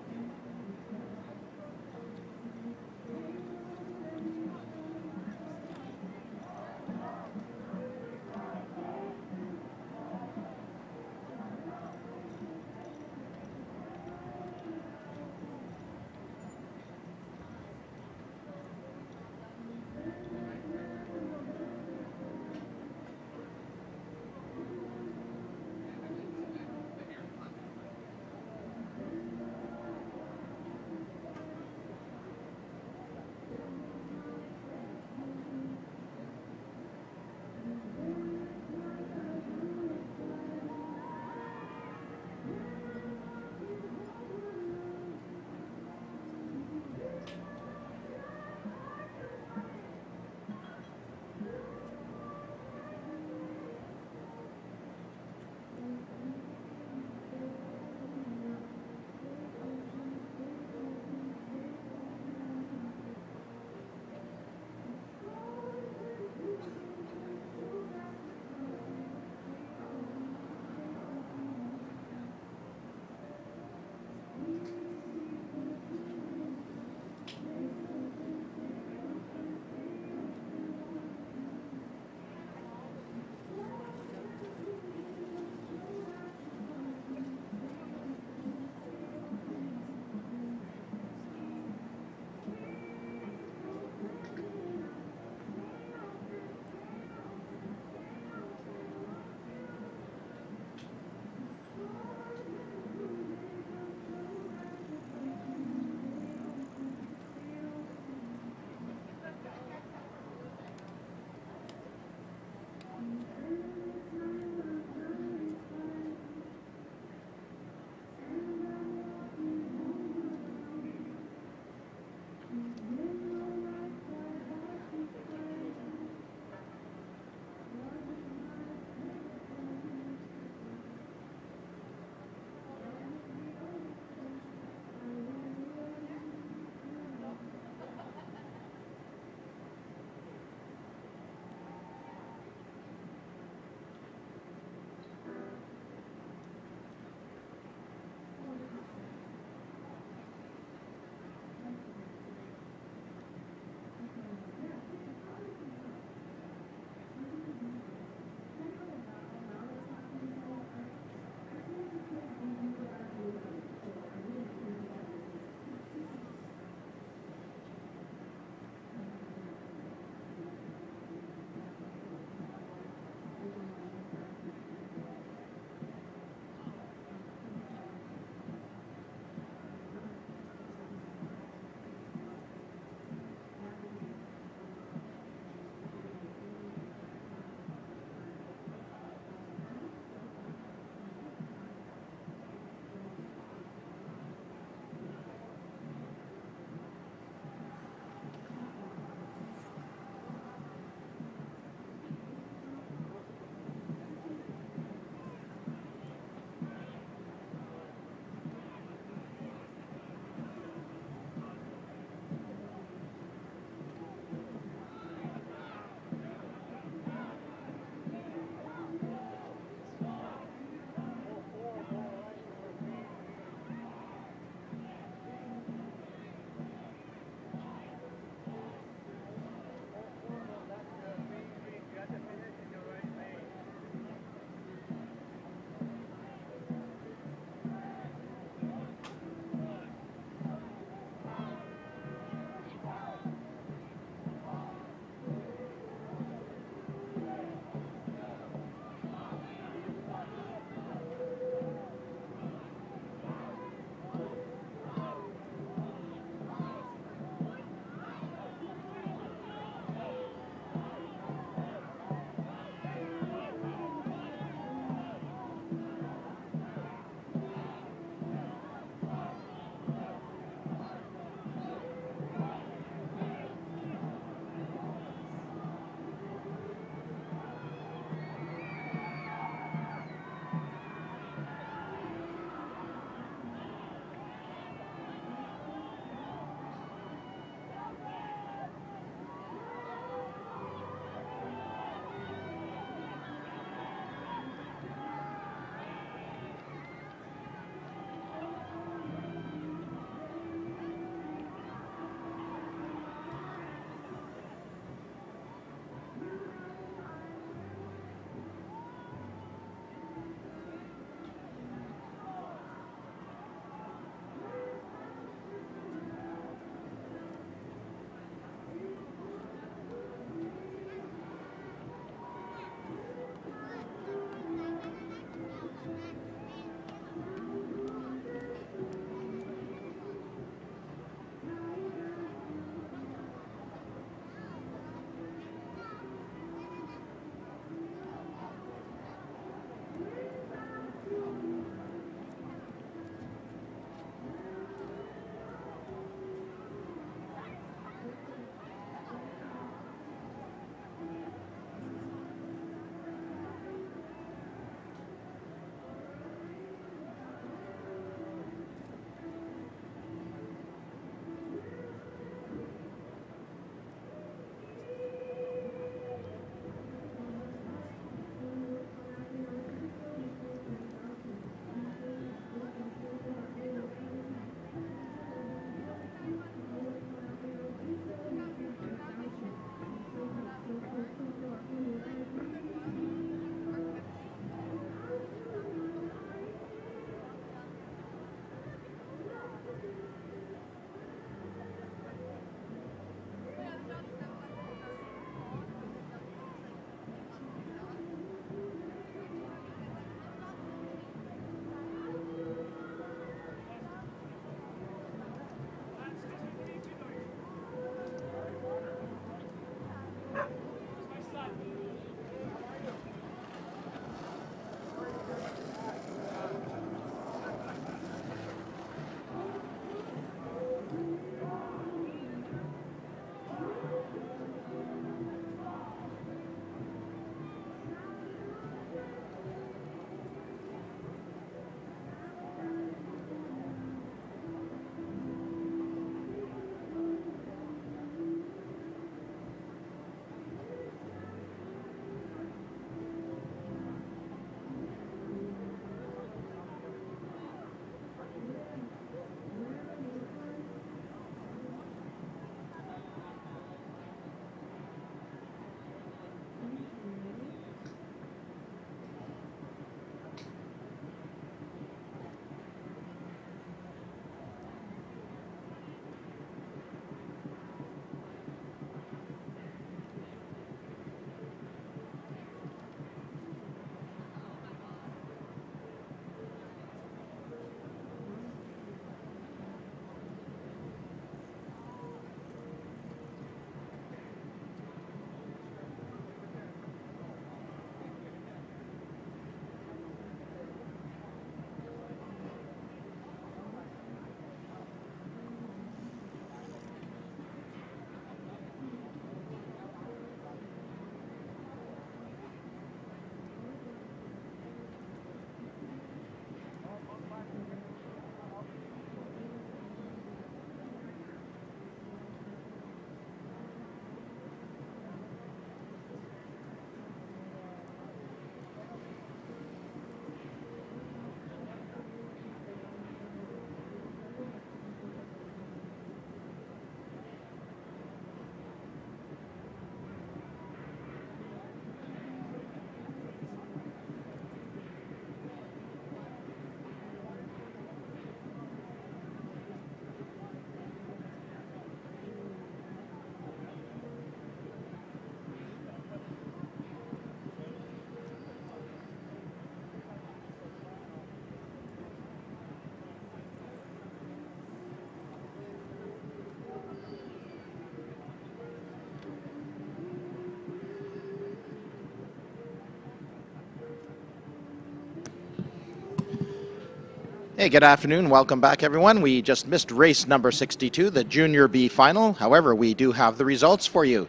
S1: Hey, good afternoon. Welcome back, everyone. We just missed race number 62, the Junior B final. However, we do have the results for you.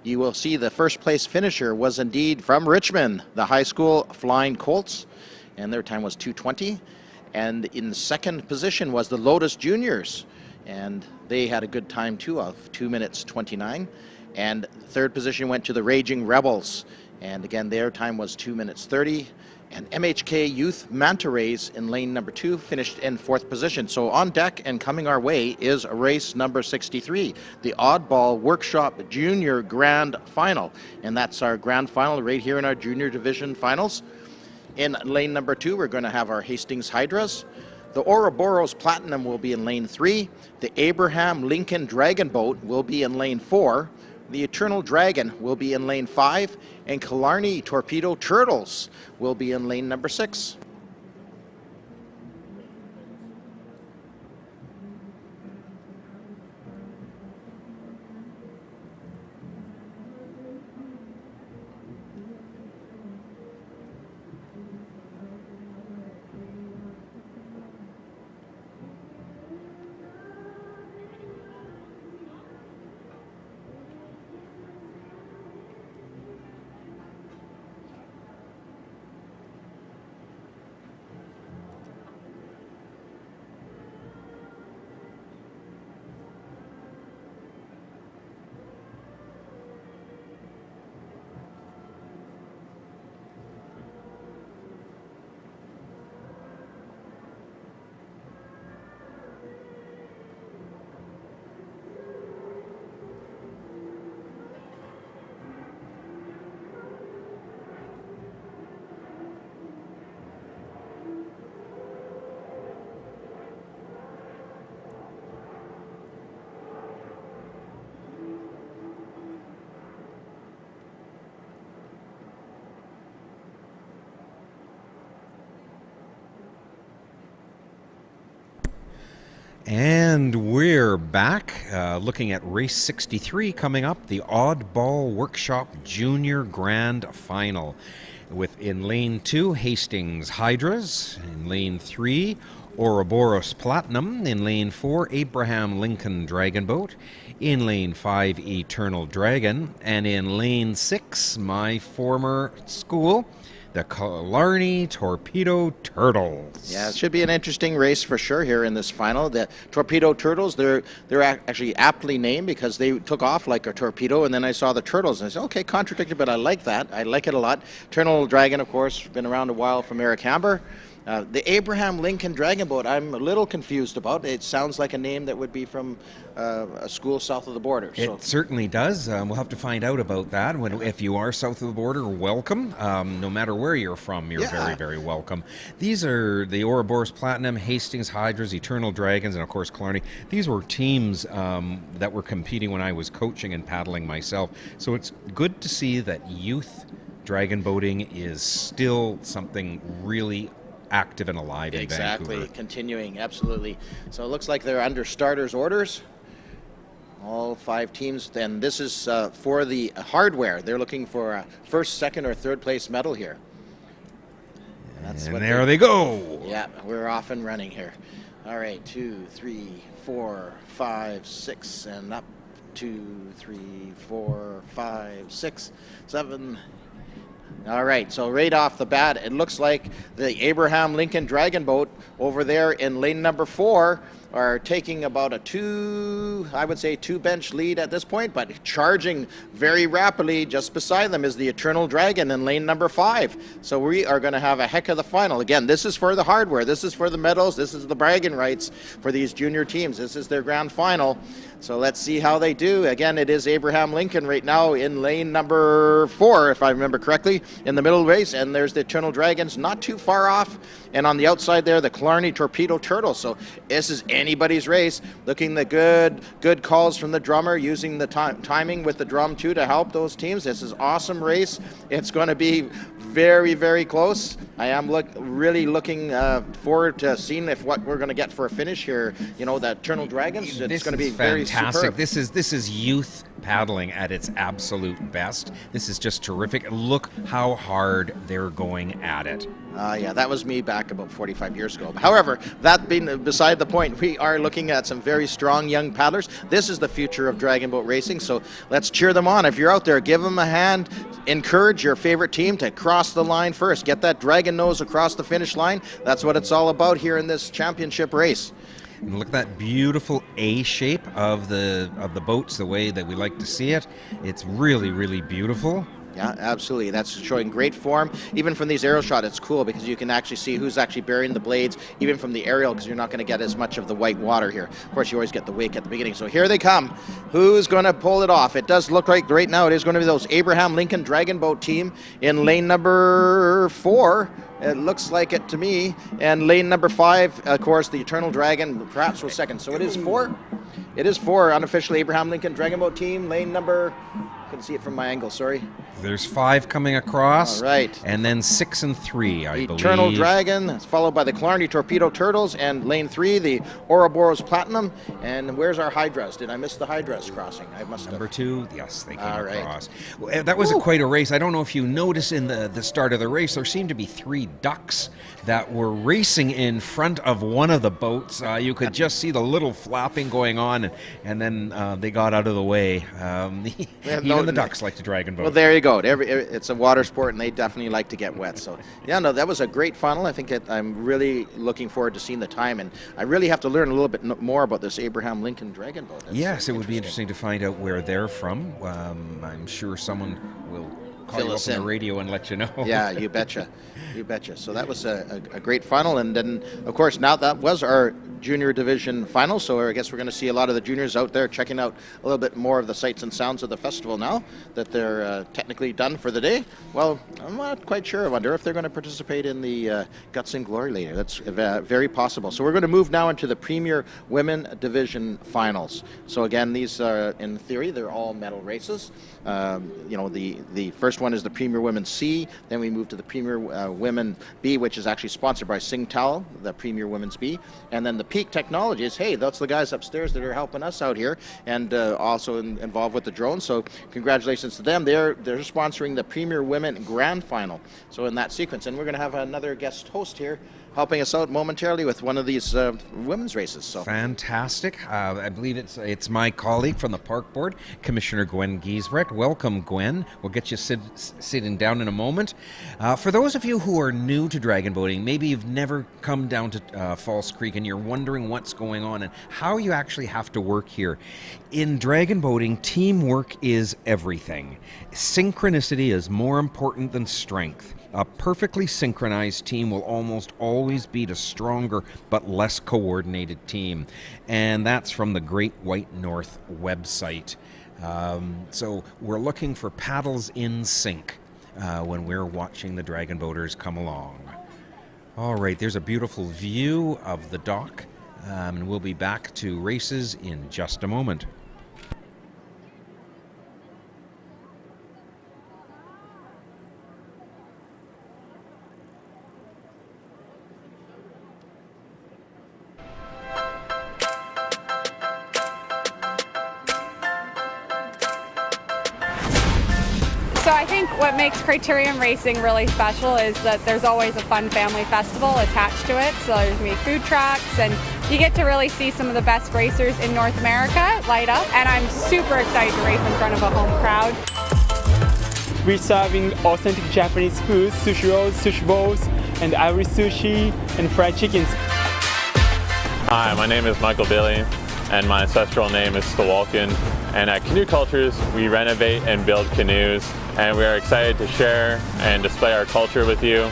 S1: You will see the first place finisher was indeed from Richmond, the high school Flying Colts, and their time was 2:20. And in second position was the Lotus Juniors, and they had a good time too of 2 minutes 29. And third position went to the Raging Rebels, and again their time was 2 minutes 30. And MHK Youth Manta Rays in lane number 2 finished in fourth position. So on deck and coming our way is race number 63, the Oddball Workshop Junior Grand Final. And that's our grand final right here in our junior division finals. In lane number 2, we're going to have our Hastings Hydras. The Ouroboros Platinum will be in lane 3. The Abraham Lincoln Dragon Boat will be in lane 4. The Eternal Dragon will be in lane 5, and Killarney Torpedo Turtles will be in lane number 6.
S5: And we're back looking at race 63 coming up, the Oddball Workshop Junior Grand Final. With in lane 2, Hastings Hydras. In lane 3, Ouroboros Platinum. In lane 4, Abraham Lincoln Dragon Boat. In lane 5, Eternal Dragon. And in lane 6, my former school, the Killarney Torpedo Turtles.
S1: Yeah, it should be an interesting race for sure here in this final. The Torpedo Turtles, they're actually aptly named because they took off like a torpedo, and then I saw the turtles, and I said, okay, contradictory, but I like that. I like it a lot. Eternal Dragon, of course, been around a while from Eric Hamber. The Abraham Lincoln Dragon Boat, I'm a little confused about. It sounds like a name that would be from a school south of the border.
S5: It certainly does. We'll have to find out about that. If you are south of the border, welcome. No matter where you're from, you're very, very welcome. These are the Ouroboros Platinum, Hastings Hydras, Eternal Dragons, and of course Killarney. These were teams that were competing when I was coaching and paddling myself. So it's good to see that youth dragon boating is still something really active and alive in Vancouver.
S1: Exactly, continuing, absolutely. So it looks like they're under starters' orders. All 5 teams. Then this is for the hardware. They're looking for a first, second, or third place medal here.
S5: That's and there they go.
S1: Yeah, we're off and running here. All right, 2, 3, 4, 5, 6, and up. 2, 3, 4, 5, 6, 7. All right, so right off the bat, it looks like the Abraham Lincoln Dragon Boat over there in lane number 4 are taking about a 2 bench lead at this point, but charging very rapidly. Just beside them is the Eternal Dragon in lane number 5. So we are going to have a heck of the final. Again, this is for the hardware. This is for the medals. This is the bragging rights for these junior teams. This is their grand final. So let's see how they do. Again, it is Abraham Lincoln right now in lane number 4, if I remember correctly, in the middle race. And there's the Eternal Dragons not too far off. And on the outside there, the Killarney Torpedo Turtles. So this is anybody's race. Looking the good calls from the drummer, using the timing with the drum too to help those teams. This is awesome race. It's going to be very, very close. I am really looking forward to seeing what we're going to get for a finish here. You know, that Eternal Dragons. It's going to be very
S5: fantastic.
S1: superb.
S5: This is youth paddling at its absolute best. This is just terrific. Look how hard they're going at it.
S1: Yeah, that was me back about 45 years ago. However, that being beside the point, we are looking at some very strong young paddlers. This is the future of dragon boat racing, so let's cheer them on. If you're out there, give them a hand. Encourage your favorite team to cross the line first. Get that dragon nose across the finish line. That's what it's all about here in this championship race.
S5: And look at that beautiful A shape of the boats, the way that we like to see it. It's really, really beautiful.
S1: Yeah, absolutely. That's showing great form. Even from these aerial shots, it's cool because you can actually see who's actually burying the blades, even from the aerial, because you're not going to get as much of the white water here. Of course, you always get the wake at the beginning. So here they come. Who's going to pull it off? It does look like right now it is going to be those Abraham Lincoln Dragon Boat team in lane number 4. It looks like it to me. And lane number 5, of course, the Eternal Dragon, perhaps was second. So it is 4. It is 4, unofficially Abraham Lincoln Dragon Boat team. Lane number, I couldn't see it from my angle, sorry.
S5: There's 5 coming across.
S1: All right.
S5: And then 6 and 3, I believe.
S1: Eternal Dragon, that's followed by the Killarney Torpedo Turtles, and lane 3, the Ouroboros Platinum. And where's our Hydras? Did I miss the Hydras crossing? I must
S5: Number 2, yes, they came
S1: All right.
S5: across. Well, that was quite a race. I don't know if you noticed in the start of the race, there seemed to be 3 ducks that were racing in front of one of the boats. You could just see the little flapping going on, and then they got out of the way. Even the ducks like to dragon boat.
S1: Well, there you go. It's a water sport, and they definitely like to get wet. So, yeah, no, that was a great final. I think I'm really looking forward to seeing the time, and I really have to learn a little bit more about this Abraham Lincoln Dragon Boat.
S5: Yes, it would be interesting to find out where they're from. I'm sure someone will call
S1: Fill
S5: you up
S1: us
S5: on the
S1: in.
S5: radio and let you know.
S1: Yeah, you betcha. You betcha. So that was a great final. And then, of course, now that was our junior division final. So I guess we're going to see a lot of the juniors out there checking out a little bit more of the sights and sounds of the festival now that they're technically done for the day. Well, I'm not quite sure. I wonder if they're going to participate in the Guts and Glory later. That's very possible. So we're going to move now into the Premier Women Division finals. So again, these are, in theory, they're all medal races. The first one is the Premier Women C. Then we move to the Premier Women B, which is actually sponsored by Singtel, the Premier Women's B. And then the Peak Technologies, hey, that's the guys upstairs that are helping us out here and also involved with the drone. So congratulations to them. They're sponsoring the Premier Women Grand Final. So in that sequence, and we're going to have another guest host here helping us out momentarily with one of these women's races. So
S5: fantastic. I believe it's my colleague from the park board, Commissioner Gwen Giesbrecht. Welcome, Gwen. We'll get you sitting down in a moment. For those of you who are new to dragon boating, maybe you've never come down to False Creek and you're wondering what's going on and how you actually have to work here. In dragon boating, teamwork is everything. Synchronicity is more important than strength. A perfectly synchronized team will almost always beat a stronger but less coordinated team. And that's from the Great White North website. So we're looking for paddles in sync when we're watching the dragon boaters come along. All right, there's a beautiful view of the dock, and we'll be back to races in just a moment.
S2: So I think what makes Criterium Racing really special is that there's always a fun family festival attached to it. So there's going to be food trucks, and you get to really see some of the best racers in North America light up. And I'm super excited to race in front of a home crowd.
S3: We're serving authentic Japanese food, sushi rolls, sushi bowls, and ivory sushi, and fried chickens.
S4: Hi, my name is Michael Billy, and my ancestral name is Stawalkin. And at Canoe Cultures, we renovate and build canoes, and we are excited to share and display our culture with you.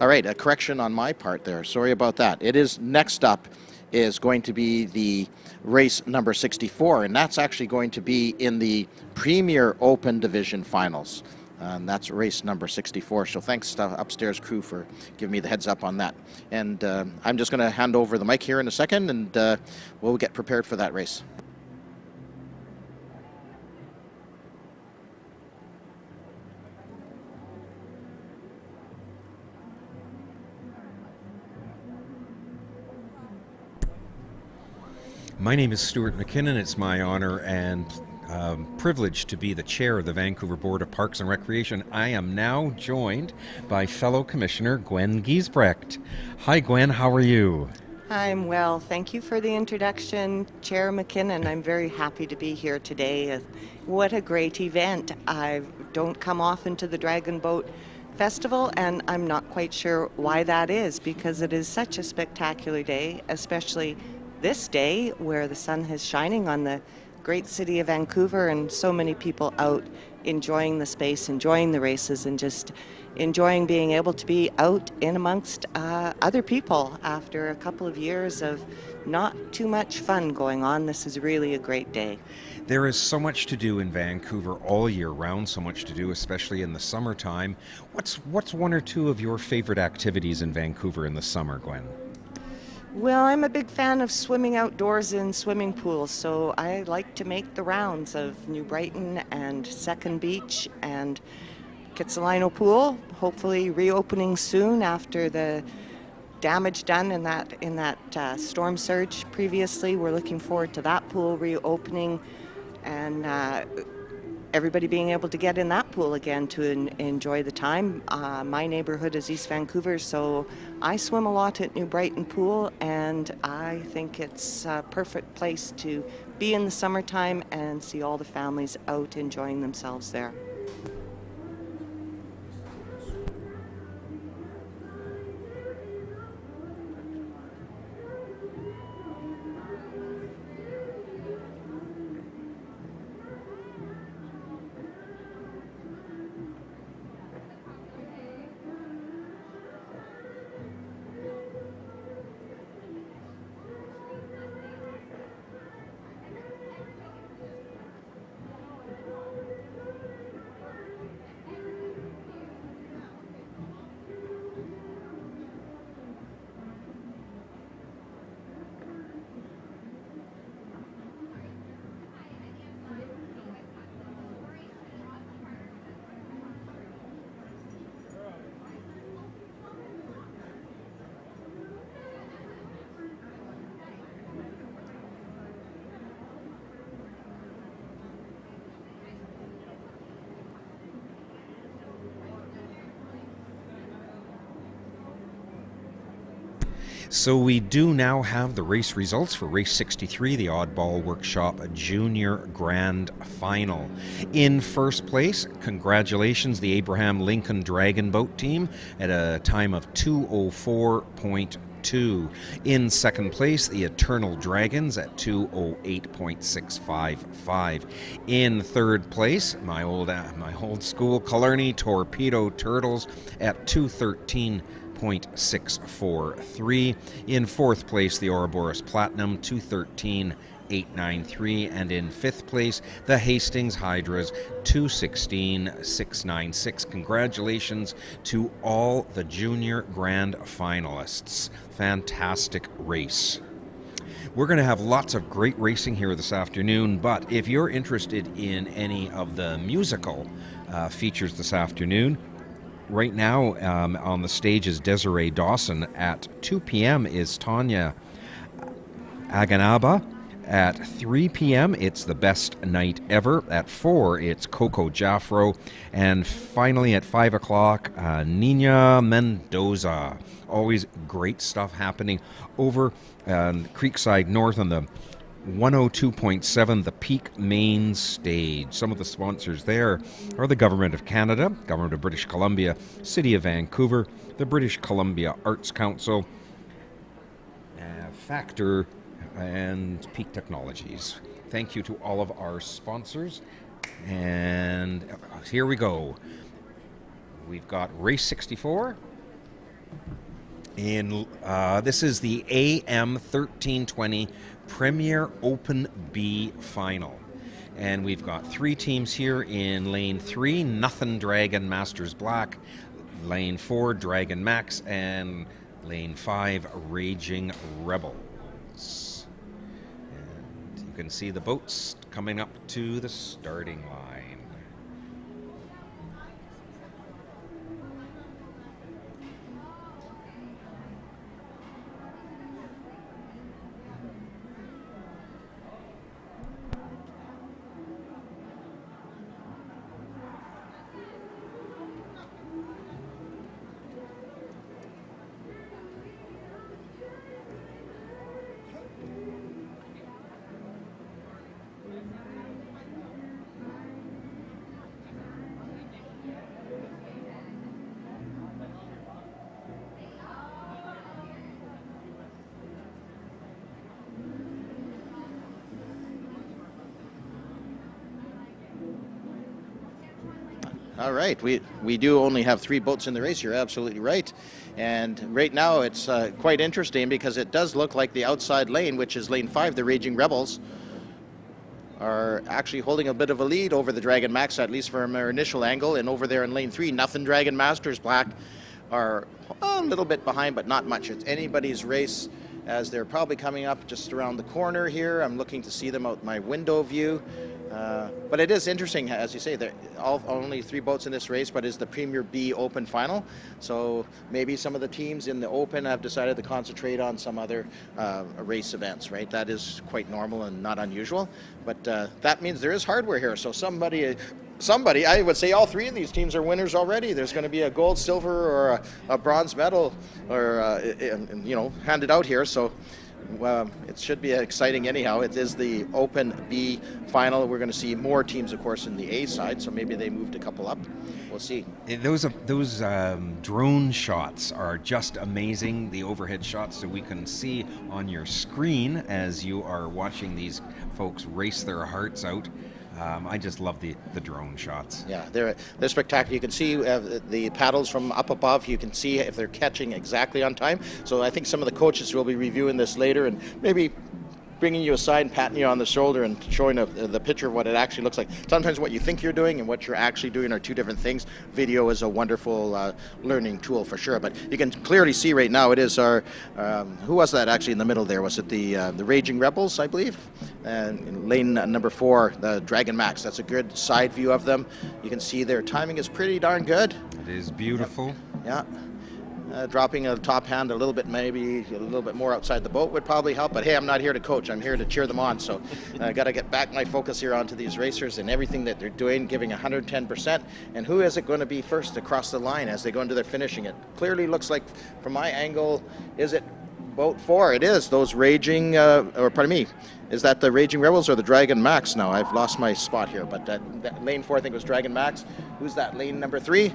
S1: all right, a correction on my part there. Sorry about that. It is next up is going to be the race number 64, and that's actually going to be in the Premier Open Division Finals. And that's race number 64. So thanks to upstairs crew for giving me the heads up on that. And I'm just going to hand over the mic here in a second, and we'll get prepared for that race.
S5: My name is Stuart McKinnon. It's my honor and privilege to be the chair of the Vancouver Board of Parks and Recreation. I am now joined by fellow Commissioner Gwen Giesbrecht. Hi, Gwen. How are you?
S10: I'm well. Thank you for the introduction, Chair McKinnon. I'm very happy to be here today. What a great event. I don't come often to the Dragon Boat Festival, and I'm not quite sure why that is, because it is such a spectacular day, especially this day where the sun is shining on the great city of Vancouver and so many people out enjoying the space, enjoying the races, and just enjoying being able to be out in amongst other people after a couple of years of not too much fun going on. This is really a great day.
S5: There is so much to do in Vancouver all year round, so much to do, especially in the summertime. What's one or two of your favorite activities in Vancouver in the summer, Gwen?
S10: Well, I'm a big fan of swimming outdoors in swimming pools, so I like to make the rounds of New Brighton and Second Beach and Kitsilano Pool, hopefully reopening soon after the damage done in that storm surge previously. We're looking forward to that pool reopening and everybody being able to get in that pool again to enjoy the time. My neighborhood is East Vancouver, so I swim a lot at New Brighton Pool, and I think it's a perfect place to be in the summertime and see all the families out enjoying themselves there.
S5: So we do now have the race results for race 63, the Oddball Workshop Junior Grand Final. In first place, congratulations, the Abraham Lincoln Dragon Boat team at a time of 2:04.2. In second place, the Eternal Dragons at 2:08.655. In third place, my old school Killarney Torpedo Turtles at 2:13.643. In fourth place, the Ouroboros Platinum, 2:13.893, and in fifth place, the Hastings Hydras, 2:16.696. Congratulations to all the junior grand finalists. Fantastic race. We're going to have lots of great racing here this afternoon, but if you're interested in any of the musical features this afternoon, right now on the stage is Desiree Dawson. At 2 p.m. is Tanya Aganaba. At 3 p.m., it's The Best Night Ever. At 4, it's Coco Jaffro. And finally, at 5 o'clock, Nina Mendoza. Always great stuff happening over Creekside North on the 102.7, the Peak Main Stage. Some of the sponsors there are the Government of Canada, Government of British Columbia, City of Vancouver, the British Columbia Arts Council, Factor, and Peak Technologies. Thank you to all of our sponsors. And here we go. We've got race 64. This is the AM 1320 Premier Open B Final. And we've got three teams here in lane 3, Nothing Dragon Masters Black, lane 4, Dragon Max, and lane 5, Raging Rebels. And you can see the boats coming up to the starting line.
S1: All right, we do only have 3 boats in the race. You're absolutely right. And right now it's quite interesting because it does look like the outside lane, which is lane 5, the Raging Rebels, are actually holding a bit of a lead over the Dragon Max, at least from our initial angle. And over there in lane 3, Nothing Dragon Masters Black are a little bit behind, but not much. It's anybody's race as they're probably coming up just around the corner here. I'm looking to see them out my window view. But it is interesting, as you say, there only 3 boats in this race, but it's the Premier B Open Final. So maybe some of the teams in the Open have decided to concentrate on some other race events, right? That is quite normal and not unusual. But that means there is hardware here. So somebody, I would say all 3 of these teams are winners already. There's going to be a gold, silver, or a bronze medal, or handed out here. So it should be exciting anyhow. It is the Open B final. We're going to see more teams, of course, in the A side, so maybe they moved a couple up. We'll see.
S5: Those drone shots are just amazing, the overhead shots, so we can see on your screen as you are watching these folks race their hearts out. I just love the drone shots.
S1: Yeah, they're spectacular. You can see the paddles from up above. You can see if they're catching exactly on time. So I think some of the coaches will be reviewing this later and maybe bringing you aside and patting you on the shoulder and showing the picture of what it actually looks like. Sometimes what you think you're doing and what you're actually doing are 2 different things. Video is a wonderful learning tool for sure, but you can clearly see right now it is our, who was that actually in the middle there? Was it the Raging Rebels, I believe? And in lane number 4, the Dragon Max. That's a good side view of them. You can see their timing is pretty darn good.
S5: It is beautiful.
S1: Yeah. Dropping a top hand a little bit, maybe a little bit more outside the boat would probably help. But hey, I'm not here to coach. I'm here to cheer them on. So I got to get back my focus here onto these racers and everything that they're doing, giving 110%. And who is it going to be first across the line as they go into their finishing? It clearly looks like, from my angle, is it boat 4? It is. Those Raging, is that the Raging Rebels or the Dragon Max? Now I've lost my spot here. But that lane 4, I think, was Dragon Max. Who's that? Lane number 3?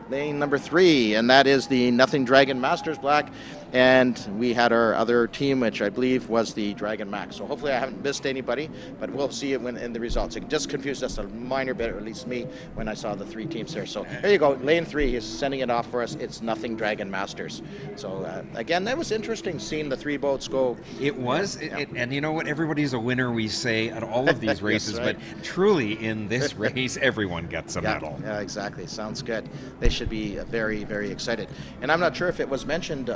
S1: Lane number 3, and that is the Nothing Dragon Masters Black, and we had our other team, which I believe was the Dragon Max. So hopefully I haven't missed anybody, but we'll see it in the results. It just confused us a minor bit, or at least me, when I saw the 3 teams there. So there you go, lane 3 is sending it off for us. It's Nothing Dragon Masters. So again, that was interesting seeing the 3 boats go.
S5: It was, and you know what? Everybody's a winner, we say, at all of these races,
S1: right.
S5: But truly in this race, everyone gets a medal.
S1: Yeah, exactly. Sounds good. They should be very, very excited. And I'm not sure if it was mentioned,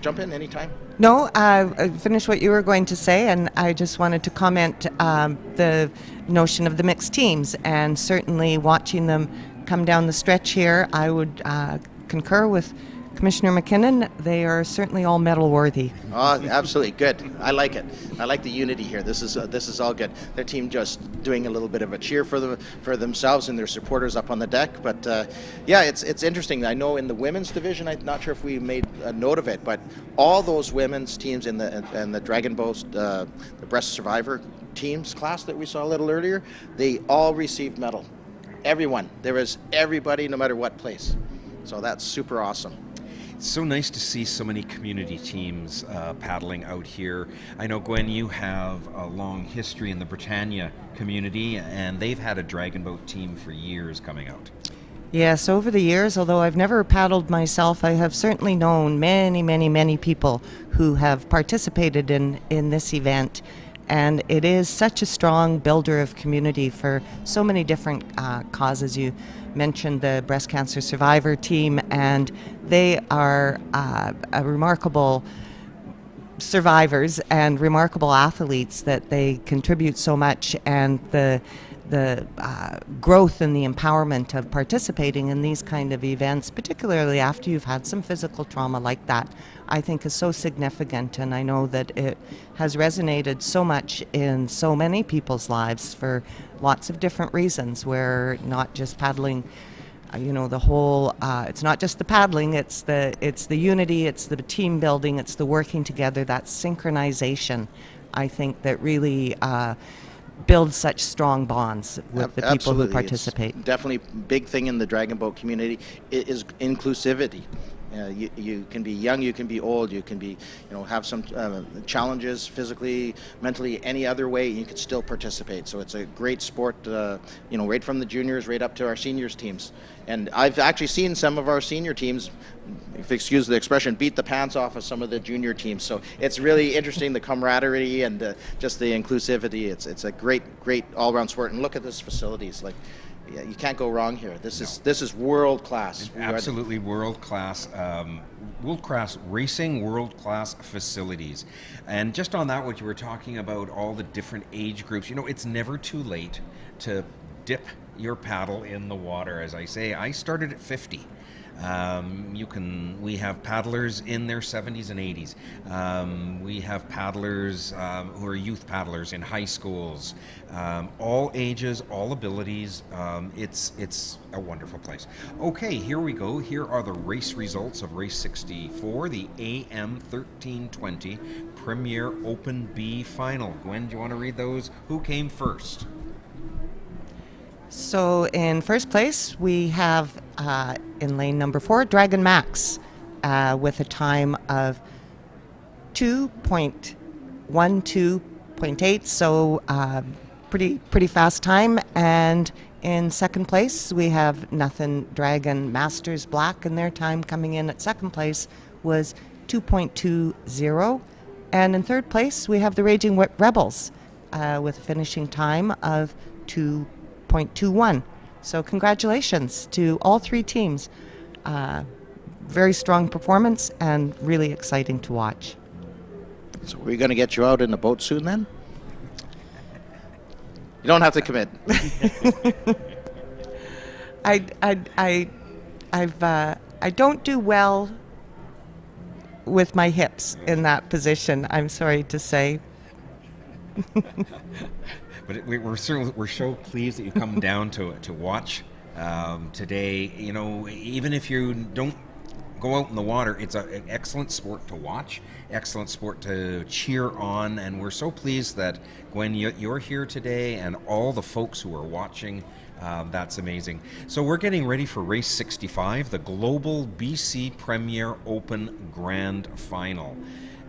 S1: jump in anytime.
S10: No, I finished what you were going to say, and I just wanted to comment the notion of the mixed teams, and certainly watching them come down the stretch here, I would concur with Commissioner McKinnon. They are certainly all medal worthy.
S1: Oh, absolutely good. I like it. I like the unity here. This is all good. Their team just doing a little bit of a cheer for themselves and their supporters up on the deck. But yeah, it's interesting. I know in the women's division, I'm not sure if we made a note of it, but all those women's teams in the Dragon Boat, the Breast Survivor teams class that we saw a little earlier, they all received medal. Everyone. There was everybody, no matter what place. So that's super awesome.
S5: It's so nice to see so many community teams paddling out here. I know, Gwen, you have a long history in the Britannia community, and they've had a Dragon Boat team for years coming out.
S10: Yes, over the years, although I've never paddled myself, I have certainly known many, many, many people who have participated in this event. And it is such a strong builder of community for so many different causes. You mentioned the breast cancer survivor team, and they are remarkable survivors and remarkable athletes that they contribute so much, and the growth and the empowerment of participating in these kind of events, particularly after you've had some physical trauma like that, I think is so significant. And I know that it has resonated so much in so many people's lives for lots of different reasons, where not just paddling, the whole, it's not just the paddling, it's the unity, it's the team building, it's the working together, that synchronization, I think, that really build such strong bonds with the people who participate.
S1: It's definitely a big thing in the Dragon Boat community is inclusivity. You can be young, you can be old, you can be, have some challenges physically, mentally, any other way, you can still participate. So it's a great sport, right from the juniors right up to our seniors teams. And I've actually seen some of our senior teams, if you excuse the expression, beat the pants off of some of the junior teams. So it's really interesting, the camaraderie and just the inclusivity. It's a great all-around sport. And look at this facilities. Like, yeah, you can't go wrong here. This is world class.
S5: Absolutely world class racing, world class facilities. And just on that, what you were talking about, all the different age groups. It's never too late to dip your paddle in the water. As I say, I started at 50. We have paddlers in their 70s and 80s. We have paddlers who are youth paddlers in high schools. All ages, all abilities. It's a wonderful place. Okay, here we go. Here are the race results of race 64, the AM 1320 Premier Open B final. Gwen, do you want to read those? Who came first?
S10: So in first place, we have in lane number 4, Dragon Max, with a time of 2.12.8, so pretty fast time. And in second place, we have Nothing Dragon Masters Black, and their time coming in at second place was 2.20. And in third place, we have the Raging Rebels with a finishing time of 2.21. So congratulations to all 3 teams. Very strong performance and really exciting to watch.
S1: So we're going to get you out in the boat soon then? You don't have to commit.
S10: I don't do well with my hips in that position, I'm sorry to say.
S5: But we're so pleased that you come down to watch today. Even if you don't go out in the water, it's an excellent sport to watch, excellent sport to cheer on, and we're so pleased that, Gwen, you're here today, and all the folks who are watching. That's amazing. So we're getting ready for race 65, the Global BC Premier Open Grand Final.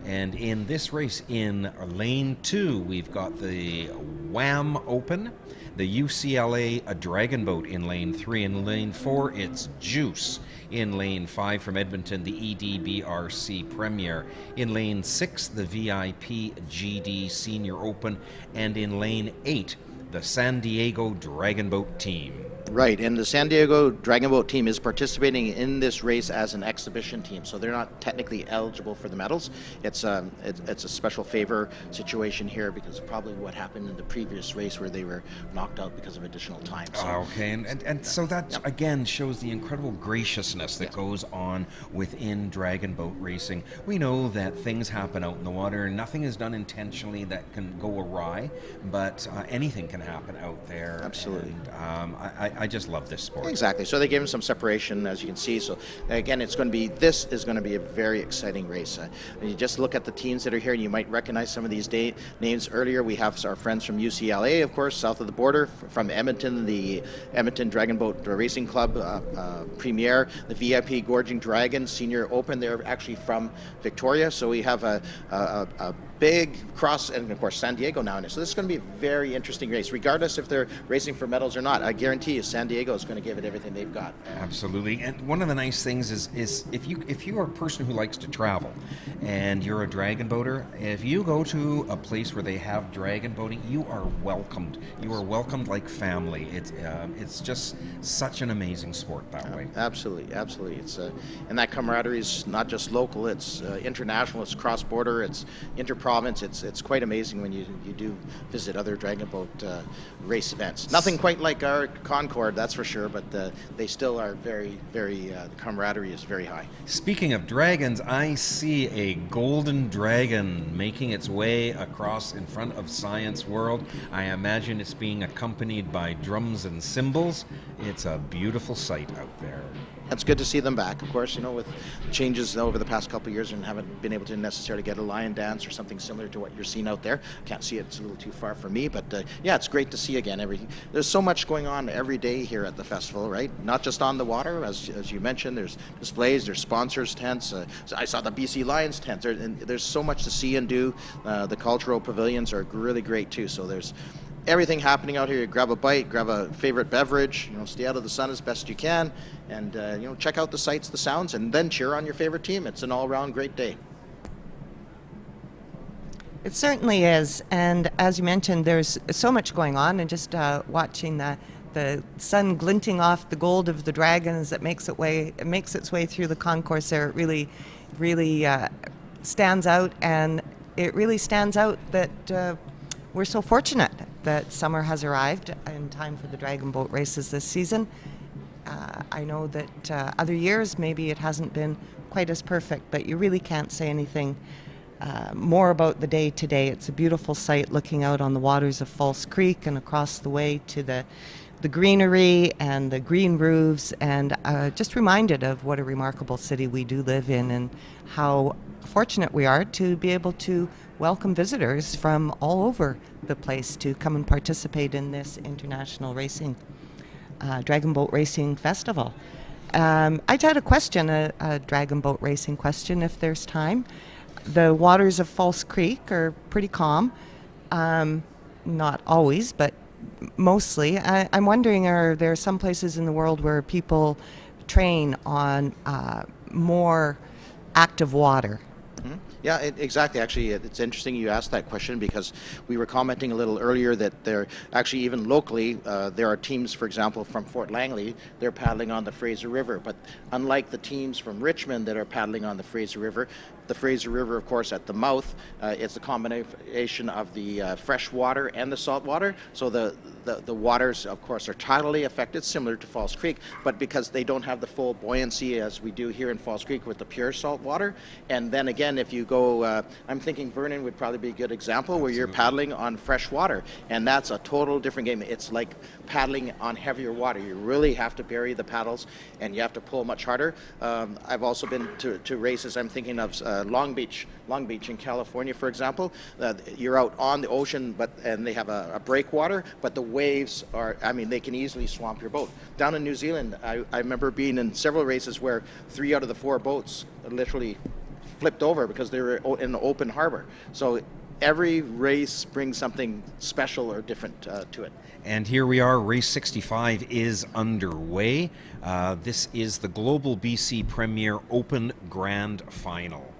S5: And in this race, in lane 2, we've got the WAM Open, the UCLA Dragon Boat in lane 3. In lane 4, it's Juice. In lane 5 from Edmonton, the EDBRC Premier. In lane 6, the VIP GD Senior Open. And in lane 8, the San Diego Dragon Boat Team.
S1: Right, and the San Diego Dragon Boat team is participating in this race as an exhibition team, so they're not technically eligible for the medals. It's a special favor situation here because of probably what happened in the previous race where they were knocked out because of additional time. So,
S5: okay, and so that again shows the incredible graciousness that goes on within dragon boat racing. We know that things happen out in the water, and nothing is done intentionally that can go awry, but anything can happen out there.
S1: Absolutely.
S5: And, I just love this sport.
S1: Exactly. So they gave him some separation, as you can see. So again, this is going to be a very exciting race. You just look at the teams that are here, and you might recognize some of these names earlier. We have our friends from UCLA, of course, south of the border, from Edmonton, the Edmonton Dragon Boat Racing Club Premier, the VIP Gorging Dragon Senior Open. They're actually from Victoria. So we have a big cross, and of course San Diego now in it. So this is going to be a very interesting race, regardless if they're racing for medals or not. I guarantee you San Diego is going to give it everything they've got.
S5: Absolutely. And one of the nice things is if you are a person who likes to travel and you're a dragon boater, if you go to a place where they have dragon boating, you are welcomed. You are welcomed like family. It's just such an amazing sport that way.
S1: Absolutely. It's and that camaraderie is not just local, it's international, it's cross-border, it's inter-province. It's quite amazing when you do visit other dragon boat race events. Nothing quite like our Concord, that's for sure, but they still are very, very, the camaraderie is very high.
S5: Speaking of dragons, I see a golden dragon making its way across in front of Science World. I imagine it's being accompanied by drums and cymbals. It's a beautiful sight out there.
S1: It's good to see them back, of course, with changes over the past couple of years and haven't been able to necessarily get a lion dance or something similar to what you're seeing out there. Can't see it, it's a little too far for me, but yeah, that's great to see again. There's so much going on every day here at the festival, right? Not just on the water, as you mentioned. There's displays, there's sponsors tents. So I saw the BC Lions tent. There's so much to see and do. The cultural pavilions are really great too. So there's everything happening out here. You grab a bite, grab a favorite beverage, stay out of the sun as best you can, and check out the sights, the sounds, and then cheer on your favorite team. It's an all-around great day.
S10: It certainly is, and as you mentioned, there's so much going on, and just watching the sun glinting off the gold of the dragons that makes its way through the concourse there. It really stands out, and it really stands out that we're so fortunate that summer has arrived in time for the dragon boat races this season. I know that other years maybe it hasn't been quite as perfect, but you really can't say anything more about the day today. It's a beautiful sight looking out on the waters of False Creek and across the way to the greenery and the green roofs, and just reminded of what a remarkable city we do live in and how fortunate we are to be able to welcome visitors from all over the place to come and participate in this international racing, dragon boat racing festival. I had a question, a dragon boat racing question, if there's time. The waters of False Creek are pretty calm, not always, but mostly. I'm wondering, are there some places in the world where people train on more active water?
S1: Yeah, exactly. Actually, it's interesting you asked that question, because we were commenting a little earlier that there actually, even locally, there are teams, for example, from Fort Langley, they're paddling on the Fraser River. But unlike the teams from Richmond that are paddling on the Fraser River, of course, at the mouth, it's a combination of the fresh water and the salt water. So the waters, of course, are tidally affected, similar to False Creek, but because they don't have the full buoyancy as we do here in False Creek with the pure salt water. And then again, if you go, I'm thinking Vernon would probably be a good example, where you're paddling on fresh water, and that's a total different game. It's like paddling on heavier water. You really have to bury the paddles, and you have to pull much harder. I've also been to races. I'm thinking of Long Beach in California, for example. You're out on the ocean, and they have a breakwater, but the waves are, they can easily swamp your boat. Down in New Zealand, I remember being in several races where 3 out of the 4 boats literally flipped over because they were in an open harbor. So every race brings something special or different to it.
S5: And here we are, race 65 is underway. This is the Global BC Premier Open Grand Final.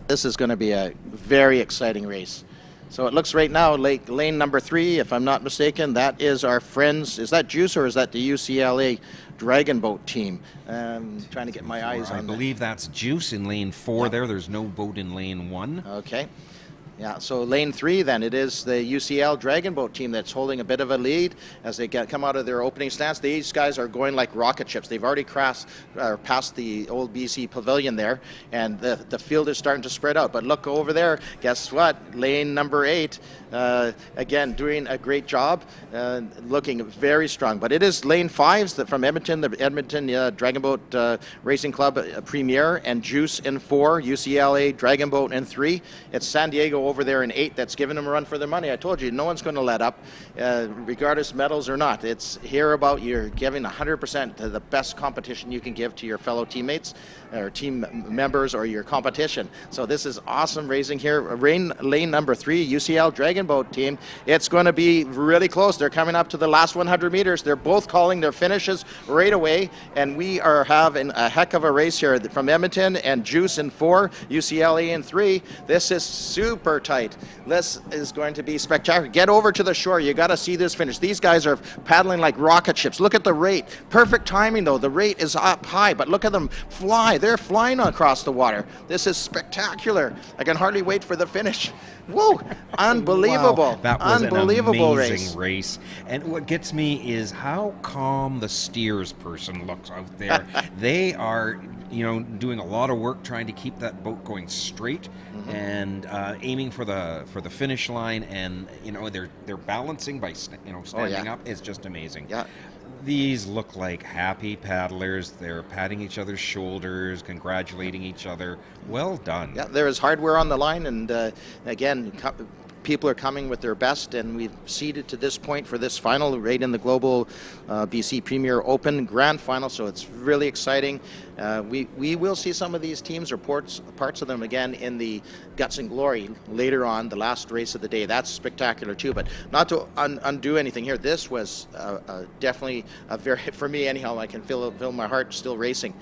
S1: This is going to be a very exciting race. So it looks right now, lane number 3, if I'm not mistaken, that is our friends. Is that Juice or is that the UCLA Dragon Boat team? Trying to get my eyes on
S5: I believe that's Juice in lane 4 there. There's no boat in lane 1.
S1: Okay. Yeah, so lane 3 then, it is the UCL Dragon Boat team that's holding a bit of a lead as they come out of their opening stance. These guys are going like rocket ships. They've already passed the old BC pavilion there, and the field is starting to spread out. But look over there, guess what? Lane number 8, again, doing a great job, looking very strong. But it is lane 5s from Edmonton, the Edmonton Dragon Boat Racing Club Premier, and Juice in 4, UCLA Dragon Boat in 3. It's San Diego over there in 8 that's giving them a run for their money. I told you, no one's going to let up, regardless medals or not. It's here about you're giving 100% to the best competition you can give to your fellow teammates or team members or your competition. So this is awesome racing here. Lane number 3, UCL Dragon Boat team. It's going to be really close. They're coming up to the last 100 meters. They're both calling their finishes right away, and we are having a heck of a race here from Edmonton, and Juice in 4, UCLA in 3. This is super tight. This is going to be spectacular. Get over to the shore. You got to see this finish. These guys are paddling like rocket ships. Look at the rate. Perfect timing though. The rate is up high, but look at them fly. They're flying across the water. This is spectacular. I can hardly wait for the finish. Whoa! Unbelievable.
S5: Wow, that was
S1: unbelievable
S5: an amazing race. And what gets me is how calm the steers person looks out there. They are, doing a lot of work trying to keep that boat going straight and aiming for the finish line, and they're balancing by standing up is just amazing.
S1: Yeah.
S5: These look like happy paddlers. They're patting each other's shoulders, congratulating each other. Well done.
S1: Yeah, there is hardware on the line, and again, people are coming with their best, and we've seeded to this point for this final right in the Global BC Premier Open Grand Final, so it's really exciting. We will see some of these teams or parts of them again in the Guts and Glory later on, the last race of the day. That's spectacular too, but not to undo anything here. This was definitely a very, for me anyhow, I can feel my heart still racing.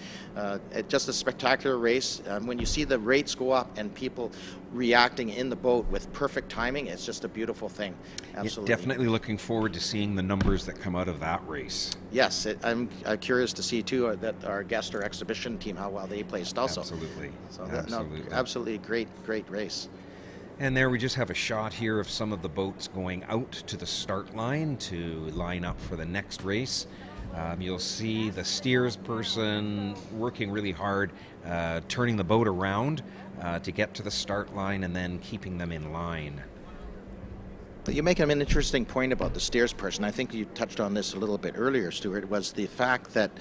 S1: Just a spectacular race. When you see the rates go up and people reacting in the boat with perfect timing, it's just a beautiful thing. Absolutely.
S5: Yeah, definitely looking forward to seeing the numbers that come out of that race.
S1: Yes, I'm curious to see too that our guest or exhibition team, how well they placed also.
S5: Absolutely.
S1: So
S5: Absolutely.
S1: absolutely great race.
S5: And there we just have a shot here of some of the boats going out to the start line to line up for the next race. You'll see the steers person working really hard, turning the boat around to get to the start line and then keeping them in line.
S1: But you make an interesting point about the steers person. I think you touched on this a little bit earlier, Stuart, was the fact that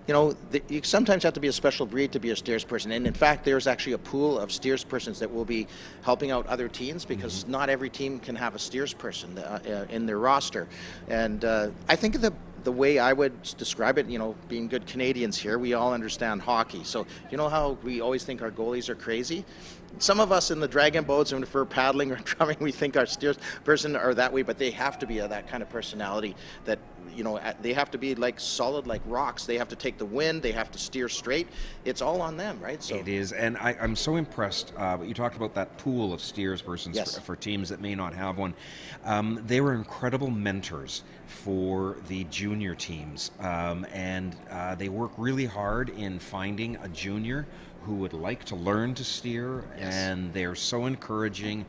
S1: you sometimes have to be a special breed to be a steers person. And in fact, there's actually a pool of steers persons that will be helping out other teams, because not every team can have a steers person in their roster. And I think the way I would describe it, being good Canadians here, we all understand hockey. So you know how we always think our goalies are crazy? Some of us in the dragon boats, and if we're paddling or drumming, we think our steers person are that way, but they have to be that kind of personality that, they have to be like solid like rocks. They have to take the wind. They have to steer straight. It's all on them, right? So
S5: it is, and I'm so impressed. You talked about that pool of steers persons.
S1: Yes.
S5: for teams that may not have one. They were incredible mentors for the junior teams, and they work really hard in finding a junior who would like to learn to steer,
S1: Yes.
S5: and they're so encouraging.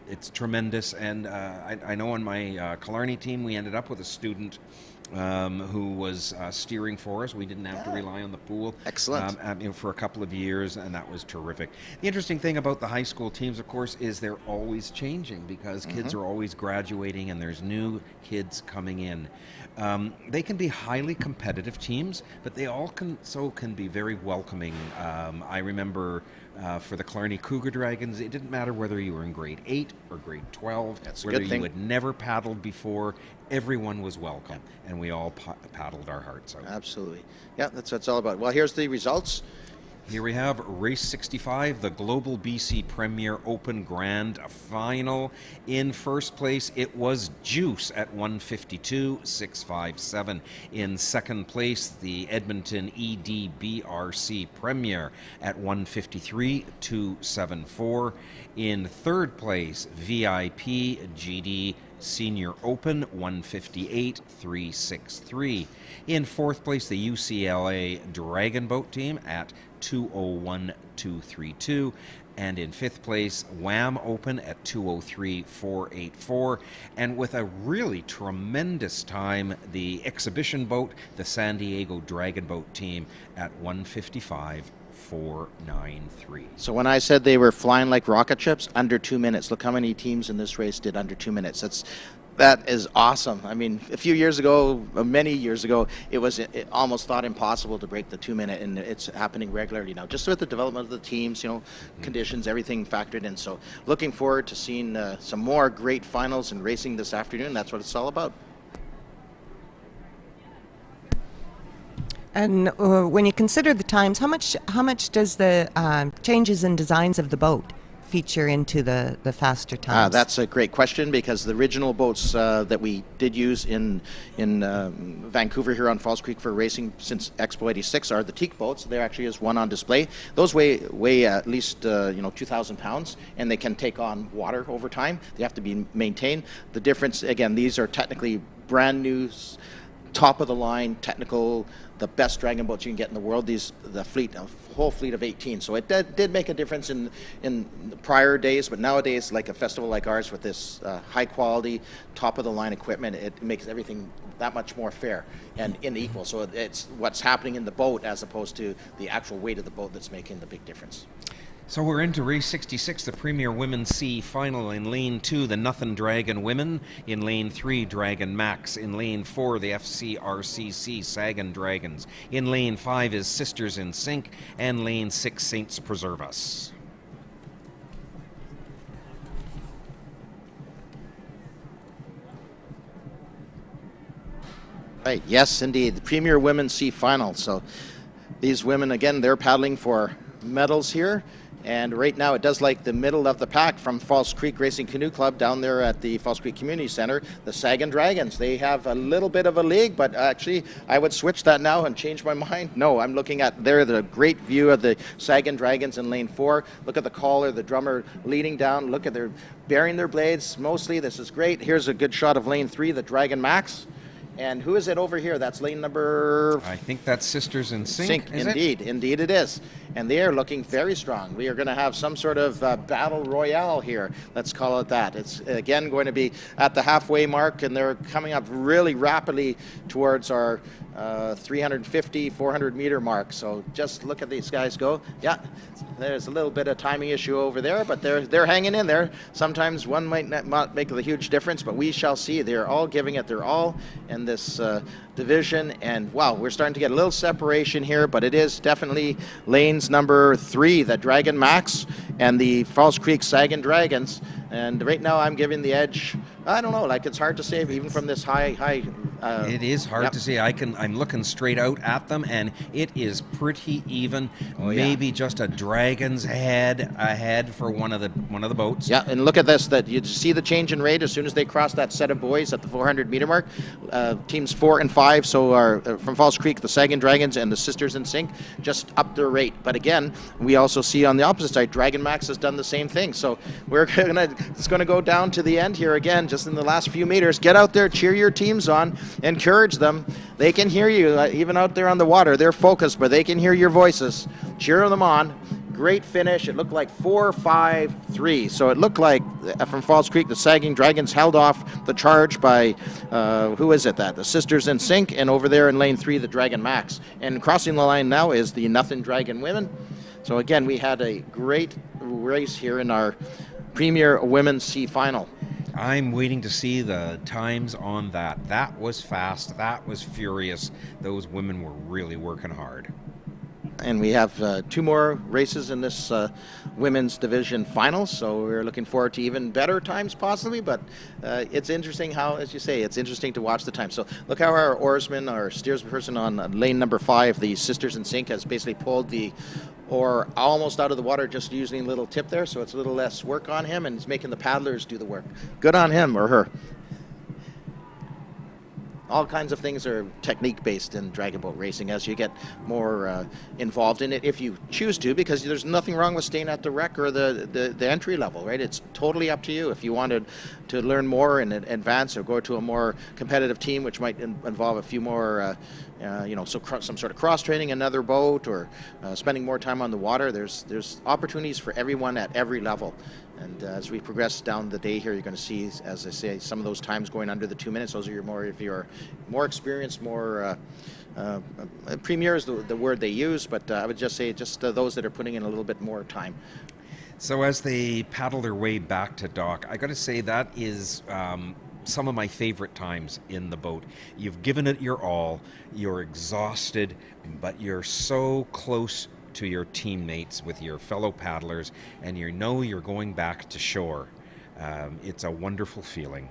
S5: It's tremendous, and I know on my Killarney team we ended up with a student who was steering for us. We didn't have to rely on the pool.
S1: Excellent.
S5: For a couple of years, and that was terrific. The interesting thing about the high school teams, of course, is they're always changing, because kids are always graduating and there's new kids coming in. They can be highly competitive teams, but they all can be very welcoming. I remember for the Killarney Cougar Dragons, it didn't matter whether you were in grade 8 or grade 12,
S1: That's a
S5: whether
S1: good thing.
S5: you had never paddled before, everyone was welcome, and we all paddled our hearts out.
S1: Absolutely. Yeah, that's what it's all about. Well, here's the results.
S5: Here we have race 65, the Global BC Premier Open Grand Final. In first place, it was Juice at 152.657. In second place, the Edmonton EDBRC Premier at 153.274. In third place, VIP GD Senior Open 158.363. In fourth place, the UCLA Dragon Boat Team at 201.232, and in fifth place, WAM Open at 203.484, and with a really tremendous time, the exhibition boat, the San Diego Dragon Boat Team at 155.493.
S1: So when I said they were flying like rocket ships, under 2 minutes. Look how many teams in this race did under 2 minutes. That is awesome. I mean, a few years ago, many years ago, it almost thought impossible to break the 2 minute, and it's happening regularly now. Just with the development of the teams, conditions, everything factored in. So looking forward to seeing some more great finals and racing this afternoon. That's what it's all about.
S10: And when you consider the times, how much does the changes in designs of the boat feature into the faster times?
S1: That's a great question, because the original boats that we did use in Vancouver here on Falls Creek for racing since Expo 86 are the teak boats. There actually is one on display. Those weigh at least 2,000 pounds, and they can take on water over time. They have to be maintained. The difference, again, these are technically brand new, top of the line, technical, the best dragon boats you can get in the world. The whole fleet of 18. So it did make a difference in the prior days, but nowadays, like a festival like ours with this high quality, top of the line equipment, it makes everything that much more fair and equal. So it's what's happening in the boat as opposed to the actual weight of the boat that's making the big difference.
S5: So we're into race 66, the Premier Women's C Final. In lane 2, the Nothin' Dragon Women. In lane 3, Dragon Max. In lane 4, the FCRCC Sagan Dragons. In lane 5 is Sisters in Sync. And lane 6, Saints Preserve Us.
S1: Right, yes, indeed. The Premier Women's Sea Final. So these women, again, they're paddling for medals here. And right now it does like the middle of the pack from Falls Creek Racing Canoe Club down there at the Falls Creek Community Center, the Sagan Dragons. They have a little bit of a league, but actually I would switch that now and change my mind. No, I'm looking at there the great view of the Sagan Dragons in lane 4. Look at the caller, the drummer leading down. Look at their bearing their blades mostly. This is great. Here's a good shot of lane 3, the Dragon Max. And who is it over here? That's lane number...
S5: I think that's Sisters in Sync, is
S1: indeed.
S5: it?
S1: Indeed it is. And they are looking very strong. We are going to have some sort of battle royale here. Let's call it that. It's, again, going to be at the halfway mark, and they're coming up really rapidly towards our 350, 400-meter mark. So just look at these guys go. Yeah, there's a little bit of timing issue over there, but they're hanging in there. Sometimes one might not make a huge difference, but we shall see. They're all giving it their all in this division, and wow, we're starting to get a little separation here, but it is definitely lanes number 3, the Dragon Max and the Falls Creek Sagan Dragons. And right now I'm giving the edge. I don't know, like it's hard to say even from this high
S5: it is hard
S1: yep.
S5: to see. I'm looking straight out at them, and it is pretty even.
S1: Oh, yeah.
S5: Maybe just a dragon's head ahead for one of the boats.
S1: Yeah, and look at this. That you see the change in rate as soon as they cross that set of buoys at the 400-meter mark. Teams 4 and 5, so are from Falls Creek, the Sagan Dragons and the Sisters in Sync, just up their rate. But again, we also see on the opposite side, Dragon Max has done the same thing. So it's gonna go down to the end here again, just in the last few meters. Get out there, cheer your teams on, encourage them. They can hear you, even out there on the water. They're focused, but they can hear your voices. Cheer them on. Great finish. It looked like 4-5-3. So it looked like from Falls Creek, the Sagging Dragons held off the charge by, who is it that? The Sisters in Sync, and over there in lane 3, the Dragon Max. And crossing the line now is the Nothing Dragon Women. So again, we had a great race here in our Premier Women's Sea Final.
S5: I'm waiting to see the times on that. That was fast. That was furious. Those women were really working hard.
S1: And we have 2 more races in this women's division finals, so we're looking forward to even better times possibly, but it's interesting how, as you say, it's interesting to watch the time. So look how our oarsman, our steersperson on lane number 5, the Sisters in Sync, has basically pulled the oar almost out of the water, just using a little tip there, so it's a little less work on him, and he's making the paddlers do the work. Good on him or her. All kinds of things are technique-based in dragon boat racing as you get more involved in it, if you choose to, because there's nothing wrong with staying at the rec or the entry level, right? It's totally up to you. If you wanted to learn more and advance or go to a more competitive team, which might involve a few more, some sort of cross-training, another boat, or spending more time on the water, there's opportunities for everyone at every level. And as we progress down the day here, you're going to see, as I say, some of those times going under the 2 minutes. Those are if you're more experienced, more premier is the word they use, but I would just say those that are putting in a little bit more time.
S5: So as they paddle their way back to dock, I got to say that is some of my favorite times in the boat. You've given it your all. You're exhausted, but you're so close to your teammates with your fellow paddlers, and you know you're going back to shore. It's a wonderful feeling.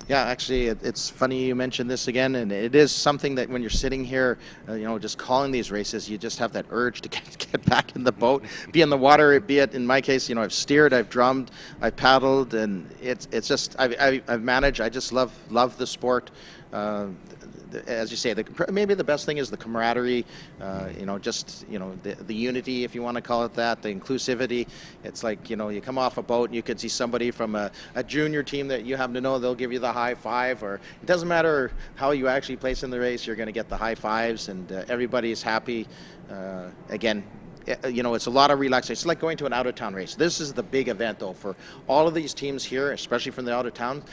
S5: Yeah, actually, it's funny you mentioned this again, and it is something that when you're sitting here, just calling these races, you just have that urge to get back in the boat, be in the water, be it, in my case, I've steered, I've drummed, I've paddled, and it's just, I've managed, I just love the sport. As you say, maybe the best thing is the camaraderie, the unity, if you want to call it that, the inclusivity. It's like, you come off a boat and you could see somebody from a junior team that you happen to know, they'll give you the high five, or it doesn't matter how you actually place in the race, you're going to get the high fives, and everybody's happy. Again, it's a lot of relaxation. It's like going to an out-of-town race. This is the big event, though, for all of these teams here, especially from the out-of-town.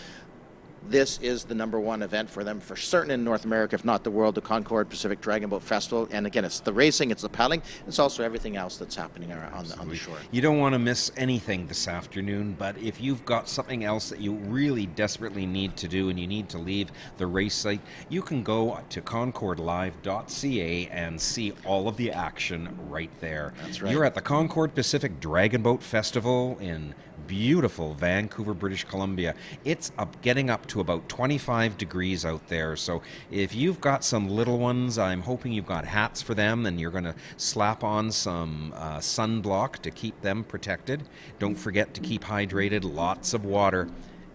S5: This is the #1 event for them for certain in North America, if not the world, the Concord Pacific Dragon Boat Festival. And again, it's the racing, it's the paddling, it's also everything else that's happening on the shore. You don't want to miss anything this afternoon, but if you've got something else that you really desperately need to do and you need to leave the race site, you can go to concordlive.ca and see all of the action right there. That's right. You're at the Concord Pacific Dragon Boat Festival in beautiful Vancouver, British Columbia. It's getting up to about 25 degrees out there. So if you've got some little ones, I'm hoping you've got hats for them and you're going to slap on some sunblock to keep them protected. Don't forget to keep hydrated, lots of water,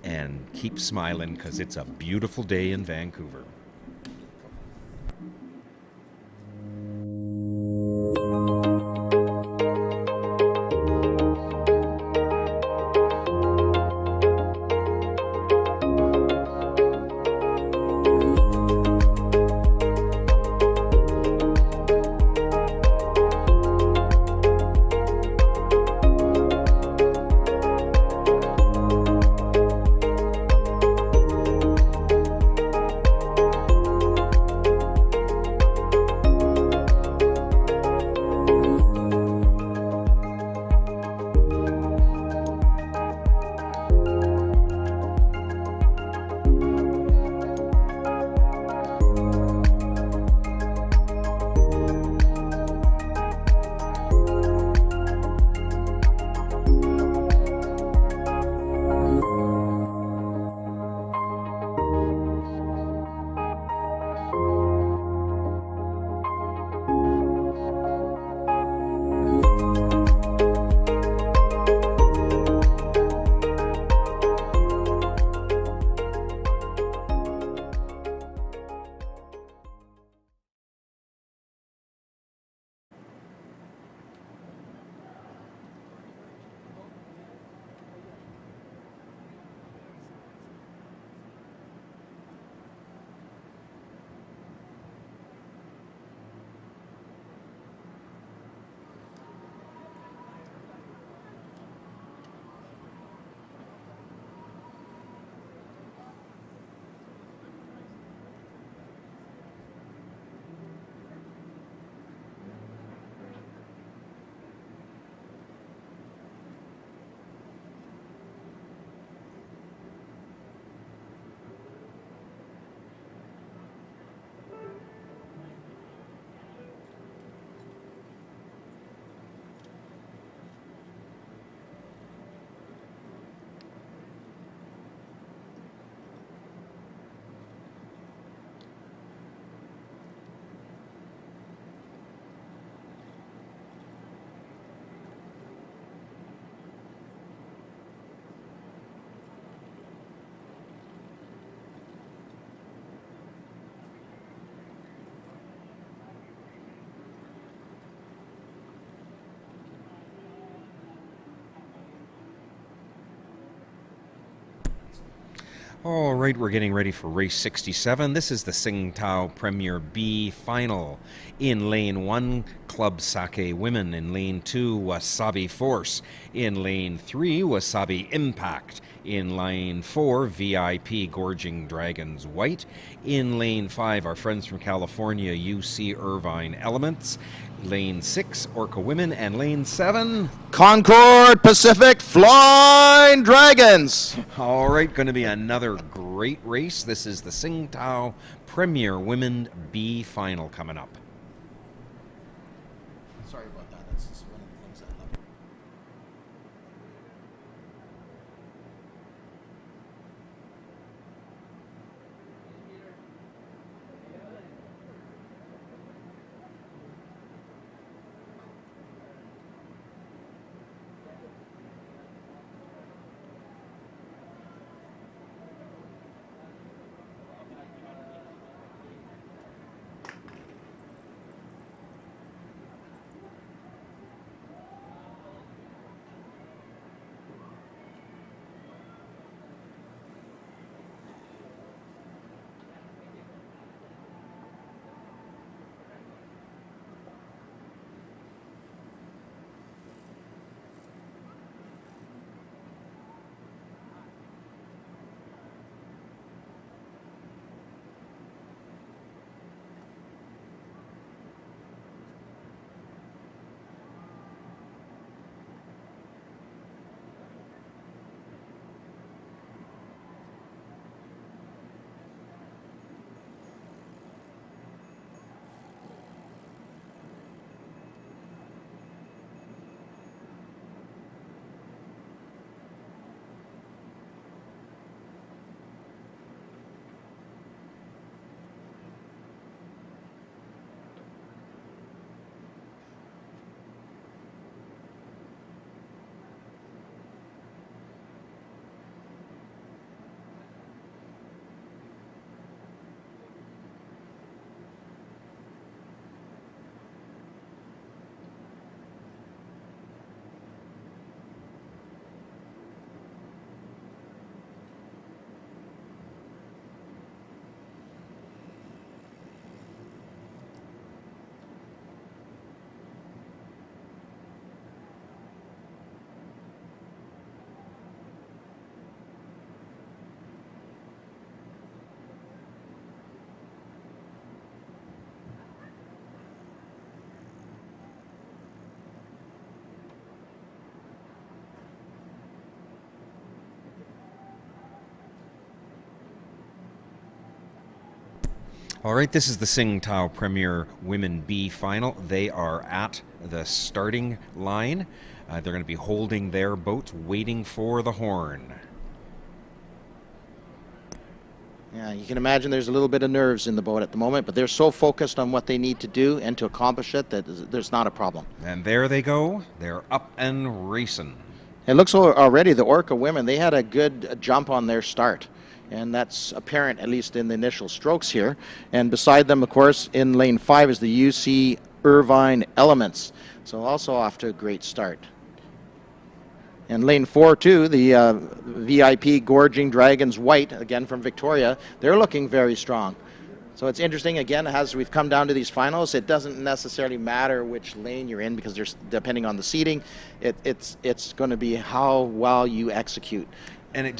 S5: and keep smiling because it's a beautiful day in Vancouver. All right, we're getting ready for race 67. This is the Tsingtao Premier B final. In lane 1, Club Sake Women. In lane 2, Wasabi Force. In lane 3, Wasabi Impact. In lane 4, VIP Gorging Dragons White. In lane 5, our friends from California, UC Irvine Elements. Lane 6, Orca Women. And lane 7,
S1: Concord Pacific Flying Dragons.
S5: all right, going to be another great race. This is the Tsingtao Premier Women B final coming up.
S1: Sorry about that. That's just one of the things I love.
S5: All right, this is the Sing Tao Premier Women B final. They are at the starting line. They're going to be holding their boats, waiting for the horn.
S1: Yeah, you can imagine there's a little bit of nerves in the boat at the moment, but they're so focused on what they need to do and to accomplish it that there's not a problem.
S5: And there they go. They're up and racing.
S1: It looks already, the Orca women, they had a good jump on their start. And that's apparent, at least in the initial strokes here. And beside them, of course, in lane 5 is the UC Irvine Elements. So also off to a great start. And lane 4, too, the VIP Gorging Dragons White, again from Victoria, they're looking very strong. So it's interesting, again, as we've come down to these finals, it doesn't necessarily matter which lane you're in because there's, depending on the seating, it's going to be how well you execute.
S5: And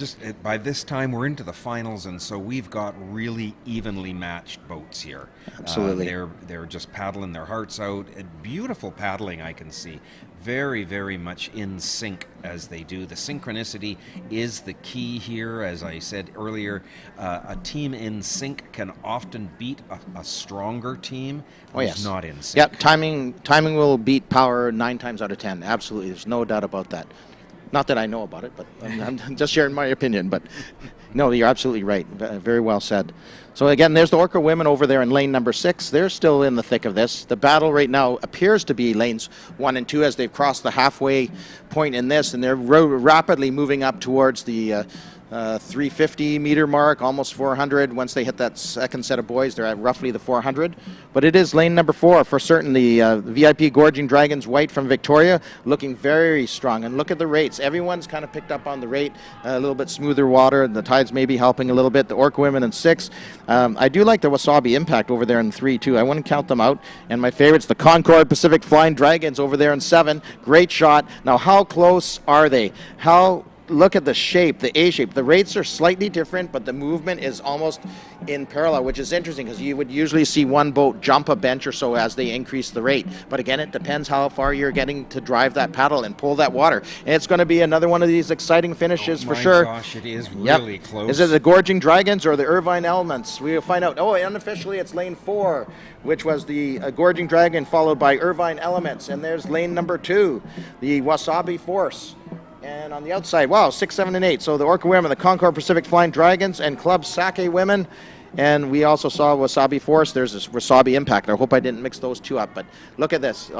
S5: by this time we're into the finals, and so we've got really evenly matched boats here.
S1: Absolutely.
S5: They're just paddling their hearts out. Beautiful paddling, I can see. Very, very much in sync as they do. The synchronicity is the key here. As I said earlier, a team in sync can often beat a stronger team who's not in sync.
S1: Yep, timing will beat power 9 times out of 10. Absolutely, there's no doubt about that. Not that I know about it, but I'm just sharing my opinion. But no, you're absolutely right. Very well said. So again, there's the Orca women over there in lane number 6. They're still in the thick of this. The battle right now appears to be lanes 1 and 2 as they've crossed the halfway point in this, and they're rapidly moving up towards the 350 meter mark, almost 400. Once they hit that second set of buoys, they're at roughly the 400. But it is lane number 4 for certain. The VIP Gorging Dragons White from Victoria looking very strong. And look at the rates. Everyone's kind of picked up on the rate. A little bit smoother water, and the tides may be helping a little bit. The Orca women in 6. I do like the Wasabi Impact over there in 3 too. I wouldn't count them out. And my favorites, the Concord Pacific Flying Dragons over there in 7. Great shot. Now, how close are they? Look at the shape, the A shape. The rates are slightly different, but the movement is almost in parallel, which is interesting because you would usually see one boat jump a bench or so as they increase the rate. But again, it depends how far you're getting to drive that paddle and pull that water. And it's going to be another one of these exciting finishes for sure.
S5: Gosh, it is really close.
S1: Is it the Gorging Dragons or the Irvine Elements? We'll find out. Oh, unofficially it's lane 4, which was the Gorging Dragon followed by Irvine Elements. And there's lane number 2, the Wasabi Force. And on the outside, wow, 6, 7, and 8. So the Orca women, the Concord Pacific Flying Dragons, and Club Sake women. And we also saw Wasabi Force. There's this Wasabi Impact. I hope I didn't mix those two up. But look at this.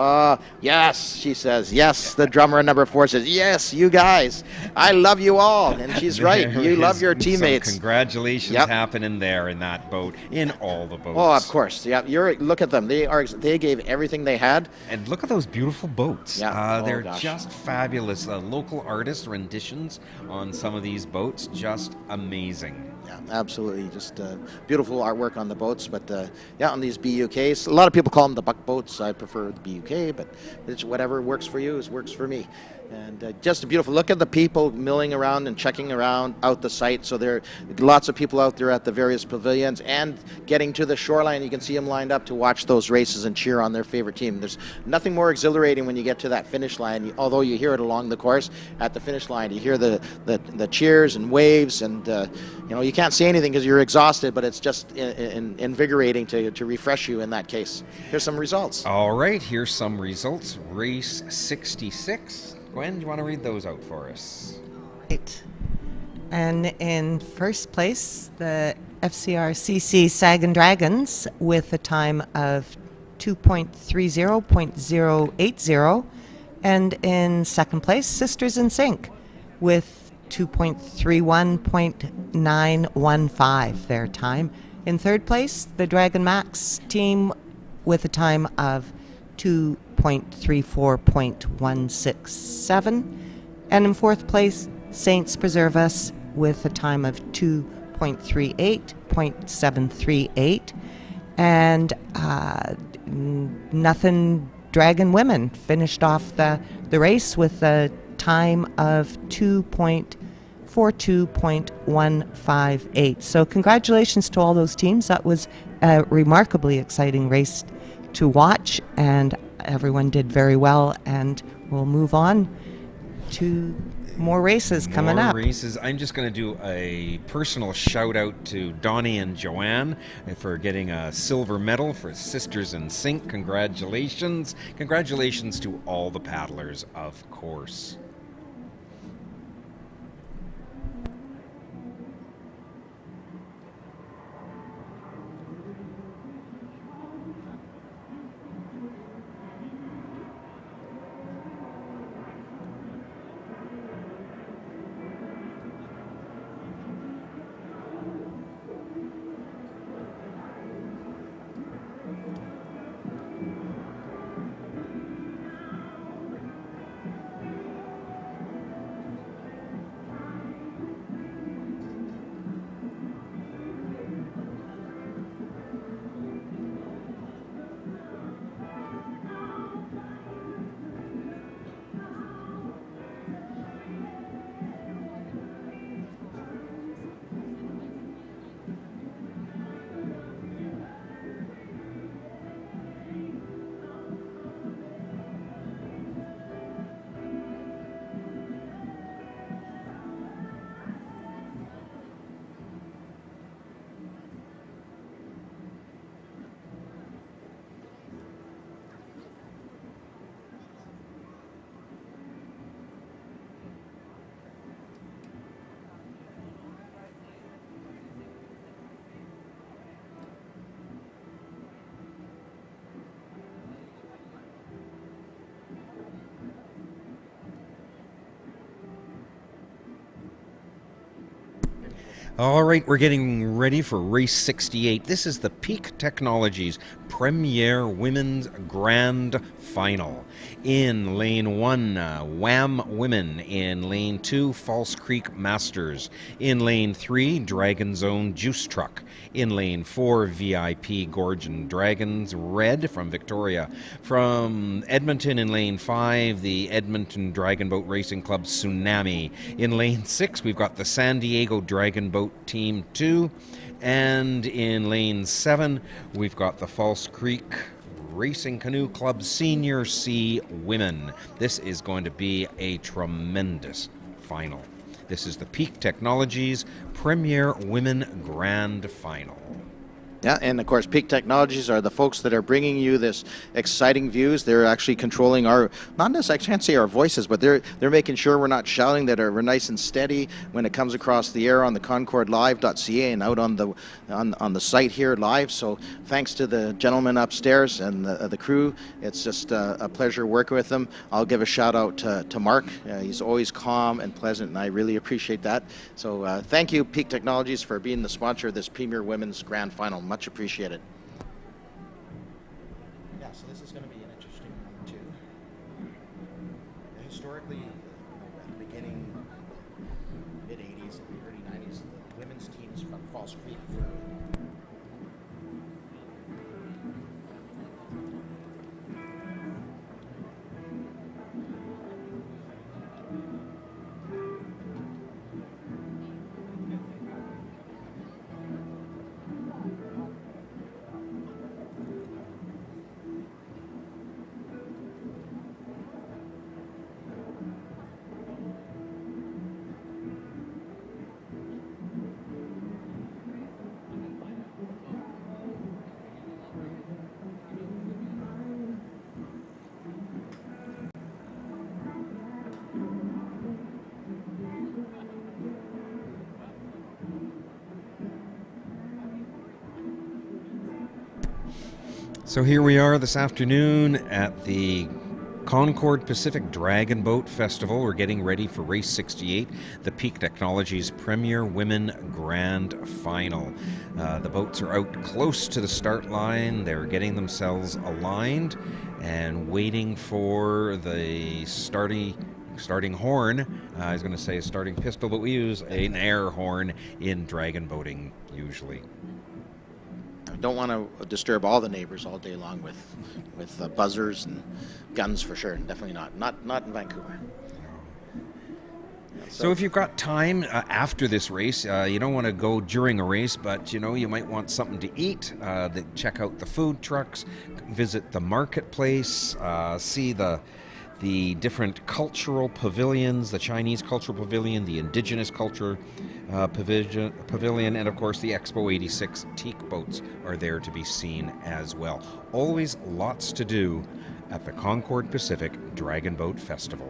S1: Yes, she says. Yes, the drummer in number 4 says, yes, you guys. I love you all. And she's right. You love your teammates.
S5: Some congratulations happening there in that boat, in all the boats.
S1: Oh, of course. Yeah, look at them. They gave everything they had.
S5: And look at those beautiful boats.
S1: Yeah.
S5: They're just fabulous. Local artist renditions on some of these boats, just amazing.
S1: Yeah, absolutely. Just beautiful artwork on the boats. But on these BUKs, a lot of people call them the buck boats. I prefer the BUK, but it's whatever works for you works for me. And just beautiful. Look at the people milling around and checking around out the site. So there are lots of people out there at the various pavilions and getting to the shoreline. You can see them lined up to watch those races and cheer on their favorite team. There's nothing more exhilarating when you get to that finish line. Although you hear it along the course, at the finish line, you hear the cheers and waves, and you can't say anything because you're exhausted. But it's just invigorating to refresh you in that case. Here's some results.
S5: All right, here's some results. Race 66. Gwen, do you want to read those out for us?
S10: Right. And in first place, the FCRCC Sagan Dragons with a time of 2.30.080. And in second place, Sisters in Sync with 2.31.915 their time. In third place, the Dragon Max team with a time of 2.34.167. And in fourth place, Saints Preserve Us with a time of 2.38.738. And Nothing Dragon Women finished off the race with a time of 2.42.158. So congratulations to all those teams. That was a remarkably exciting race to watch, and everyone did very well. And we'll move on to more races coming
S5: More
S10: up.
S5: races. I'm just going to do a personal shout out to Donnie and Joanne for getting a silver medal for Sisters in Sync. Congratulations. Congratulations to all the paddlers, of course. All right, we're getting ready for race 68. This is the Peak Technologies Premier Women's Grand Final. In lane 1, Wham Women. In lane 2, False Creek Masters. In lane 3, Dragon Zone Juice Truck. In lane 4, VIP Gorge and Dragons Red from Victoria. From Edmonton in lane 5, the Edmonton Dragon Boat Racing Club Tsunami. In lane 6, we've got the San Diego Dragon Boat Team 2. And in lane 7, we've got the False Creek Racing Canoe Club Senior C Women. This is going to be a tremendous final. This is the Peak Technologies Premier Women Grand Final.
S1: Yeah, and of course, Peak Technologies are the folks that are bringing you this exciting views. They're actually controlling our, not necessarily, I can't say our voices, but they're making sure we're not shouting, that we're nice and steady when it comes across the air on the concordlive.ca and out on the site here live. So thanks to the gentlemen upstairs and the crew. It's just a pleasure working with them. I'll give a shout out to Mark. He's always calm and pleasant, and I really appreciate that. So thank you, Peak Technologies, for being the sponsor of this Premier Women's Grand Final. Much appreciated. Yeah, so this is going to be an interesting one too. Historically, at the beginning, mid-80s and early 90s, the women's teams from False Creek were
S5: So here we are this afternoon at the Concord Pacific Dragon Boat Festival. We're getting ready for race 68, the Peak Technologies Premier Women Grand Final. The boats are out close to the start line. They're getting themselves aligned and waiting for the starting horn. I was going to say a starting pistol, but we use an air horn in dragon boating usually.
S1: don't want to disturb all the neighbors all day long with buzzers and guns for sure. Definitely not in Vancouver.
S5: So if you've got time after this race, you don't want to go during a race, but you might want something to eat. Check out the food trucks, visit the marketplace, see the the different cultural pavilions, the Chinese cultural pavilion, the indigenous culture pavilion, and of course the Expo 86 teak boats are there to be seen as well. Always lots to do at the Concord Pacific Dragon Boat Festival.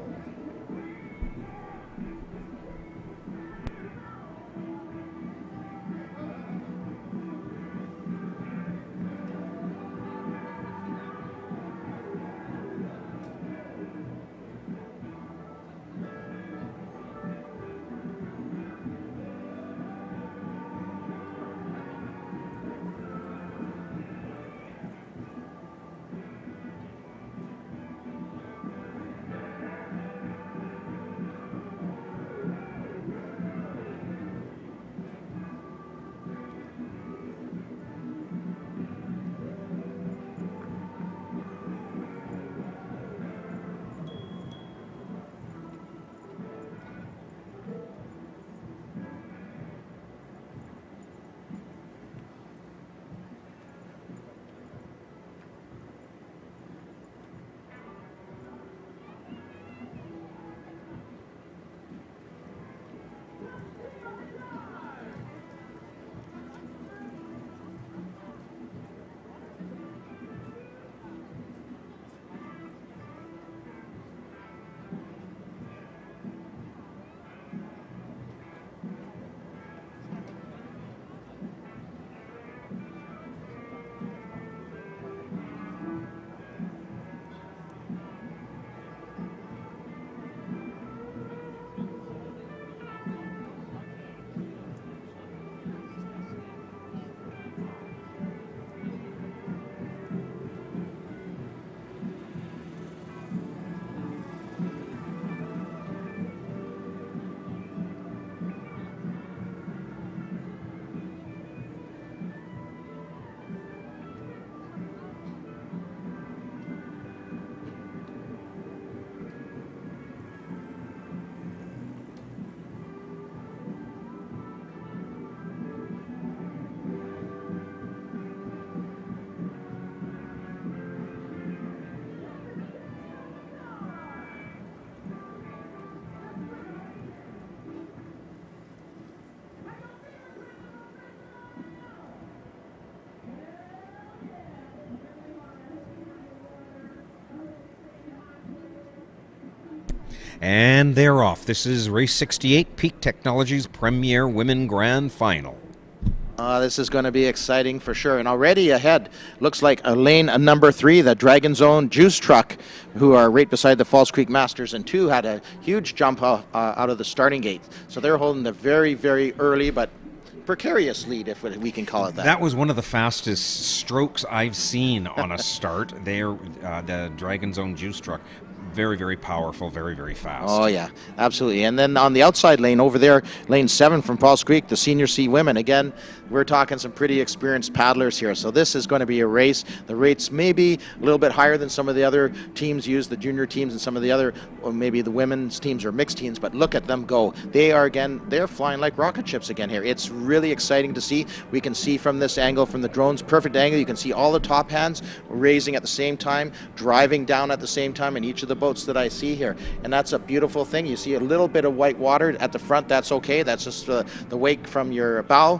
S5: And they're off. This is race 68, Peak Technologies Premier Women Grand Final.
S1: This is going to be exciting for sure. And already ahead, looks like lane number 3, the Dragon Zone Juice Truck, who are right beside the Falls Creek Masters, and 2 had a huge jump out of the starting gate. So they're holding the very, very early but precarious lead, if we can call it that.
S5: That was one of the fastest strokes I've seen on a start. There, the Dragon Zone Juice Truck. Very, very powerful, very, very fast.
S1: Oh, yeah, absolutely. And then on the outside lane over there, lane 7 from Falls Creek, the Senior C Women. Again, we're talking some pretty experienced paddlers here. So this is going to be a race. The rates may be a little bit higher than some of the other teams use, the junior teams and some of the other, or maybe the women's teams or mixed teams, but look at them go. They are, again, they're flying like rocket ships again here. It's really exciting to see. We can see from this angle, from the drone's perfect angle, you can see all the top hands raising at the same time, driving down at the same time in each of the boats that I see here, and that's a beautiful thing. You see a little bit of white water at the front. That's okay. That's just the wake from your bow,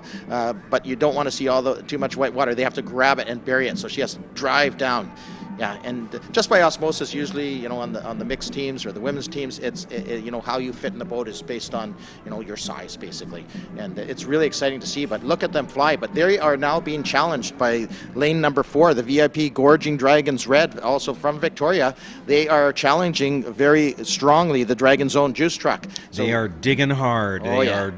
S1: but you don't want to see too much white water. They have to grab it and bury it, so she has to drive down. Yeah, and just by osmosis, usually, you know, on the mixed teams or the women's teams, it's you know, how you fit in the boat is based on, you know, your size basically, and it's really exciting to see. But look at them fly. But they are now being challenged by lane number 4, the VIP Gorging Dragons Red, also from Victoria. They are challenging very strongly the Dragon Zone Juice Truck. So,
S5: they are digging hard.
S1: Oh,
S5: they
S1: yeah.
S5: are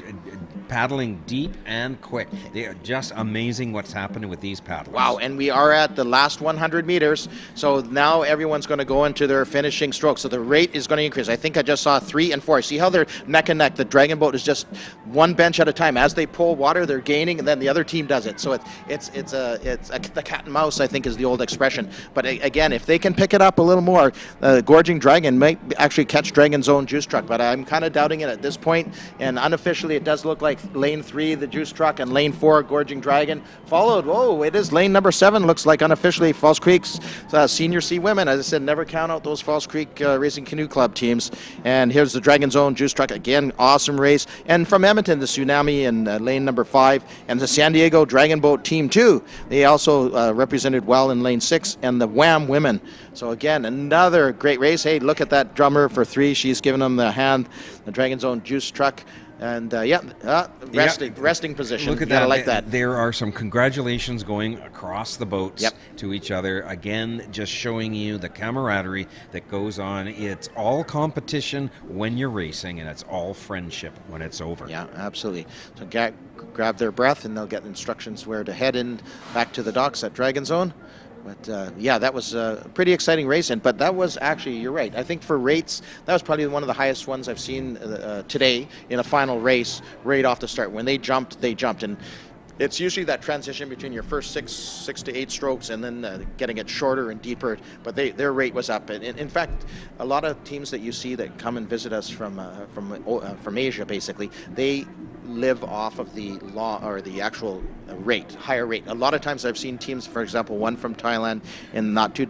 S5: paddling deep and quick. They are just amazing what's happening with these paddlers.
S1: Wow, and we are at the last 100 meters, so now everyone's going to go into their finishing stroke, so the rate is going to increase. I think I just saw 3 and 4. See how they're neck and neck? The Dragon Boat is just one bench at a time. As they pull water, they're gaining, and then the other team does it. So it's the cat and mouse, I think, is the old expression. But again, if they can pick it up a little more, Gorging Dragon might actually catch Dragon Zone Juice Truck, but I'm kind of doubting it at this point, and unofficially it does look like lane 3, the Juice Truck, and lane 4, Gorging Dragon. Followed, it is lane number 7, looks like unofficially, Falls Creek's Senior C Women. As I said, never count out those Falls Creek Racing Canoe Club teams. And here's the Dragon's Own Juice Truck, again, awesome race. And from Edmonton, the Tsunami in lane number 5, and the San Diego Dragon Boat Team 2. They also represented well in lane 6, and the Wham Women. So again, another great race. Hey, look at that drummer for 3. She's giving them the hand, the Dragon's Own Juice Truck. And resting position.
S5: Look at
S1: that.
S5: that.
S1: I like that.
S5: There are some congratulations going across the boats to each other. Again, just showing you the camaraderie that goes on. It's all competition when you're racing, and it's all friendship when it's over.
S1: Yeah, absolutely. So grab their breath, and they'll get instructions where to head in back to the docks at Dragon's Own. But that was a pretty exciting race. But that was actually, you're right. I think for rates, that was probably one of the highest ones I've seen today in a final race right off the start. When they jumped. And it's usually that transition between your first six to 8 strokes and then getting it shorter and deeper. But their rate was up. And in fact, a lot of teams that you see that come and visit us from Asia, basically, they live off of the law or the actual higher rate. A lot of times I've seen teams, for example, one from Thailand in not too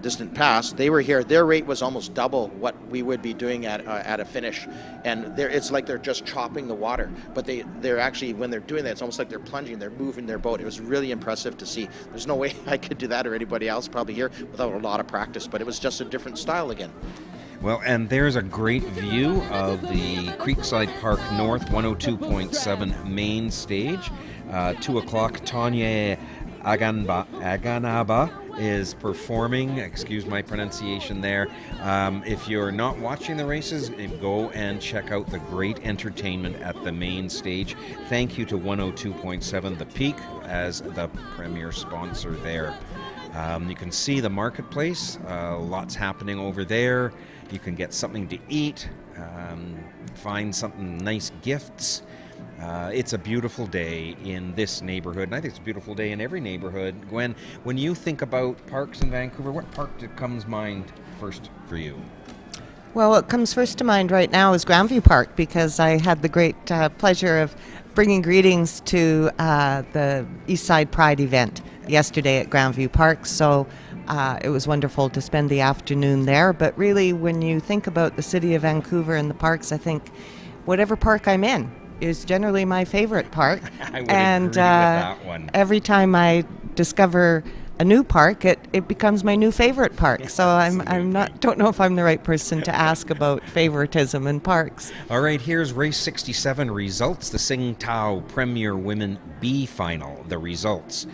S1: distant past, they were here, their rate was almost double what we would be doing at a finish, and it's like they're just chopping the water, but they're actually, when they're doing that, it's almost like they're plunging, they're moving their boat. It was really impressive to see. There's no way I could do that or anybody else probably here without a lot of practice, but it was just a different style again.
S5: Well, and there's a great view of the Creekside Park North 102.7 main stage. 2 o'clock, Tanya Aganaba is performing. Excuse my pronunciation there. If you're not watching the races, go and check out the great entertainment at the main stage. Thank you to 102.7 The Peak as the premier sponsor there. You can see the marketplace. Lots happening over there. You can get something to eat, find something nice gifts. It's a beautiful day in this neighborhood, and I think it's a beautiful day in every neighborhood. Gwen, when you think about parks in Vancouver, what park comes mind first for you?
S10: Well, what comes first to mind right now is Grandview Park, because I had the great pleasure of bringing greetings to the Eastside Pride event yesterday at Grandview Park. So it was wonderful to spend the afternoon there. But really, when you think about the city of Vancouver and the parks, I think whatever park I'm in is generally my favorite park.
S5: I would agree with that one.
S10: Every time I discover a new park, it becomes my new favorite park. So don't know if I'm the right person to ask about favoritism in parks.
S5: All right, here's race 67 results. The Tsingtao Premier Women B Final. The results.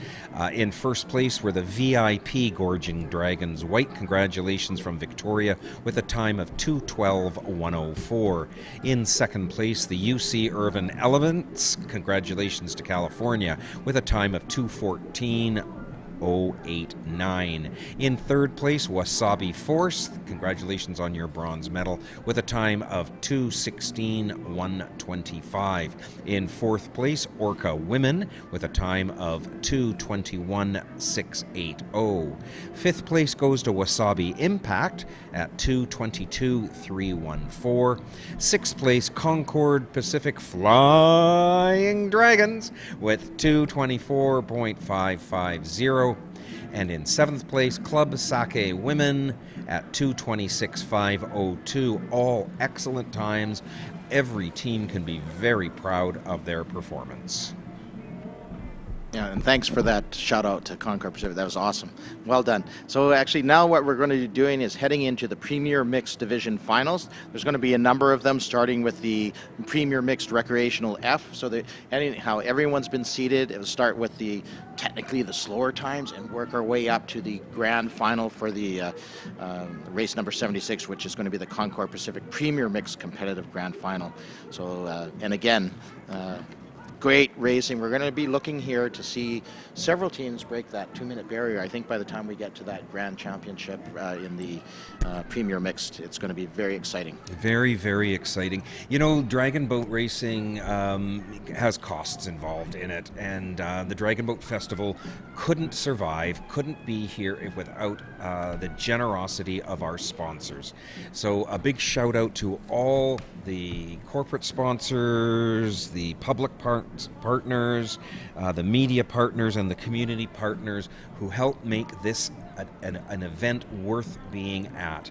S5: In first place were the VIP Gorging Dragons White. Congratulations from Victoria with a time of 2:12.104. In second place, the UC Irvine Elephants. Congratulations to California with a time of 2:14.089. In third place, Wasabi Force. Congratulations on your bronze medal with a time of 2:16.125. In fourth place, Orca Women with a time of 2:21.680. Fifth place goes to Wasabi Impact at 2:22.314. Sixth place, Concord Pacific Flying Dragons with 2:24.550. And in seventh place, Club Sake Women at 2:26.502. All excellent times. Every team can be very proud of their performance.
S1: Yeah, and thanks for that shout out to Concord Pacific. That was awesome. Well done. So actually now what we're going to be doing is heading into the Premier Mixed Division Finals. There's going to be a number of them, starting with the Premier Mixed Recreational F. So anyhow, everyone's been seated. It'll start with technically the slower times and work our way up to the grand final for the race number 76, which is going to be the Concord Pacific Premier Mixed Competitive Grand Final. So, and again, great racing. We're going to be looking here to see several teams break that 2-minute barrier. I think by the time we get to that Grand Championship in the Premier Mixed, it's going to be very exciting.
S5: Very, very exciting. You know, Dragon Boat Racing has costs involved in it, and the Dragon Boat Festival couldn't survive, couldn't be here without the generosity of our sponsors. So a big shout out to all the corporate sponsors, the public partners, the media partners, and the community partners who help make this an event worth being at.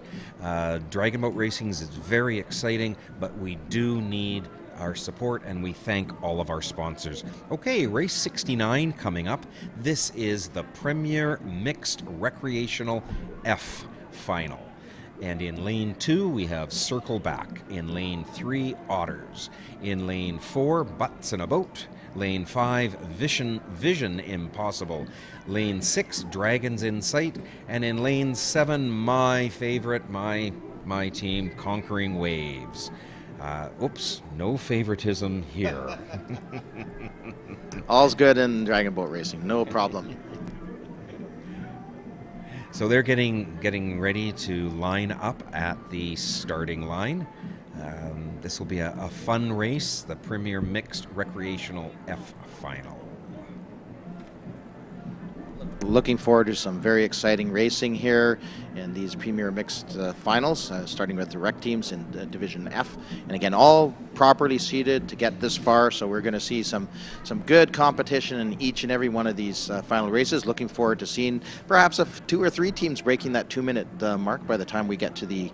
S5: Dragon Boat Racing is very exciting, but we do need our support, and we thank all of our sponsors. Okay, race 69 coming up. This is the Premier Mixed Recreational F Final. And in lane 2, we have Circle Back. In lane 3, Otters. In lane 4, Butts in a Boat. Lane 5, Vision Impossible. Lane 6, Dragons in Sight. And in lane 7, my favorite, my team, Conquering Waves. Oops, no favoritism here.
S1: All's good in Dragon Boat Racing, no problem.
S5: So they're getting ready to line up at the starting line. This will be a fun race, the Premier Mixed Recreational F Final.
S1: Looking forward to some very exciting racing here in these Premier Mixed finals, starting with the rec teams in Division F. And again, all properly seated to get this far, so we're going to see some good competition in each and every one of these final races. Looking forward to seeing perhaps 2 or 3 teams breaking that 2-minute mark by the time we get to the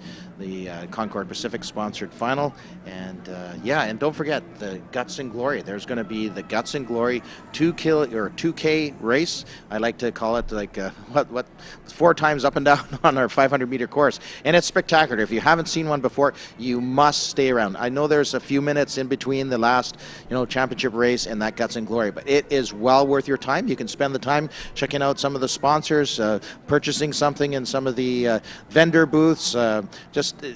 S1: Concord Pacific sponsored final. And and don't forget the Guts and Glory. There's going to be the Guts and Glory 2K race. I like to call it like 4 times up and down on our 500-meter course, and it's spectacular. If you haven't seen one before, you must stay around. I know there's a few minutes in between the last championship race and that Guts and Glory, but it is well worth your time. You can spend the time checking out some of the sponsors, purchasing something in some of the vendor booths.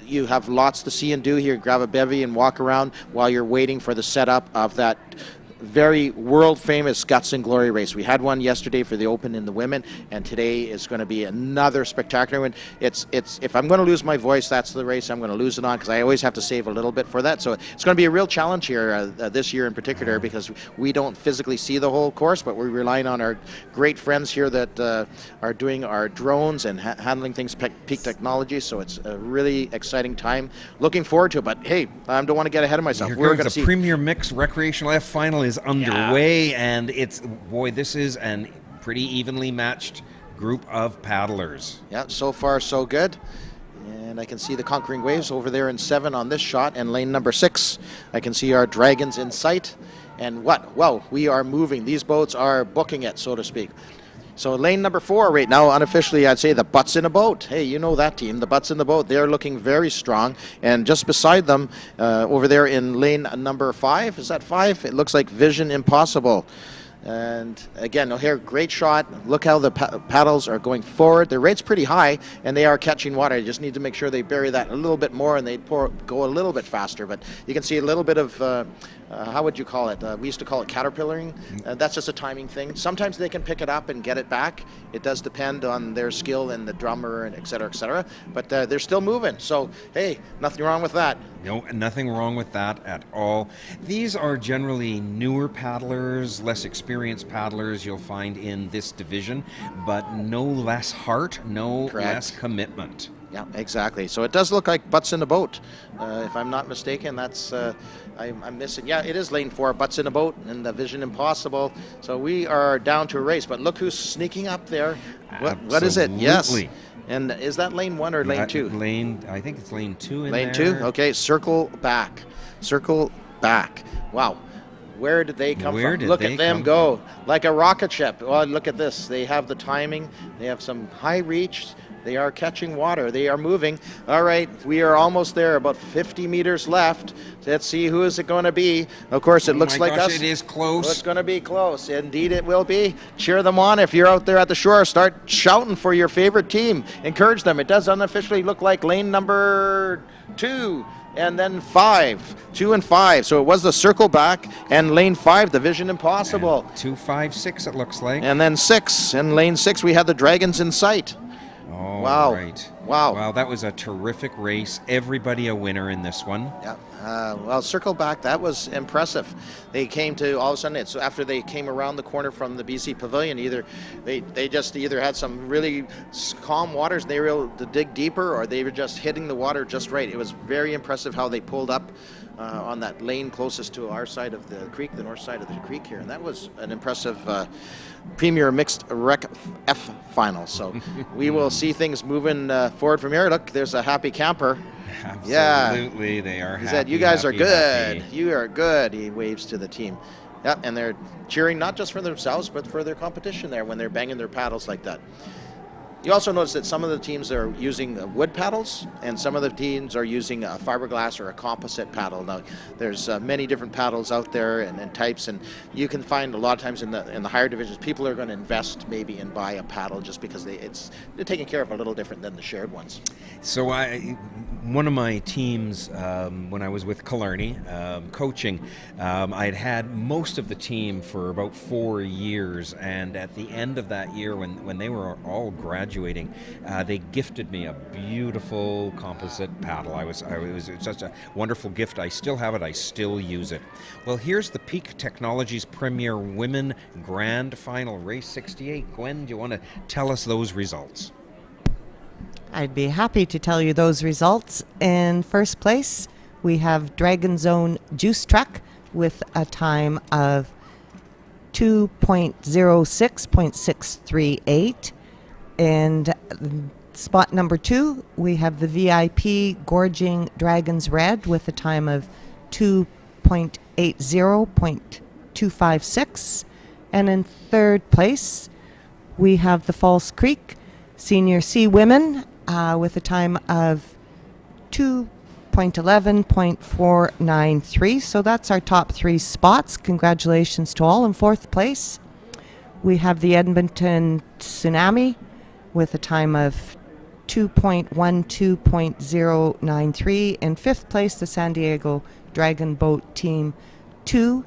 S1: You have lots to see and do here. Grab a bevy and walk around while you're waiting for the setup of that very world famous Guts and Glory race. We had one yesterday for the Open in the women, and today is going to be another spectacular one. It's if I'm going to lose my voice, that's the race I'm going to lose it on, because I always have to save a little bit for that. So it's going to be a real challenge here this year in particular, because we don't physically see the whole course, but we're relying on our great friends here that are doing our drones and handling things peak technology. So it's a really exciting time. Looking forward to it. But hey, I don't want to get ahead of myself.
S5: We're going to see the Premier Mixed Recreational F Final is underway, and this is a pretty evenly matched group of paddlers.
S1: Yeah, so far so good. And I can see the Conquering Waves over there in 7 on this shot, and lane number 6 I can see our Dragons in sight. And we are moving. These boats are booking it, so to speak. So lane number 4 right now, unofficially, I'd say the Butts in a Boat. Hey, you know that team, the Butts in the Boat. They're looking very strong. And just beside them, over there in lane number 5, is that 5? It looks like Vision Impossible. And again, here, great shot. Look how the paddles are going forward. Their rate's pretty high, and they are catching water. You just need to make sure they bury that a little bit more, and they go a little bit faster. But you can see a little bit of, how would you call it? We used to call it caterpillaring. That's just a timing thing. Sometimes they can pick it up and get it back. It does depend on their skill and the drummer, and et cetera, but they're still moving. So, hey, nothing wrong with that.
S5: No, nothing wrong with that at all. These are generally newer paddlers, less experienced paddlers you'll find in this division, but no less heart, no less commitment.
S1: Yeah, exactly. So it does look like Butts in a Boat. If I'm not mistaken, that's I'm missing. Yeah, it is lane 4, Butts in a Boat, and the Vision Impossible. So we are down to a race, but look who's sneaking up there. What is it? Yes. And is that lane 1 or lane 2?
S5: I think it's lane 2 in
S1: lane
S5: there.
S1: Lane 2? Okay, Circle Back. Wow. Where did they come from? Look at them go. Like a rocket ship. Well, look at this. They have the timing. They have some high reach. They are catching water. They are moving. All right, we are almost there. About 50 meters left. Let's see who is it going to be. Of course, it looks like us.
S5: It is close.
S1: It's going to be close. Indeed, it will be. Cheer them on. If you're out there at the shore, start shouting for your favorite team. Encourage them. It does unofficially look like lane number 2. and then 5, 2 and 5. So it was the circle back and lane 5, the Vision Impossible.
S5: And 2, 5, 6, it looks like.
S1: And then 6, in lane 6, we had the Dragons in sight.
S5: Oh,
S1: Wow.
S5: right.
S1: Wow.
S5: Wow, that was a terrific race. Everybody a winner in this one.
S1: Yeah. Well, circle back, that was impressive. They came to, all of a sudden, it's after they came around the corner from the BC Pavilion, they just either had some really calm waters and they were able to dig deeper, or they were just hitting the water just right. It was very impressive how they pulled up on that lane closest to our side of the creek, the north side of the creek here. And that was an impressive Premier Mixed Rec F final. So we will see things moving forward from here. Look, there's a happy camper.
S5: Absolutely,
S1: yeah.
S5: they are
S1: He
S5: happy.
S1: said, "You guys are
S5: happy,
S1: good.
S5: happy."
S1: You are good." He waves to the team. Yep, and they're cheering not just for themselves, but for their competition there when they're banging their paddles like that. You also notice that some of the teams are using wood paddles, and some of the teams are using a fiberglass or a composite paddle. Now, there's many different paddles out there and types, and you can find a lot of times in the higher divisions, people are going to invest maybe and buy a paddle just because they're taken care of a little different than the shared ones.
S5: So one of my teams, when I was with Killarney coaching, I had most of the team for about 4 years, and at the end of that year, when they were all graduating, they gifted me a beautiful composite paddle. It was such a wonderful gift. I still have it. I still use it. Well, here's the Peak Technologies Premier Women Grand Final, Race 68. Gwen, do you want to tell us those results?
S10: I'd be happy to tell you those results. In first place, we have Dragon Zone Juice Truck with a time of 2.06.638. And spot number 2, we have the VIP Gorging Dragons Red with a time of 2.80.256. And in third place, we have the False Creek Senior C Women with a time of 2.11.493. So that's our top 3 spots. Congratulations to all. In fourth place, we have the Edmonton Tsunami with a time of 2.12.093. In fifth place, the San Diego Dragon Boat Team 2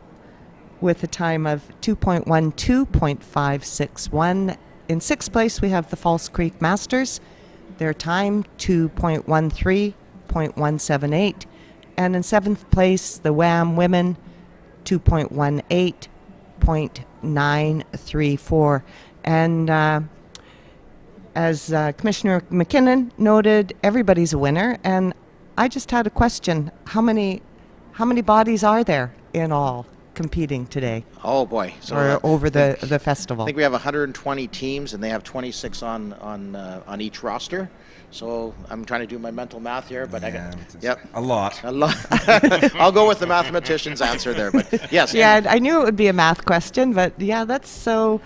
S10: with a time of 2.12.561. In sixth place, we have the False Creek Masters. Their time, 2.13.178. And in seventh place, the WAM Women, 2.18.934. And as Commissioner McKinnon noted, everybody's a winner. And I just had a question. How many bodies are there in all competing today?
S1: Oh boy! So
S10: or over the festival?
S1: I think we have 120 teams, and they have 26 on each roster. So I'm trying to do my mental math here, but
S5: a lot.
S1: A lot. I'll go with the mathematician's answer there, but yes.
S10: Yeah, I knew it would be a math question, but yeah, that's so.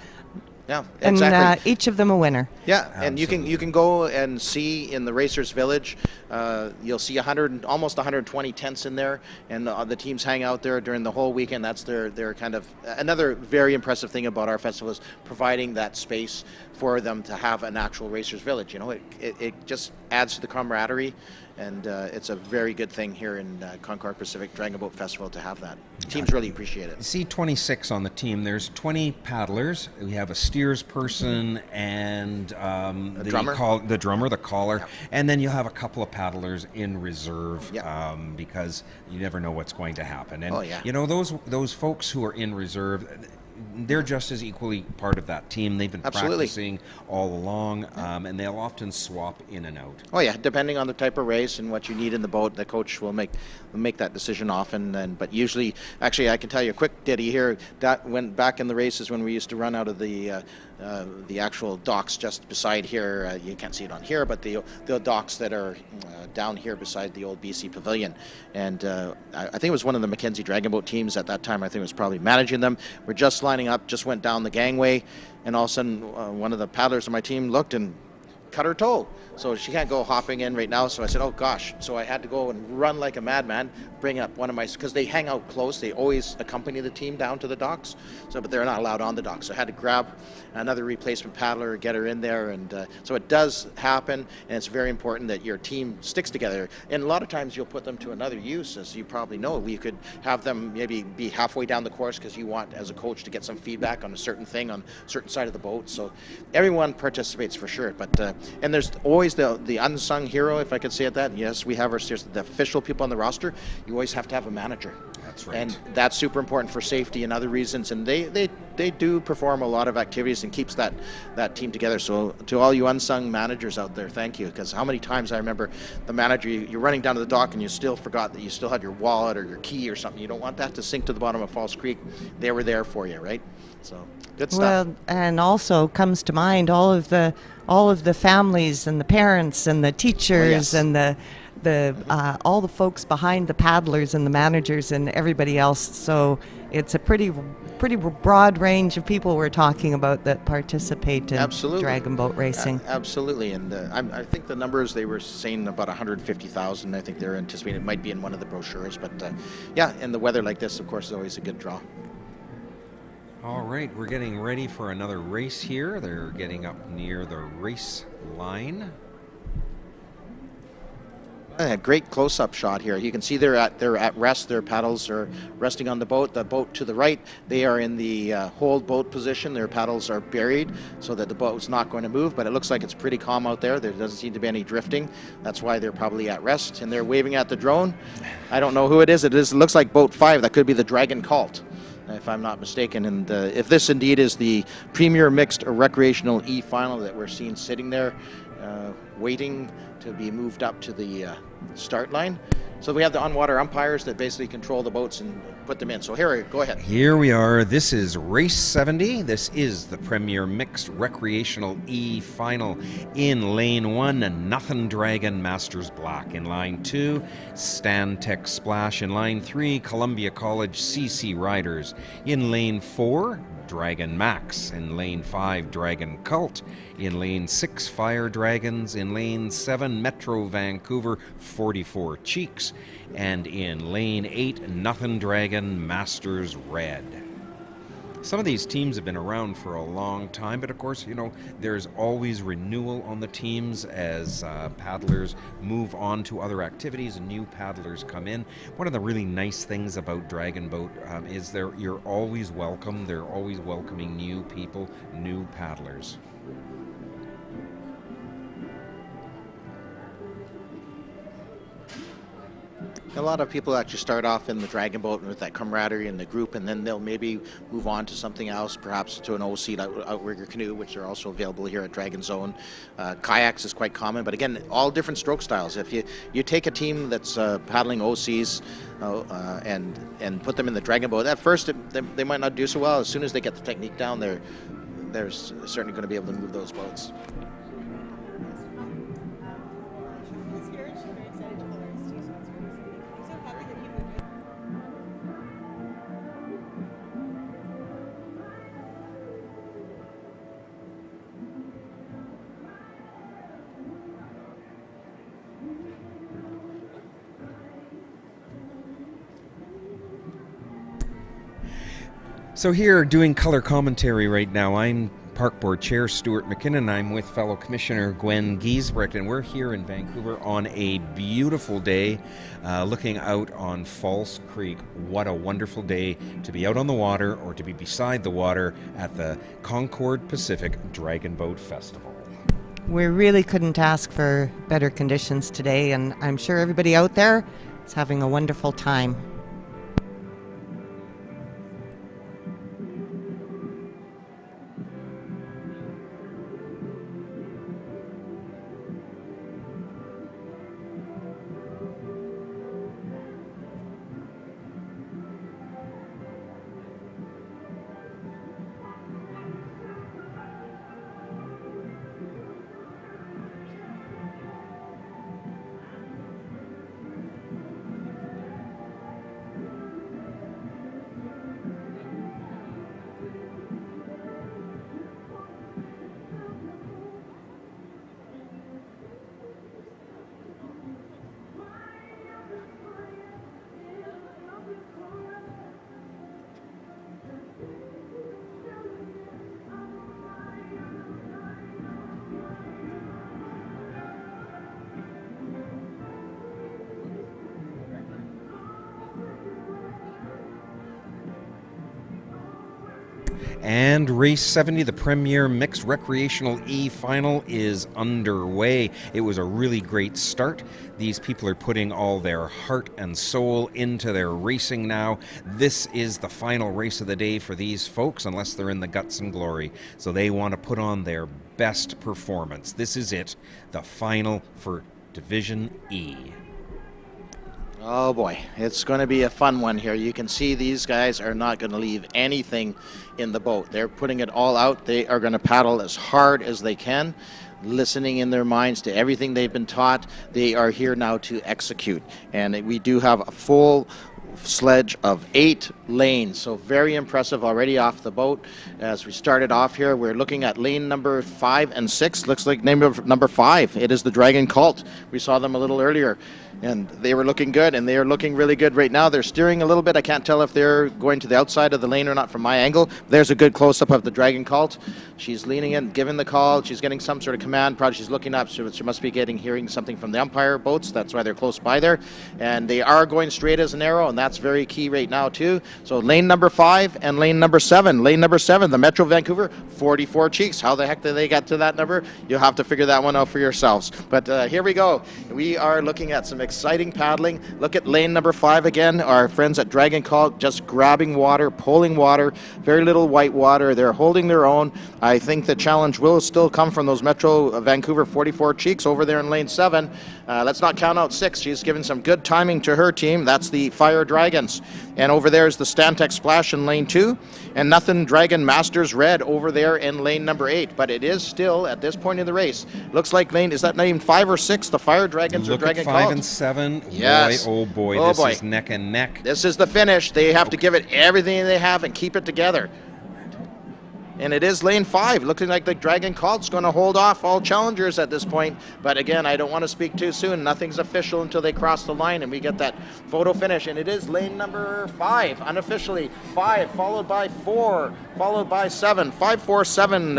S1: Yeah,
S10: and
S1: exactly.
S10: Each of them a winner.
S1: Yeah, and you can go and see in the Racers Village. You'll see almost 120 tents in there, and the teams hang out there during the whole weekend. That's their kind of another very impressive thing about our festival is providing that space for them to have an actual Racers Village. You know, it just adds to the camaraderie, and it's a very good thing here in Concord Pacific Dragon Boat Festival to have that. Teams really appreciate it.
S5: See 26 on the team. There's 20 paddlers. We have a steers person and the
S1: drummer,
S5: the caller,
S1: yep.
S5: And then you'll have a couple of paddlers in reserve,
S1: yep.
S5: Because you never know what's going to happen. And
S1: yeah.
S5: you know those folks who are in reserve, they're just as equally part of that team. They've been practicing all along, and they'll often swap in and out.
S1: Oh yeah, depending on the type of race and what you need in the boat, the coach will make that decision often. But usually, actually, I can tell you a quick ditty here. That went back in the races when we used to run out of the actual docks just beside here. You can't see it on here, but the docks that are down here beside the old BC Pavilion. And I think it was one of the Mackenzie Dragon Boat teams at that time. I think it was probably managing them. We're just lining up, just went down the gangway, and all of a sudden one of the paddlers on my team looked and cut her toe. So she can't go hopping in right now. So I said, oh gosh. So I had to go and run like a madman, bring up one of my, because they hang out close. They always accompany the team down to the docks. So, but they're not allowed on the docks. So I had to grab another replacement paddler, get her in there. And so it does happen. And it's very important that your team sticks together. And a lot of times you'll put them to another use, as you probably know. We could have them maybe be halfway down the course because you want, as a coach, to get some feedback on a certain thing on a certain side of the boat. So everyone participates for sure. But and there's always the unsung hero, if I could say it that. Yes, we have there's the official people on the roster. You always have to have a manager.
S5: That's right.
S1: And that's super important for safety and other reasons. And they do perform a lot of activities and keeps that team together. So to all you unsung managers out there, thank you. Because how many times I remember the manager, you're running down to the dock and you still forgot that you still had your wallet or your key or something. You don't want that to sink to the bottom of Falls Creek. They were there for you, right? So good stuff.
S10: Well, and also comes to mind all of the families and the parents and the teachers
S1: yes.
S10: and the all the folks behind the paddlers and the managers and everybody else. So it's a pretty broad range of people we're talking about that participate in
S1: Absolutely.
S10: dragon boat racing.
S1: Absolutely, and I think the numbers they were saying about 150,000. I think they're anticipating it might be in one of the brochures, but yeah, and the weather like this, of course, is always a good draw.
S5: All right, we're getting ready for another race here. They're getting up near the race line.
S1: A great close-up shot here. You can see they're at rest. Their paddles are resting on the boat. The boat to the right, they are in the hold boat position. Their paddles are buried so that the boat's not going to move, but it looks like it's pretty calm out there. There doesn't seem to be any drifting. That's why they're probably at rest, and they're waving at the drone. I don't know who it is. It looks like boat 5. That could be the Dragon Cult, if I'm not mistaken. And if this indeed is the Premier Mixed Recreational E Final that we're seeing sitting there waiting to be moved up to the start line. So we have the on-water umpires that basically control the boats and put them in. So Harry, go ahead.
S5: Here we are. This is race 70. This is the Premier Mixed Recreational E Final. In lane 1, Nothing Dragon Masters Black. In line 2, Stan Tech Splash. In line 3, Columbia College CC Riders. In lane 4, Dragon Max. In lane 5, Dragon Cult. In lane 6, Fire Dragons. In lane 7, Metro Vancouver 44 Cheeks. And in lane 8, Nothing Dragon Masters Red. Some of these teams have been around for a long time, but of course, you know, there's always renewal on the teams as paddlers move on to other activities and new paddlers come in. One of the really nice things about Dragon Boat is you're always welcome. They're always welcoming new people, new paddlers.
S1: A lot of people actually start off in the Dragon Boat with that camaraderie in the group, and then they'll maybe move on to something else, perhaps to an OC outrigger canoe, which are also available here at Dragon Zone. Kayaks is quite common, but again, all different stroke styles. If you take a team that's paddling OCs and put them in the Dragon Boat, at first they might not do so well. As soon as they get the technique down, they're certainly going to be able to move those boats.
S5: So here, doing color commentary right now, I'm Park Board Chair Stuart McKinnon. I'm with fellow Commissioner Gwen Giesbrecht, and we're here in Vancouver on a beautiful day, looking out on Falls Creek. What a wonderful day to be out on the water or to be beside the water at the Concord Pacific Dragon Boat Festival.
S10: We really couldn't ask for better conditions today, and I'm sure everybody out there is having a wonderful time.
S5: And race 70, the Premier Mixed Recreational E Final, is underway. It was a really great start. These people are putting all their heart and soul into their racing now. This is the final race of the day for these folks, unless they're in the guts and glory. So they want to put on their best performance. This is it, the final for Division E.
S1: Oh boy, it's going to be a fun one here. You can see these guys are not going to leave anything in the boat. They're putting it all out. They are going to paddle as hard as they can, listening in their minds to everything they've been taught. They are here now to execute. And we do have a full sledge of 8 lanes, so very impressive already off the boat. As we started off here, we're looking at lane number 5 and 6. Looks like number 5. It is the Dragon Cult. We saw them a little earlier, and they were looking good, and they are looking really good right now. They're steering a little bit. I can't tell if they're going to the outside of the lane or not from my angle. There's a good close-up of the Dragon Cult. She's leaning in, giving the call. She's getting some sort of command. Probably she's looking up. She must be hearing something from the umpire boats. That's why they're close by there. And they are going straight as an arrow, and that's very key right now too. So lane number 5 and lane number 7. Lane number 7, the Metro Vancouver, 44 Cheeks. How the heck did they get to that number? You'll have to figure that one out for yourselves. But here we go. We are looking at some exciting paddling. Look at lane number 5 again. Our friends at Dragon Call just grabbing water, pulling water, very little white water. They're holding their own. I think the challenge will still come from those Metro Vancouver 44 Cheeks over there in lane 7. Let's not count out 6. She's given some good timing to her team. That's the Fire Dragons. And over there is the Stantec Splash in lane 2. And Nothing Dragon Masters Red over there in lane number 8. But it is still, at this point in the race, looks like lane, is that lane 5 or 6? The Fire Dragons
S5: Look
S1: or Dragon
S5: at 5
S1: Cult?
S5: and 7.
S1: Yes.
S5: Boy,
S1: Oh,
S5: this
S1: boy.
S5: is neck and neck.
S1: This is the finish. They have to give it everything they have and keep it together. And it is lane 5, looking like the Dragon Cult's going to hold off all challengers at this point. But again, I don't want to speak too soon. Nothing's official until they cross the line and we get that photo finish. And it is lane number 5, unofficially 5, followed by 4, followed by 7. 5, 4, 7,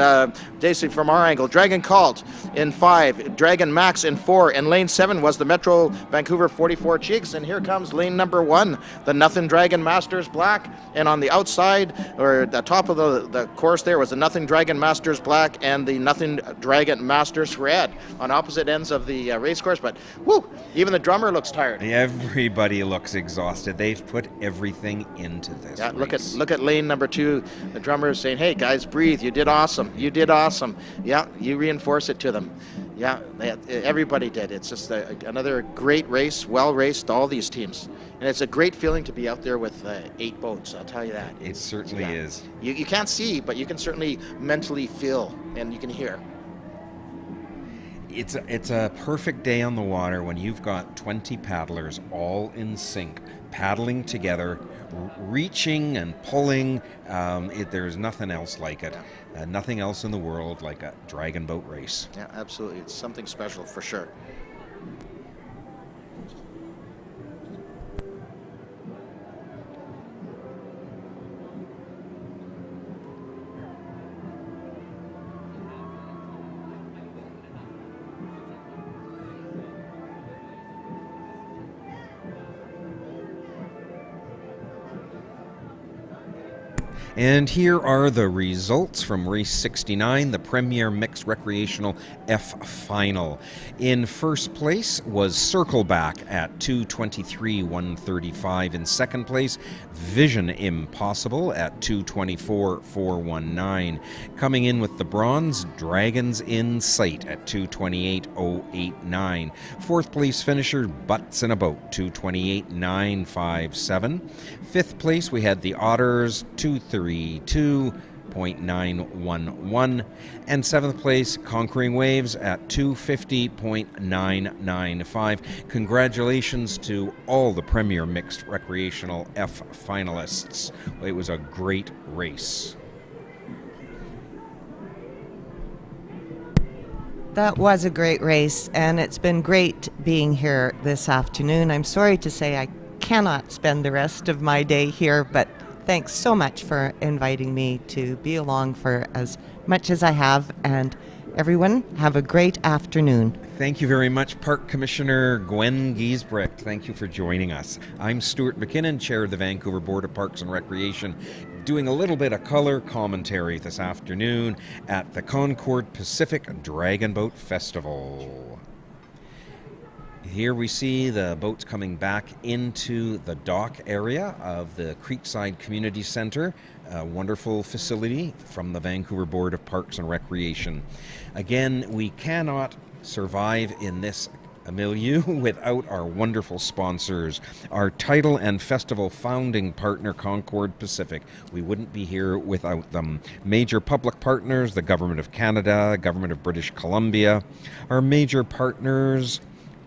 S1: basically from our angle. Dragon Cult in 5, Dragon Max in 4, and lane 7 was the Metro Vancouver 44 Cheeks. And here comes lane number 1, the Nothing Dragon Masters Black. And on the outside, or the top of the course there, was the Nothing Dragon Masters Black and the Nothing Dragon Masters Red on opposite ends of the race course. But whoo, even the drummer looks tired.
S5: Everybody looks exhausted. They've put everything into this
S1: Yeah,
S5: race.
S1: look at lane number 2. The drummer is saying, "Hey guys, breathe. You did awesome. You did awesome." Yeah, you reinforce it to them. Yeah, everybody did. It's just another great race, well raced, all these teams. And it's a great feeling to be out there with 8 boats, I'll tell you that.
S5: It certainly is.
S1: You can't see, but you can certainly mentally feel, and you can hear.
S5: It's a perfect day on the water when you've got 20 paddlers all in sync, paddling together, reaching and pulling. There's nothing else like it. Nothing else in the world like a dragon boat race.
S1: Yeah, absolutely. It's something special for sure.
S5: And here are the results from race 69, the Premier Mixed Recreational F Final. In first place was Circleback at 2:23.135. In second place, Vision Impossible at 2:24.419. Coming in with the bronze, Dragons in Sight at 2:28.089. Fourth place finisher, Butts in a Boat, 2:28.957. Fifth place, we had the Otters, 2:32.911. And seventh place, Conquering Waves at 2:50.995. Congratulations to all the Premier Mixed Recreational F finalists. It was a great race.
S10: That was a great race, and it's been great being here this afternoon. I'm sorry to say I cannot spend the rest of my day here, but thanks so much for inviting me to be along for as much as I have and Everyone, have a great afternoon.
S5: Thank you very much, Park Commissioner Gwen Giesbrecht. Thank you for joining us. I'm Stuart McKinnon, Chair of the Vancouver Board of Parks and Recreation, doing a little bit of color commentary this afternoon at the Concord Pacific Dragon Boat Festival. Here we see the boats coming back into the dock area of the Creekside Community Centre, a wonderful facility from the Vancouver Board of Parks and Recreation. Again, we cannot survive in this milieu without our wonderful sponsors. Our title and festival founding partner, Concord Pacific. We wouldn't be here without them. Major public partners, the Government of Canada, Government of British Columbia. Our major partners,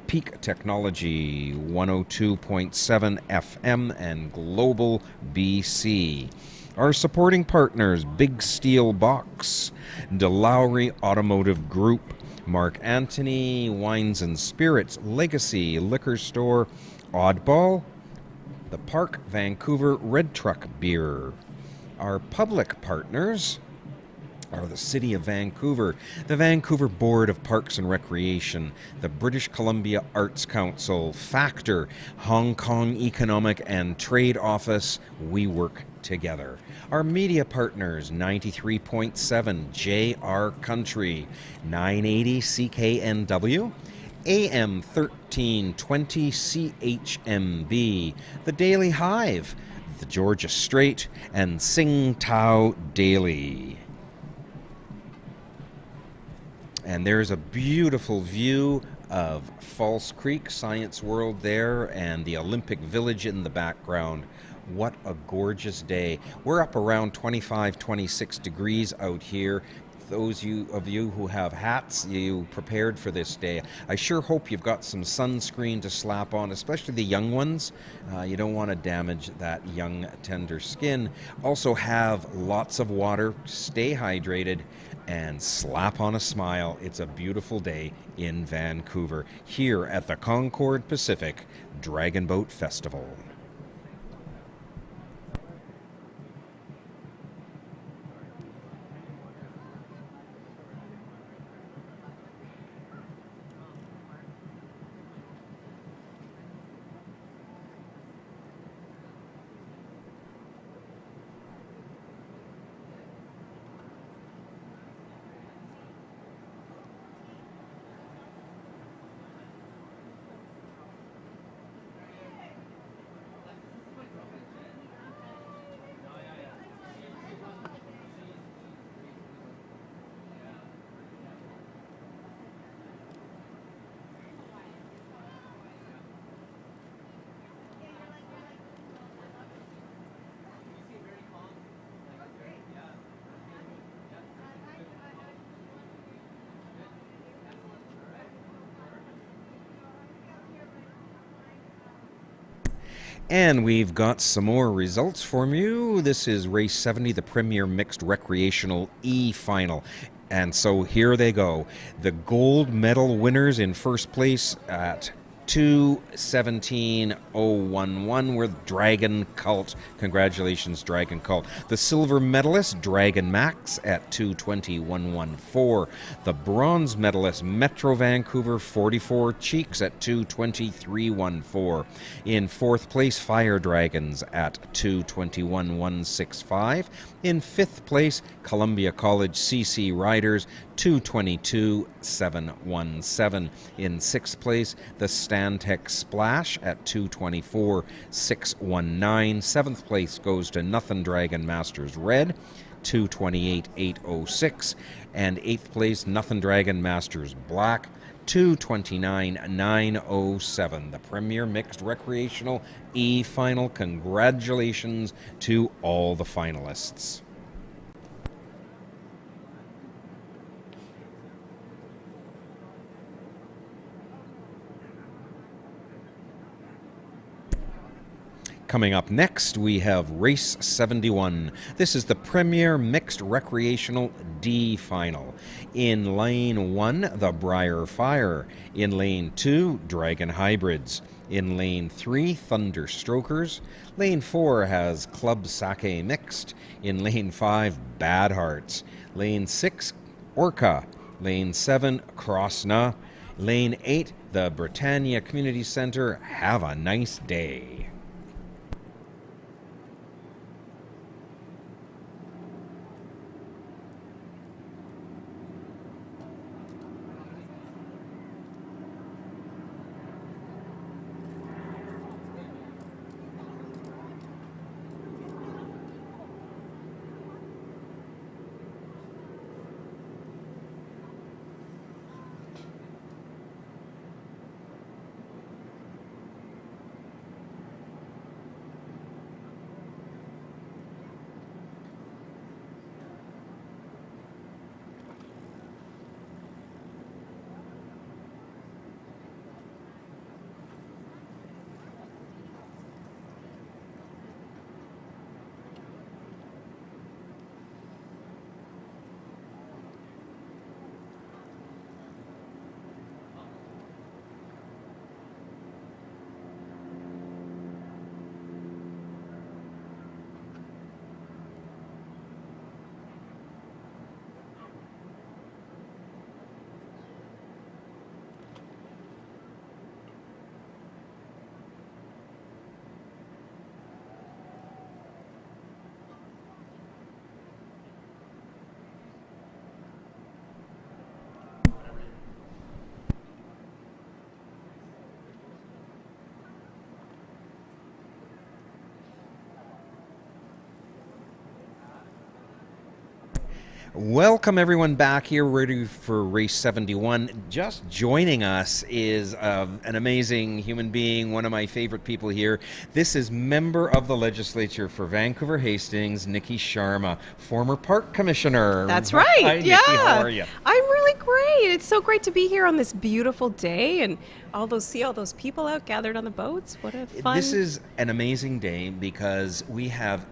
S5: Peak Technology, 102.7 FM and Global BC. Our supporting partners, Big Steel Box, DeLowry Automotive Group, Mark Antony Wines and Spirits, Legacy Liquor Store, Oddball, the Park Vancouver Red Truck Beer. Our public partners are the City of Vancouver, the Vancouver Board of Parks and Recreation, the British Columbia Arts Council, Factor, Hong Kong Economic and Trade Office. We work together. Our media partners, 93.7 JR Country, 980 CKNW, AM 1320 CHMB, The Daily Hive, The Georgia Strait, and Tsingtao Daily. And there's a beautiful view of False Creek, Science World there, and the Olympic Village in the background. What a gorgeous day. We're up around 25, 26 degrees out here. Those of you who have hats, you prepared for this day. I sure hope you've got some sunscreen to slap on, especially the young ones. You don't want to damage that young, tender skin. Also have lots of water, stay hydrated, and slap on a smile. It's a beautiful day in Vancouver, here at the Concord Pacific Dragon Boat Festival. And we've got some more results for you. This is race 70, the Premier Mixed Recreational E Final. And so here they go. The gold medal winners in first place at 2:17.011 were Dragon Cult. Congratulations, Dragon Cult. The silver medalist, Dragon Max, at 2:20.114. The bronze medalist, Metro Vancouver 44 Cheeks, at 2:23.14. In fourth place, Fire Dragons at 2:21.165. In fifth place, Columbia College CC Riders, 2:22.717. In sixth place, the Stantec Splash at 2:24.619. Seventh place goes to Nothing Dragon Masters Red, 2:28.806. And eighth place, Nothing Dragon Masters Black, 2:29.907. The Premier Mixed Recreational E Final. Congratulations to all the finalists. Coming up next, we have Race 71. This is the Premier Mixed Recreational D Final. In Lane 1, the Briar Fire. In Lane 2, Dragon Hybrids. In Lane 3, Thunder Strokers. Lane 4 has Club Sake Mixed. In Lane 5, Bad Hearts. Lane 6, Orca. Lane 7, Krosna. Lane 8, the Britannia Community Center. Have a nice day. Welcome everyone back here, ready for race 71. Just joining us is an amazing human being, one of my favorite people here. This is member of the legislature for Vancouver Hastings, Nikki Sharma, former park commissioner.
S11: That's right.
S5: Hi,
S11: yeah.
S5: Nikki, how are you?
S11: I'm really great. It's so great to be here on this beautiful day and see all those people out gathered on the boats. What a fun.
S5: This is an amazing day because we have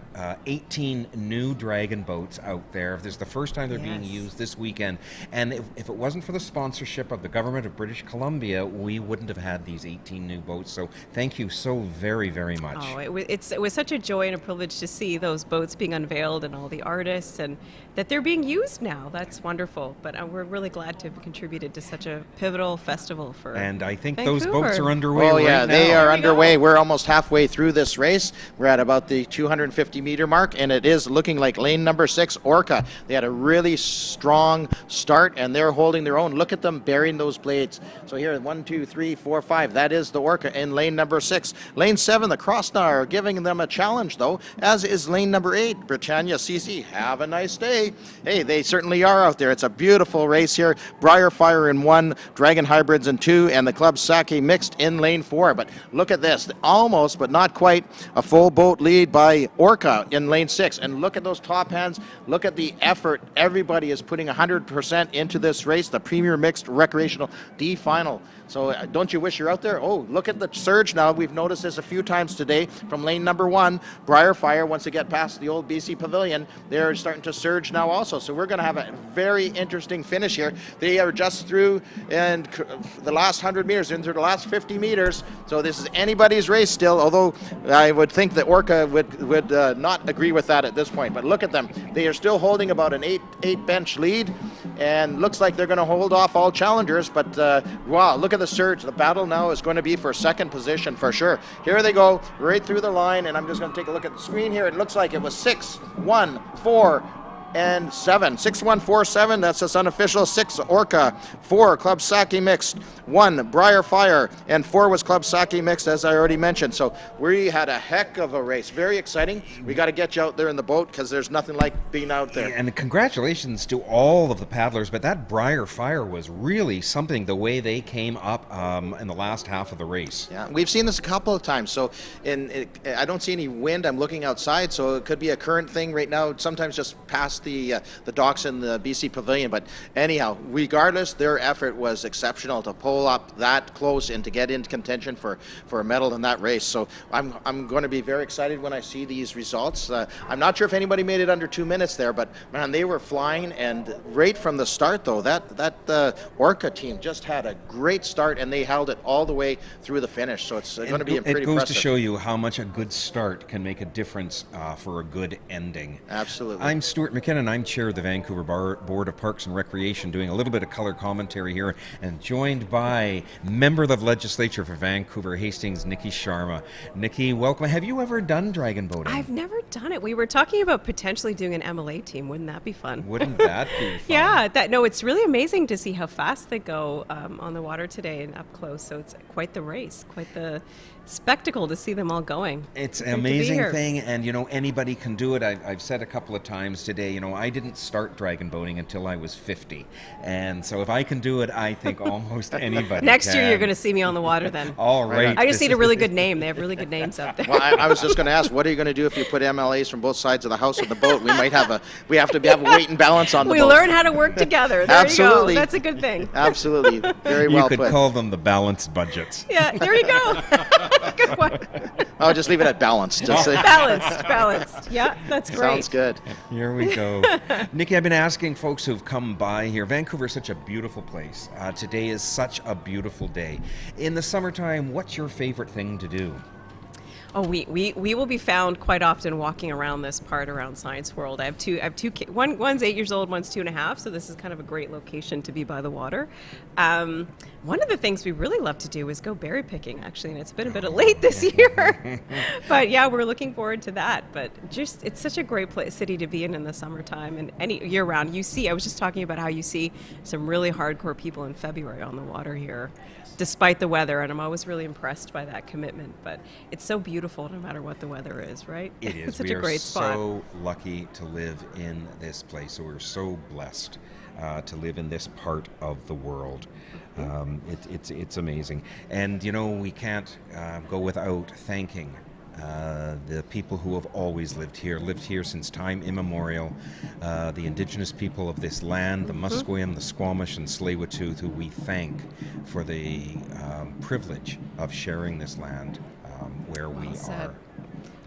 S5: 18 new dragon boats out there. This is the first time they're being used this weekend. And if it wasn't for the sponsorship of the government of British Columbia, we wouldn't have had these 18 new boats. So thank you so very, very much.
S11: Oh, it was such a joy and a privilege to see those boats being unveiled and all the artists and that they're being used now. That's wonderful. But we're really glad to have contributed to such a pivotal festival for
S5: And I think
S11: Vancouver.
S5: those boats are underway
S1: Oh,
S5: right
S1: yeah,
S5: now.
S1: they are underway. We're almost halfway through this race. We're at about the 250-meter mark, and it is looking like lane number 6, Orca. They had a really strong start, and they're holding their own. Look at them burying those blades. So here, 1, 2, 3, 4, 5. That is the Orca in lane number 6. Lane 7, the Krosna, are giving them a challenge, though, as is lane number 8, Britannia CC. Have a nice day. Hey, they certainly are out there. It's a beautiful race here. Briarfire in 1, Dragon Hybrids in 2, and the Club Sake mixed in lane 4. But look at this. Almost, but not quite, a full boat lead by Orca in lane 6. And look at those top hands. Look at the effort. Everybody is putting 100% into this race, the Premier Mixed Recreational D Final. So don't you wish you're out there? Oh, look at the surge now. We've noticed this a few times today from lane number 1, Briarfire. Once they get past the old BC Pavilion, they're starting to surge now also. So we're going to have a very interesting finish here. They are just through and the last 100 meters, into the last 50 meters. So this is anybody's race still, although I would think that Orca would not agree with that at this point. But look at them. They are still holding about an 8 bench lead, and looks like they're going to hold off all challengers. But wow, look at the surge. The battle now is going to be for second position for sure. Here they go, right through the line, and I'm just going to take a look at the screen here. It looks like it was 6, 1, 4, and 7. 6, 1, 4, 7. That's this unofficial. 6 Orca, 4 Club Sake mixed, 1 Briarfire, and 4 was Club Sake mixed, as I already mentioned. So we had a heck of a race. Very exciting. We got to get you out there in the boat because there's nothing like being out there.
S5: And congratulations to all of the paddlers, but that Briarfire was really something, the way they came up in the last half of the race.
S1: Yeah, we've seen this a couple of times. So I don't see any wind. I'm looking outside, so it could be a current thing right now. Sometimes just past the docks in the BC Pavilion. But anyhow, regardless, their effort was exceptional to pull up that close and to get into contention for a medal in that race. So I'm going to be very excited when I see these results. I'm not sure if anybody made it under 2 minutes there, but man, they were flying. And right from the start, though, that Orca team just had a great start, and they held it all the way through the finish. So it's going to be pretty
S5: impressive. It goes
S1: impressive.
S5: to show you how much a good start can make a difference for a good ending.
S1: Absolutely.
S5: I'm Stuart McKinnon. McKinnon. I'm chair of the Vancouver Board of Parks and Recreation, doing a little bit of color commentary here, and joined by member of the legislature for Vancouver Hastings, Nikki Sharma. Nikki, welcome. Have you ever done dragon boating?
S11: I've never done it. We were talking about potentially doing an MLA team. Wouldn't that be fun?
S5: Wouldn't that be fun?
S11: Yeah, it's really amazing to see how fast they go on the water today and up close. So it's quite the race, quite the spectacle to see them all going.
S5: It's an amazing thing, and anybody can do it. I've said a couple of times today, I didn't start dragon boating until I was 50, and so if I can do it, I think almost anybody
S11: Next
S5: can.
S11: year you're going to see me on the water then.
S5: All right.
S11: I just need a really good name. They have really good names out there.
S1: Well, I was just going to ask, what are you going to do if you put MLAs from both sides of the house on the boat? We might have a weight and balance on the boat.
S11: We learn how to work together. There
S1: Absolutely.
S11: you go. That's a good thing.
S1: Absolutely. Very well
S5: put. You could
S1: put.
S5: call them the balanced budgets.
S11: Yeah, there you go. Good one.
S1: I'll just leave it at balanced. Just say.
S11: Balanced. Yeah, that's great.
S1: Sounds good.
S5: Here we go. Nikki, I've been asking folks who've come by here. Vancouver is such a beautiful place. Today is such a beautiful day. In the summertime, what's your favorite thing to do?
S11: Oh, we will be found quite often walking around this part around Science World. I have two kids. One's 8 years old, one's 2.5. So this is kind of a great location to be by the water. One of the things we really love to do is go berry picking, actually, and it's been a bit of late this year. But yeah, we're looking forward to that. But just it's such a great city to be in the summertime and any year round. I was just talking about how you see some really hardcore people in February on the water here, despite the weather, and I'm always really impressed by that commitment. But it's so beautiful no matter what the weather is, right?
S5: It is.
S11: It's such
S5: we
S11: a great spot.
S5: are so lucky to live in this place. So we're so blessed to live in this part of the world. It's amazing. And, we can't go without thanking the people who have always lived here since time immemorial, the indigenous people of this land, the Musqueam, the Squamish, and Tsleil-Waututh, who we thank for the privilege of sharing this land where we are.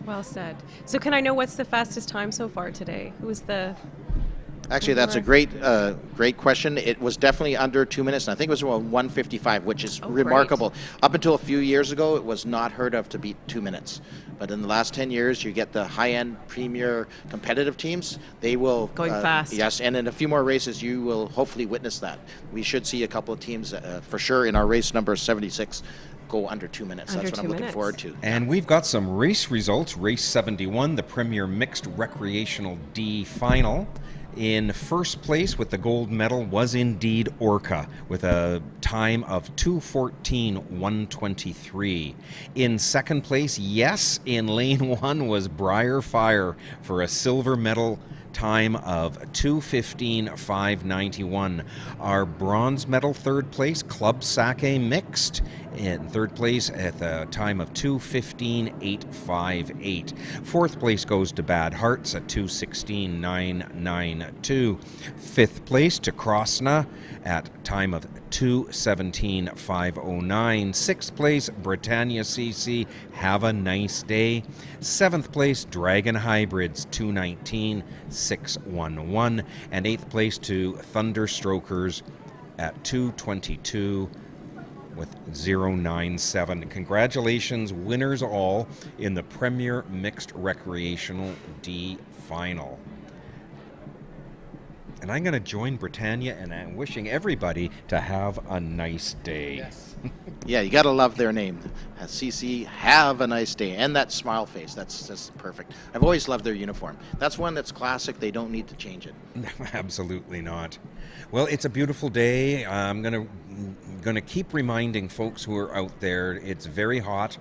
S11: Well said. So can I know what's the fastest time so far today? Who is the...
S1: Actually, that's a great question. It was definitely under 2 minutes, and I think it was around 1:55, which is remarkable.
S11: Great.
S1: Up until a few years ago, it was not heard of to beat 2 minutes. But in the last 10 years, you get the high-end premier competitive teams. They will...
S11: Going fast.
S1: Yes, and in a few more races, you will hopefully witness that. We should see a couple of teams, for sure, in our race number 76, go under 2 minutes. That's what I'm looking forward to.
S5: And we've got some race results. Race 71, the Premier Mixed Recreational D Final. In first place with the gold medal was indeed Orca with a time of 2:14.123. In second place, yes, in lane 1 was Briar Fire for a silver medal time of 2:15.591. Our bronze medal third place, Club Sake Mixed, in third place at the time of 2:15.858. Fourth place goes to Bad Hearts at 2:16.992. Fifth place to Krosna at time of 2:17.509. Sixth place, Britannia CC, Have a Nice Day. Seventh place, Dragon Hybrids, 2:19.611. And eighth place to Thunderstrokers at 2:22 with 097. Congratulations, winners all in the Premier Mixed Recreational D Final. And I'm going to join Britannia, and I'm wishing everybody to have a nice day.
S1: Yes. Yeah, you got to love their name. CC, have a nice day. And that smile face, that's just perfect. I've always loved their uniform. That's one that's classic. They don't need to change it.
S5: Absolutely not. Well, it's a beautiful day. I'm going to keep reminding folks who are out there, it's very hot.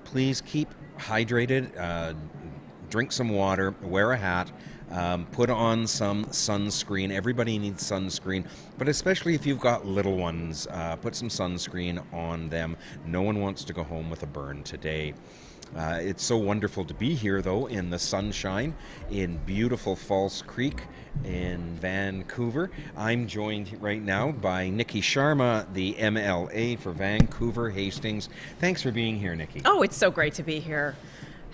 S5: Please keep hydrated, drink some water, wear a hat. Put on some sunscreen. Everybody needs sunscreen, but especially if you've got little ones, put some sunscreen on them. No one wants to go home with a burn today. It's so wonderful to be here, though, in the sunshine in beautiful False Creek in Vancouver. I'm joined right now by Nikki Sharma, the MLA for Vancouver Hastings. Thanks for being here, Nikki.
S11: Oh, it's so great to be here.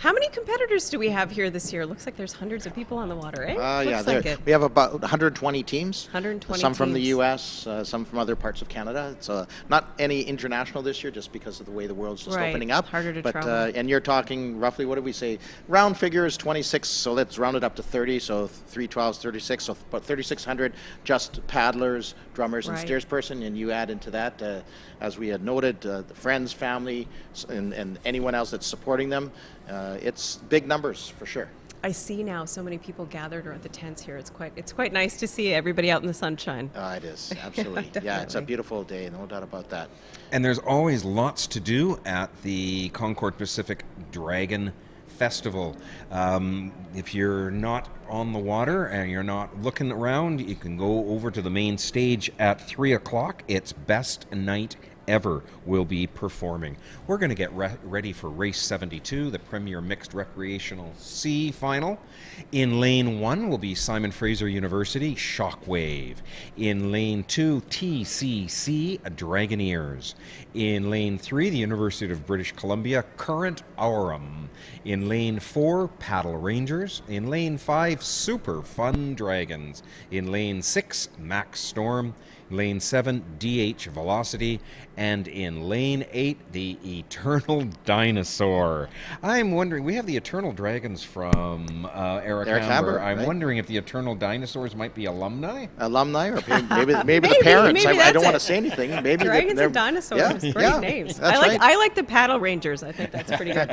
S11: How many competitors do we have here this year? Looks like there's hundreds of people on the water, eh?
S1: Yeah,
S11: Looks like it.
S1: we have about 120 teams.
S11: 120
S1: Some from the
S11: teams.
S1: U.S., some from other parts of Canada. It's not any international this year, just because of the way the world's just
S11: Right,
S1: opening up.
S11: harder to
S1: but
S11: travel.
S1: and you're talking roughly, what did we say? Round figures 26. So let's round it up to 30. So 312s, 36. So about 3,600 just paddlers, drummers, and
S11: Right.
S1: steersperson. And you add into that, as we had noted, the friends, family, and anyone else that's supporting them. It's big numbers for sure.
S11: I see now so many people gathered around the tents here. It's quite nice to see everybody out in the sunshine.
S1: It is, absolutely. Yeah, it's a
S11: Definitely.
S1: beautiful day, no doubt about that.
S5: And there's always lots to do at the Concord Pacific Dragon Festival. If you're not on the water and you're not looking around, you can go over to the main stage at 3 o'clock. It's Best Night Ever will be performing. We're going to get ready for race 72, the Premier Mixed Recreational C final. In lane 1 will be Simon Fraser University Shockwave. In lane 2, TCC Dragoneers. In lane 3, the University of British Columbia Current Aurum. In lane 4, Paddle Rangers. In lane 5, Super Fun Dragons. In lane 6, Max Storm. Lane 7, DH Velocity, and in lane 8, the Eternal Dinosaur. I'm wondering, we have the Eternal Dragons from Eric Hamber. I'm
S1: right?
S5: wondering if the Eternal Dinosaurs might be alumni?
S1: Alumni, or maybe the
S11: Maybe,
S1: parents.
S11: maybe
S1: I
S11: that's
S1: don't want
S11: it.
S1: to say anything. Maybe
S11: Dragons
S1: they're-
S11: and dinosaurs,
S1: Yeah,
S11: great
S1: yeah,
S11: names.
S1: that's
S11: I like the Paddle Rangers. I think that's pretty good.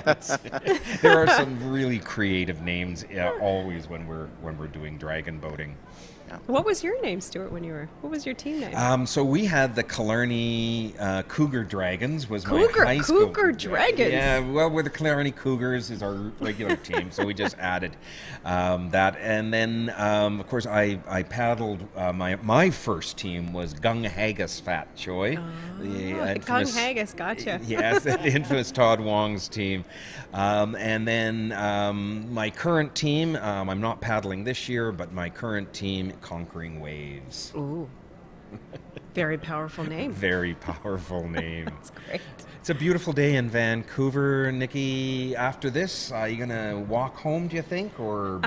S5: There are some really creative names always when we're doing dragon boating.
S11: What was your name, Stuart? What was your team name?
S5: So we had the Killarney Cougar Dragons was my high school.
S11: Cougar Dragons.
S5: Yeah, well, we're the Killarney Cougars is our regular team, so we just added that, and then of course I paddled. My first team was Gung Haggis Fat Choi, the
S11: Gung Haggis, gotcha.
S5: Yes, the infamous Todd Wong's team, and then my current team. I'm not paddling this year, but my current team. Conquering Waves.
S11: Ooh. Very powerful name.
S5: Very powerful name.
S11: That's great.
S5: It's a beautiful day in Vancouver. Nikki, after this, are you going to walk home, do you think? Or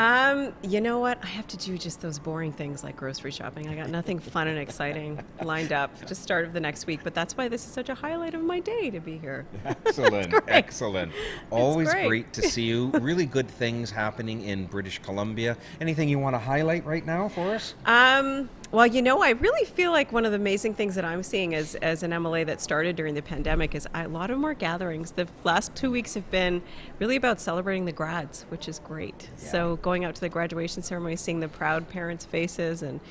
S11: You know what? I have to do just those boring things like grocery shopping. I got nothing fun and exciting lined up. Just start of the next week. But that's why this is such a highlight of my day to be here.
S5: Excellent. Excellent. Always
S11: great.
S5: great to see you. Really good things happening in British Columbia. Anything you want to highlight right now for us?
S11: Well, you know, I really feel like one of the amazing things that I'm seeing as an MLA that started during the pandemic is a lot of more gatherings. The last 2 weeks have been really about celebrating the grads, which is great.
S5: Yeah.
S11: So going out to the graduation ceremony, seeing the proud parents' faces and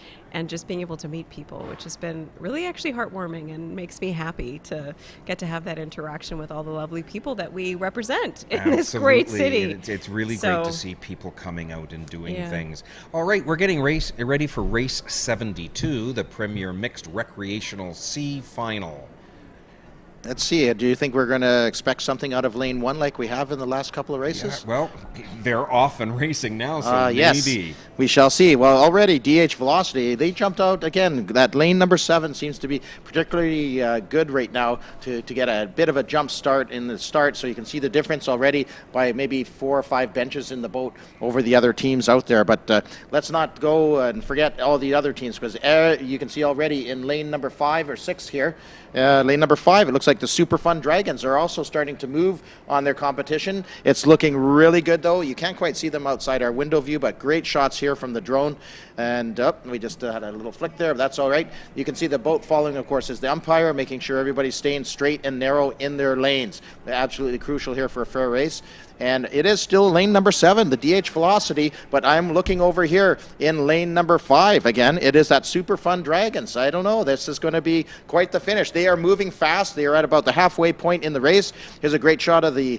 S11: just being able to meet people, which has been really actually heartwarming and makes me happy to get to have that interaction with all the lovely people that we represent in this great city.
S5: It's really great to see people coming out and doing
S11: Yeah.
S5: things. All right, we're getting ready for race 72, the Premier Mixed Recreational C Final.
S1: Let's see. Do you think we're going to expect something out of lane 1 like we have in the last couple of
S5: Yeah,
S1: races?
S5: well, they're off and racing now, so
S1: Yes,
S5: maybe.
S1: we shall see. Well, already DH Velocity, they jumped out again. That lane number 7 seems to be particularly good right now to get a bit of a jump start in the start. So you can see the difference already by maybe 4 or 5 benches in the boat over the other teams out there. But let's not go and forget all the other teams, because you can see already in lane number 5 or 6 here, lane number 5, it looks like the Super Fun Dragons are also starting to move on their competition. It's looking really good, though. You can't quite see them outside our window view, but great shots here from the drone. And we just had a little flick there, but that's all right. You can see the boat following, of course, is the umpire, making sure everybody's staying straight and narrow in their lanes. They're absolutely crucial here for a fair race. And it is still lane number 7, the DH Velocity, but I'm looking over here in lane number 5. Again, it is that Super Fun Dragons. I don't know. This is going to be quite the finish. They are moving fast. They are at about the halfway point in the race. Here's a great shot of the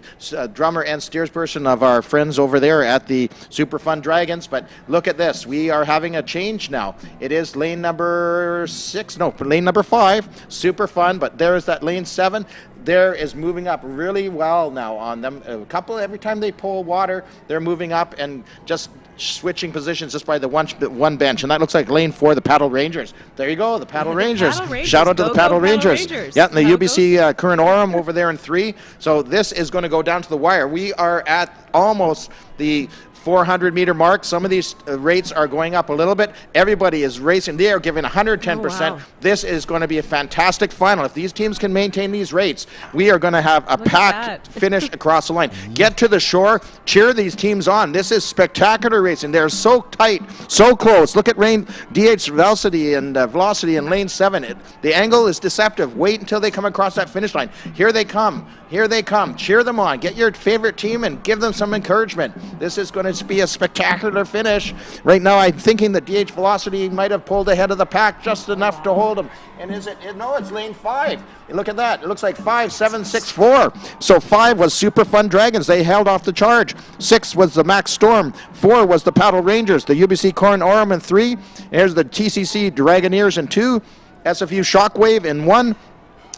S1: drummer and steersperson of our friends over there at the Super Fun Dragons. But look at this. We are having a change now. It is lane number 5, Super Fun, but there is that lane 7. there is moving up really well now on them. A couple, every time they pull water, they're moving up and just switching positions just by the one bench. And that looks like lane 4, the Paddle Rangers. There you go, the Paddle Rangers.
S11: Paddle Rangers.
S1: Shout out to
S11: Go,
S1: the
S11: go,
S1: Paddle
S11: Paddle
S1: Rangers.
S11: Rangers.
S1: Yeah, and the
S11: Go,
S1: UBC Current Orem over there in 3. So this is going to go down to the wire. We are at almost the 400-meter mark. Some of these rates are going up a little bit. Everybody is racing. They are giving 110%.
S11: Oh, wow.
S1: This is going to be a fantastic final. If these teams can maintain these rates, we are going to have a
S11: Look at
S1: packed
S11: that.
S1: finish across the line. Get to the shore. Cheer these teams on. This is spectacular racing. They're so tight, so close. Look at DH Velocity and Velocity in lane 7. The angle is deceptive. Wait until they come across that finish line. Here they come. Here they come. Cheer them on. Get your favorite team and give them some encouragement. This is going to be a spectacular finish. Right now, I'm thinking that DH Velocity might have pulled ahead of the pack just enough to hold them. And is it? No, it's lane 5. Look at that. It looks like 5, 7, 6, 4. So 5 was Super Fun Dragons. They held off the charge. 6 was the Max Storm. 4 was the Paddle Rangers. The UBC Corn Orem in 3. There's the TCC Dragoneers in 2. SFU Shockwave in 1.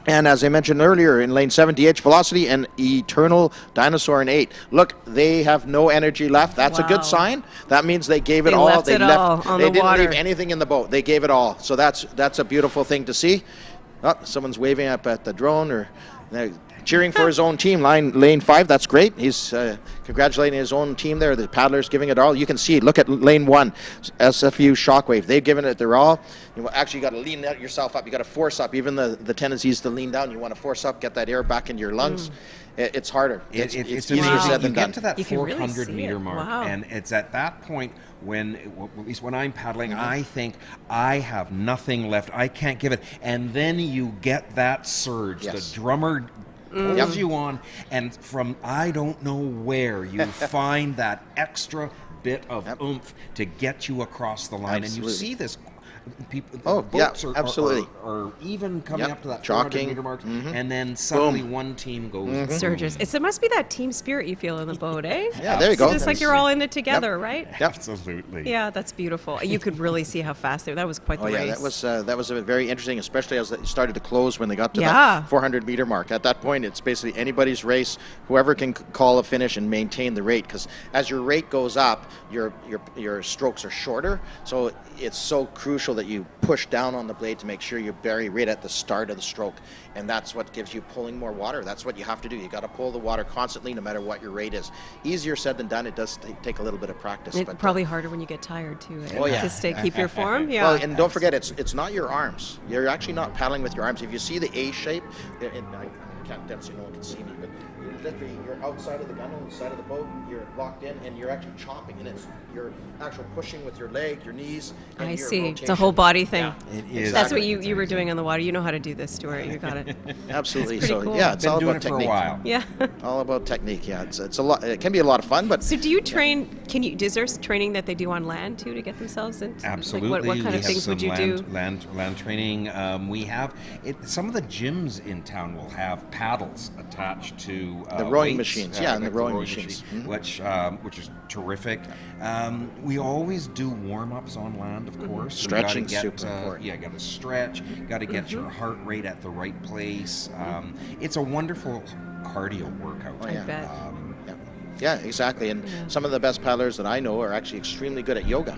S1: And as I mentioned earlier, in lane 7, DH Velocity and Eternal Dinosaur in 8. Look, they have no energy left. That's a good sign. That means they gave it
S11: They
S1: all.
S11: left it all on
S1: They
S11: the
S1: didn't
S11: water.
S1: leave anything in the boat. They gave it all. So that's a beautiful thing to see. Oh, someone's waving up at the drone or cheering for his own team. Lane 5, that's great. He's congratulating his own team there. The paddlers giving it all. You can see, look at lane 1, SFU Shockwave. They've given it their all. You got to lean yourself up. You got to force up. Even the tendency is to lean down. You want to force up, get that air back into your lungs. It's harder. It's easier
S5: amazing.
S1: said than
S5: You
S1: done.
S5: get to that
S11: You can really
S5: 400-meter
S11: see it.
S5: mark,
S11: Wow.
S5: and it's at that point when, at least when I'm paddling, I think I have nothing left. I can't give it. And then you get that surge.
S1: Yes.
S5: The drummer pulls you on, and from I don't know where you find that extra bit of oomph to get you across the line.
S1: Absolutely.
S5: And you see this. People,
S1: yeah, absolutely.
S5: are even coming up to that
S1: Chalking.
S5: 400-meter mark, and then suddenly
S1: Boom.
S5: one team goes
S11: Surges. It must be that team spirit you feel in the boat, eh?
S1: Yeah, there you go.
S11: It's like you're all in it together, right?
S1: Yep.
S5: Absolutely.
S11: Yeah, that's beautiful. You could really see how fast they were. That was quite the
S1: Oh yeah,
S11: race.
S1: that was a very interesting, especially as it started to close when they got to
S11: Yeah.
S1: that 400-meter mark. At that point, it's basically anybody's race. Whoever can call a finish and maintain the rate, because as your rate goes up, your strokes are shorter. So it's so crucial that you push down on the blade to make sure you bury right at the start of the stroke, and that's what gives you pulling more water. That's what you have to do. You got to pull the water constantly, no matter what your rate is. Easier said than done. It does take a little bit of practice.
S11: It's
S1: but
S11: probably harder when you get tired too. Eh?
S1: Oh, yeah.
S11: To keep your form. Yeah.
S1: Well, and don't forget, it's not your arms. You're actually not paddling with your arms. If you see the A shape, and I can't dance so no one can see me, but literally you're outside of the gun on the side of the boat, you're locked in, and you're actually chopping, and you're actually pushing with your leg, your knees, and
S11: I
S1: your
S11: see.
S1: rotation.
S11: It's a whole body thing.
S1: Yeah,
S5: It is.
S11: That's what
S1: exactly.
S11: you were doing on the water. You know how to do this, Stuart. You got it.
S1: Absolutely.
S11: It's pretty
S1: So
S11: cool.
S1: yeah, it's
S5: Been
S1: all
S5: doing
S1: about
S5: it for
S1: technique.
S5: a while.
S11: Yeah.
S1: All about technique. Yeah, it's a lot. It can be a lot of fun, but
S11: So do you train? Is there training that they do on land too to get themselves into?
S5: Absolutely.
S11: Like what kind
S5: We
S11: of
S5: have
S11: things would
S5: some
S11: you do?
S5: Land training. We have some of the gyms in town will have paddles attached to
S1: The rowing
S5: weights,
S1: machines. Yeah, and the rowing machines.
S5: machine, which is terrific. We always do warm-ups on land, of course. So we gotta
S1: Stretching's
S5: get,
S1: super important.
S5: Yeah, got to stretch. Got to get your heart rate at the right place. It's a wonderful cardio workout.
S1: Oh, yeah.
S11: bet.
S1: Yeah, exactly. And some of the best paddlers that I know are actually extremely good at yoga.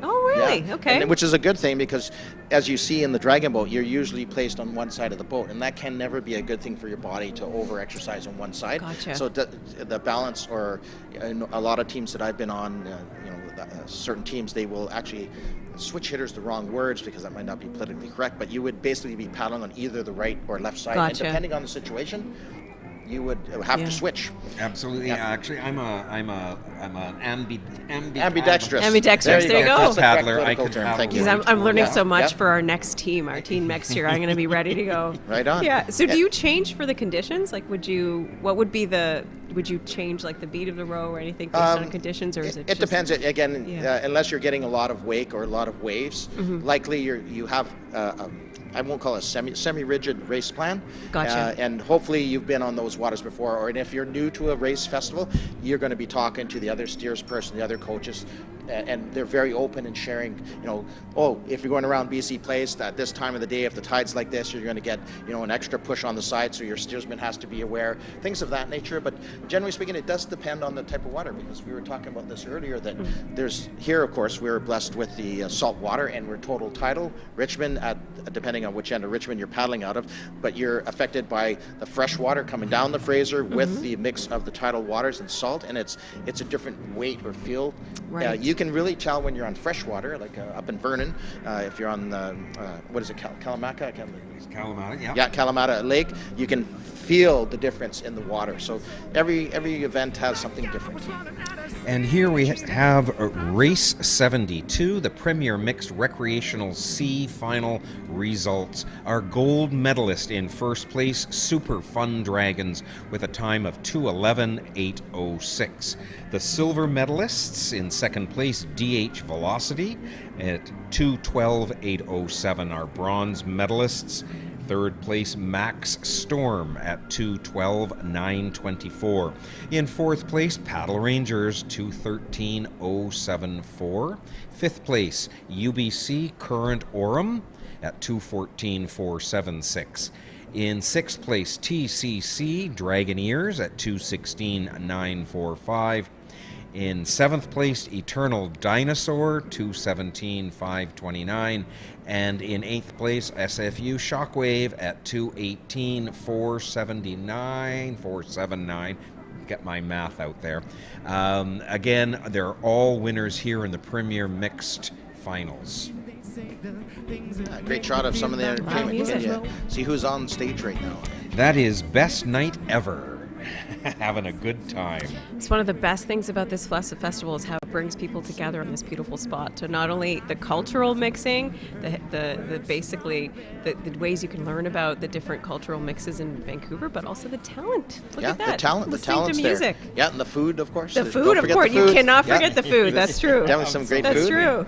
S11: Oh, really?
S1: Yeah.
S11: Okay.
S1: And, which is a good thing, because as you see in the dragon boat, you're usually placed on one side of the boat, and that can never be a good thing for your body to over-exercise on one side.
S11: Gotcha.
S1: So the balance, or a lot of teams that I've been on, certain teams, they will actually switch hitters the wrong words because that might not be politically correct, but you would basically be paddling on either the right or left side,
S11: Gotcha.
S1: and depending on the situation, you would have
S11: Yeah.
S1: to switch.
S5: Absolutely.
S1: Yeah.
S5: Actually, I'm an
S1: Ambidextrous.
S11: Ambidextrous, there you go.
S1: That's the correct
S5: Paddler, I
S1: political
S5: can
S1: term.
S5: paddle.
S1: Thank you.
S11: Because I'm learning
S1: Yeah.
S11: so much
S1: Yeah.
S11: for our next team, our team next year. I'm going to be ready to go.
S1: Right on.
S11: Yeah. So do
S1: Yeah.
S11: you change for the conditions? Like, would you change like the beat of the row or anything based on conditions, or is it?
S1: It
S11: just-
S1: depends. Again,
S11: Yeah.
S1: unless you're getting a lot of wake or a lot of waves, likely you have. I won't call it a semi-rigid race plan.
S11: Gotcha.
S1: And hopefully you've been on those waters before, and if you're new to a race festival, you're going to be talking to the other steersperson, the other coaches, and they're very open in sharing, oh, if you're going around BC Place at this time of the day, if the tide's like this, you're going to get, an extra push on the side, so your steersman has to be aware, things of that nature. But generally speaking, it does depend on the type of water, because we were talking about this earlier, that there's, here, of course, we're blessed with the salt water, and we're total tidal. Richmond, depending on which end of Richmond you're paddling out of, but you're affected by the fresh water coming down the Fraser with the mix of the tidal waters and salt, and it's a different weight or feel.
S11: Right.
S1: You can really tell when you're on fresh water, like up in Vernon, if you're on what is it, Kalamaka?
S5: Kalamata, yeah.
S1: Yeah, Kalamata Lake. You can feel the difference in the water. So every event has something different.
S5: And here we have Race 72, the Premier Mixed Recreational C final results. Our gold medalist in first place, Super Fun Dragons, with a time of 2:11.806. The silver medalists in second place, DH Velocity at 2:12.807. Our bronze medalists, third place, Max Storm at 2:12.924. In fourth place, Paddle Rangers, 2:13.074. Fifth place, UBC Current Orem at 2:14.476. In sixth place, TCC Dragoneers at 2:16.945. In seventh place, Eternal Dinosaur, 2:17.529. And in eighth place, SFU Shockwave at 2:18.479. Get my math out there. Again, they're all winners here in the Premier Mixed Finals.
S1: Great shot of some of the entertainment. You can see who's on stage right now.
S5: That is Best Night Ever. Having a good time.
S11: It's one of the best things about this festival is how it brings people together in this beautiful spot. So not only the cultural mixing, the basically the ways you can learn about the different cultural mixes in Vancouver, but also the talent. Look at that.
S1: The talent's
S11: to music.
S1: there. Yeah, and the food, of course.
S11: The food, of course. You cannot forget the food. That's true.
S1: That was some great
S11: That's
S1: food.
S11: true.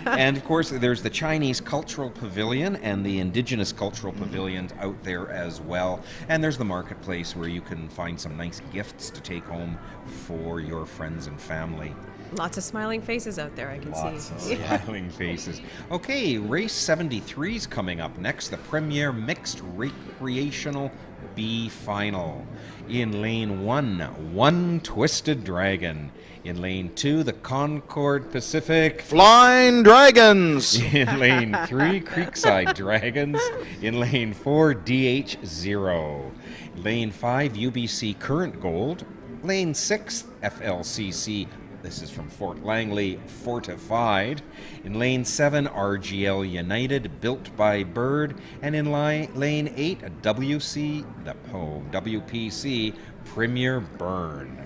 S5: And of course, there's the Chinese Cultural Pavilion and the Indigenous Cultural Pavilion out there as well. And there's the marketplace where you can find some nice gifts to take home for your friends and family.
S11: Lots of smiling faces out there, I can
S5: Lots
S11: see.
S5: of smiling faces. Okay, race 73 is coming up next, the Premier Mixed Recreational B Final. In lane 1, One Twisted Dragon. In lane 2, the Concord Pacific
S1: Flying Dragons.
S5: In lane 3, Creekside Dragons. In lane 4, DH0. Lane 5, UBC Current Gold. Lane 6, FLCC, this is from Fort Langley, Fortified. In lane 7, RGL United, Built by Bird. And in lane 8, WPC Premier Burn.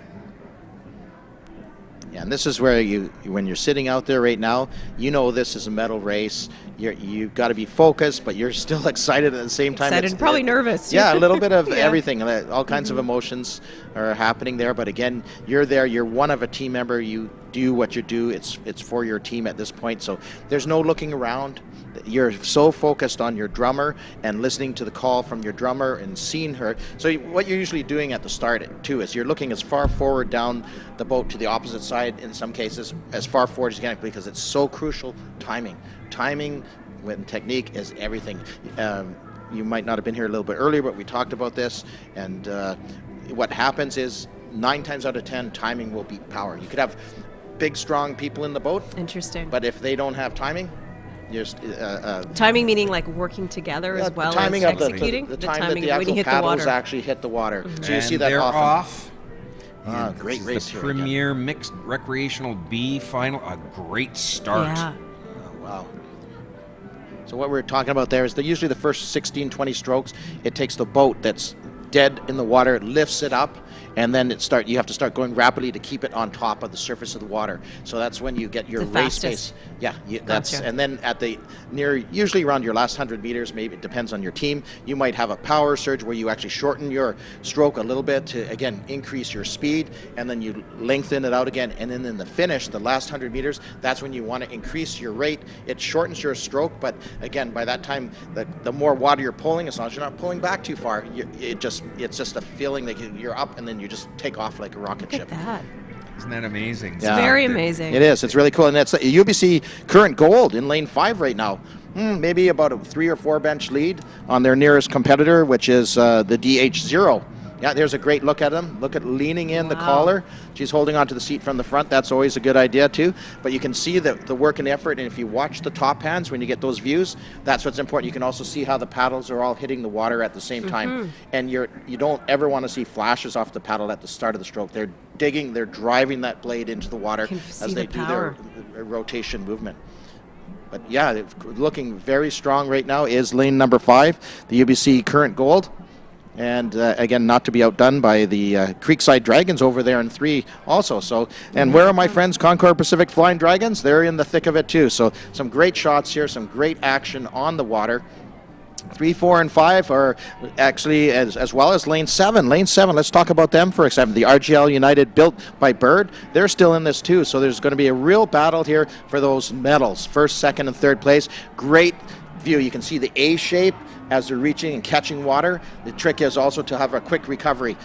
S1: Yeah, and this is where when you're sitting out there right now, this is a medal race. You've got to be focused, but you're still excited at the same time.
S11: Excited and probably nervous.
S1: Yeah, a little bit of
S11: Yeah.
S1: everything. All kinds of emotions are happening there. But again, you're there. You're one of a team member. You do what you do. It's for your team at this point. So there's no looking around. You're so focused on your drummer and listening to the call from your drummer and seeing her. So what you're usually doing at the start too is you're looking as far forward down the boat to the opposite side, in some cases as far forward as you can, because it's so crucial. Timing with technique is everything. You might not have been here a little bit earlier, but we talked about this, and what happens is 9 times out of 10 timing will beat power. You could have big strong people in the boat,
S11: Interesting.
S1: but if they don't have timing, just
S11: Timing meaning like working together as well
S1: timing
S11: as
S1: of
S11: executing?
S1: the time that
S11: timing
S1: the
S11: when you
S1: actual
S11: hit the
S1: paddles
S11: water.
S1: actually hit the water. So you
S5: And
S1: see that
S5: they're
S1: often.
S5: off.
S1: Great
S5: This
S1: race
S5: is the
S1: here again.
S5: Premier Mixed Recreational B Final. A great start.
S11: Yeah.
S1: Oh, wow. So what we're talking about there is usually the first 16, 20 strokes, it takes the boat that's dead in the water, it lifts it up, and then you have to start going rapidly to keep it on top of the surface of the water. So that's when you get your
S11: The
S1: race
S11: fastest.
S1: pace. Yeah, that's
S11: Gotcha.
S1: and then at usually around your last 100 meters, maybe it depends on your team, you might have a power surge where you actually shorten your stroke a little bit to again increase your speed, and then you lengthen it out again, and then in the finish, the last 100 meters, that's when you want to increase your rate. It shortens your stroke, but again, by that time, the more water you're pulling, as long as you're not pulling back too far, it's just a feeling that you're up, and then you just take off like a rocket
S11: Look
S1: ship.
S11: at that.
S5: Isn't that amazing?
S1: Yeah.
S11: Very amazing.
S1: It is. It's really cool. And it's UBC current gold in lane 5 right now. Maybe about a 3 or 4 bench lead on their nearest competitor, which is the DH0. Yeah, there's a great look at him. Look at leaning in the collar. She's holding onto the seat from the front. That's always a good idea, too. But you can see the work and effort. And if you watch the top hands, when you get those views, that's what's important. You can also see how the paddles are all hitting the water at the same time. And you don't ever want to see flashes off the paddle at the start of the stroke. They're digging, they're driving that blade into the water as they do their rotation movement. But yeah, looking very strong right now is lane number 5, the UBC current gold. And again, not to be outdone by the Creekside Dragons over there in 3 also. So, and where are my friends, Concord Pacific Flying Dragons? They're in the thick of it too. So some great shots here, some great action on the water. 3, 4, and 5 are actually as well as lane 7. Lane 7, let's talk about them for a second. The RGL United, built by Bird, they're still in this too. So there's going to be a real battle here for those medals, 1st, 2nd, and 3rd place. Great view. You can see the A shape as they're reaching and catching water. The trick is also to have a quick recovery.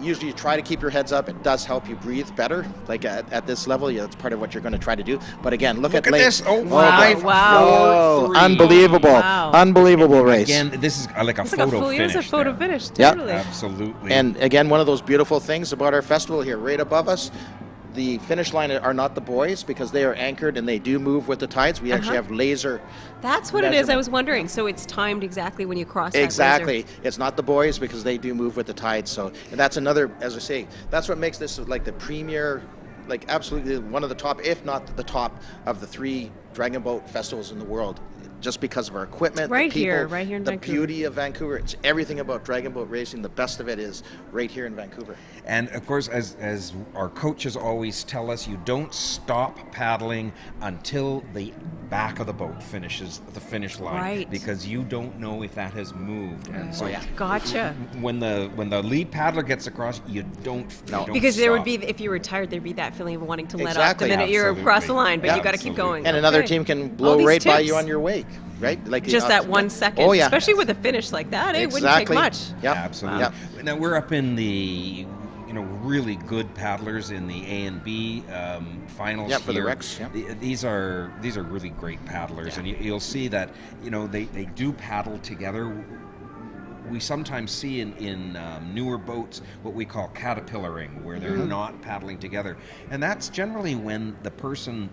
S1: Usually you try to keep your heads up. It does help you breathe better, like at this level. Yeah, that's part of what you're going to try to do. But again, look at
S5: this. Oh,
S11: wow.
S1: Wow. Unbelievable.
S11: Wow.
S1: Unbelievable race.
S5: Again, this is like a
S11: It's
S5: photo
S11: like
S5: finish.
S11: It's a photo
S5: there.
S11: finish,
S1: Yep.
S11: totally.
S5: Absolutely.
S1: And again, one of those beautiful things about our festival here, right above us, the finish line are not the buoys because they are anchored and they do move with the tides. We actually have laser.
S11: That's what it is. I was wondering. So it's timed exactly when you cross that
S1: Exactly.
S11: laser.
S1: It's not the buoys because they do move with the tides. So, and that's another, as I say, that's what makes this like the premier, like absolutely one of the top, if not the top of the 3 dragon boat festivals in the world. Just because of our equipment,
S11: Right
S1: the people,
S11: here in
S1: the
S11: Vancouver.
S1: beauty of Vancouver. It's everything about dragon boat racing. The best of it is right here in Vancouver.
S5: And of course, as our coaches always tell us, you don't stop paddling until the back of the boat finishes the finish line,
S11: Right.
S5: because you don't know if that has moved. And so
S11: Gotcha.
S5: when the lead paddler gets across, you don't.
S11: Because there would
S5: stop.
S11: be, if you were tired, there'd be that feeling of wanting to let
S1: Exactly.
S11: off the minute you're across the line, but
S1: Yeah.
S11: you got to keep going.
S1: And another
S11: Okay.
S1: team can
S11: All
S1: blow
S11: these
S1: right by
S11: tips.
S1: you on your wake, right? Like
S11: Just that 1 second.
S1: Oh yeah.
S11: Especially with a finish like that, it wouldn't take
S1: Exactly.
S11: much.
S1: Yep.
S5: Absolutely.
S1: Yep.
S5: Now we're up in the really good paddlers in the A and B finals.
S1: Yeah, for the
S5: here.
S1: Rex, yeah.
S5: These are really great paddlers, and you'll see that they do paddle together. We sometimes see in newer boats what we call caterpillaring, where they're not paddling together, and that's generally when the person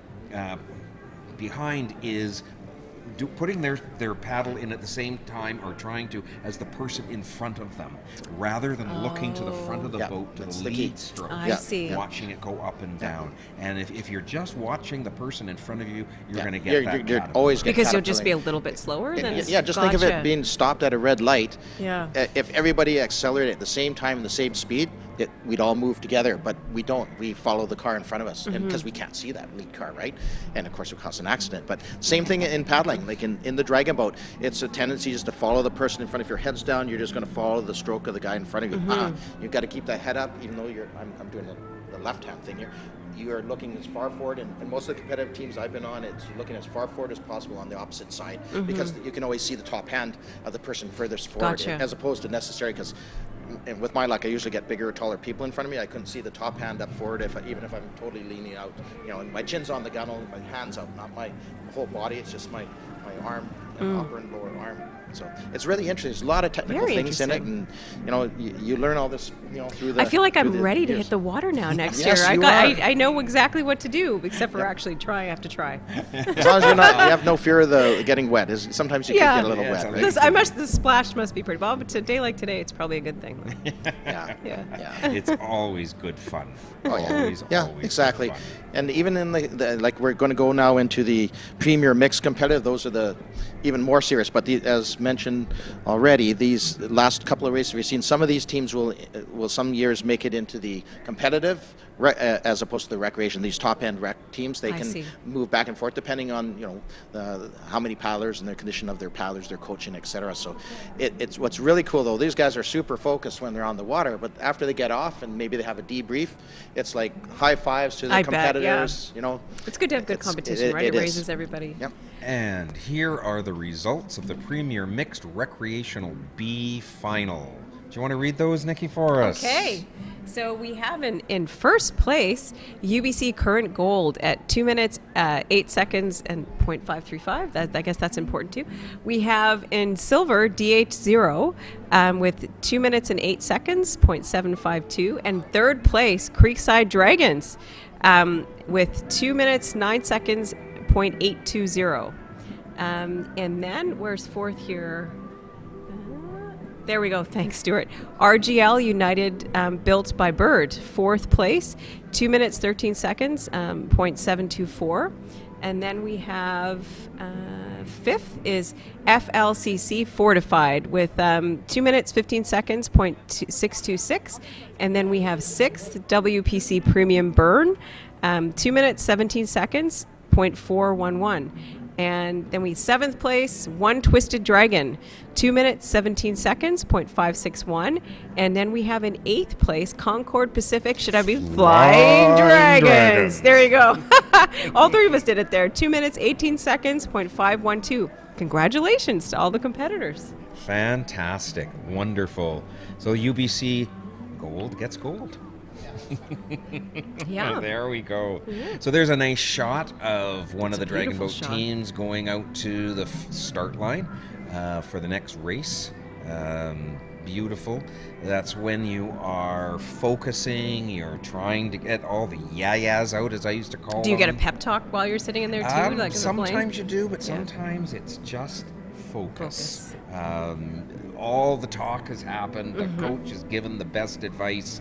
S5: behind is putting their paddle in at the same time or trying to as the person in front of them, rather than looking to the front of the boat to
S1: that's
S5: the
S1: the key.
S5: lead stroke.
S11: I see.
S5: Watching it go up and down. And if you're just watching the person in front of you, you're going to get
S1: You're
S5: that caterpillar.
S1: always get
S11: Because you'll just be a
S1: caterpillaring.
S11: little bit slower than
S1: Yeah, just think of it
S11: Gotcha.
S1: being stopped at a red light.
S11: Yeah.
S1: If everybody accelerated at the same time and the same speed, we'd all move together, but we don't. We follow the car in front of us because we can't see that lead car, right? And of course it causes an accident. But same thing in paddling, like in the dragon boat, it's a tendency just to follow the person in front. If your head's down, you're just going to follow the stroke of the guy in front of you. You've got to keep that head up, even though I'm doing the left-hand thing here. You are looking as far forward, and most of the competitive teams I've been on, it's looking as far forward as possible on the opposite side, because you can always see the top hand of the person furthest forward,
S11: Gotcha.
S1: as opposed to necessary, because and with my luck, I usually get bigger or taller people in front of me. I couldn't see the top hand up forward even if I'm totally leaning out. And my chin's on the gunnel, my hand's out, not my whole body. It's just my arm, upper and lower arm. So it's really interesting. There's a lot of technical
S11: Very
S1: things in it, and you learn all this, through the.
S11: I feel like
S1: through
S11: I'm
S1: the
S11: ready to
S1: years.
S11: hit the water now next
S1: Yes,
S11: year.
S1: you are.
S11: I know exactly what to do, except for actually try. I have to try.
S1: As long as you have no fear of the getting wet. Sometimes you can get a little
S5: Yeah,
S1: wet,
S5: it's
S1: right?
S11: The splash must be pretty well, but today like today, it's probably a good thing.
S1: Yeah.
S11: Yeah.
S5: It's always good fun.
S1: Oh, yeah.
S5: Always,
S1: Yeah,
S5: always
S1: exactly.
S5: good fun.
S1: And even in like we're going to go now into the Premier Mixed Competitive. Those are the even more serious. But as mentioned already, these last couple of races we've seen, some of these teams will some years make it into the competitive as opposed to the recreation. These top end rec teams, they
S11: I
S1: can
S11: see.
S1: move back and forth depending on how many paddlers and their condition of their paddlers, their coaching, etc. So it's what's really cool though. These guys are super focused when they're on the water, but after they get off and maybe they have a debrief, it's like high fives to the
S11: I bet,
S1: competitors.
S11: It's good to have good
S1: It's-
S11: competition, right?
S1: it
S11: It
S1: is.
S11: raises everybody.
S1: Yep.
S5: And here are the results of the Premier Mixed Recreational B Final. Do you want to read those, Nikki, for us?
S11: Okay. So we have in first place UBC Current Gold at 2 minutes, 8 seconds, and 0.535. I guess that's important too. We have in silver DH0 with 2 minutes and 8 seconds, 0.752. And third place Creekside Dragons with 2 minutes, 9 seconds, 0.820. And then where's fourth here? There we go. Thanks, Stuart. RGL United Built by Bird, fourth place, 2 minutes, 13 seconds, 0.724. And then we have fifth is FLCC Fortified with 2 minutes, 15 seconds, 0.626. And then we have sixth WPC Premium Burn, 2 minutes, 17 seconds, 0.411. And then we seventh place, One Twisted Dragon, 2 minutes, 17 seconds, 0.561. And then we have in eighth place, Concord Pacific, should I be Flying Dragons. There you go. All three of us did it there. 2 minutes, 18 seconds, 0.512. Congratulations to all the competitors.
S5: Fantastic. Wonderful. So UBC gold gets gold.
S11: Yeah.
S5: There we go.
S11: Yeah.
S5: So there's a nice shot of one
S11: It's
S5: of the
S11: a
S5: Dragon
S11: beautiful
S5: Boat
S11: shot.
S5: teams going out to the start line for the next race. Beautiful. That's when you are focusing, you're trying to get all the yayas out, as I used to call them.
S11: Do you get a pep talk while you're sitting in there too? Like in the
S5: Sometimes
S11: plane?
S5: you do, but
S11: Yeah.
S5: sometimes it's just focus. All the talk has happened. The coach has given the best advice.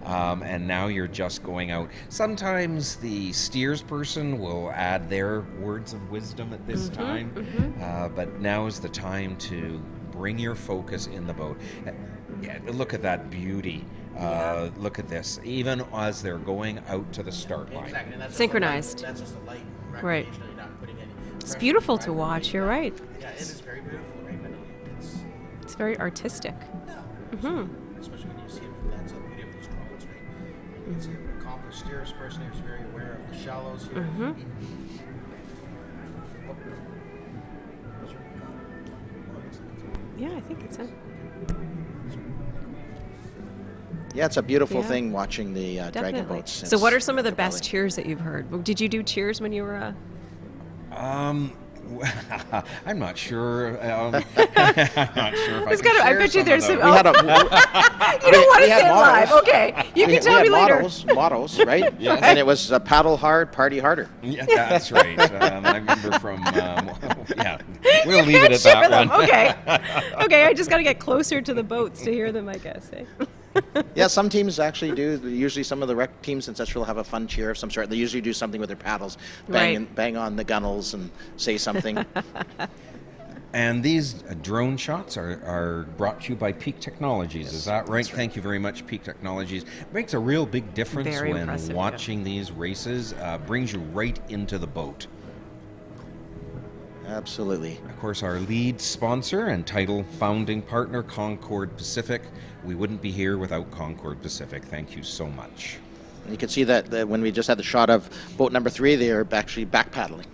S5: And now you're just going out. Sometimes the steers person will add their words of wisdom at this time, but now is the time to bring your focus in the boat. Yeah, look at that beauty. Look at this. Even as they're going out to the start line.
S1: Exactly. And that's
S11: Synchronized.
S1: That's just a light
S11: Right.
S1: recognition. You're not putting any
S11: It's
S1: pressure
S11: beautiful
S1: on
S11: to
S1: it.
S11: watch. You're right.
S1: Yeah, it is very beautiful, right? But it's,
S11: It's very artistic.
S1: especially when you see it from that side, the beauty of these drones, right? It's an accomplished steers person who's very aware of the shallows here.
S11: Yeah, I think it's a
S1: Yeah, it's a beautiful
S11: Yeah.
S1: thing watching the dragon
S11: definitely.
S1: boats.
S11: So, what are
S1: It's
S11: some of the
S1: the
S11: best
S1: valley.
S11: cheers that you've heard? Did you do cheers when you were?
S5: I'm not sure. I'm not sure if I
S11: It's
S5: can
S11: gotta- I
S5: share
S11: bet you
S5: some
S11: there's
S5: of
S11: some-
S5: those.
S1: We had a,
S11: You don't want to
S1: we had
S11: say it live.
S1: mottos.
S11: Okay, you
S1: we
S11: can tell
S1: had
S11: me later.
S1: mottos, right? And it was paddle hard, party harder.
S5: Yeah, that's right. I remember from, yeah, we'll leave it at
S11: Share
S5: that
S11: them.
S5: one.
S11: Okay. Okay, I just got to get closer to the boats to hear them, I guess. Eh?
S1: Yeah, some teams actually do. Usually, some of the rec teams in Central will have a fun cheer of some sort. They usually do something with their paddles, bang on the gunnels and say something.
S5: And these drone shots are brought to you by Peak Technologies. Is that right? Thank you very much, Peak Technologies. Makes a real big difference
S11: Very
S5: when
S11: impressive, yeah.
S5: watching these races. Brings you right into the boat.
S1: Absolutely.
S5: Of course, our lead sponsor and title founding partner, Concord Pacific. We wouldn't be here without Concord Pacific. Thank you so much.
S1: You can see that when we just had the shot of boat number 3, they are actually back paddling.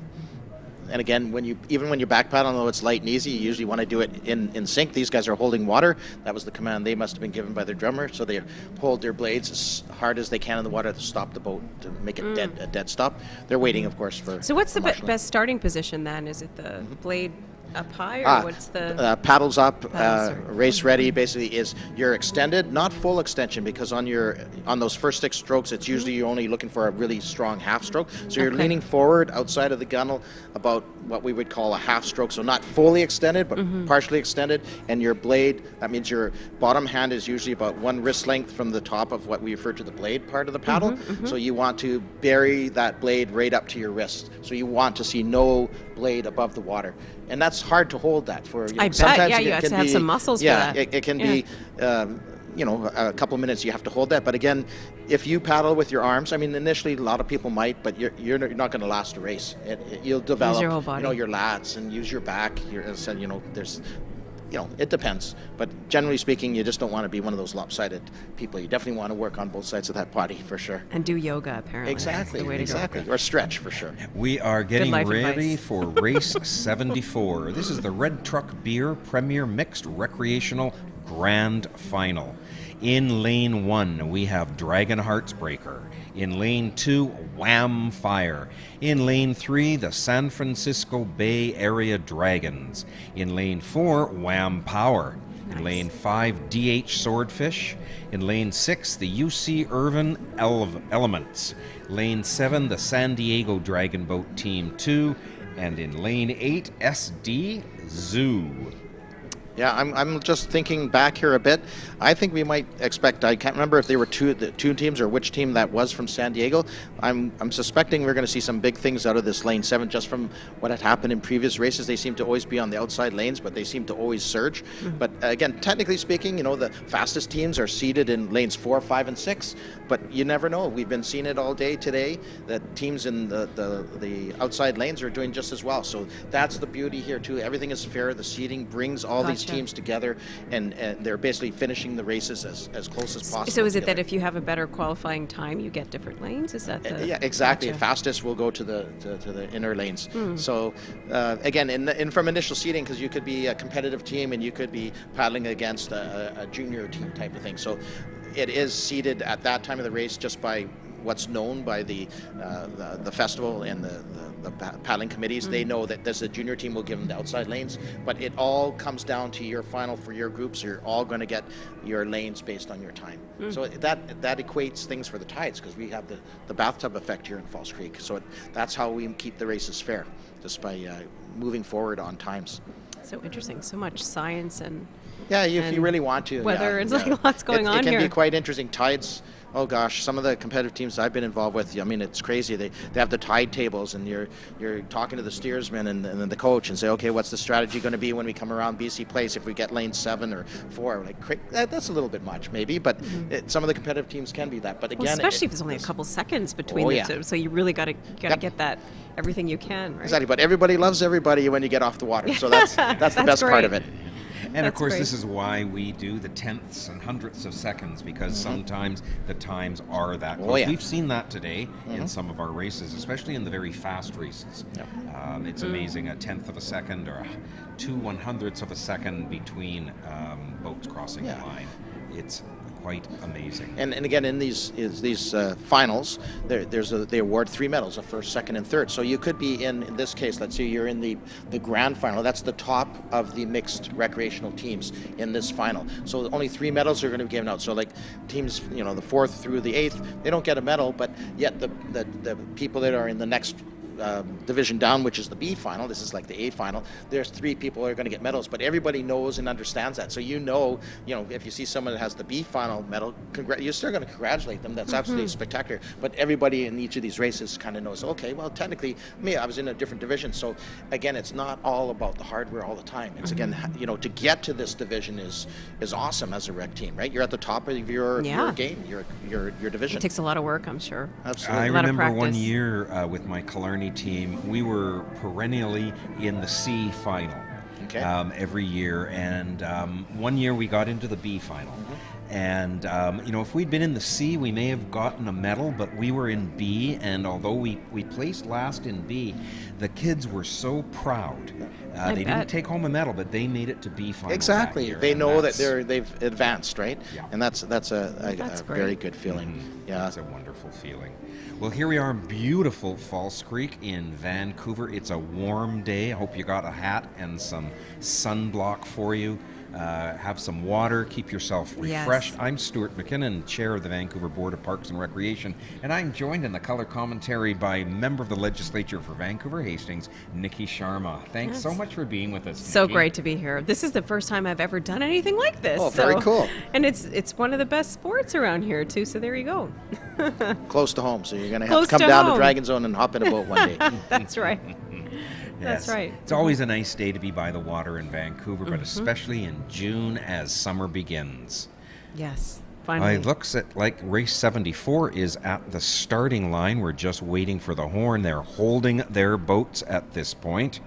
S1: And again, even when you back paddle, although it's light and easy, you usually want to do it in sync. These guys are holding water. That was the command they must have been given by their drummer. So they hold their blades as hard as they can in the water to stop the boat, to make it a dead stop. They're waiting, of course, for.
S11: So, what's the
S1: marshalling.
S11: best starting position then? Is it the blade up high, or what's the?
S1: Paddles up,
S11: Paddles are-
S1: race ready. Basically, is you're extended, not full extension, because on those first 6 strokes, it's usually you're only looking for a really strong half stroke. So you're
S11: Okay.
S1: leaning forward outside of the gunnel about what we would call a half stroke. So not fully extended, but partially extended. And your blade, that means your bottom hand is usually about 1 wrist length from the top of what we refer to the blade part of the paddle. So you want to bury that blade right up to your wrist. So you want to see no blade above the water. And that's hard to hold that for.
S11: I bet,
S1: sometimes
S11: yeah,
S1: it
S11: you have
S1: can
S11: to have
S1: be-
S11: some muscles for
S1: yeah,
S11: that.
S1: it can
S11: Yeah.
S1: be, a couple of minutes you have to hold that. But again, if you paddle with your arms, I mean, initially a lot of people might, but you're not going to last a race. You'll develop,
S11: your whole body.
S1: your lats and use your back. As I said, there's. It depends. But generally speaking, you just don't want to be one of those lopsided people. You definitely want to work on both sides of that body for sure.
S11: And do yoga, apparently. That's
S1: Exactly.
S11: the way to go.
S1: Exactly. Or stretch for sure.
S5: We are getting
S11: life
S5: ready
S11: advice.
S5: for race 74. This is the Red Truck Beer Premier Mixed Recreational Grand Final. In lane 1, we have Dragon Heartsbreaker. In lane 2, Wham Fire. In lane 3, the San Francisco Bay Area Dragons. In lane 4, Wham Power. In lane 5, DH Swordfish. In lane 6, the UC Irvine Elements. Lane 7, the San Diego Dragon Boat Team 2. And in lane 8, SD Zoo.
S1: Yeah, I'm just thinking back here a bit. I think we might expect, I can't remember if they were two teams or which team that was from San Diego. I'm suspecting we're going to see some big things out of this lane 7 just from what had happened in previous races. They seem to always be on the outside lanes, but they seem to always surge. But again, technically speaking, the fastest teams are seated in lanes 4, 5, and 6, but you never know. We've been seeing it all day today that teams in the outside lanes are doing just as well. So that's the beauty here too. Everything is fair. The seating brings all these teams together, and they're basically finishing the races as close as possible.
S11: So is it
S1: together.
S11: that if you have a better qualifying time, you get different lanes? Is that the...
S1: Yeah, exactly.
S11: Gotcha.
S1: Fastest will go to the inner lanes. So again, in from initial seating, because you could be a competitive team and you could be paddling against a junior team type of thing. So it is seated at that time of the race just by what's known by the festival and the paddling committees. They know that there's a junior team will give them the outside lanes, but it all comes down to your final for your groups. You're all going to get your lanes based on your time. So that equates things for the tides, because we have the bathtub effect here in Falls Creek. So that's how we keep the races fair, just by moving forward on times.
S11: So interesting. So much science and...
S1: Yeah, if you really want to.
S11: Weather, it's like lots going on here.
S1: It can be quite interesting. Tides, oh gosh, some of the competitive teams I've been involved with, I mean, it's crazy. They have the tide tables, and you're talking to the steersman and the coach and say, okay, what's the strategy going to be when we come around BC Place if we get lane 7 or 4? Like, that's a little bit much, maybe, but some of the competitive teams can be that. But again,
S11: well, especially if there's only a couple seconds between the two, so you really got to get that everything you can, right?
S1: Exactly, but everybody loves everybody when you get off the water, so that's the best part of it.
S5: And of course, this is why we do the tenths and hundredths of seconds, because sometimes the times are that close.
S1: Oh, yeah.
S5: We've seen that today in some of our races, especially in the very fast races. It's amazing, a tenth of a second or 2/100ths of a second between boats crossing the line. It's quite amazing.
S1: And again, in these finals, they award 3 medals, a first, second, and third. So you could be in this case, let's say you're in the grand final. That's the top of the mixed recreational teams in this final. So only 3 medals are going to be given out. So like teams, the 4th through the 8th, they don't get a medal, but yet the people that are in the next division down, which is the B final, this is like the A final, there's 3 people who are going to get medals, but everybody knows and understands that. So if you see someone that has the B final medal, you're still going to congratulate them. That's absolutely spectacular. But everybody in each of these races kind of knows, okay, well, technically, I was in a different division. So again, it's not all about the hardware all the time. It's again, to get to this division is awesome as a rec team, right? You're at the top of your game, your division.
S11: It takes a lot of work, I'm sure.
S1: Absolutely.
S5: I
S11: a lot of
S5: remember one
S11: practice.
S5: year with my Killarney team, we were perennially in the C final every year, and one year we got into the B final. And if we'd been in the C, we may have gotten a medal, but we were in B, and although we placed last in B, the kids were so proud. They didn't take home a medal, but they made it to B final.
S1: Exactly.
S5: That year,
S1: they
S5: and
S1: know that they've advanced, right?
S5: Yeah.
S1: And that's a very good feeling. Yeah.
S5: It's a wonderful feeling. Well, here we are in beautiful Falls Creek in Vancouver. It's a warm day. I hope you got a hat and some sunblock for you. Have some water, keep yourself refreshed.
S11: Yes.
S5: I'm Stuart McKinnon, Chair of the Vancouver Board of Parks and Recreation, and I'm joined in the color commentary by Member of the Legislature for Vancouver Hastings, Nikki Sharma. Thanks so much for being with us,
S11: So
S5: Nikki.
S11: great to be here. This is the first time I've ever done anything like this.
S1: Oh, very cool.
S11: And it's one of the best sports around here, too, so there you go.
S1: Close to home, so you're going to have
S11: Close
S1: to come
S11: to
S1: down
S11: home.
S1: to Dragon Zone and hop in a boat one day.
S11: That's right.
S5: Yes.
S11: That's right.
S5: It's always a nice day to be by the water in Vancouver, but especially in June as summer begins.
S11: Yes, finally.
S5: It looks like race 74 is at the starting line. We're just waiting for the horn. They're holding their boats at this point.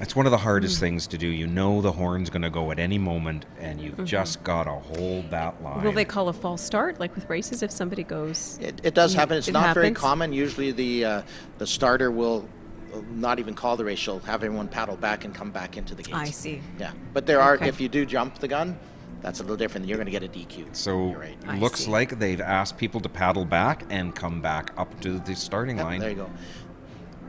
S5: It's one of the hardest things to do. You know the horn's going to go at any moment, and you've just got to hold that line.
S11: Will they call a false start, like with races, if somebody goes?
S1: It does happen. It's
S11: It
S1: not very
S11: happens?
S1: common. Usually the starter will not even call the race. She'll have everyone paddle back and come back into the gates.
S11: I see.
S1: Yeah, but there are,
S11: Okay.
S1: if you do jump the gun, that's a little different. You're going to get a DQ.
S5: So
S1: You're right.
S11: I
S5: looks
S11: see.
S5: like they've asked people to paddle back and come back up to the starting
S1: Yep,
S5: line.
S1: there you go.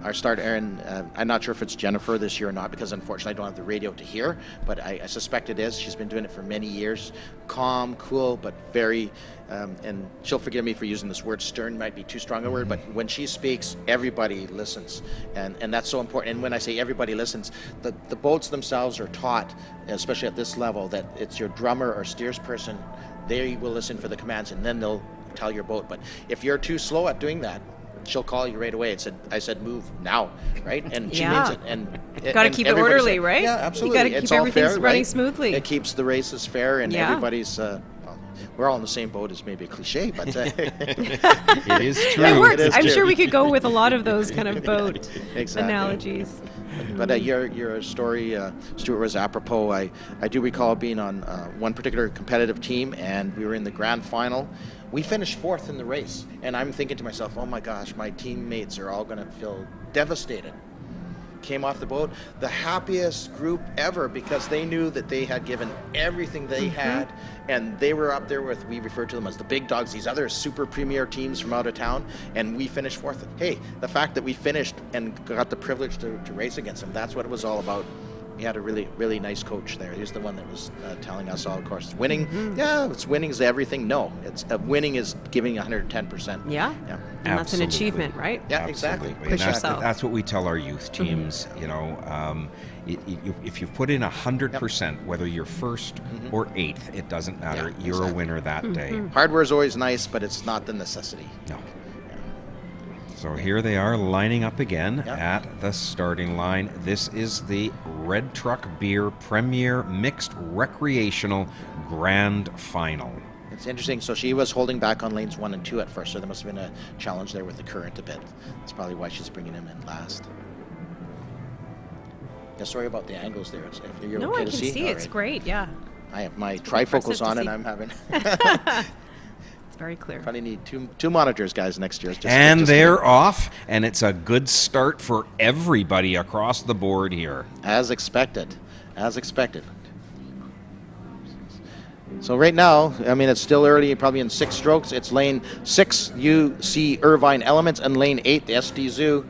S1: Our start, Aaron, I'm not sure if it's Jennifer this year or not because unfortunately I don't have the radio to hear, but I suspect it is. She's been doing it for many years. Calm, cool, but very, and she'll forgive me for using this word, stern might be too strong a word, but when she speaks, everybody listens. And that's so important. And when I say everybody listens, the boats themselves are taught, especially at this level, that it's your drummer or steersperson, they will listen for the commands and then they'll tell your boat. But if you're too slow at doing that, she'll call you right away. I said, move now, right? And she
S11: Yeah.
S1: means it. And
S11: Gotta
S1: and
S11: keep it
S1: everybody
S11: orderly,
S1: said-
S11: right?
S1: Yeah,
S11: You
S1: absolutely.
S11: gotta
S1: It's
S11: keep
S1: all
S11: everything
S1: fair,
S11: running
S1: right?
S11: smoothly.
S1: It keeps the races fair, and
S11: Yeah.
S1: everybody's. Well, we're all in the same boat. Is maybe a cliche, but
S5: It is true.
S11: It works.
S1: It is
S11: I'm
S1: true.
S11: sure we could go with a lot of those kind of boat
S1: Exactly.
S11: analogies.
S1: But your story, Stuart, was apropos. I do recall being on one particular competitive team, and we were in the grand final. We finished 4th in the race, and I'm thinking to myself, oh my gosh, my teammates are all going to feel devastated. Came off the boat, the happiest group ever, because they knew that they had given everything they had, and they were up there with, we refer to them as the big dogs, these other super premier teams from out of town, and we finished 4th. Hey, the fact that we finished and got the privilege to race against them, that's what it was all about. We had a really, really nice coach there. He was the one that was telling us all, of course, winning. Yeah, it's winning is everything. No, it's winning is giving 110%.
S11: Yeah.
S1: Yeah.
S11: And that's an
S5: Absolutely.
S11: achievement, right?
S1: Yeah, exactly.
S5: Absolutely.
S11: Push
S5: And
S11: yourself.
S5: that's what we tell our youth teams. You know, if you put in 100%, whether you're 1st or 8th, it doesn't matter.
S1: Yeah,
S5: You're
S1: exactly.
S5: a winner that day.
S1: Hardware is always nice, but it's not the necessity.
S5: No. So here they are lining up again
S1: Yep.
S5: at the starting line. This is the Red Truck Beer Premier Mixed Recreational Grand Final.
S1: It's interesting. So she was holding back on lanes 1 and 2 at first, so there must have been a challenge there with the current a bit. That's probably why she's bringing him in last. Yeah, sorry about the angles there. If you're
S11: No,
S1: okay
S11: I
S1: to
S11: can
S1: see,
S11: see.
S1: All
S11: It's
S1: right.
S11: great. Yeah.
S1: I have my
S11: impressive
S1: trifocals
S11: to
S1: on, and
S11: see.
S1: I'm having
S11: It's very clear.
S1: probably need two monitors, guys, next year.
S5: And
S1: Just
S5: they're off, and it's a good start for everybody across the board here.
S1: as expected. As expected. So right now, I mean, it's still early, probably in 6 strokes. It's lane 6, UC Irvine Elements, and lane 8, the SD Zoo.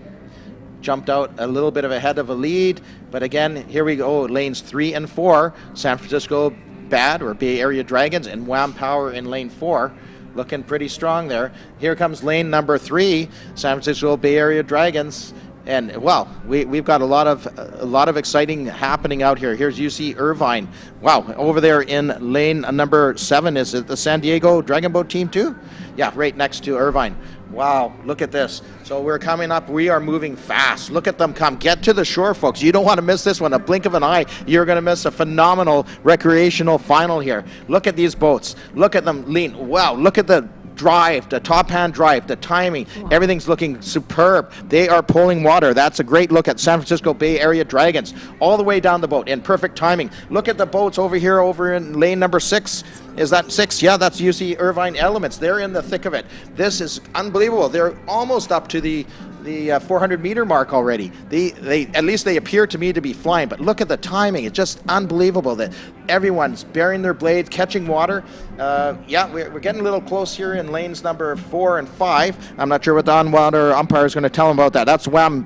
S1: Jumped out a little bit of ahead of a lead, but again, here we go. Lanes 3 and 4, San Francisco Bad or Bay Area Dragons, and Wham Power in lane 4. Looking pretty strong there. Here comes lane number 3, San Francisco Bay Area Dragons. And well, we've got a lot of exciting happening out here. Here's UC Irvine. Wow, over there in lane number 7, is it the San Diego Dragon Boat team too? Yeah, right next to Irvine. Wow, look at this. So we're coming up. We are moving fast. Look at them come. Get to the shore, folks. You don't want to miss this one. A blink of an eye, you're going to miss a phenomenal recreational final here. Look at these boats. Look at them lean. Wow, look at the drive, the top hand drive, the timing, everything's looking superb. They are pulling water. That's a great look at San Francisco Bay Area Dragons all the way down the boat in perfect timing. Look at the boats over here over in lane number 6. Is that 6? Yeah, that's UC Irvine Elements. They're in the thick of it. This is unbelievable. They're almost up to the 400-meter mark already. They at least they appear to me to be flying, but look at the timing. It's just unbelievable that everyone's bearing their blades, catching water. Yeah, we're getting a little close here in lanes number 4 and 5. I'm not sure what the on-water umpire is going to tell them about that. That's Wham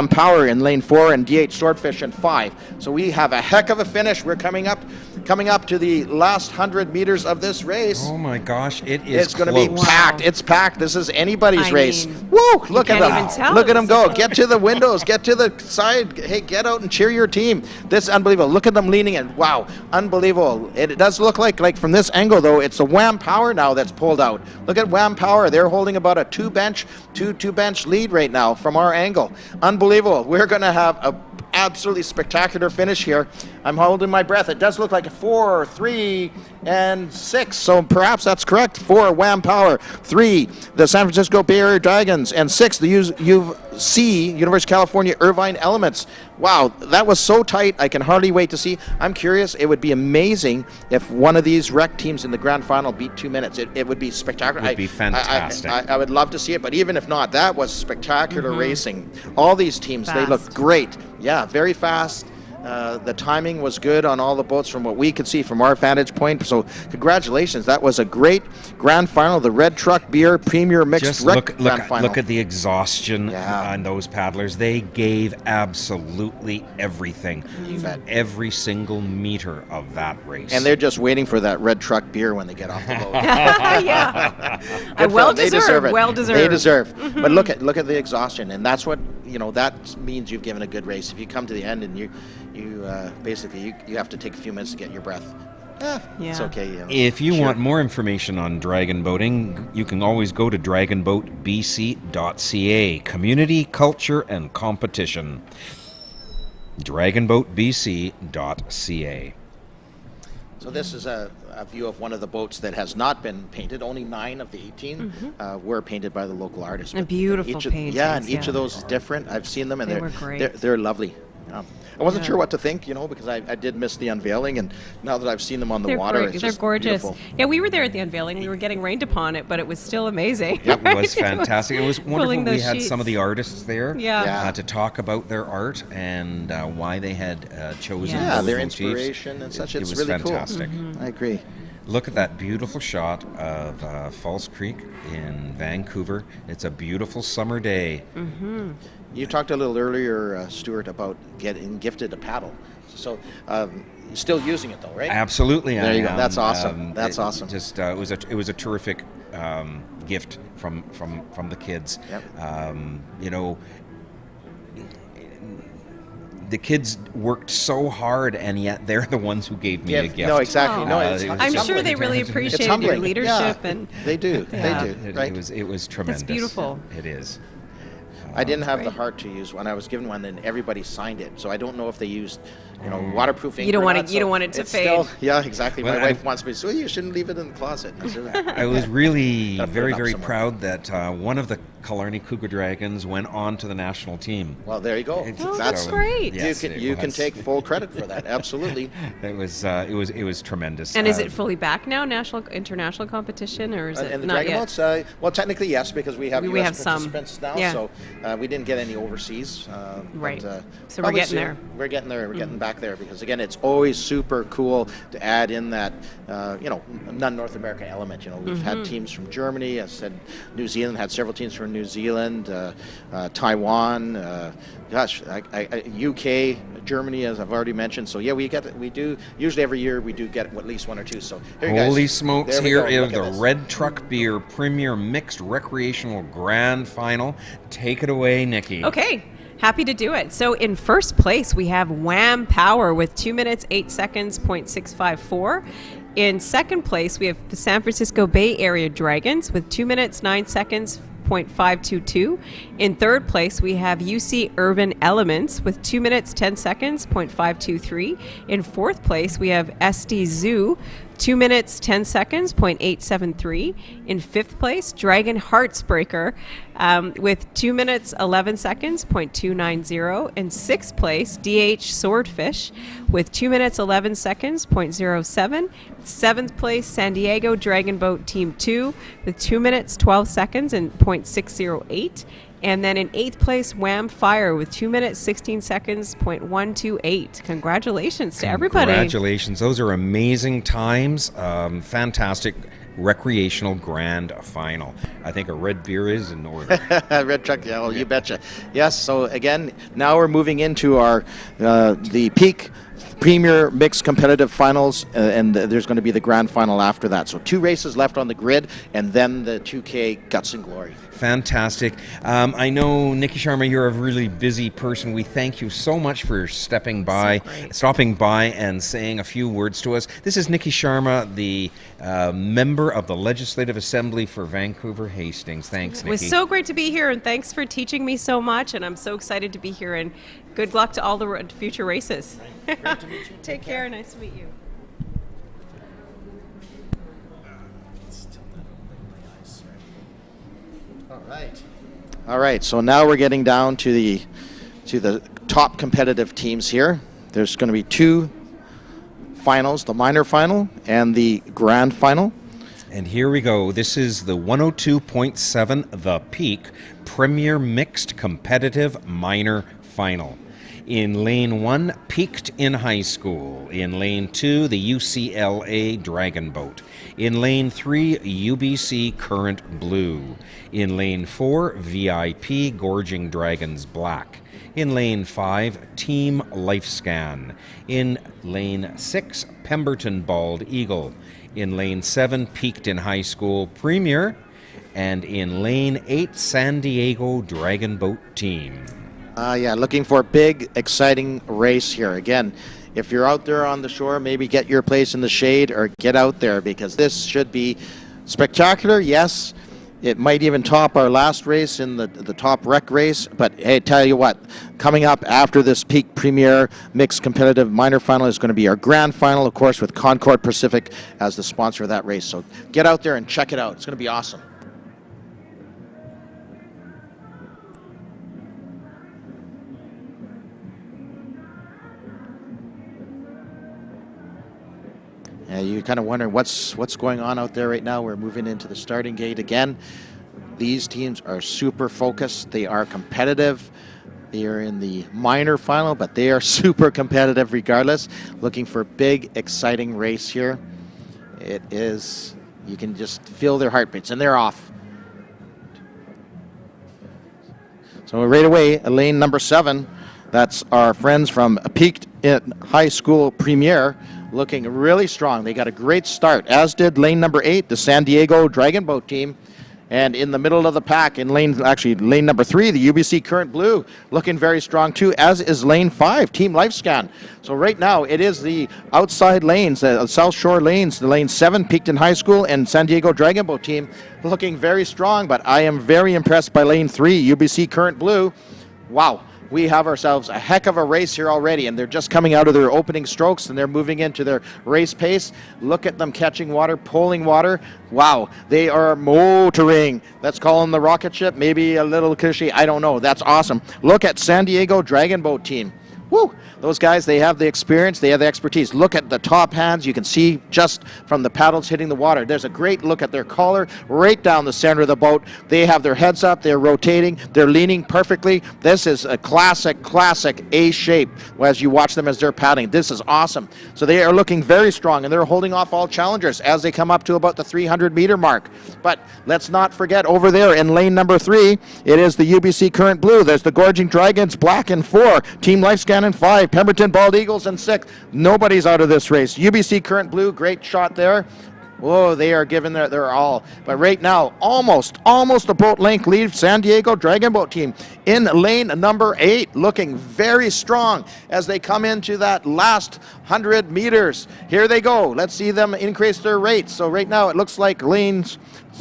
S1: Power in lane 4 and DH Swordfish in 5. So we have a heck of a finish. We're coming up to the last 100 meters of this race.
S5: Oh my gosh, it is
S1: It's going to be
S5: close.
S1: packed. It's packed. This is anybody's
S11: I
S1: race.
S11: mean,
S1: Woo! Look at
S11: can't
S1: them.
S11: even tell.
S1: Look at them go. Get to the windows. Get to the side. Hey, get out and cheer your team. This is unbelievable. Look at them leaning in. Wow, unbelievable. It does look like from this angle though, it's the Wham Power now that's pulled out. Look at Wham Power. They're holding about a two bench lead right now from our angle. Unbelievable. We're going to have a absolutely spectacular finish here. I'm holding my breath. It does look like a 4, 3, and 6. So perhaps that's correct. 4, Wham Power. 3, the San Francisco Bay Area Dragons. And 6, the University of California Irvine Elements. Wow, that was so tight. I can hardly wait to see. I'm curious. It would be amazing if one of these rec teams in the grand final beat 2 minutes. It would be spectacular.
S5: It would be fantastic.
S1: I would love to see it, but even if not, that was spectacular racing. All these teams, they looked great. Yeah, very fast. The timing was good on all the boats from what we could see from our vantage point. So congratulations. That was a great grand final. The Red Truck Beer Premier Mixed
S5: Just
S1: Rec grand final.
S5: look at the exhaustion on those paddlers. They gave absolutely everything. Every single meter of that race.
S1: And they're just waiting for that Red Truck Beer when they get off the boat.
S11: Yeah.
S1: Well deserved. They deserve it.
S11: Well deserved.
S1: They deserve. But look at the exhaustion, and that's what that means you've given a good race. If you come to the end and you basically you have to take a few minutes to get your breath. It's okay.
S5: If you want more information on dragon boating, you can always go to dragonboatbc.ca. Community, culture, and competition. dragonboatbc.ca.
S1: So this is a view of one of the boats that has not been painted. Only 9 of the 18 were painted by the local artist.
S11: A beautiful painting.
S1: Yeah, and each of those is different. I've seen them, and
S11: They were great.
S1: They're lovely. I wasn't sure what to think, because I did miss the unveiling, and now that I've seen them on the water,
S11: great.
S1: it's
S11: They're
S1: just
S11: gorgeous.
S1: beautiful.
S11: Yeah, we were there at the unveiling. We were getting rained upon it, but it was still amazing.
S5: It was fantastic. It was wonderful. We had
S11: sheets.
S5: some of the artists there
S11: Yeah.
S5: to talk about their art and why they had chosen those
S1: their
S5: motifs.
S1: inspiration and such.
S5: It
S1: It's
S5: was
S1: really
S5: fantastic.
S1: cool. I agree.
S5: Look at that beautiful shot of Falls Creek in Vancouver. It's a beautiful summer day.
S1: You talked a little earlier, Stuart, about getting gifted a paddle. So you're still using it, though, right?
S5: Absolutely,
S1: There
S5: I
S1: you go.
S5: am.
S1: That's awesome. That's awesome.
S5: Just it was a terrific gift from the kids.
S1: Yep.
S5: The kids worked so hard, and yet they're the ones who gave me a gift.
S1: No, exactly. No, it's
S11: I'm sure
S1: humbling.
S11: they really
S1: It's
S11: appreciate your
S1: humbling.
S11: leadership.
S1: Yeah,
S11: And
S1: they do.
S11: Yeah.
S1: They do. Right.
S5: It was tremendous.
S11: That's beautiful.
S5: It is.
S1: I didn't have the
S11: great.
S1: heart to use one. I was given one, and everybody signed it. So I don't know if they used, waterproof ink.
S11: You don't
S1: or
S11: want
S1: not,
S11: it. You don't
S1: so
S11: want it to
S1: it's
S11: fade.
S1: Still, yeah, exactly.
S5: Well,
S1: My wife wants me to say, well, you shouldn't leave it in the closet. And I said,
S5: I was really
S1: Gotta put
S5: very,
S1: it up
S5: very
S1: somewhere.
S5: proud that one of the Killarney Cougar Dragons went on to the national team.
S1: well, there you go.
S11: Oh, that's great.
S5: Yes,
S1: you can take full credit for that. Absolutely.
S5: It was tremendous.
S11: And is it fully back now, international competition, or is it
S1: And the
S11: not
S1: Dragon
S11: yet?
S1: Boats, well, technically yes, because we have
S11: We
S1: US
S11: have some.
S1: participants now.
S11: Yeah.
S1: So we didn't get any overseas.
S11: Right.
S1: But,
S11: So we're
S1: probably
S11: getting
S1: soon.
S11: there.
S1: We're getting there. We're getting back there because again, it's always super cool to add in that non-North American element. We've had teams from Germany. I said New Zealand had several teams from New Zealand, Taiwan. UK, Germany, as I've already mentioned. So yeah, we do usually every year we do get at least one or two. So here you guys.
S5: Holy smokes,
S1: There we
S5: here
S1: go.
S5: is
S1: Look at
S5: the
S1: this.
S5: Red Truck Beer Premier Mixed Recreational Grand Final. Take it away, Nikki.
S11: Okay. Happy to do it. So in first place, we have Wham Power with 2 minutes, 8 seconds, .654. In second place, we have the San Francisco Bay Area Dragons with 2 minutes, 9 seconds, .522. In third place, we have UC Urban Elements with 2 minutes, 10 seconds, .523. In fourth place, we have SD Zoo, 2 minutes, 10 seconds, .873. In fifth place, Dragon Heartsbreaker with 2 minutes, 11 seconds, .290. In sixth place, DH Swordfish with 2 minutes, 11 seconds, .07. Seventh place, San Diego Dragon Boat Team 2 with 2 minutes, 12 seconds, and .608. And then in eighth place, Wham Fire with 2 minutes, 16 seconds, .128. Congratulations to everybody.
S5: Congratulations. Those are amazing times. Fantastic recreational grand final. I think a red beer is in order.
S1: Red Truck, yeah, well, you betcha. Yes, so again, now we're moving into our the peak Premier Mixed Competitive Finals, and there's going to be the grand final after that. So 2 races left on the grid, and then the 2K Guts and Glory.
S5: Fantastic. I know, Nikki Sharma, you're a really busy person. We thank you so much for stopping by and saying a few words to us. This is Nikki Sharma, the member of the Legislative Assembly for Vancouver Hastings. Thanks, Nikki.
S11: It was so great to be here, and thanks for teaching me so much, and I'm so excited to be here, and good luck to all the future races.
S1: Great to meet you.
S11: Take care. Nice to meet you.
S1: All right. All right, so now we're getting down to the top competitive teams here. There's going to be two finals, the minor final and the grand final.
S5: And here we go. This is the 102.7 The Peak Premier Mixed Competitive Minor Final. In Lane 1, Peaked in High School. In Lane 2, the UCLA Dragon Boat. In Lane 3, UBC Current Blue. In Lane 4, VIP Gorging Dragons Black. In Lane 5, Team Lifescan. In Lane 6, Pemberton Bald Eagle. In Lane 7, Peaked in High School Premier. And in Lane 8, San Diego Dragon Boat Team.
S1: Yeah, looking for a big, exciting race here. Again, if you're out there on the shore, maybe get your place in the shade or get out there because this should be spectacular. Yes, it might even top our last race in the top rec race. But hey, tell you what, coming up after this Peak Premier Mixed Competitive Minor Final is going to be our grand final, of course, with Concord Pacific as the sponsor of that race. So get out there and check it out. It's going to be awesome. You're kind of wondering what's going on out there right now. We're moving into the starting gate again. These teams are super focused. They are competitive. They are in the minor final, but they are super competitive regardless. Looking for a big, exciting race here. It is, you can just feel their heartbeats, and they're off. So right away, lane number 7, that's our friends from Peaked in High School Premier, looking really strong. They got a great start, as did lane number 8, the San Diego Dragon Boat Team. And in the middle of the pack, in lane number 3, the UBC Current Blue, looking very strong too, as is lane 5, Team Lifescan. So right now, it is the outside lanes, the South Shore lanes, the lane 7, Peaked in High School, and San Diego Dragon Boat Team, looking very strong. But I am very impressed by lane 3, UBC Current Blue. Wow. We have ourselves a heck of a race here already, and they're just coming out of their opening strokes, and they're moving into their race pace. Look at them catching water, pulling water. Wow, they are motoring. Let's call them the rocket ship, maybe a little cushy, I don't know. That's awesome. Look at San Diego Dragon Boat Team. Woo! Those guys, they have the experience, they have the expertise. Look at the top hands. You can see just from the paddles hitting the water. There's a great look at their collar right down the center of the boat. They have their heads up, they're rotating, they're leaning perfectly. This is a classic A shape as you watch them as they're paddling. This is awesome. So they are looking very strong, and they're holding off all challengers as they come up to about the 300-meter mark. But let's not forget over there in lane number 3, it is the UBC Current Blue. There's the Gorging Dragons Black in 4, Team Lifescan in 5, Pemberton Bald Eagles in 6. Nobody's out of this race. UBC Current Blue, great shot there. Whoa, they are giving their all. But right now, almost a boat length lead, San Diego Dragon Boat Team in lane number 8, looking very strong as they come into that last 100 meters. Here they go. Let's see them increase their rates. So right now, it looks like lanes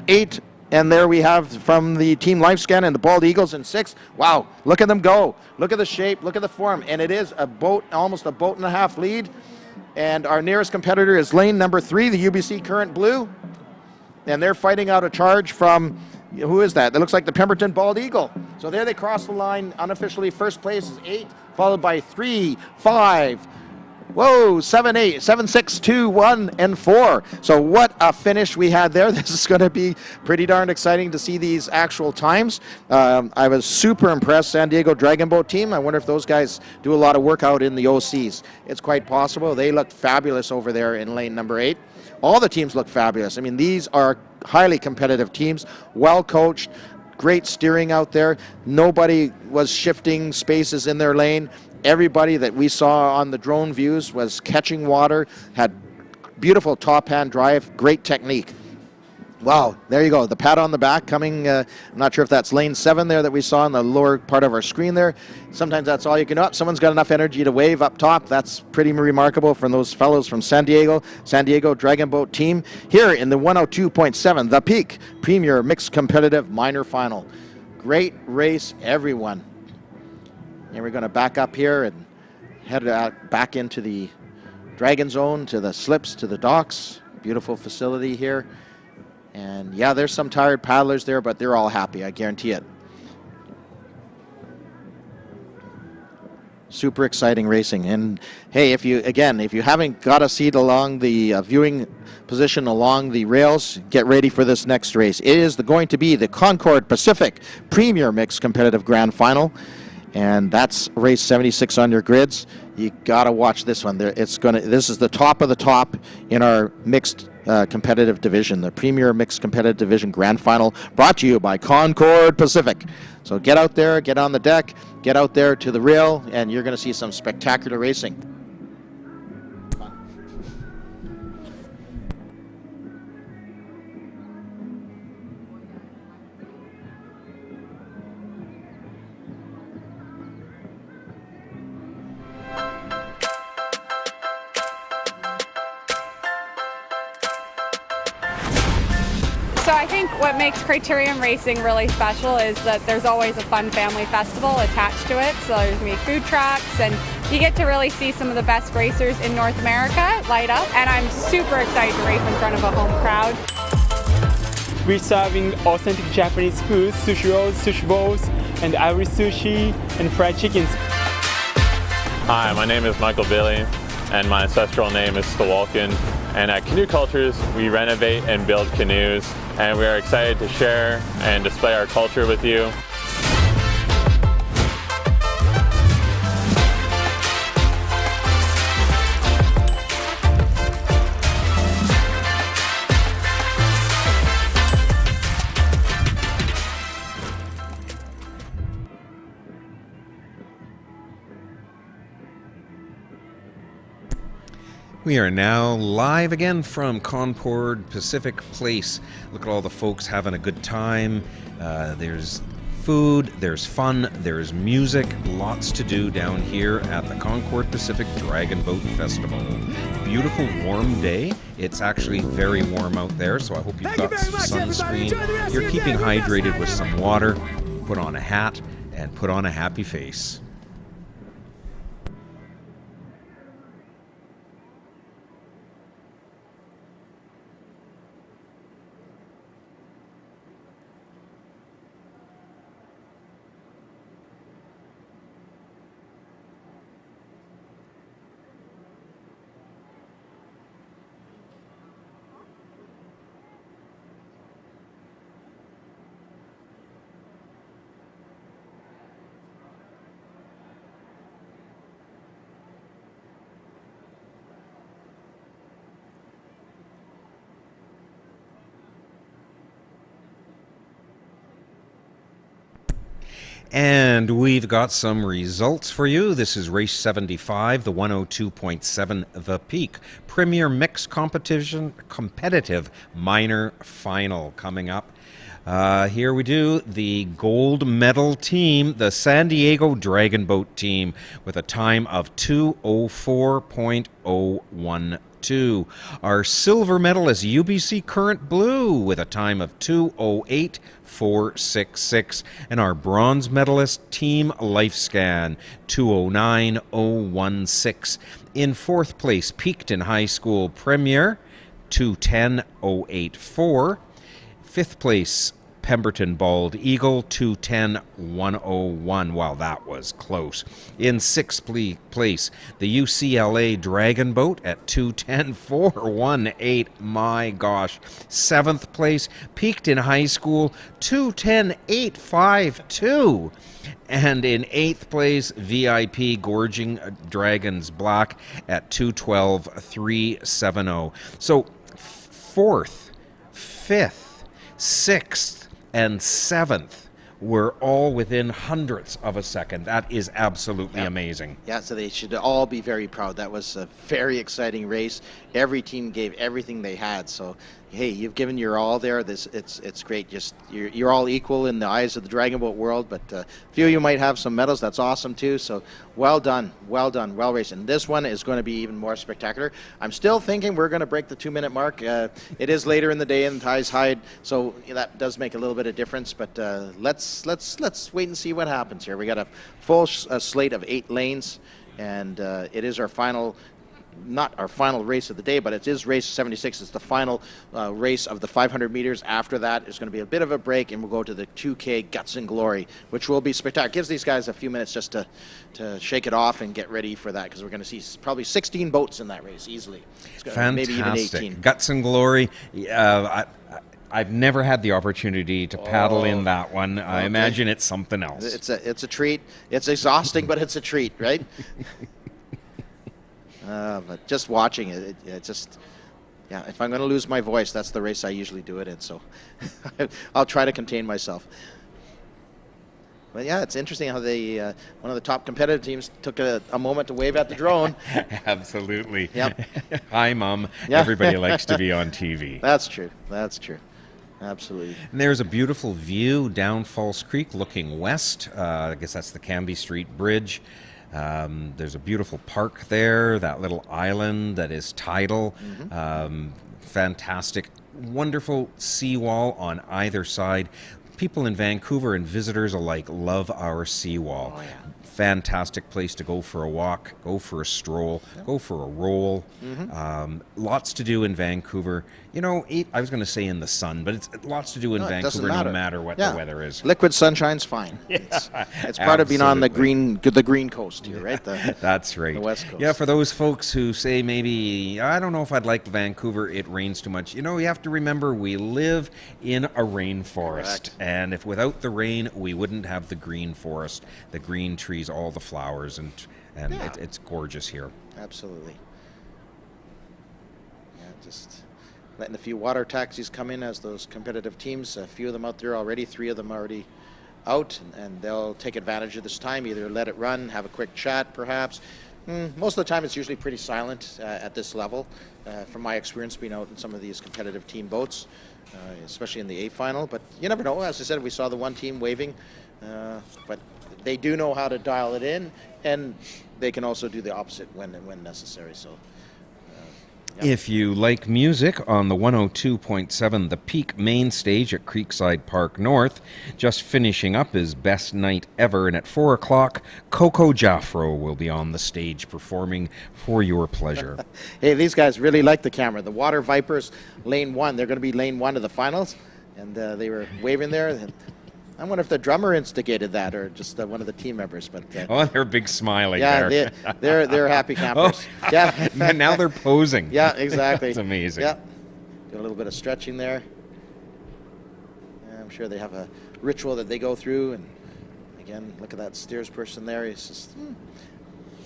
S1: 8, and there we have from the Team Lifescan and the Bald Eagles in 6. Wow, look at them go. Look at the shape, look at the form. And it is a boat, almost a boat and a half lead. And our nearest competitor is lane number 3, the UBC Current Blue. And they're fighting out a charge from, who is that? That looks like the Pemberton Bald Eagle. So there they cross the line unofficially. First place is 8, followed by 3, 5, 7, 8, 7, 6, 2, 1, and 4. So what a finish we had there. This is going to be pretty darn exciting to see these actual times. I was super impressed. San Diego Dragon Boat Team. I wonder if those guys do a lot of work out in the OCs. It's quite possible. They looked fabulous over there in lane number 8. All the teams look fabulous. I mean, these are highly competitive teams, well coached. Great steering out there. Nobody was shifting spaces in their lane. Everybody that we saw on the drone views was catching water, had beautiful top hand drive, great technique. Wow, there you go. The pat on the back coming, I'm not sure if that's lane 7 there that we saw in the lower part of our screen there. Sometimes that's all you can do. Someone's got enough energy to wave up top. That's pretty remarkable from those fellows from San Diego Dragon Boat Team. Here in the 102.7, The Peak Premier Mixed Competitive Minor Final. Great race, everyone. And we're going to back up here and head back into the Dragon Zone, to the slips, to the docks. Beautiful facility here. And yeah, there's some tired paddlers there, but they're all happy, I guarantee it. Super exciting racing. And hey, if you haven't got a seat along the viewing position along the rails, get ready for this next race. It is going to be the Concord Pacific Premier Mixed Competitive Grand Final, and that's race 76 on your grids. You got to watch this one. This is the top of the top in our mixed competitive division, the Premier Mixed Competitive Division Grand Final, brought to you by Concord Pacific. So get out there, get on the deck, get out there to the rail, and you're going to see some spectacular racing.
S2: So I think what makes Criterium Racing really special is that there's always a fun family festival attached to it. So there's going to be food trucks, and you get to really see some of the best racers in North America light up. And I'm super excited to race in front of a home crowd.
S3: We're serving authentic Japanese food, sushi rolls, sushi bowls, and Irish sushi and fried chickens.
S4: Hi, my name is Michael Bailey, and my ancestral name is Stawalkin. And at Canoe Cultures, we renovate and build canoes, and we are excited to share and display our culture with you.
S5: We are now live again from Concord Pacific Place. Look at all the folks having a good time. There's food, there's fun, there's music, lots to do down here at the Concord Pacific Dragon Boat Festival. Beautiful warm day. It's actually very warm out there, so I hope you've got some sunscreen. You're keeping hydrated with some water. Put on a hat and put on a happy face. And we've got some results for you. This is race 75, the 102.7 The Peak Premier Mixed Competitive Minor Final coming up. Here we do the gold medal team, the San Diego Dragon Boat team, with a time of 2:04.012. Our silver medal is UBC Current Blue with a time of 2:08.466, and our bronze medalist Team Lifescan 2:09.016. In fourth place, Peakton High School Premier 2:10.084. Fifth place, Pemberton Bald Eagle 2:10.101. Wow, that was close. In sixth place, the UCLA Dragon Boat at 2:10.418. My gosh. Seventh place, Peakton High School 2:10.852. And in eighth place, VIP Gorging Dragons Black at 2:12.370. So fourth, fifth, sixth, and seventh were all within hundredths of a second. That is absolutely amazing.
S1: Yeah, so they should all be very proud. That was a very exciting race. Every team gave everything they had. So, hey, you've given your all there. It's great. Just you're all equal in the eyes of the Dragon Boat world. But a few of you might have some medals. That's awesome too. So, well done, well raced. And this one is going to be even more spectacular. I'm still thinking we're going to break the 2-minute mark. It is later in the day and the tide's high, so that does make a little bit of difference. But let's wait and see what happens here. We got a full slate of 8 lanes, and it is our final not our final race of the day, but it is race 76. It's the final race of the 500 meters. After that, there's going to be a bit of a break, and we'll go to the 2K Guts and Glory, which will be spectacular. Gives these guys a few minutes just to shake it off and get ready for that, because we're going to see probably 16 boats in that race easily.
S5: Fantastic.
S1: Maybe even 18.
S5: Guts and Glory. I've never had the opportunity to paddle in that one. I imagine it's something else.
S1: It's a treat. It's exhausting, but it's a treat, right? But just watching it, if I'm going to lose my voice, that's the race I usually do it in. So I'll try to contain myself. But yeah, it's interesting how they one of the top competitive teams took a moment to wave at the drone.
S5: Absolutely.
S1: Yep.
S5: Hi, Mom.
S1: Yeah.
S5: Everybody likes to be on TV.
S1: That's true. Absolutely.
S5: And there's a beautiful view down Falls Creek looking west. I guess that's the Canby Street Bridge. There's a beautiful park there, that little island that is tidal. Fantastic, wonderful seawall on either side. People in Vancouver and visitors alike love our seawall.
S1: Oh, yeah.
S5: Fantastic place to go for a walk, go for a stroll, go for a roll. Lots to do in Vancouver. You know, I was going to say in the sun, but it's lots to do in Vancouver no matter what the weather is.
S1: Liquid sunshine's fine. It's part of being on the green coast here, right?
S5: That's right.
S1: The West Coast.
S5: Yeah, for those folks who say maybe, I don't know if I'd like Vancouver, it rains too much. You know, you have to remember we live in a rainforest.
S1: Correct.
S5: And if without the rain, we wouldn't have the green forest, the green trees, all the flowers, and it's gorgeous here.
S1: Absolutely. Yeah, just letting a few water taxis come in as those competitive teams. A few of them out there already, 3 of them already out, and they'll take advantage of this time, either let it run, have a quick chat perhaps. Most of the time it's usually pretty silent at this level, from my experience being out in some of these competitive team boats, especially in the A final. But you never know. As I said, we saw the one team waving, but they do know how to dial it in, and they can also do the opposite when necessary. So.
S5: If you like music, on the 102.7 The Peak main stage at Creekside Park North, just finishing up his best night ever, and at 4 o'clock, Coco Jaffro will be on the stage performing for your pleasure.
S1: Hey, these guys really like the camera. The Water Vipers, lane 1, they're going to be lane 1 of the finals, and they were waving there. And I wonder if the drummer instigated that or just one of the team members. But
S5: they're big smiling
S1: there. Yeah, they're happy campers. Yeah.
S5: And now they're posing.
S1: Yeah, exactly.
S5: It's amazing.
S1: Yeah. Do a little bit of stretching there. Yeah, I'm sure they have a ritual that they go through. And again, look at that steers person there. He's just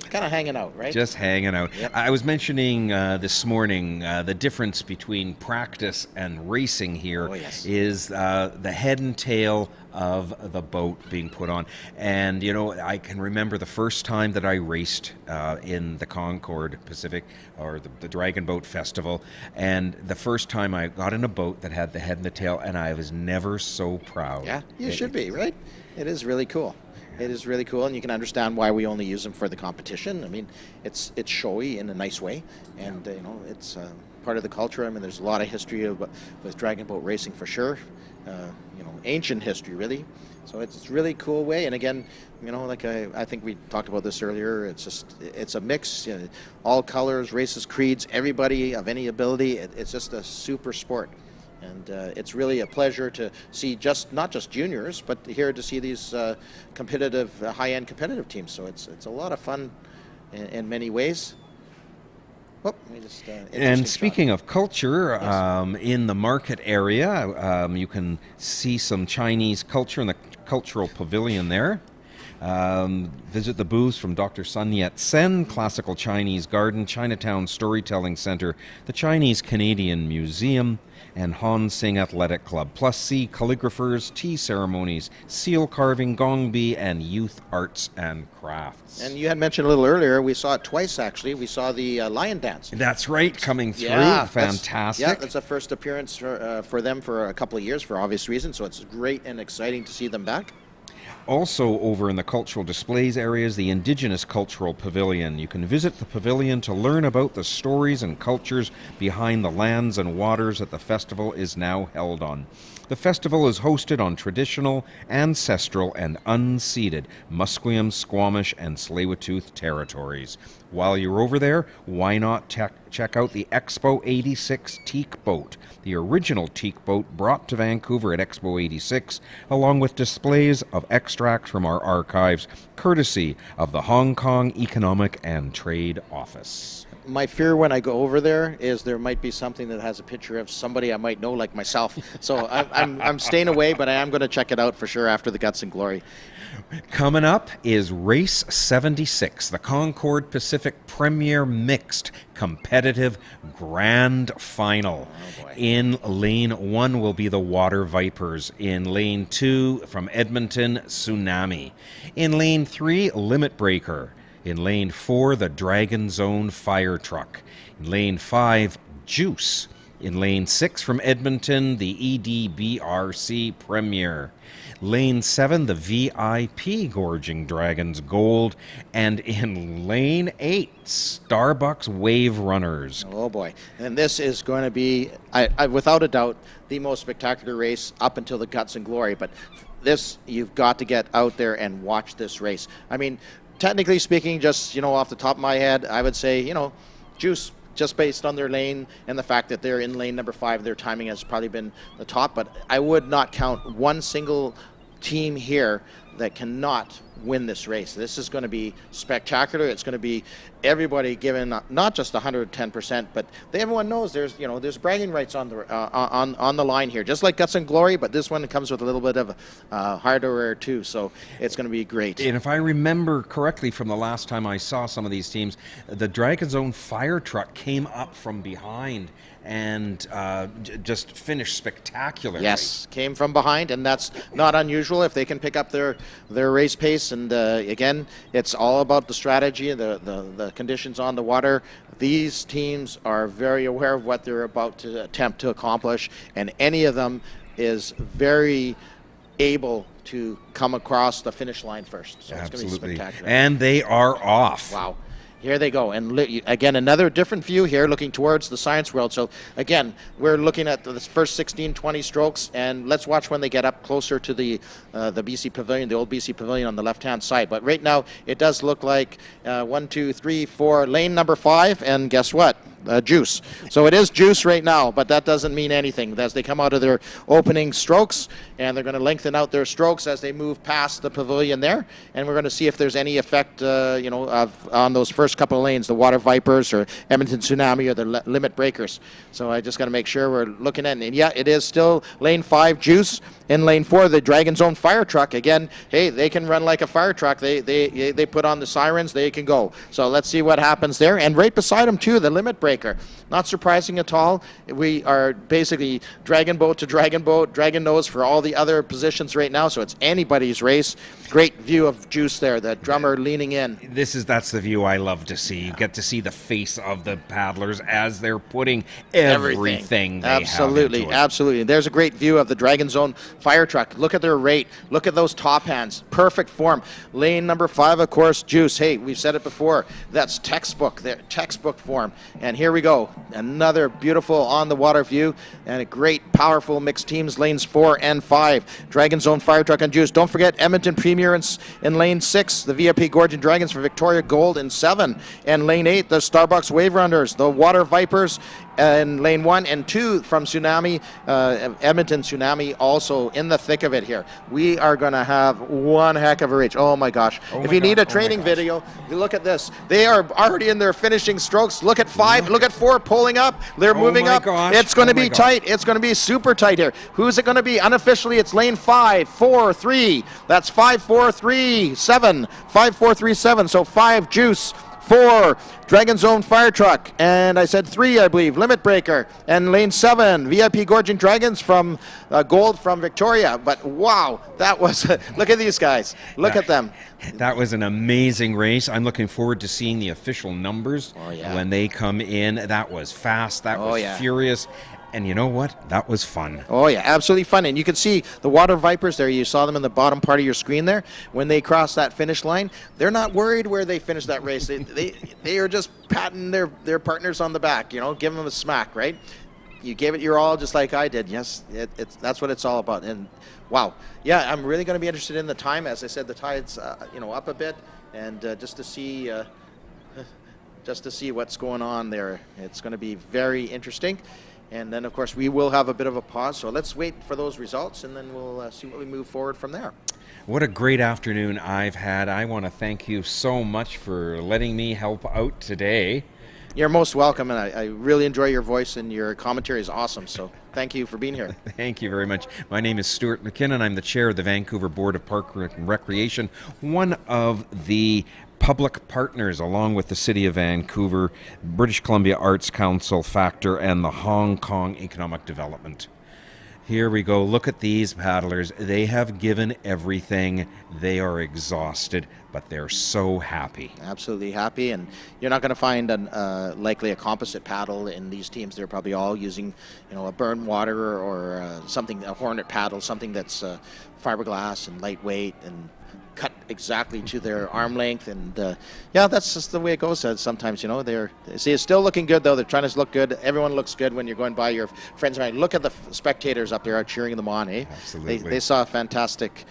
S1: kind of hanging out, right?
S5: Just hanging out.
S1: Yep.
S5: I was mentioning this morning the difference between practice and racing here is the head and tail of the boat being put on. And, you know, I can remember the first time that I raced in the Concord Pacific, or the Dragon Boat Festival, and the first time I got in a boat that had the head and the tail, and I was never so proud.
S1: Yeah, you should be, right? It is really cool. It is really cool, and you can understand why we only use them for the competition. I mean, it's showy in a nice way, and you know, it's part of the culture. I mean, there's a lot of history with dragon boat racing for sure. You know, ancient history really. So it's a really cool way. And again, you know, like I think we talked about this earlier. It's a mix, you know, all colors, races, creeds, everybody of any ability. It's just a super sport. And it's really a pleasure to see not just juniors, but here to see these competitive, high-end competitive teams. So it's a lot of fun in many ways.
S5: And speaking of culture, in the market area, you can see some Chinese culture in the cultural pavilion there. Visit the booths from Dr. Sun Yat-sen, Classical Chinese Garden, Chinatown Storytelling Center, the Chinese Canadian Museum, and Han Sing Athletic Club. Plus see calligraphers, tea ceremonies, seal carving, gong bee, and youth arts and crafts.
S1: And you had mentioned a little earlier, we saw it twice actually. We saw the lion dance.
S5: That's right, coming through.
S1: Yeah,
S5: fantastic.
S1: That's a first appearance for them for a couple of years for obvious reasons. So it's great and exciting to see them back.
S5: Also over in the cultural displays areas, the Indigenous Cultural Pavilion. You can visit the pavilion to learn about the stories and cultures behind the lands and waters that the festival is now held on. The festival is hosted on traditional, ancestral, and unceded Musqueam, Squamish, and Tsleil-Waututh territories. While you're over there, why not check out the Expo 86 teak boat, the original teak boat brought to Vancouver at Expo 86, along with displays of extracts from our archives, courtesy of the Hong Kong Economic and Trade Office.
S1: My fear when I go over there is there might be something that has a picture of somebody I might know, like myself. So I'm staying away, but I am going to check it out for sure after the Guts and Glory.
S5: Coming up is Race 76, the Concord Pacific Premier Mixed Competitive Grand Final. In Lane 1 will be the Water Vipers. In Lane 2, from Edmonton, Tsunami. In Lane 3, Limit Breaker. In Lane 4, the Dragon Zone Fire Truck. In Lane 5, Juice. In Lane 6, from Edmonton, the EDBRC Premier. Lane 7, the VIP Gorging Dragons Gold. And in Lane 8, Starbucks Wave Runners.
S1: Oh boy. And this is going to be, without a doubt, the most spectacular race up until the Guts and Glory. But this, you've got to get out there and watch this race. I mean, technically speaking, just, off the top of my head, I would say, Juice, just based on their lane and the fact that they're in lane number 5, their timing has probably been the top. But I would not count one single team here that cannot win this race. This is going to be spectacular. It's going to be everybody given not just 110%, but everyone knows there's bragging rights on the line here, just like Guts and Glory. But this one comes with a little bit of hardware too, so it's going to be great.
S5: And if I remember correctly from the last time I saw some of these teams, the Dragon Zone fire truck came up from behind and just finished spectacularly.
S1: Yes, came from behind, and that's not unusual if they can pick up their race pace. And again, it's all about the strategy, the conditions on the water. These teams are very aware of what they're about to attempt to accomplish, and any of them is very able to come across the finish line first. So it's going to be spectacular.
S5: And they are off.
S1: Wow. Here they go. And again, another different view here looking towards the Science World. So again, we're looking at the first 16, 20 strokes, and let's watch when they get up closer to the BC Pavilion, the old BC Pavilion on the left-hand side. But right now, it does look like 1, 2, 3, 4, lane number 5, and guess what? Juice. So it is Juice right now, but that doesn't mean anything as they come out of their opening strokes, and they're going to lengthen out their strokes as they move past the pavilion there, and we're going to see if there's any effect, on those first couple of lanes, the Water Vipers or Edmonton Tsunami or the Limit Breakers. So I just got to make sure we're looking at it. And yeah, it is still lane 5 Juice. In lane 4, the Dragon Zone fire truck. Again, hey, they can run like a fire truck. They put on the sirens, they can go. So let's see what happens there. And right beside them too, the Limit Breaker. Not surprising at all. We are basically dragon boat to dragon boat, dragon nose for all the other positions right now. So it's anybody's race. Great view of Juice there, the drummer leaning in.
S5: That's the view I love to see. You get to see the face of the paddlers as they're putting everything they
S1: absolutely
S5: have into it.
S1: Absolutely. There's a great view of the Dragon Zone fire truck. Look at their rate. Look at those top hands. Perfect form. Lane number 5, of course, Juice. Hey, we've said it before. That's textbook form. And here we go. Another beautiful on the water view and a great, powerful mixed teams. Lanes 4 and 5. Dragon Zone fire truck and Juice. Don't forget Edmonton Premier in lane 6. The VIP Gorgon Dragons for Victoria Gold in 7. And lane 8, the Starbucks Wave Runners. The Water Vipers in lane 1 and 2 from Tsunami, Edmonton Tsunami also in the thick of it here. We are going to have one heck of a race. Oh my gosh. If you need a training video, look at this. They are already in their finishing strokes. Look at 5, look at 4 pulling up. They're moving up. It's going to be tight. It's going to be super tight here. Who's it going to be? Unofficially, it's lane 5, 4, 3. That's 5, 4, 3, 7. 5, 4, 3, 7. So 5 Juice. 4, Dragon Zone fire truck, and I said 3, I believe, Limit Breaker, and lane 7, VIP Gorgon Dragons from Gold from Victoria. But wow, that was look at these guys, look at them.
S5: That was an amazing race. I'm looking forward to seeing the official numbers when they come in. That was fast. That was furious. And you know what? That was fun. Oh, yeah, absolutely fun. And you can see the Water Vipers there. You saw them in the bottom part of your screen there. When they cross that finish line, they're not worried where they finish that race. They are just patting their partners on the back, giving them a smack, right? You gave it your all just like I did. Yes, that's what it's all about. And, wow. Yeah, I'm really going to be interested in the time. As I said, the tide's, up a bit. And just to see
S1: just to see what's going on there. It's going to be very interesting. And then, of course, we will have a bit of a pause. So let's wait for those results, and then we'll see what we move forward from there.
S5: What a great afternoon I've had. I want to thank you so much for letting me help out today.
S1: You're most welcome, and I really enjoy your voice, and your commentary is awesome. So thank you for being here.
S5: Thank you very much. My name is Stuart McKinnon. I'm the chair of the Vancouver Board of Park and Recreation, one of the public partners, along with the City of Vancouver, British Columbia Arts Council, Factor, and the Hong Kong Economic Development. Here we go. Look at these paddlers. They have given everything. They are exhausted, but they're so happy.
S1: Absolutely happy, and you're not going to find likely a composite paddle in these teams. They're probably all using, a burn water or something, a Hornet paddle, something that's fiberglass and lightweight and cut exactly to their arm length. And that's just the way it goes. Sometimes, it's still looking good though. They're trying to look good. Everyone looks good when you're going by your friends. Look at the spectators up there cheering them on.
S5: Absolutely.
S1: They saw a fantastic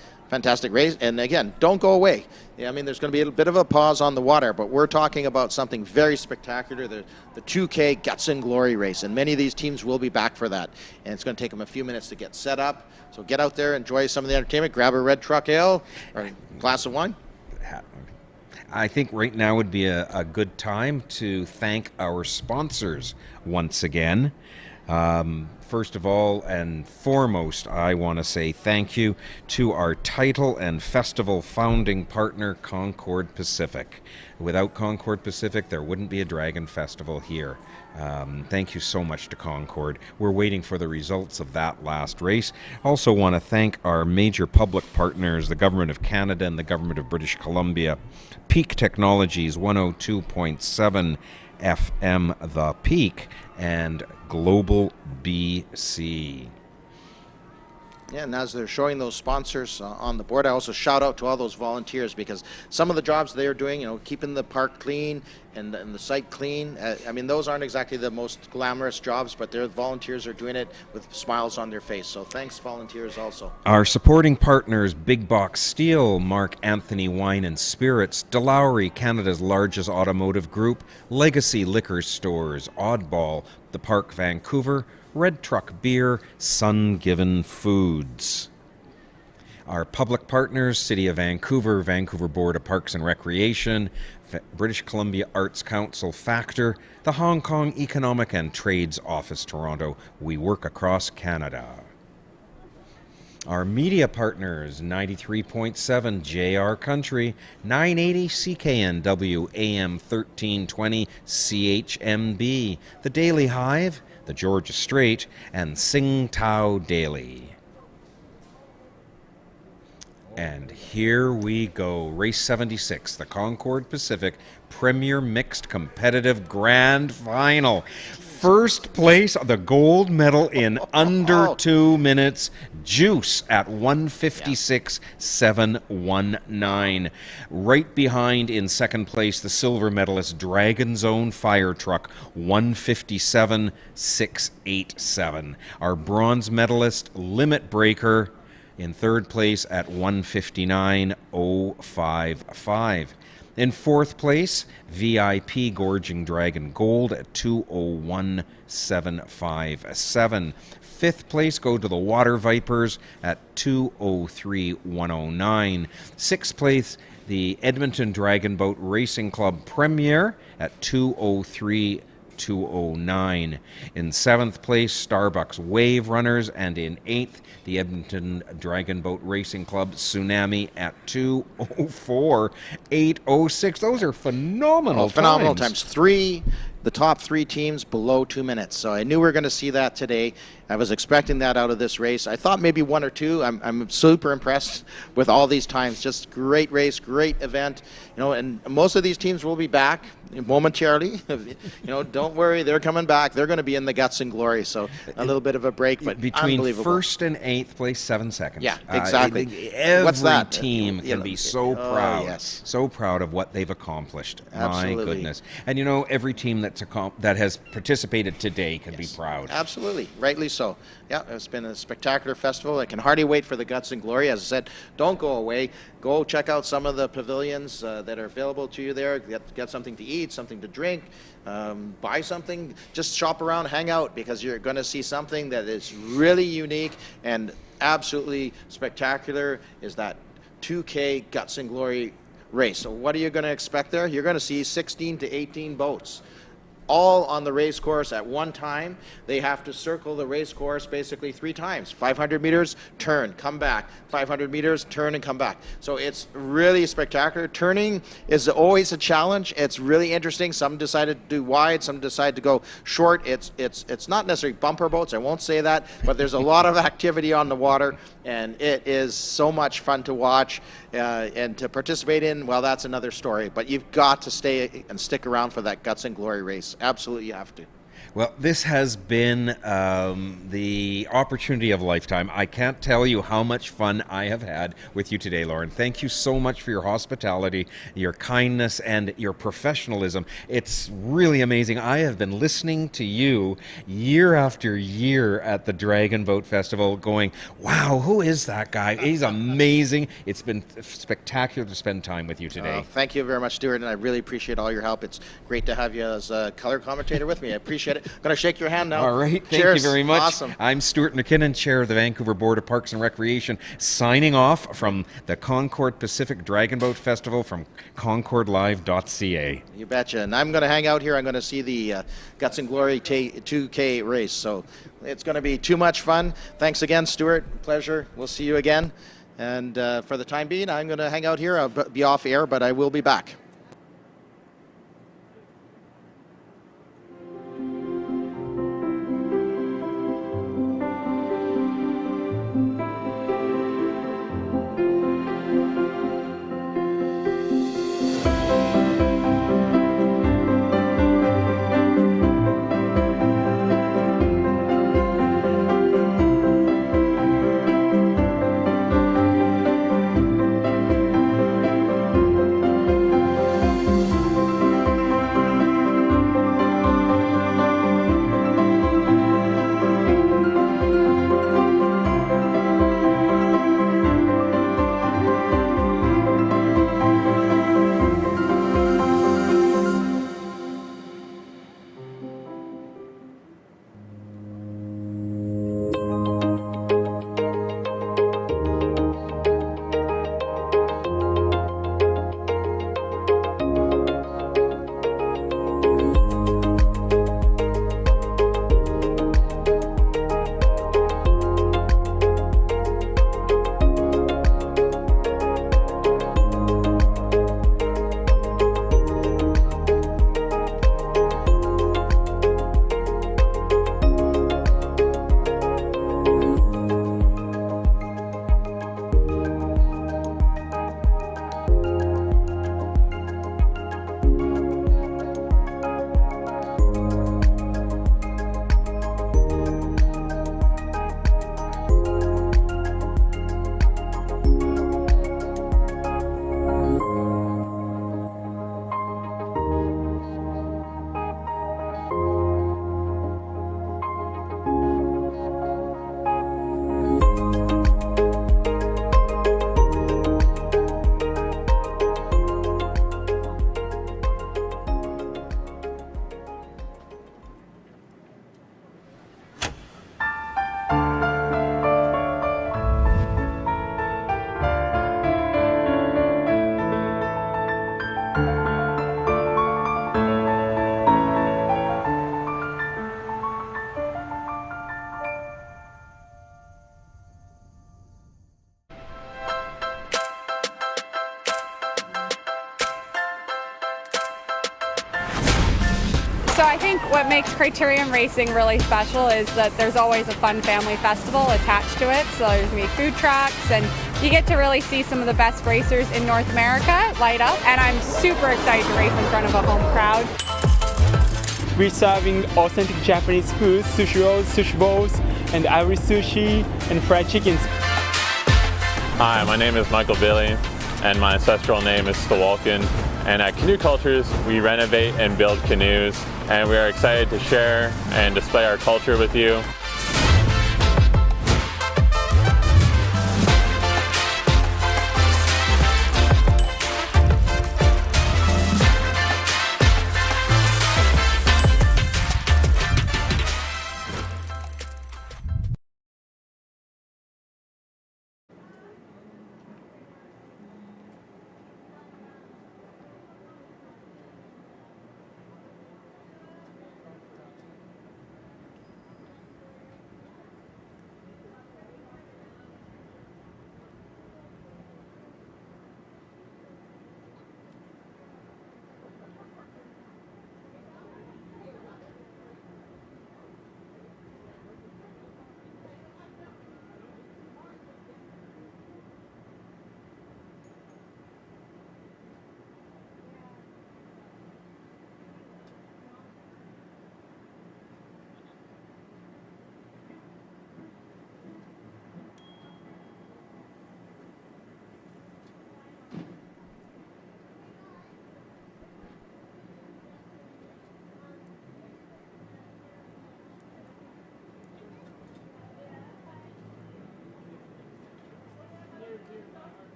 S1: race. And again, don't go away. There's going to be a bit of a pause on the water, but we're talking about something very spectacular, the 2K Guts and Glory race. And many of these teams will be back for that. And it's going to take them a few minutes to get set up. So get out there, enjoy some of the entertainment, grab a red truck ale or a glass of wine.
S5: I think right now would be a good time to thank our sponsors once again. First of all and foremost, I want to say thank you to our title and festival founding partner, Concord Pacific. Without Concord Pacific, there wouldn't be a Dragon Festival here. Thank you so much to Concord. We're waiting for the results of that last race. Also want to thank our major public partners, the Government of Canada and the Government of British Columbia. Peak Technologies, 102.7 FM The Peak, and Global BC.
S1: Yeah, and as they're showing those sponsors on the board, I also shout out to all those volunteers, because some of the jobs they're doing, keeping the park clean and the site clean, those aren't exactly the most glamorous jobs, but their volunteers are doing it with smiles on their face. So thanks, volunteers, also.
S5: Our supporting partners, Big Box Steel, Mark Anthony Wine and Spirits, DeLowry, Canada's largest automotive group, Legacy Liquor Stores, Oddball, The Park Vancouver, Red Truck Beer, Sun Given Foods. Our public partners, City of Vancouver, Vancouver Board of Parks and Recreation, British Columbia Arts Council, Factor, the Hong Kong Economic and Trades Office, Toronto. We work across Canada. Our media partners, 93.7 JR Country, 980 CKNW, AM 1320 CHMB, The Daily Hive, The Georgia Strait, and Sing Tao Daily. And here we go. Race 76, the Concord Pacific Premier Mixed Competitive Grand Final. First place, the gold medal in under 2 minutes. Juice at 156.719. Right behind in second place, the silver medalist Dragon Zone Fire Truck, 157.687. Our bronze medalist Limit Breaker in third place at 159.055. In fourth place, VIP Gorging Dragon Gold at 201.757. Fifth place go to the Water Vipers at 203.109. Sixth place, the Edmonton Dragon Boat Racing Club Premier at 203.209. In seventh place, Starbucks Wave Runners, and in eighth, the Edmonton Dragon Boat Racing Club Tsunami at 204.806. Those are phenomenal
S1: times. The top three teams below 2 minutes. So I knew we were going to see that today. I was expecting that out of this race. I thought maybe one or two. I'm super impressed with all these times. Just great race, great event. And most of these teams will be back momentarily. Don't worry, they're coming back. They're going to be in the Guts and Glory. So a little bit of a break, but
S5: between
S1: unbelievable.
S5: First and eighth place, 7 seconds.
S1: Yeah, exactly.
S5: Every
S1: that?
S5: team can be so proud.
S1: Yes.
S5: So proud of what they've accomplished.
S1: Absolutely.
S5: My goodness. And every team that has participated today can be proud.
S1: Absolutely, rightly so. Yeah, it's been a spectacular festival. I can hardly wait for the Guts and Glory. As I said, don't go away. Go check out some of the pavilions that are available to you there. Get something to eat eat, something to drink, buy something, just shop around, hang out, because you're going to see something that is really unique and absolutely spectacular, is that 2K Guts and Glory race. So what are you going to expect there? You're going to see 16 to 18 boats, all on the race course at one time. They have to circle the race course basically 3 times. 500 meters, turn, come back. 500 meters, turn and come back. So it's really spectacular. Turning is always a challenge. It's really interesting. Some decided to do wide, some decide to go short. It's not necessarily bumper boats, I won't say that, but there's a lot of activity on the water, and it is so much fun to watch and to participate in. Well, that's another story, but you've got to stay and stick around for that Guts and Glory race. Absolutely, you have to.
S5: Well, this has been the opportunity of a lifetime. I can't tell you how much fun I have had with you today, Lauren. Thank you so much for your hospitality, your kindness, and your professionalism. It's really amazing. I have been listening to you year after year at the Dragon Boat Festival going, wow, who is that guy? He's amazing. It's been spectacular to spend time with you today.
S1: Thank you very much, Stuart, and I really appreciate all your help. It's great to have you as a color commentator with me. I appreciate it. I'm going to shake your hand now.
S5: All right. Thank
S1: Cheers.
S5: you very much.
S1: Awesome.
S5: I'm Stuart McKinnon, Chair of the Vancouver Board of Parks and Recreation, signing off from the Concord Pacific Dragon Boat Festival from concordlive.ca.
S1: You betcha. And I'm going to hang out here. I'm going to see the Guts and Glory 2K race. So it's going to be too much fun. Thanks again, Stuart. Pleasure. We'll see you again. And for the time being, I'm going to hang out here. I'll be off air, but I will be back.
S2: So I think what makes Criterium Racing really special is that there's always a fun family festival attached to it. So there's going to be food trucks, and you get to really see some of the best racers in North America light up. And I'm super excited to race in front of a home crowd.
S3: We're serving authentic Japanese food, sushi rolls, sushi bowls, and Irish sushi, and fried chickens.
S4: Hi, my name is Michael Billy, and my ancestral name is Stawalkin. And at Canoe Cultures, we renovate and build canoes, and we are excited to share and display our culture with you.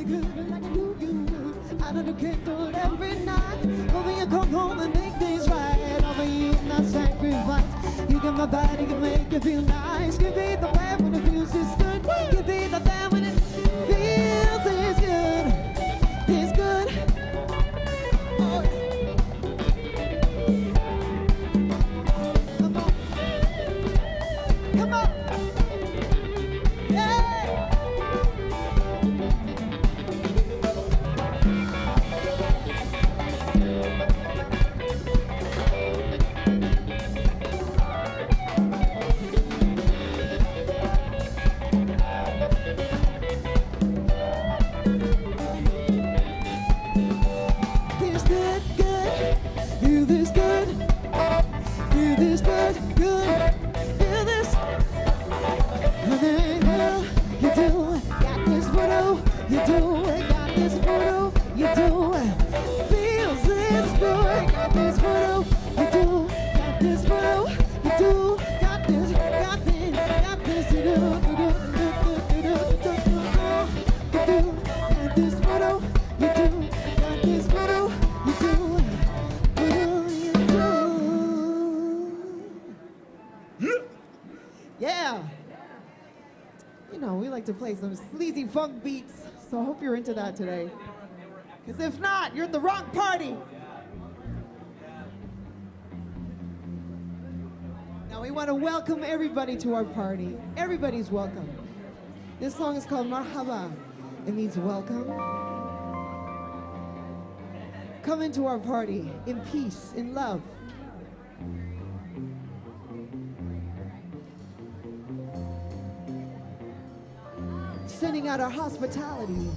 S12: good like I knew you would. I don't candle every night. Hoping you come home and make things right. Over you, not sacrifice. You got my body, can make you feel nice. Give me the bad when it feels this good. Give me the bad when it feels this good. It's good. Oh, yeah. Come on. Come on. Yeah. This good, good. Feel this good. Feel this good, good. Feel this. And then, girl, you do. Got this photo. You do. Got this photo. You do. Feels this good. Got this photo. You do. Got this photo. You do. Got this. Got this. Got this. You do. You do. You do. You do. Got this photo. You do. Got this photo. You do. Yeah. You know, we like to play some sleazy funk beats, so I hope you're into that today. Because if not, you're at the wrong party. Now we want to welcome everybody to our party. Everybody's welcome. This song is called Marhaba. It means welcome. Come into our party in peace, in love. Sending out our hospitality.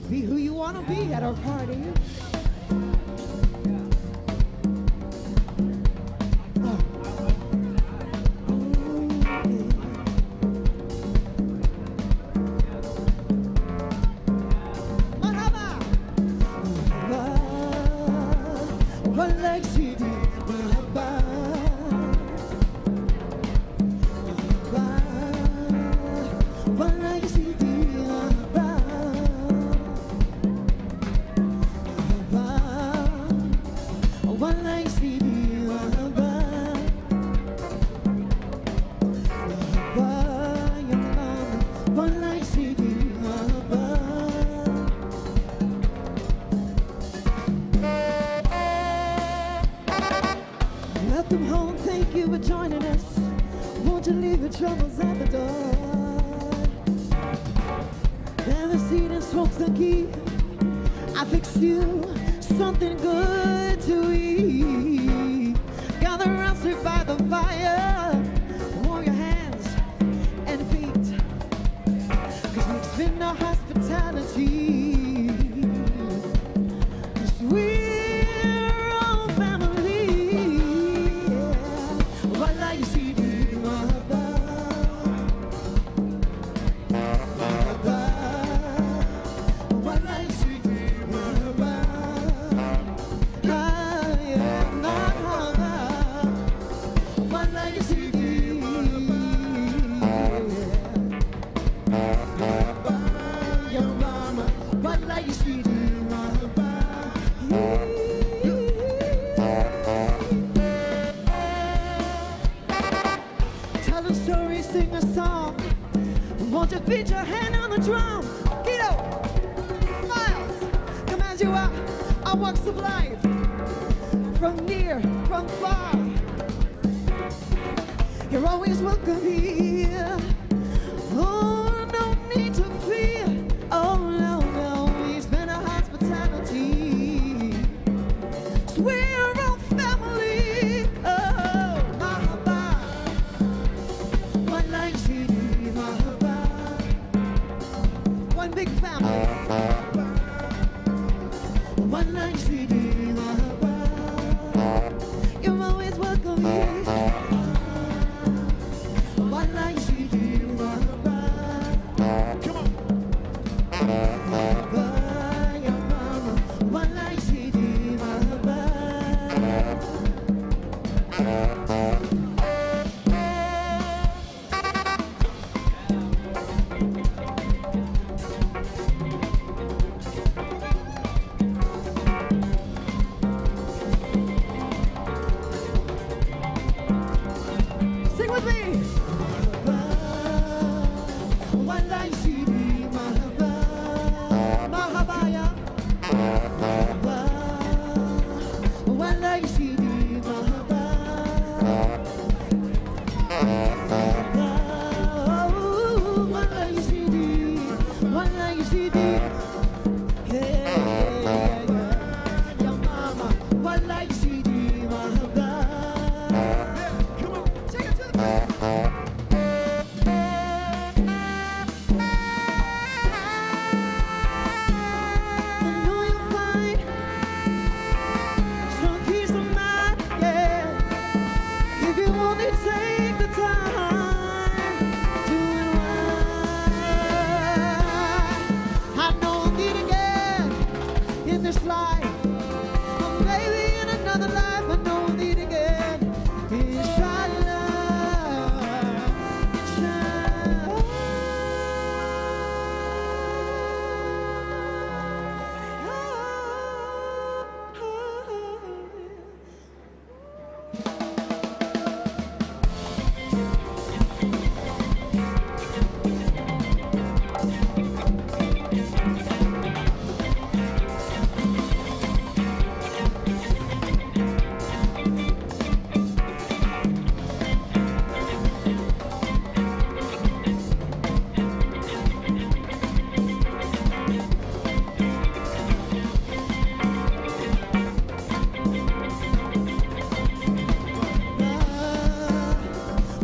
S12: Be who you want to be at our party. Welcome home, thank you for joining us. Won't you leave your troubles at the door? Have a seat and smoke some key. I fix you something good to eat. Gather around, sit by the fire. Warm your hands and feet. 'Cause we extend our hospitality. 'Cause we're all family. Yeah. What like you see, tell a story, sing a song. Won't you beat your hand on the drum? Kiddo, Miles, come as you are. Our walks of life, from near, from far. You're always welcome here. Oh, no need to fear. Oh, no, no, we spend our hospitality. So we're all family. Oh, Mahaba. One like city, Mahaba. One big family. One like city, Mahaba. You're always welcome here. One like city, Mahaba.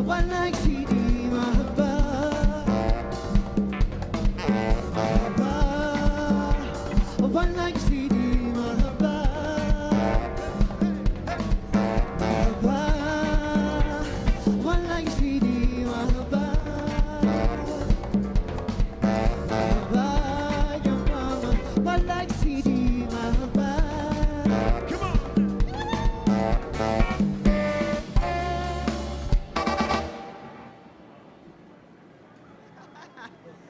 S12: One like CD, mahaba. One like CD, mahaba. One like CD, mahaba. Your mama. One like CD, mahaba. Come on.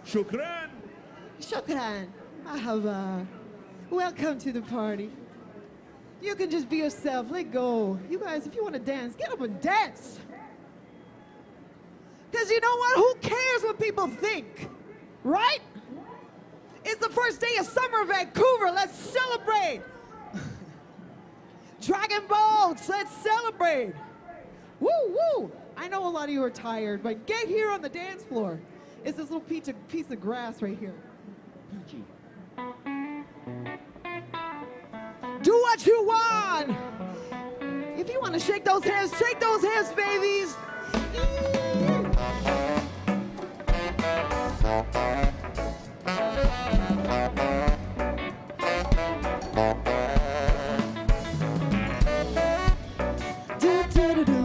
S13: Shukran.
S12: Shukran. Mahaba. Welcome to the party. You can just be yourself. Let go. You guys, if you want to dance, get up and dance. Because you know what? Who cares what people think? Right? It's the first day of summer in Vancouver. Let's celebrate. Dragon Boats. Let's celebrate. Woo, woo. I know a lot of you are tired, but get here on the dance floor. It's this little piece of grass right here. Peachy. Do what you want. If you want to shake those hands, babies. Do, do, do, do.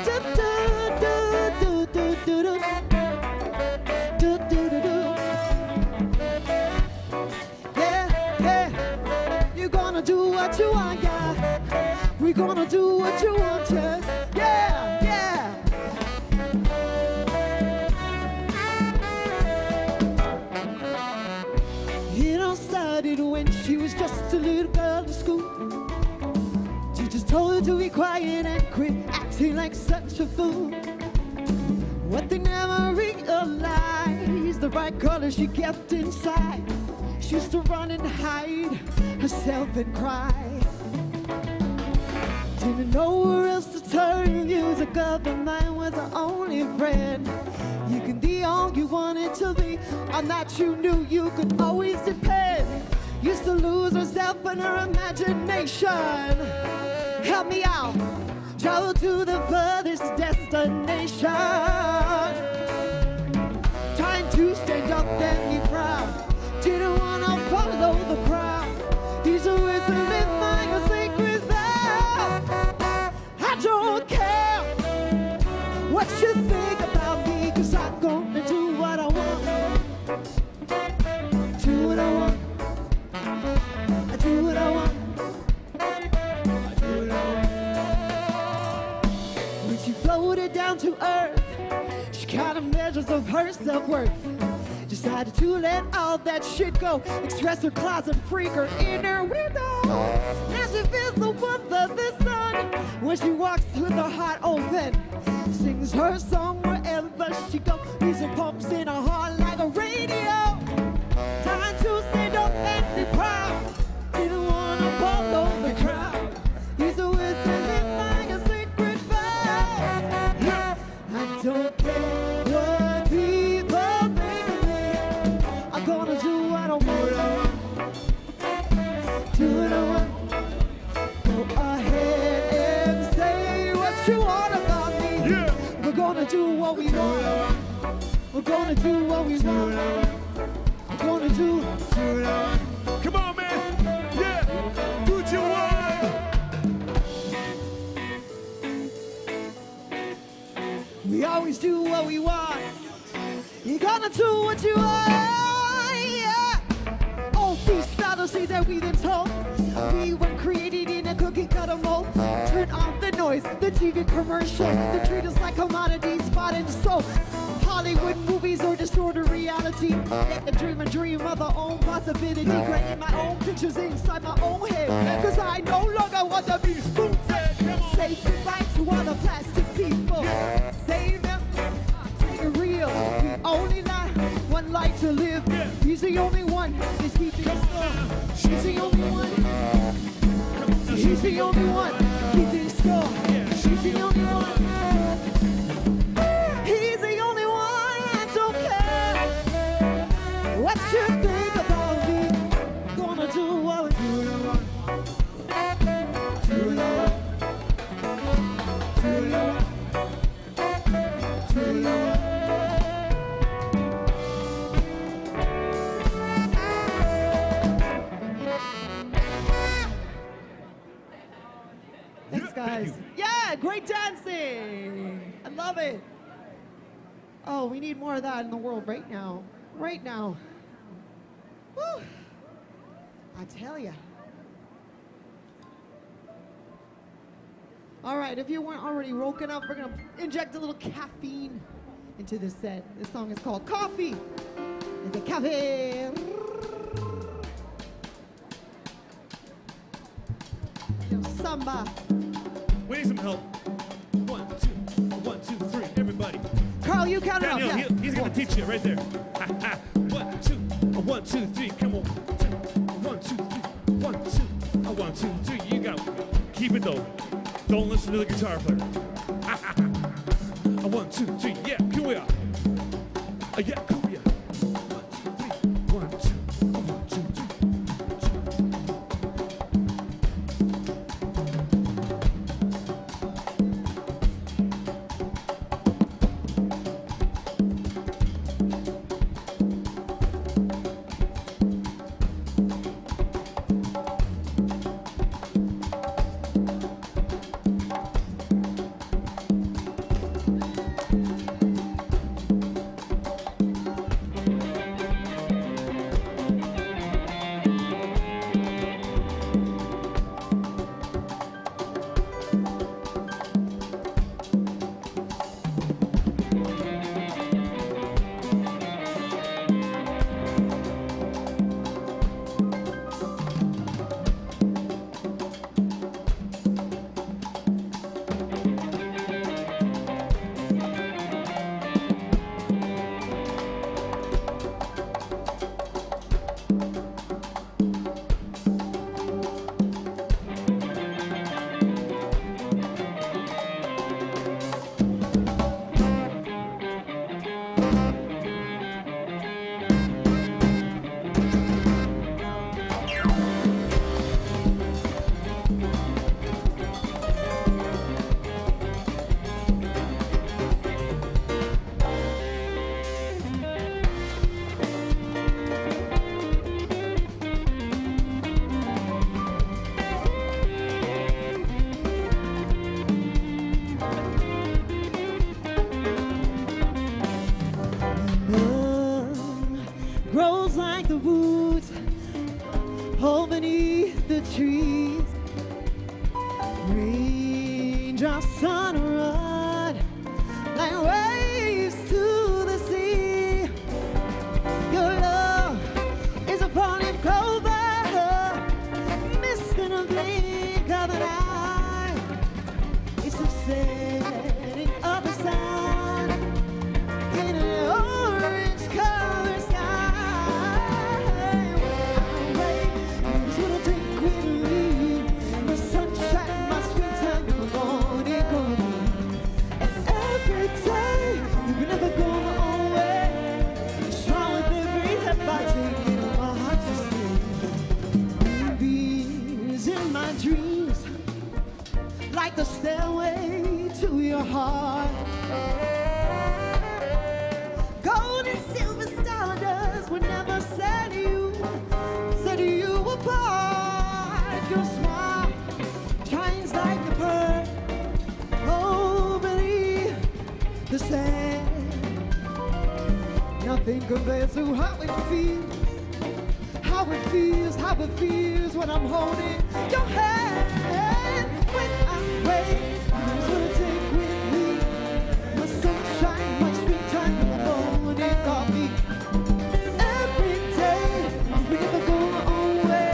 S12: Do, do, do, do, do, do, do. Do, do, do, do. You're gonna do what you want, yeah. We're gonna do what you want, yeah. Yeah, yeah. It all started when she was just a little girl in school. Teachers told her to be quiet and quit acting like such a fool. What they never realized, the right color she kept inside. She used to run and hide herself and cry. Didn't know where else to turn. Music of the mind was her only friend. You can be all you wanted to be. On that you knew you could always depend. Used to lose herself in her imagination. Help me out. Travel to the furthest destination. Trying to stand up and be proud. Didn't wanna follow the crowd. These are ways to live my sacred vow. I don't care what you think about me, 'cause I'm gonna do what I want. Do what I want. I do what I want. I do what I want. When she floated down to earth, she counted measures of her self-worth. Decided to let all that shit go. Express her closet, freak her inner window. Now she feels the warmth of the sun when she walks with her heart open. Sings her song wherever she goes. Music pumps in her heart like a radio. Time to stand up and be proud. Didn't wanna follow the crowd. He's a whistle in like a secret vow. I don't care what people think of me. I'm gonna do what I want. Do what I want. Go ahead and say what you want about me. Yeah. We're gonna do what we want. We're gonna do what we want. We're gonna do what I want.
S13: Come on, man. Yeah. Do what you want.
S12: We always do what we want. You're gonna do what you want, yeah. All these fallacies that we've been told, we were created in a cookie cutter mold. Turn off the noise, the TV commercial. They treat us like commodities, bought and sold. Hollywood movies or distorted reality. Make a dream of our own possibility. Creating my own pictures inside my own head. 'Cause I no longer want to be spoon-fed. Say goodbye to all the plastic people. Save them, take it real. We only got one life to live. He's the only one that's keeping us score. She's the only one. He's the only one keeping score. She's the only one. He's the only one. I don't care what you think about me. Gonna do what we do. Do what I want. Do what I want. love it. Oh, we need more of that in the world right now. Right now. Woo. I tell ya. All right, if you weren't already woken up, we're gonna inject a little caffeine into this set. This song is called Coffee. It's a cafe. Samba.
S13: We need some help. 1, 2, 1, 2, 3, everybody.
S12: Carl, you count it
S13: Daniel,
S12: off. Yeah.
S13: he's gonna teach you right there. 1, 2, 1, 2, 3, come on. 1, 2, 3, 1, 2, 1, 2, 3. You got it. Keep it though. Don't listen to the guitar player. 1, 2, 3, yeah, come here. Yeah, come here. 1, 2, 3, 1, 2, 3.
S12: Grows like the woods, all beneath the trees. Raindrops on a run, like waves to the sea. Your love is a falling clover, mist in a blink of an eye. It's the setting of the sun in an orange colored sky. Here's what I take with me: my sunshine, my springtime, my morning coffee. And every day you can never go my own way. Strong with every step I take, and my heart to stay. Moonbeams in my dreams, like the stairway to your heart. Gold and silver stardust would never set you apart. Your smile shines like a pearl over the sand. Nothing compares to how it feels, how it feels, how it feels when I'm holding your hand. When I wake, here's what I take with me: my sunshine, my springtime, my morning coffee. Every day, we never go our own way.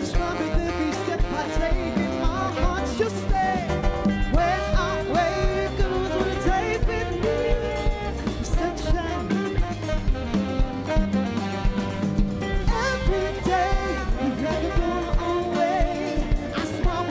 S12: Smile with every step I take, and my heart should stay. When I wake, here's what I take with me: my sunshine. Every day, we never go our own way. I smile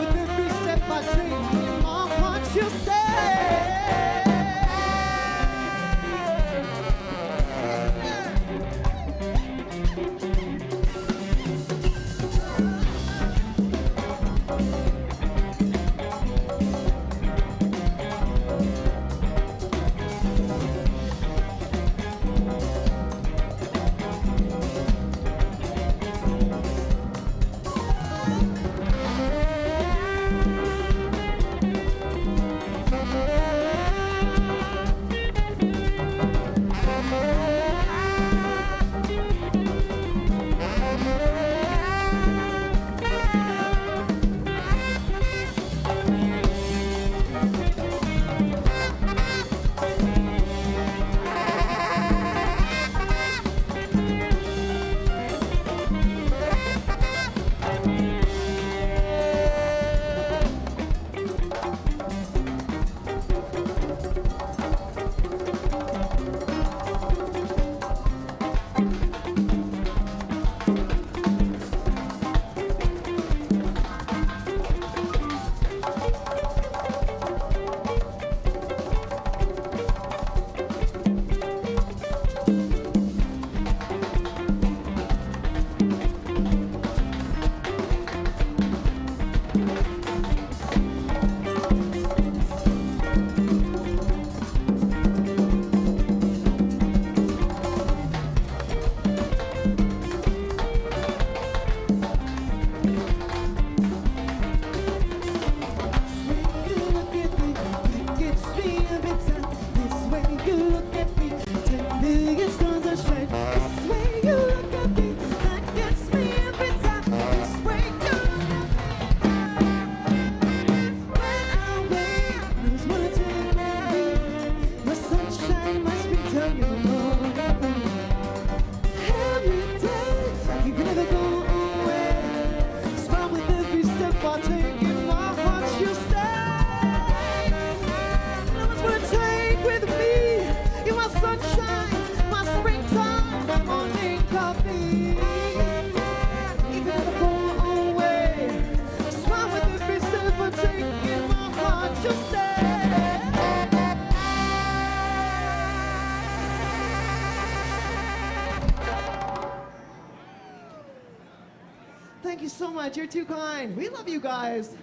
S12: Thank you so much. You're too kind. We love you guys.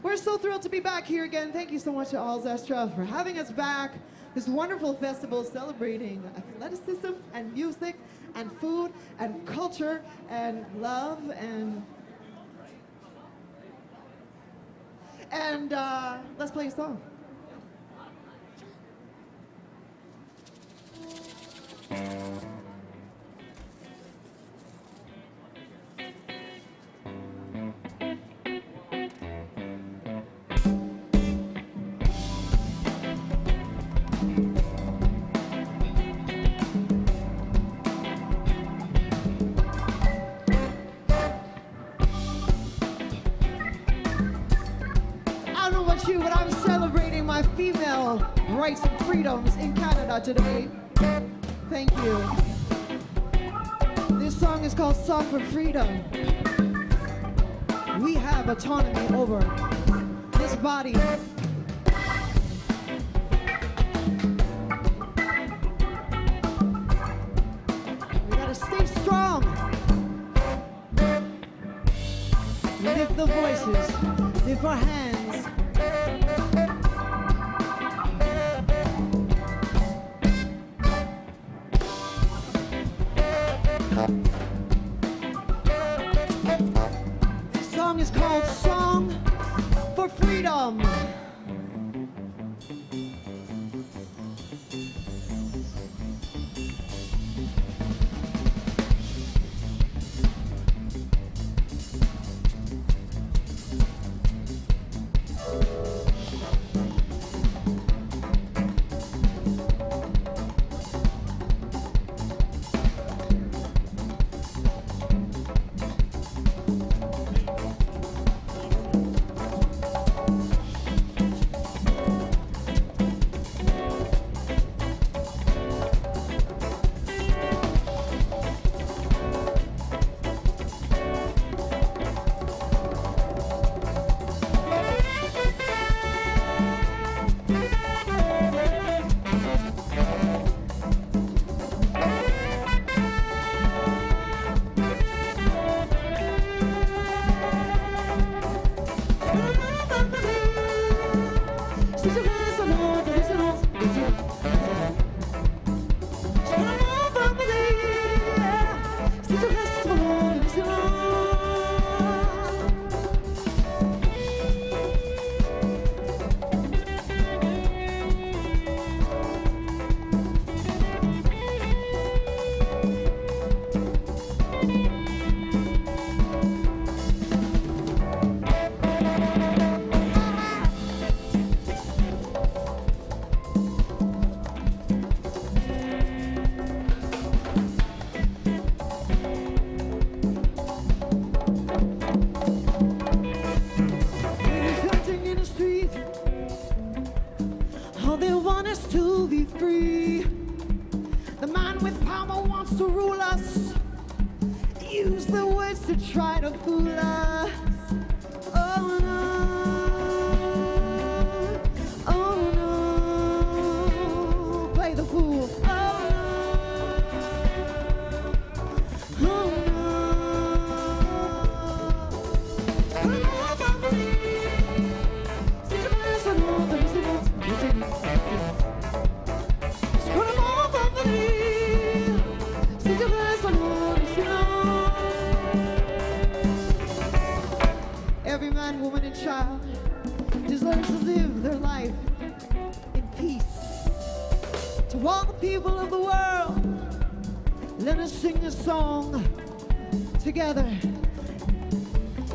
S12: We're so thrilled to be back here again. Thank you so much to All Zestra for having us back. This wonderful festival celebrating athleticism and music and food and culture and love and let's play a song. But I'm celebrating my female rights and freedoms in Canada today. Thank you. This song is called Song for Freedom. We have autonomy over this body. We gotta stay strong. Lift the voices, lift our hands. This song is called Song for Freedom.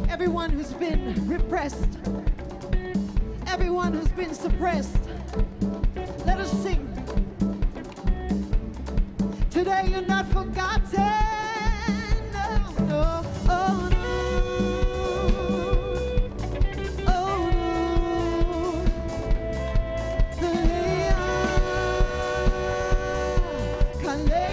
S12: Everyone who's been repressed, everyone who's been suppressed, let us sing. Today you're not forgotten. No, no, oh no. Oh no. Kalea, Kalea.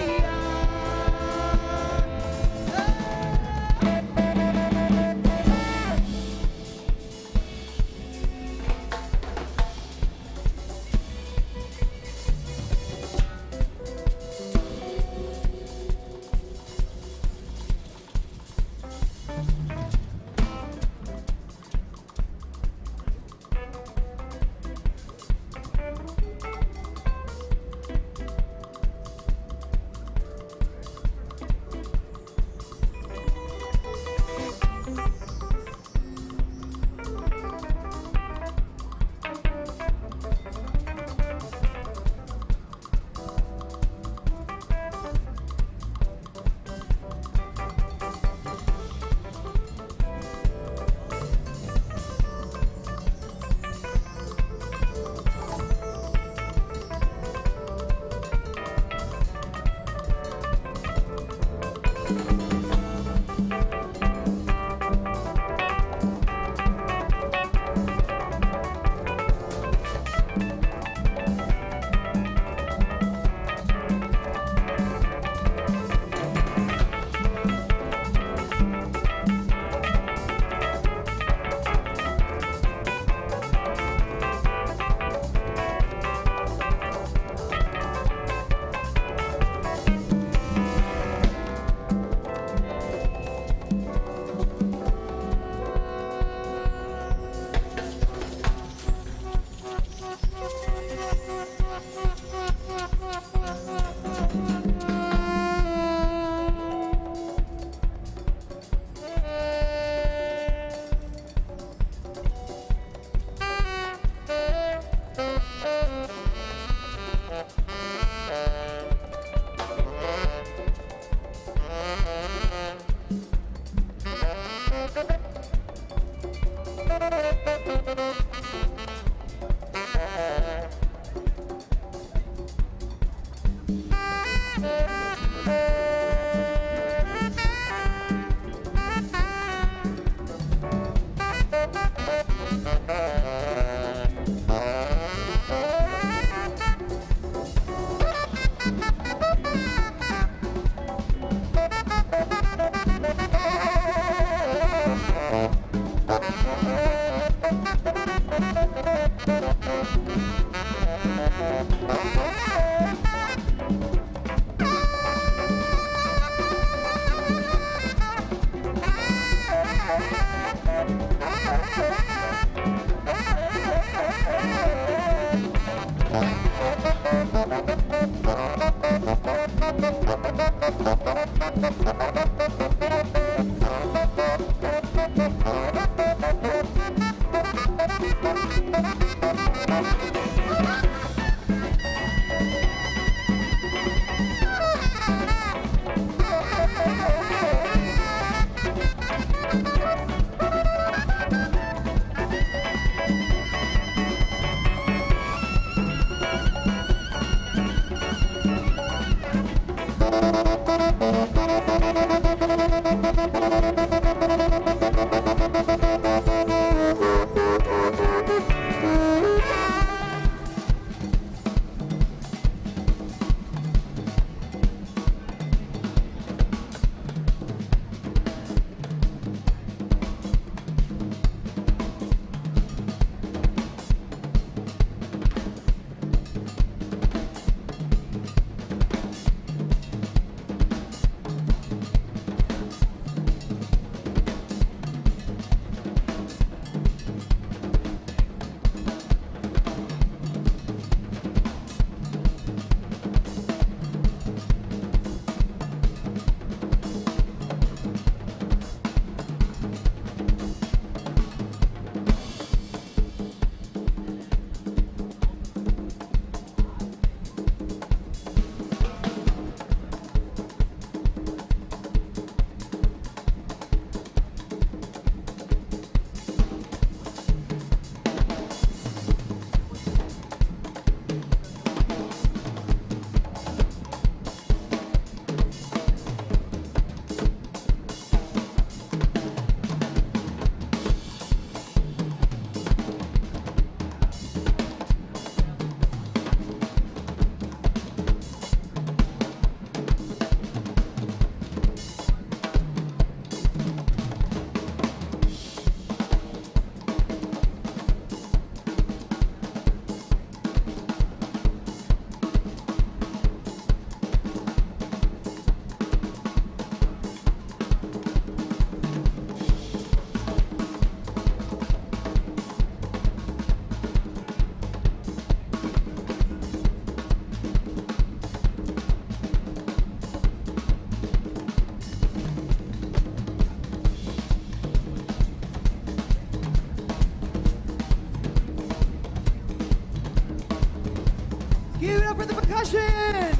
S12: Give it up for the percussion!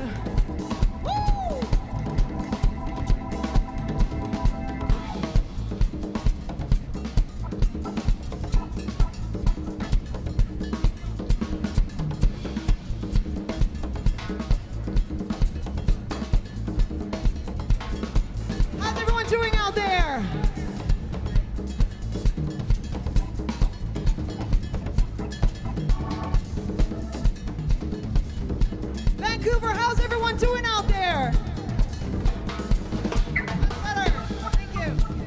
S12: Woo! How's everyone doing out there? Vancouver, how's everyone doing out there? Better. Thank you.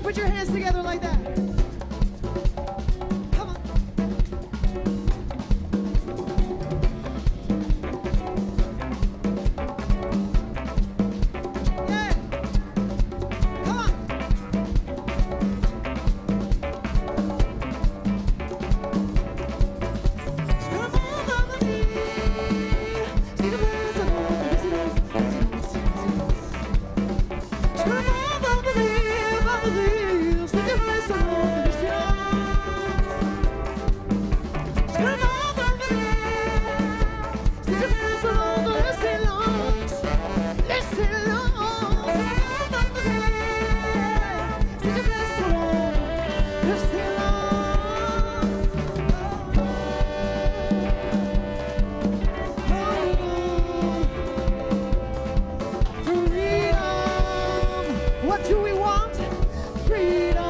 S12: Put your hands together like that. Come on. Yeah. Come on. Come on, Mama Lee. See the birds on the distance. Come on, Mama Lee, Mama Lee. See the birds on the distance. Come on, Mama Lee. See the birds on the distance. Listen long. Mama Lee. See the birds on the distance. Freedom. What do we want? Freedom.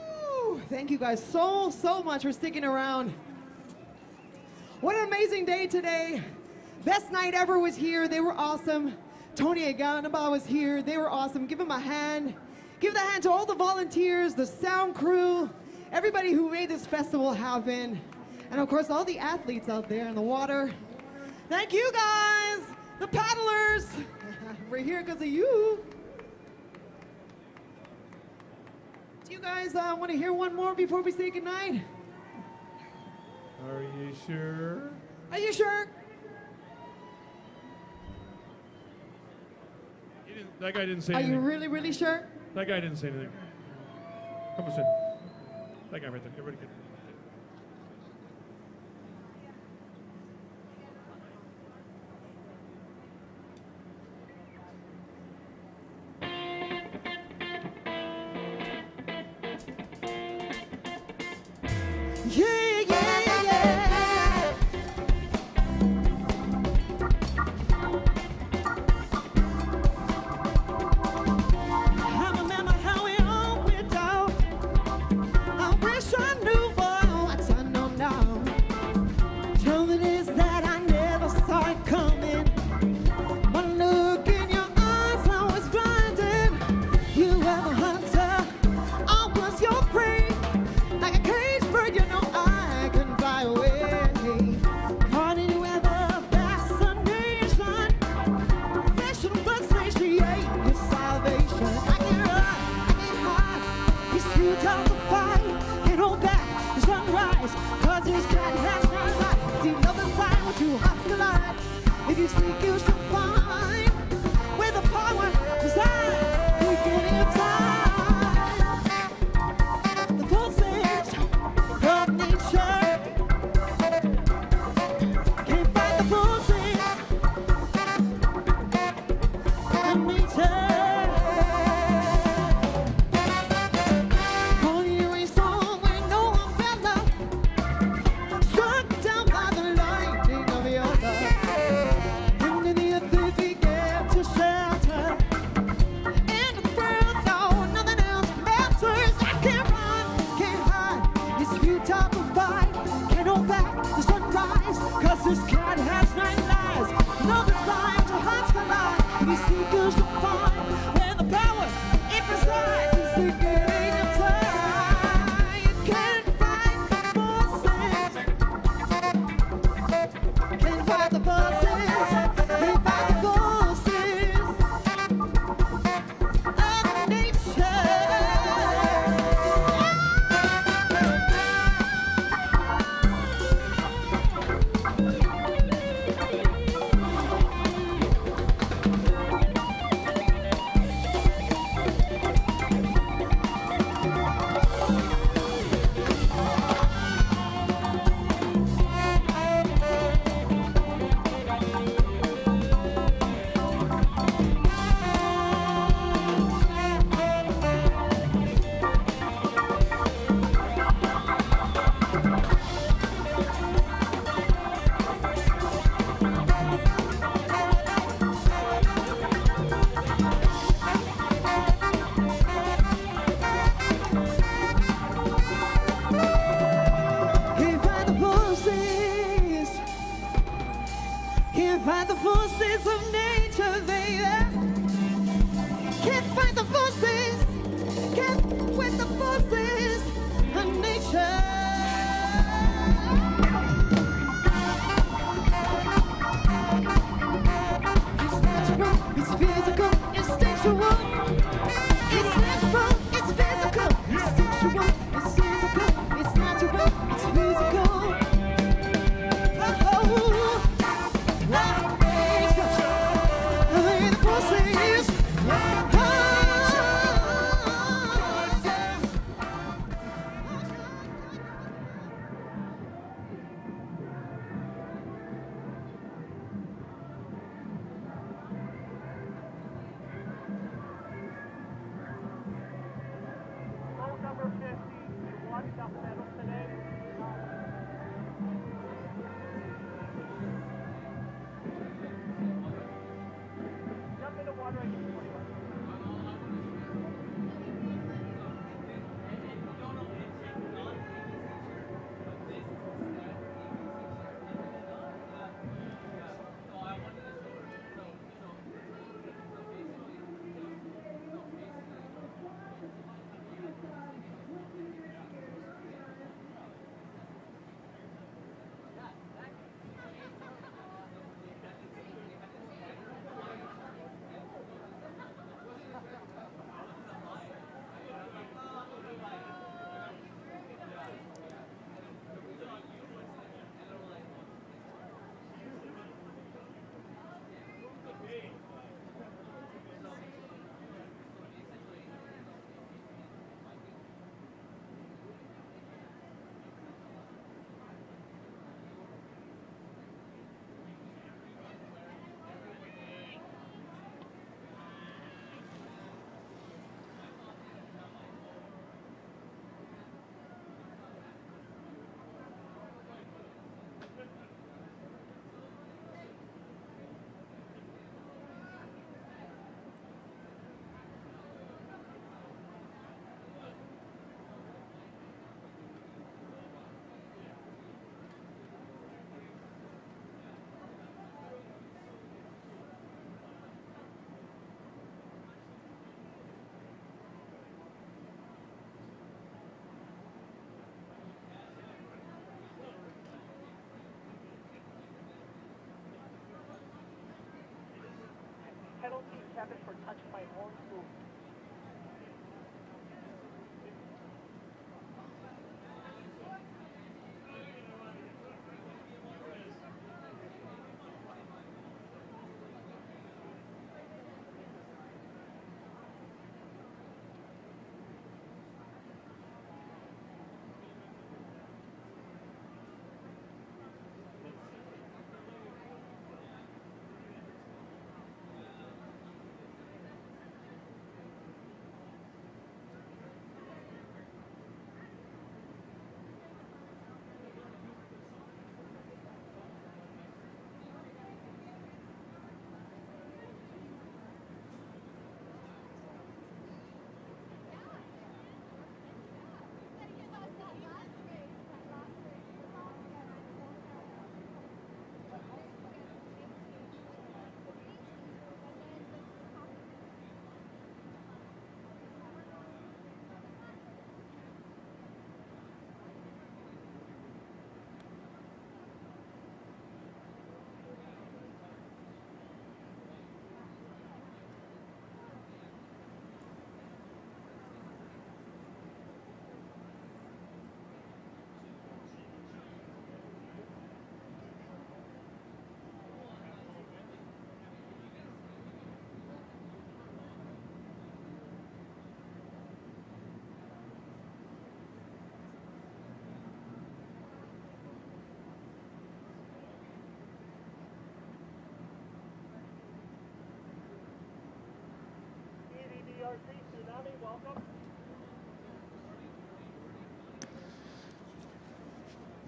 S12: Woo. Thank you guys so much for sticking around. What an amazing day today. Best night ever was here. They were awesome. Tony Aganaba was here. They were awesome. Give them a hand. Give the hand to all the volunteers, the sound crew, everybody who made this festival happen. And of course, all the athletes out there in the water. Thank you guys, the paddlers. We're here because of you. Do you guys want to hear one more before we say goodnight?
S13: Are you sure?
S12: Are you sure?
S13: That guy didn't say
S12: Are
S13: anything.
S12: you really, really sure?
S13: That guy didn't say anything. Come on, sit. That guy right there. Everybody get.
S12: Yeah, yeah, yeah. I remember how we all went out. I wish I knew It's natural, it's physical, instinctual. It's natural, it's physical, instinctual. It's physical, it's natural, it's physical. Oh, that makes the process.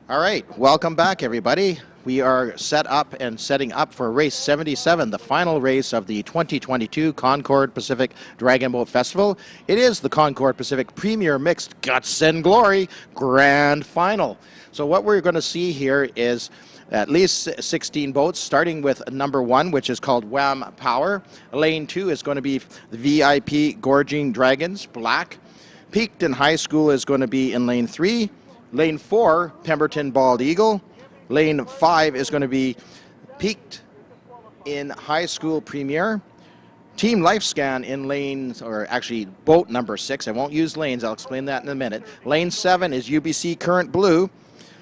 S1: All right, welcome back, everybody. We are set up and setting up for race 77, the final race of the 2022 Concord Pacific Dragon Boat Festival. It is the Concord Pacific Premier Mixed Guts and Glory Grand Final. So what we're going to see here is at least 16 boats, starting with number 1, which is called Wham Power. Lane 2 is going to be the VIP Gorging Dragons, black. Peakton High School is going to be in lane 3. Lane 4, Pemberton Bald Eagle. Lane 5 is going to be Peaked in High School Premier. Team Lifescan in lanes, or actually boat number 6. I won't use lanes. I'll explain that in a minute. Lane 7 is UBC Current Blue.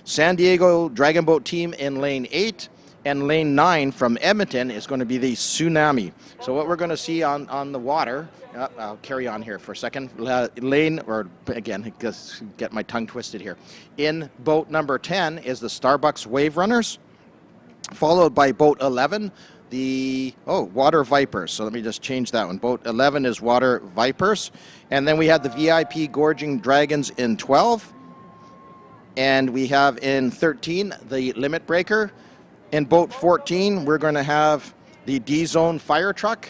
S1: San Diego Dragon Boat Team in lane 8. And lane 9 from Edmonton is going to be the Tsunami. So what we're going to see on the water, I'll carry on here for a second. Lane, or again, just get my tongue twisted here. In boat number 10 is the Starbucks Wave Runners, followed by boat 11, the Water Vipers. So let me just change that one. Boat 11 is Water Vipers. And then we have the VIP Gorging Dragons in 12. And we have in 13 the Limit Breaker. In boat 14, we're going to have the D-Zone Fire Truck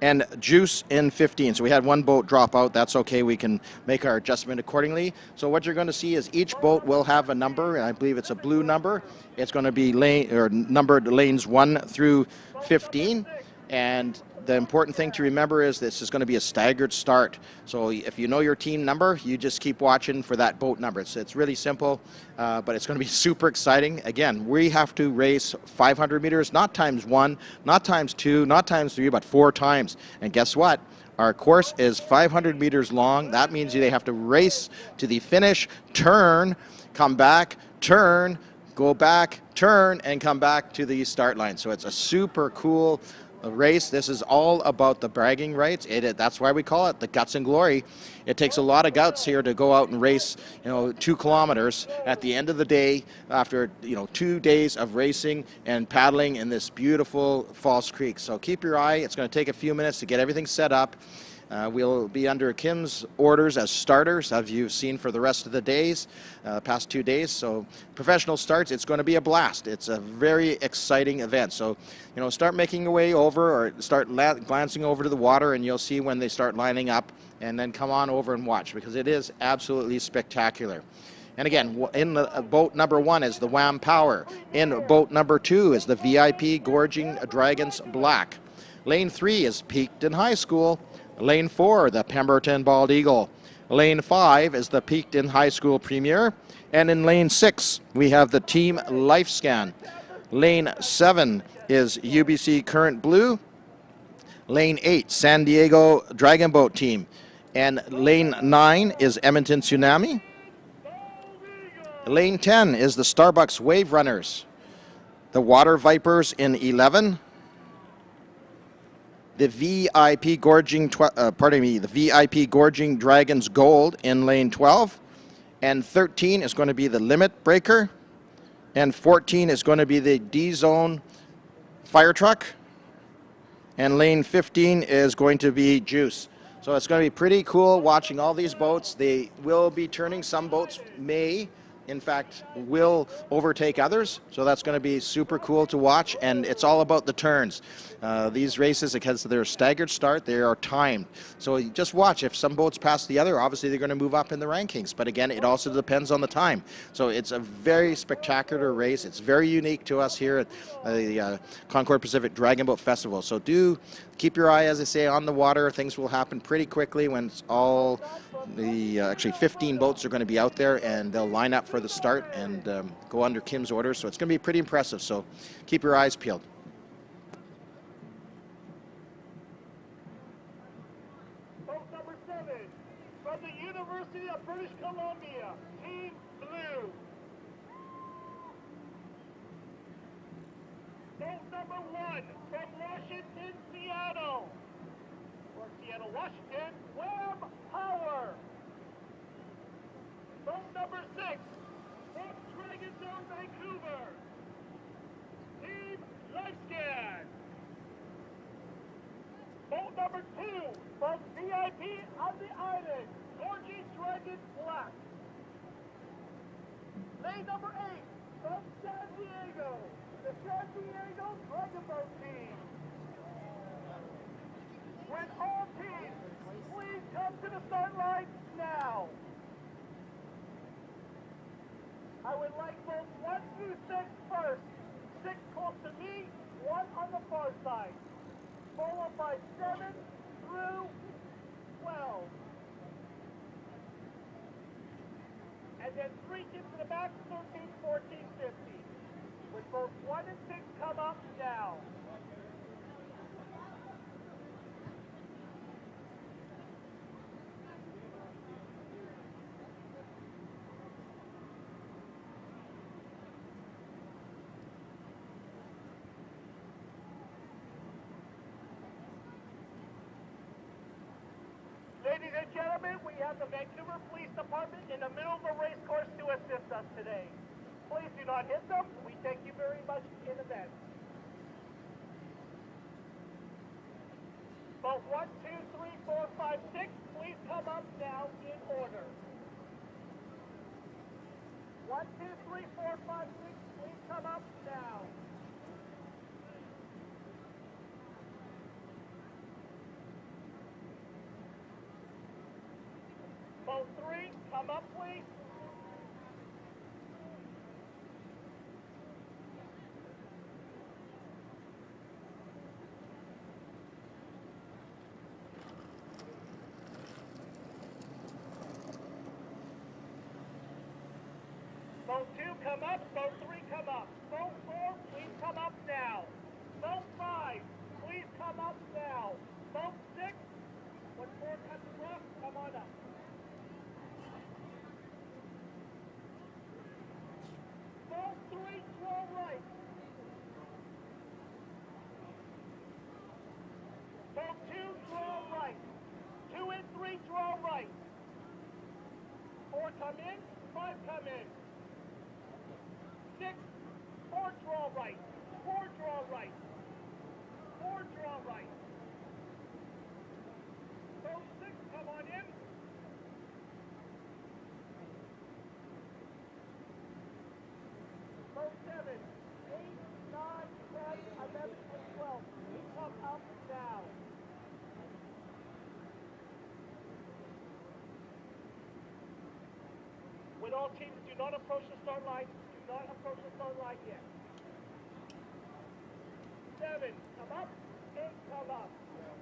S1: and Juice in 15. So we had one boat drop out. That's okay. We can make our adjustment accordingly. So what you're going to see is each boat will have a number, and I believe it's a blue number. It's going to be numbered lanes 1 through 15. And the important thing to remember is this is going to be a staggered start. So if you know your team number, you just keep watching for that boat number. It's really simple, but it's going to be super exciting. Again, we have to race 500 meters, not times 1, not times 2, not times 3, but 4 times. And guess what? Our course is 500 meters long. That means they have to race to the finish, turn, come back, turn, go back, turn, and come back to the start line. So it's a super cool race. This is all about the bragging rights. That's why we call it the guts and glory. It takes a lot of guts here to go out and race 2 kilometers at the end of the day after 2 days of racing and paddling in this beautiful False Creek. So keep your eye. It's going to take a few minutes to get everything set up. We'll be under Kim's orders as starters, as you've seen for the rest of the days, past 2 days. So professional starts, it's going to be a blast. It's a very exciting event. So, start making your way over, or start glancing over to the water, and you'll see when they start lining up, and then come on over and watch, because it is absolutely spectacular. And again, in the boat number 1 is the Wham Power. In boat number 2 is the VIP Gorging Dragons Black. Lane 3 is Peaked in High School. Lane 4, the Pemberton Bald Eagle. Lane 5 is the Peaked in High School Premier. And in lane 6, we have the Team Lifescan. Lane 7 is UBC Current Blue. Lane 8, San Diego Dragon Boat Team. And lane 9 is Edmonton Tsunami. Lane 10 is the Starbucks Wave Runners. The Water Vipers in 11. The VIP Gorging, the VIP Gorging Dragons Gold in lane 12. And 13 is going to be the Limit Breaker. And 14 is going to be the D-Zone Fire Truck. And lane 15 is going to be Juice. So it's going to be pretty cool watching all these boats. They will be turning. Some boats may, in fact, will overtake others. So that's going to be super cool to watch. And it's all about the turns. These races, because they're a staggered start, they are timed. So you just watch. If some boats pass the other, obviously they're going to move up in the rankings. But again, it also depends on the time. So it's a very spectacular race. It's very unique to us here at the Concord Pacific Dragon Boat Festival. So do keep your eye, as I say, on the water. Things will happen pretty quickly when it's all actually 15 boats are going to be out there, and they'll line up for the start and go under Kim's orders. So it's going to be pretty impressive. So keep your eyes peeled.
S13: Boat number 7 from the University of British Columbia, Team Blue. Boat number 1 from Washington, Seattle. Or Seattle, Washington, Wham Power. Boat number 6 from Dragon Zone, Vancouver, Team Lifescan. Boat number 2 from VIP on the island, Gorging Dragon Black. Lane number 8 from San Diego, the San Diego Dragon Boat Team. When all teams, please come to the start line now. I would like boats 1 through 6 first. 6 close to me, 1 on the far side. Followed by 7 through 12.
S14: and then 3 kids in the back, 13, 14, 15. With both 1 and 6 come up now. Ladies and gentlemen, we have the Vancouver Police Department in the middle of the race course to assist us today. Please do not hit them. We thank you very much in advance. Both 1, 2, 3, 4, 5, 6, please come up now in order. 1, 2, 3, 4, 5, 6, please come up now. Boat 3, come up, please. Boat 2, come up. Boat 3, come up. Boat 4, please come up now. Boat 5, please come up now. Boat 6, when 4 cuts across, come on up. Boat 3, draw right. Boat 2, draw right. 2 and 3, draw right. 4 come in, 5 come in. 6, 4 draw right. 4 draw right. 4 draw right. Boat 6, come on in. Boat 7, 8, 9, 10, 11, and 12. Please come up now. With all teams, do not approach the start line. Do not approach the start line yet. 7, come up. 8, come up.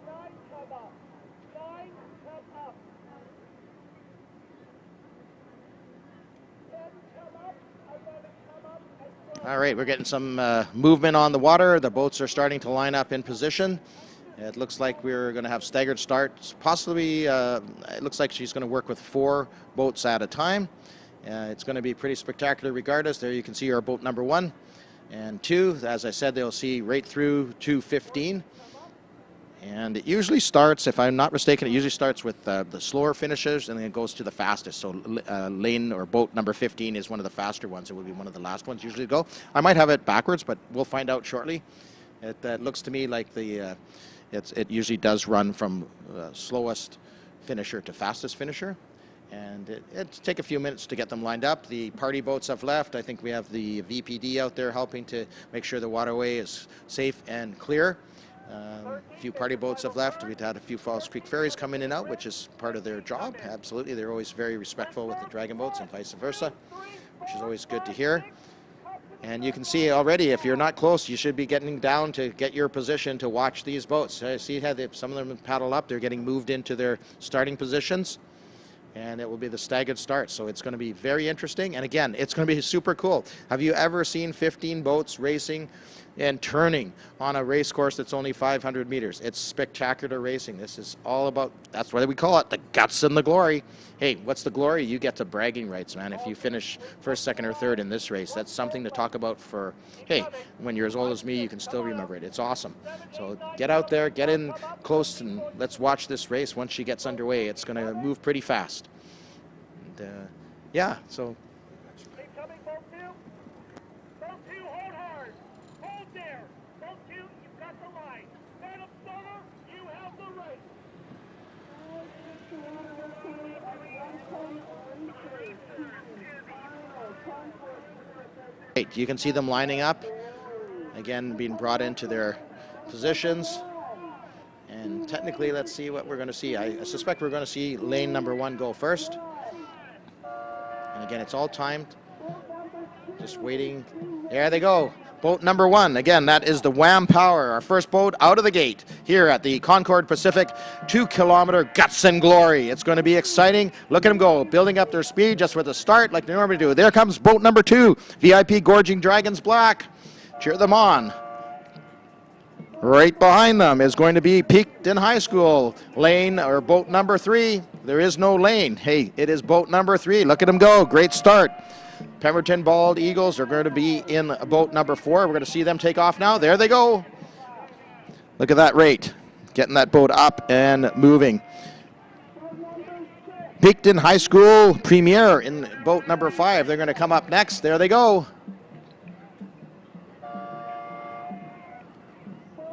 S14: 9, come up. 9, come up. 10, come up. 11, come up. And 12.
S1: All right, we're getting some movement on the water. The boats are starting to line up in position. It looks like we're going to have staggered starts. Possibly, it looks like she's going to work with 4 boats at a time. It's going to be pretty spectacular regardless. There you can see our boat number 1 and 2. As I said, they'll see right through 2:15. And it usually starts, if I'm not mistaken, it usually starts with the slower finishes and then it goes to the fastest. So lane or boat number 15 is one of the faster ones. It will be one of the last ones usually to go. I might have it backwards, but we'll find out shortly. It looks to me like it usually does run from slowest finisher to fastest finisher. And it'll take a few minutes to get them lined up. The party boats have left. I think we have the VPD out there helping to make sure the waterway is safe and clear. A few party boats have left. We've had a few Falls Creek ferries come in and out, which is part of their job. Absolutely. They're always very respectful with the dragon boats and vice versa, which is always good to hear. And you can see already, if you're not close, you should be getting down to get your position to watch these boats. See how some of them paddle up. They're getting moved into their starting positions. And it will be the staggered start. So it's going to be very interesting. And again, it's going to be super cool. Have you ever seen 15 boats racing and turning on a race course that's only 500 meters? It's spectacular racing. This is all about, that's what we call it, the guts and the glory. Hey, what's the glory? You get to bragging rights, man. If you finish first, second, or third in this race, that's something to talk about for, hey, when you're as old as me, you can still remember it. It's awesome. So get out there, get in close, and let's watch this race. Once she gets underway, it's going to move pretty fast. And, yeah, so.
S14: Incoming, boat 2. Boat 2, hold hard. Hold there. Boat 2, you've got the line. Madam Stoner, you have the race.
S1: You can see them lining up, again being brought into their positions. And technically, let's see what we're going to see. I suspect we're going to see lane number 1 go first. And again, it's all timed. Just waiting. There they go. Boat number 1, again, that is the Wham Power, our first boat out of the gate here at the Concord Pacific 2-kilometer Guts and Glory. It's going to be exciting. Look at them go, building up their speed just with the start like they normally do. There comes boat number 2, VIP Gorging Dragons Black. Cheer them on. Right behind them is going to be Peakton High School, lane or boat number 3. There is no lane. Hey, it is boat number 3. Look at them go, great start. Pemberton Bald Eagles are going to be in boat number 4. We're going to see them take off now. There they go. Look at that rate. Getting that boat up and moving. Peakton High School Premier in boat number 5. They're going to come up next. There they go.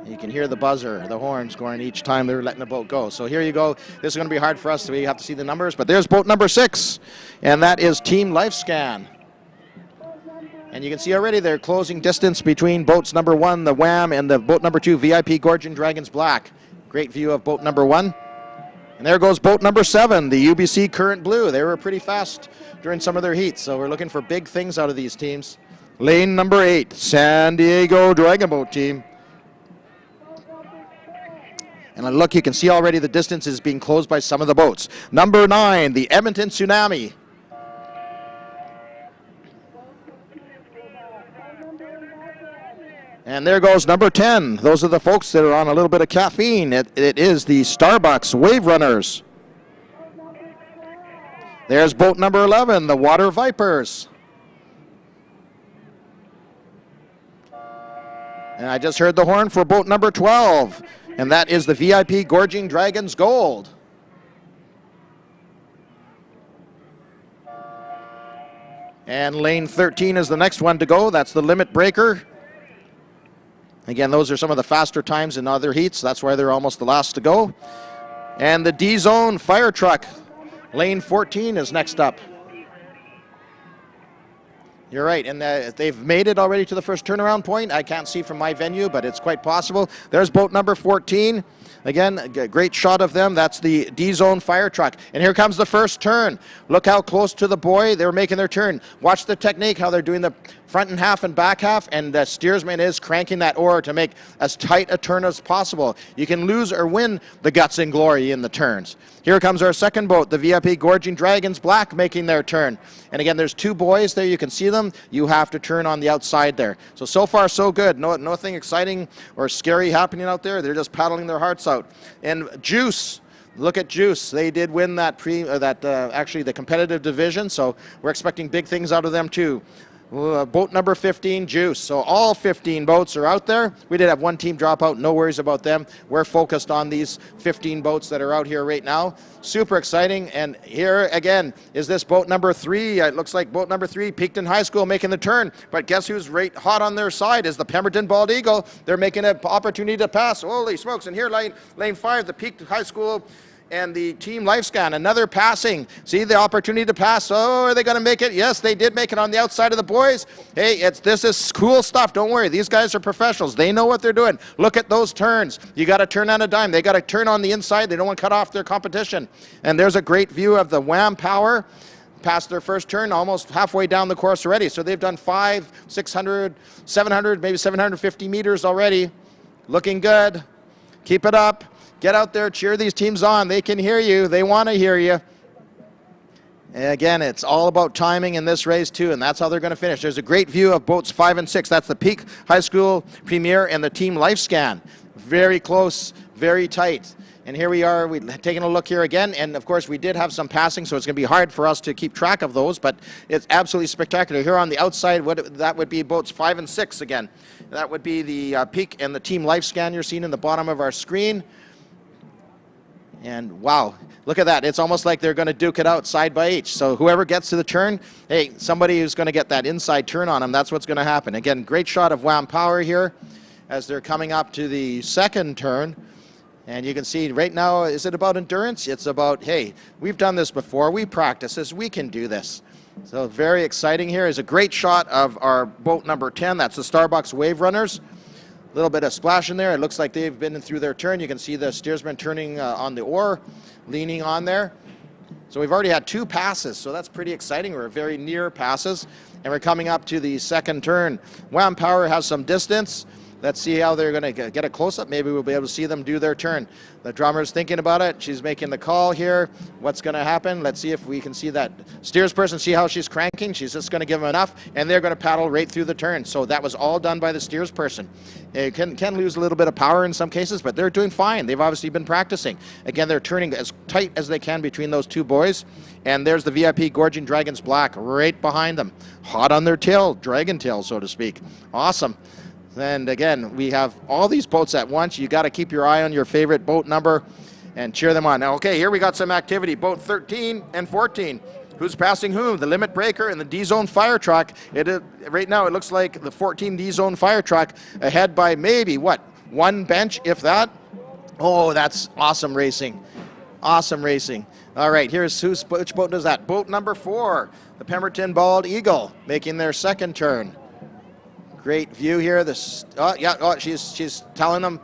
S1: You can hear the buzzer, the horns going each time they're letting the boat go. So here you go. This is going to be hard for us. We have to see the numbers. But there's boat number 6, and that is Team Lifescan. And you can see already their closing distance between boats number 1, the Wham, and the boat number 2, VIP Gorging Dragons Black. Great view of boat number 1. And there goes boat number 7, the UBC Current Blue. They were pretty fast during some of their heats, so we're looking for big things out of these teams. Lane number 8, San Diego Dragon Boat Team. And look, you can see already the distance is being closed by some of the boats. Number 9, the Edmonton Tsunami. And there goes number 10. Those are the folks that are on a little bit of caffeine. It is the Starbucks Wave Runners. There's boat number 11, the Water Vipers. And I just heard the horn for boat number 12, and that is the VIP Gorging Dragons Gold. And lane 13 is the next one to go. That's the Limit Breaker. Again, those are some of the faster times in other heats. That's why they're almost the last to go. And the D-Zone Fire Truck, lane 14 is next up. You're right, and they've made it already to the first turnaround point. I can't see from my venue, but it's quite possible. There's boat number 14. Again, a great shot of them. That's the D-Zone Fire Truck. And here comes the first turn. Look how close to the buoy they're making their turn. Watch the technique, how they're doing the front and half and back half, and the steersman is cranking that oar to make as tight a turn as possible. You can lose or win the Guts and Glory in the turns. Here comes our second boat, the VIP Gorging Dragons Black, making their turn. And again, there's 2 buoys there. You can see them. You have to turn on the outside there. So far, so good. Nothing exciting or scary happening out there. They're just paddling their hearts out. And Juice, look at Juice. They did win that actually the competitive division, so we're expecting big things out of them too. Boat number 15, Juice. So all 15 boats are out there. We did have one team drop out. No worries about them. We're focused on these 15 boats that are out here right now. Super exciting. And here again is this boat number 3. It looks like boat number 3, Peakton High School, making the turn. But guess who's right hot on their side is the Pemberton Bald Eagle. They're making an opportunity to pass. Holy smokes. And here lane 5, the Peakton High School and the Team Lifescan, another passing. See the opportunity to pass. Oh, are they going to make it? Yes, they did make it on the outside of the boys. Hey, this is cool stuff. Don't worry. These guys are professionals. They know what they're doing. Look at those turns. You got to turn on a dime. They got to turn on the inside. They don't want to cut off their competition. And there's a great view of the Wham Power. Past their first turn, almost halfway down the course already. So they've done 500, 600, 700, maybe 750 meters already. Looking good. Keep it up. Get out there, cheer these teams on. They can hear you. They want to hear you. And again, it's all about timing in this race too, and that's how they're going to finish. There's a great view of boats 5 and 6. That's the Peak High School Premier and the Team Lifescan. Very close, very tight. And here we are, we're taking a look here again, and of course we did have some passing, so it's going to be hard for us to keep track of those, but it's absolutely spectacular. Here on the outside, that would be boats 5 and 6 again. That would be the Peak and the Team Lifescan you're seeing in the bottom of our screen. And wow, look at that. It's almost like they're going to duke it out side by each. So whoever gets to the turn, hey, somebody who's going to get that inside turn on them, that's what's going to happen. Again, great shot of Wham Power here as they're coming up to the second turn. And you can see right now, is it about endurance? It's about, hey, we've done this before. We practice this. We can do this. So very exciting here is a great shot of our boat number 10. That's the Starbucks Wave Runners. A little bit of splash in there. It looks like they've been through their turn. You can see the steersman turning on the oar, leaning on there. So we've already had 2 passes, so that's pretty exciting. We're very near passes, and we're coming up to the second turn. Wham Power has some distance. Let's see how they're going to get a close-up. Maybe we'll be able to see them do their turn. The drummer's thinking about it. She's making the call here. What's going to happen? Let's see if we can see that steers person, see how she's cranking. She's just going to give them enough, and they're going to paddle right through the turn. So that was all done by the steers person. It can lose a little bit of power in some cases, but they're doing fine. They've obviously been practicing. Again, they're turning as tight as they can between those 2 boys. And there's the VIP Gorging Dragons Black right behind them. Hot on their tail, dragon tail, so to speak. Awesome. And again, we have all these boats at once. You got to keep your eye on your favorite boat number and cheer them on. Now, okay, here we got some activity. Boat 13 and 14. Who's passing whom? The Limit Breaker and the D-Zone Fire Truck. Right now, it looks like the 14 D-Zone Fire Truck ahead by maybe, 1 bench, if that? Oh, that's awesome racing. Awesome racing. All right, which boat does that? Boat number 4, the Pemberton Bald Eagle, making their second turn. Great view here. She's telling them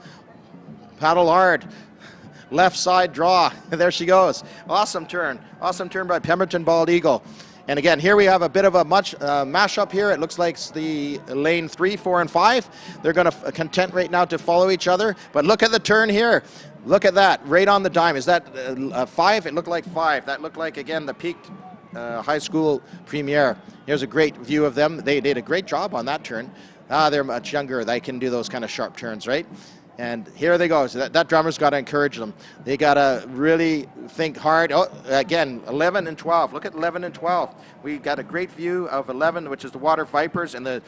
S1: paddle hard. Left side draw. There she goes. Awesome turn. Awesome turn by Pemberton Bald Eagle. And again, here we have a bit of a mashup here. It looks like the lane 3, 4, and 5. They're going to content right now to follow each other. But look at the turn here. Look at that. Right on the dime. Is that 5? It looked like 5. That looked like, again, the peaked high school premiere. Here's a great view of them. They did a great job on that turn. They're much younger. They can do those kind of sharp turns, right? And here they go. So that drummer's got to encourage them. They got to really think hard. Oh, again, 11 and 12. Look at 11 and 12. We got a great view of 11, which is the Water Vipers, and the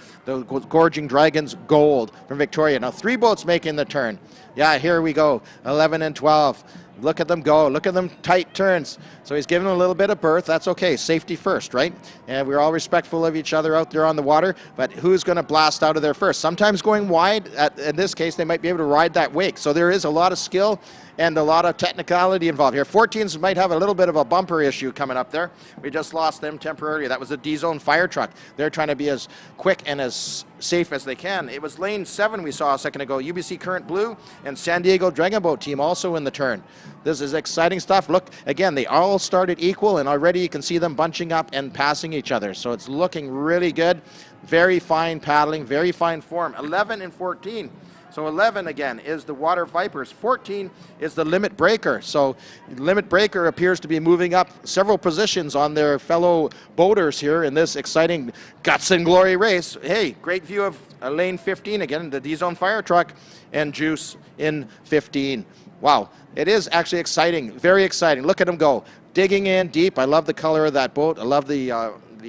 S1: Gorging Dragons Gold from Victoria. Now 3 boats making the turn. Yeah, here we go. 11 and 12. Look at them go. Look at them tight turns. So he's giving them a little bit of berth. That's okay. Safety first, right? And we're all respectful of each other out there on the water. But who's going to blast out of there first? Sometimes going wide. In this case, they might be able to ride that wake. So there is a lot of skill and a lot of technicality involved here. 14s might have a little bit of a bumper issue coming up there. We just lost them temporarily. That was a D-Zone Fire Truck. They're trying to be as quick and as safe as they can. It was lane 7 we saw a second ago. UBC Current Blue and San Diego Dragon Boat team also in the turn. This is exciting stuff. Look, again, they all started equal, and already you can see them bunching up and passing each other. So it's looking really good. Very fine paddling, very fine form. 11 and 14. So 11, again, is the Water Vipers. 14 is the Limit Breaker. So Limit Breaker appears to be moving up several positions on their fellow boaters here in this exciting Guts and Glory race. Hey, great view of lane 15 again, the D-Zone Fire Truck, and Juice in 15. Wow, it is actually exciting, very exciting. Look at them go, digging in deep. I love the color of that boat. I love the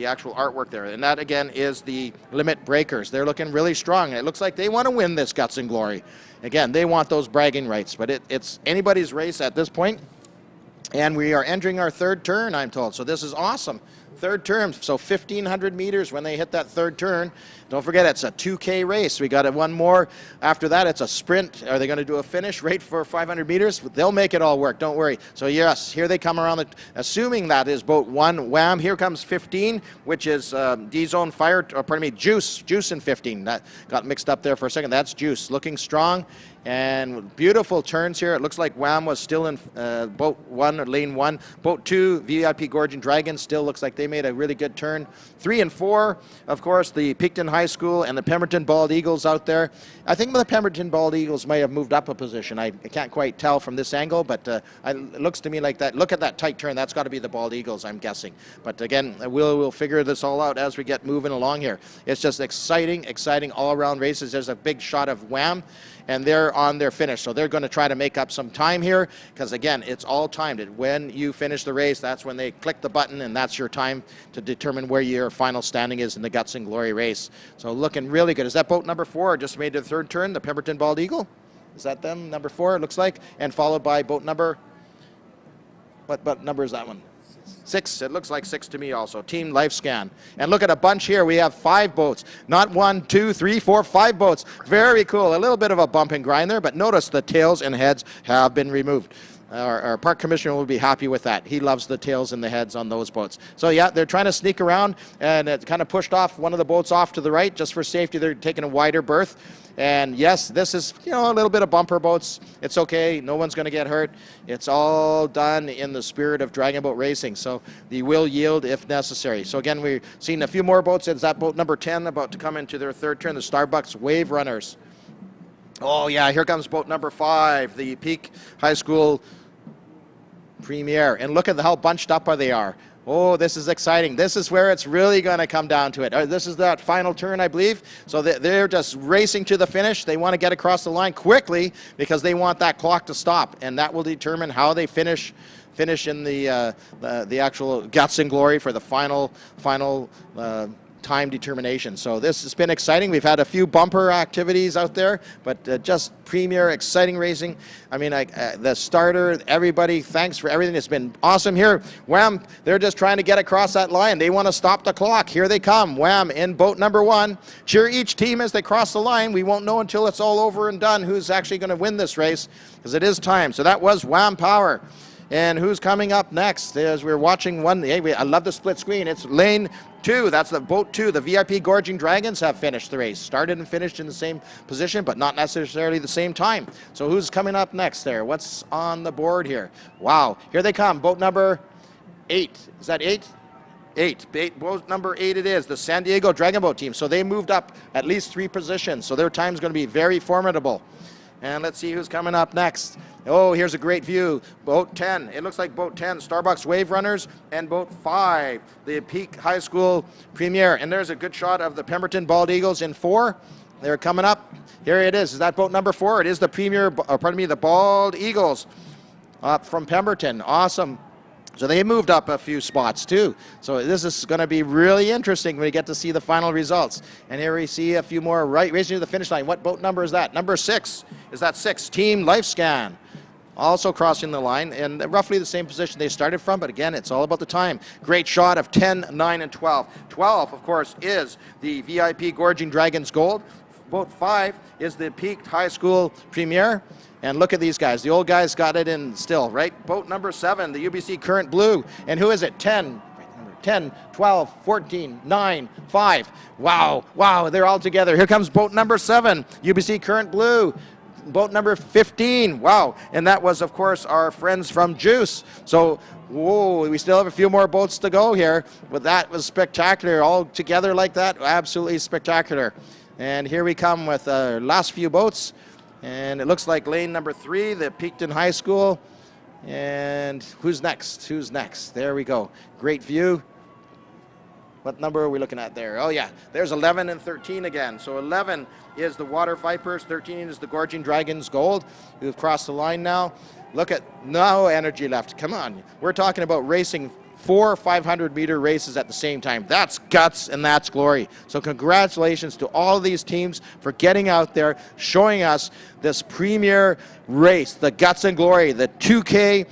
S1: actual artwork there. And that, again, is the Limit Breakers. They're looking really strong. It looks like they want to win this Guts and Glory. Again, they want those bragging rights, but it's anybody's race at this point. And we are entering our 3rd turn, I'm told. So this is awesome. 3rd turn, so 1,500 meters when they hit that 3rd turn. Don't forget, it's a 2K race. We got one more. After that, it's a sprint. Are they going to do a finish right for 500 meters? They'll make it all work. Don't worry. So yes, here they come around. Assuming that is boat 1, Wham. Here comes 15, which is D-Zone Fire. Juice in 15. That got mixed up there for a second. That's Juice, looking strong. And beautiful turns here. It looks like Wham was still in boat 1, or lane 1. Boat 2, VIP Gorging Dragons, still looks like they made a really good turn. 3 and 4, of course, the Peakton High School and the Pemberton Bald Eagles out there. I think the Pemberton Bald Eagles may have moved up a position. I can't quite tell from this angle, but it looks to me like that. Look at that tight turn. That's got to be the Bald Eagles, I'm guessing. But again, we'll figure this all out as we get moving along here. It's just exciting all-around races. There's a big shot of Wham, and they're on their finish. So they're going to try to make up some time here because, again, it's all timed. When you finish the race, that's when they click the button, and that's your time to determine where your final standing is in the Guts and Glory race. So looking really good. Is that boat number 4 just made the 3rd turn, the Pemberton Bald Eagle? Is that them, number 4, it looks like? And followed by boat number, what number is that one? 6, it looks like 6 to me also. Team Life Scan. And look at a bunch here. We have 5 boats. Not 1, 2, 3, 4, 5 boats. Very cool. A little bit of a bump and grind there, but notice the tails and heads have been removed. Our park commissioner will be happy with that. He loves the tails and the heads on those boats. So yeah, they're trying to sneak around, and it kind of pushed off one of the boats off to the right just for safety. They're taking a wider berth. And yes, this is, a little bit of bumper boats. It's okay. No one's going to get hurt. It's all done in the spirit of dragon boat racing. So they will yield if necessary. So again, we've seen a few more boats. It's that boat number 10 about to come into their third turn, the Starbucks Wave Runners. Oh yeah, here comes boat number 5, the Peak High School Premier. And look at how bunched up they are. Oh, this is exciting. This is where it's really going to come down to it. This is that final turn, I believe. So they're just racing to the finish. They want to get across the line quickly because they want that clock to stop, and that will determine how they finish in the actual guts and glory for the final time determination. So this has been exciting. We've had a few bumper activities out there, but just premier exciting racing. I mean, the starter, everybody, thanks for everything. It's been awesome here. Wham, they're just trying to get across that line. They want to stop the clock. Here they come. Wham, in boat number 1. Cheer each team as they cross the line. We won't know until it's all over and done who's actually going to win this race, because it is time. So that was Wham Power. And who's coming up next? As we're watching one, I love the split screen. It's lane 2. That's the boat 2. The VIP Gorging Dragons have finished the race. Started and finished in the same position, but not necessarily the same time. So who's coming up next there? What's on the board here? Wow, here they come. Boat number 8. Is that 8? 8. Boat number 8 it is, the San Diego Dragon Boat team. So they moved up at least 3 positions. So their time's going to be very formidable. And let's see who's coming up next. Oh, here's a great view. Boat 10. It looks like boat 10, Starbucks Wave Runners, and boat 5, the Peak High School Premier. And there's a good shot of the Pemberton Bald Eagles in 4. They're coming up. Here it is. Is that boat number 4? It is the the Bald Eagles up from Pemberton. Awesome. So they moved up a few spots too. So this is going to be really interesting when we get to see the final results. And here we see a few more racing to the finish line. What boat number is that? Number 6. Is that 6? Team LifeScan. Also crossing the line in roughly the same position they started from, but again, it's all about the time. Great shot of 10, 9, and 12. 12, of course, is the VIP Gorging Dragons Gold. Boat 5 is the Peak High School Premier. And look at these guys. The old guys got it in still, right? Boat number 7, the UBC Current Blue. And who is it? 10, 12, 14, 9, 5. Wow, they're all together. Here comes boat number 7, UBC Current Blue. Boat number 15. Wow. And that was, of course, our friends from Juice. So, whoa, we still have a few more boats to go here. But that was spectacular. All together like that, absolutely spectacular. And here we come with our last few boats. And it looks like lane number 3, the Peakton High School. And who's next? There we go. Great view. What number are we looking at there? Oh, yeah. There's 11 and 13 again. So 11 is the Water Vipers. 13 is the Gorging Dragons Gold, who've crossed the line now. Look at no energy left. Come on. We're talking about racing 4 500-meter races at the same time. That's guts and that's glory. So congratulations to all of these teams for getting out there, showing us this premier race, the guts and glory, the 2K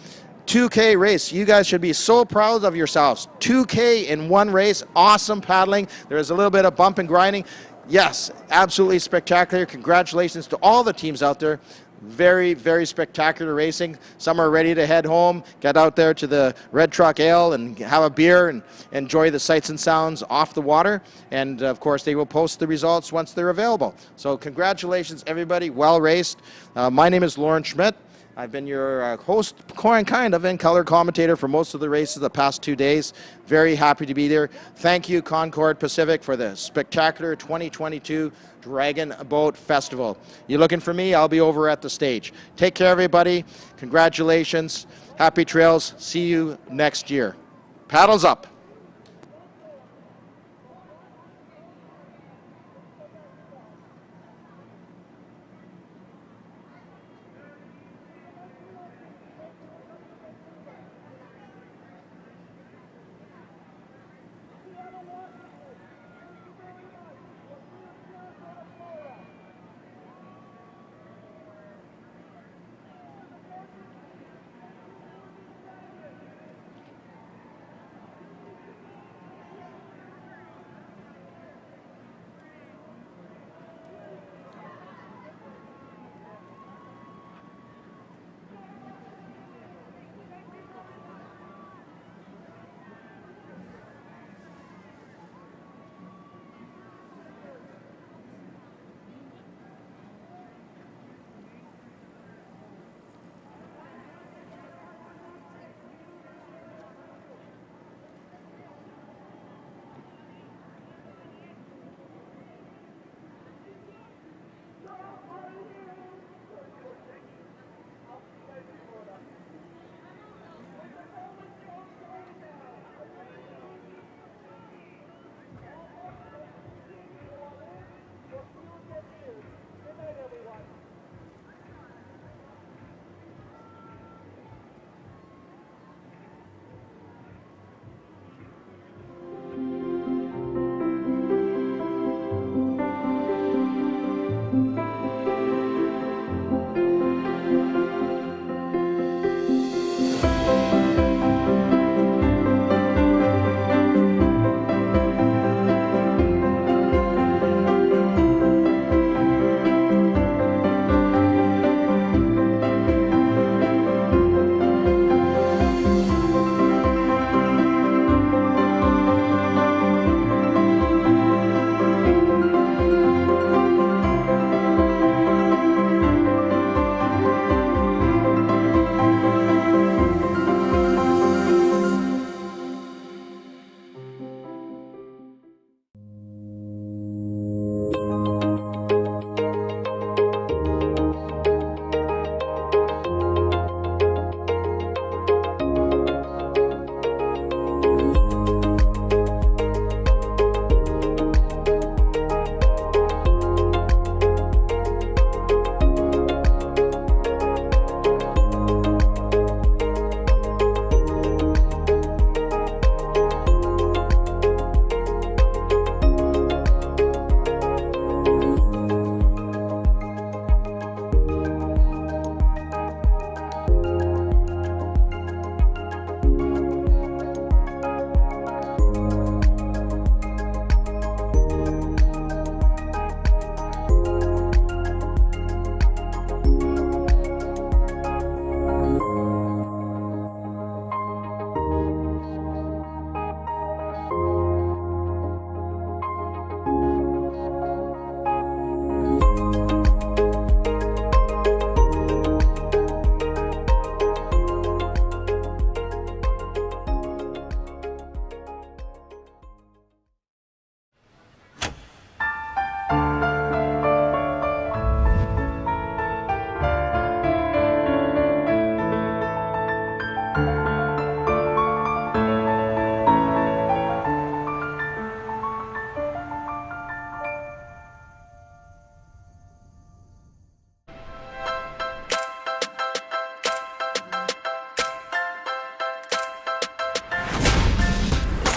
S1: race. You guys should be so proud of yourselves. 2K in one race, awesome paddling. There's a little bit of bump and grinding. Yes, absolutely spectacular. Congratulations to all the teams out there. Very, very spectacular racing. Some are ready to head home, get out there to the Red Truck Ale and have a beer and enjoy the sights and sounds off the water. And of course, they will post the results once they're available. So congratulations, everybody. Well raced. My name is Lauren Schmidt. I've been your host, kind of, and color commentator for most of the races the past 2 days. Very happy to be there. Thank you, Concord Pacific, for the spectacular 2022 Dragon Boat Festival. You looking for me? I'll be over at the stage. Take care, everybody. Congratulations. Happy trails. See you next year. Paddles up.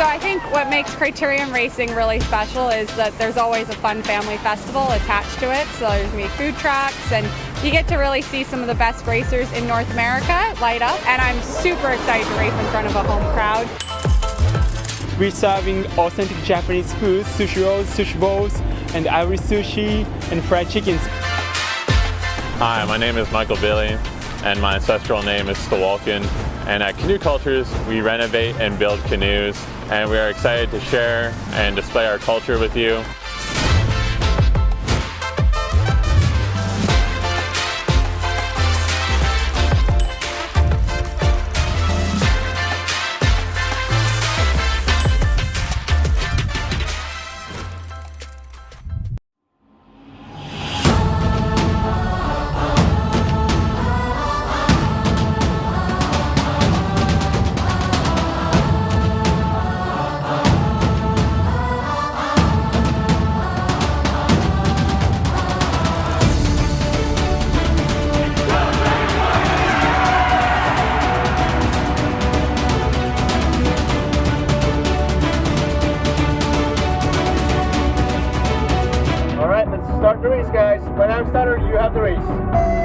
S2: I think what makes Criterium Racing really special is that there's always a fun family festival attached to it. So there's going to be food trucks, and you get to really see some of the best racers in North America light up. And I'm super excited to race in front of a home crowd.
S3: We're serving authentic Japanese food, sushi rolls, sushi bowls, and Irish sushi and fried chickens.
S4: Hi, my name is Michael Billy, and my ancestral name is Stawalkin. And at Canoe Cultures, we renovate and build canoes, and we are excited to share and display our culture with you.
S3: All right, let's start the race, guys. When I'm starter, you have the race.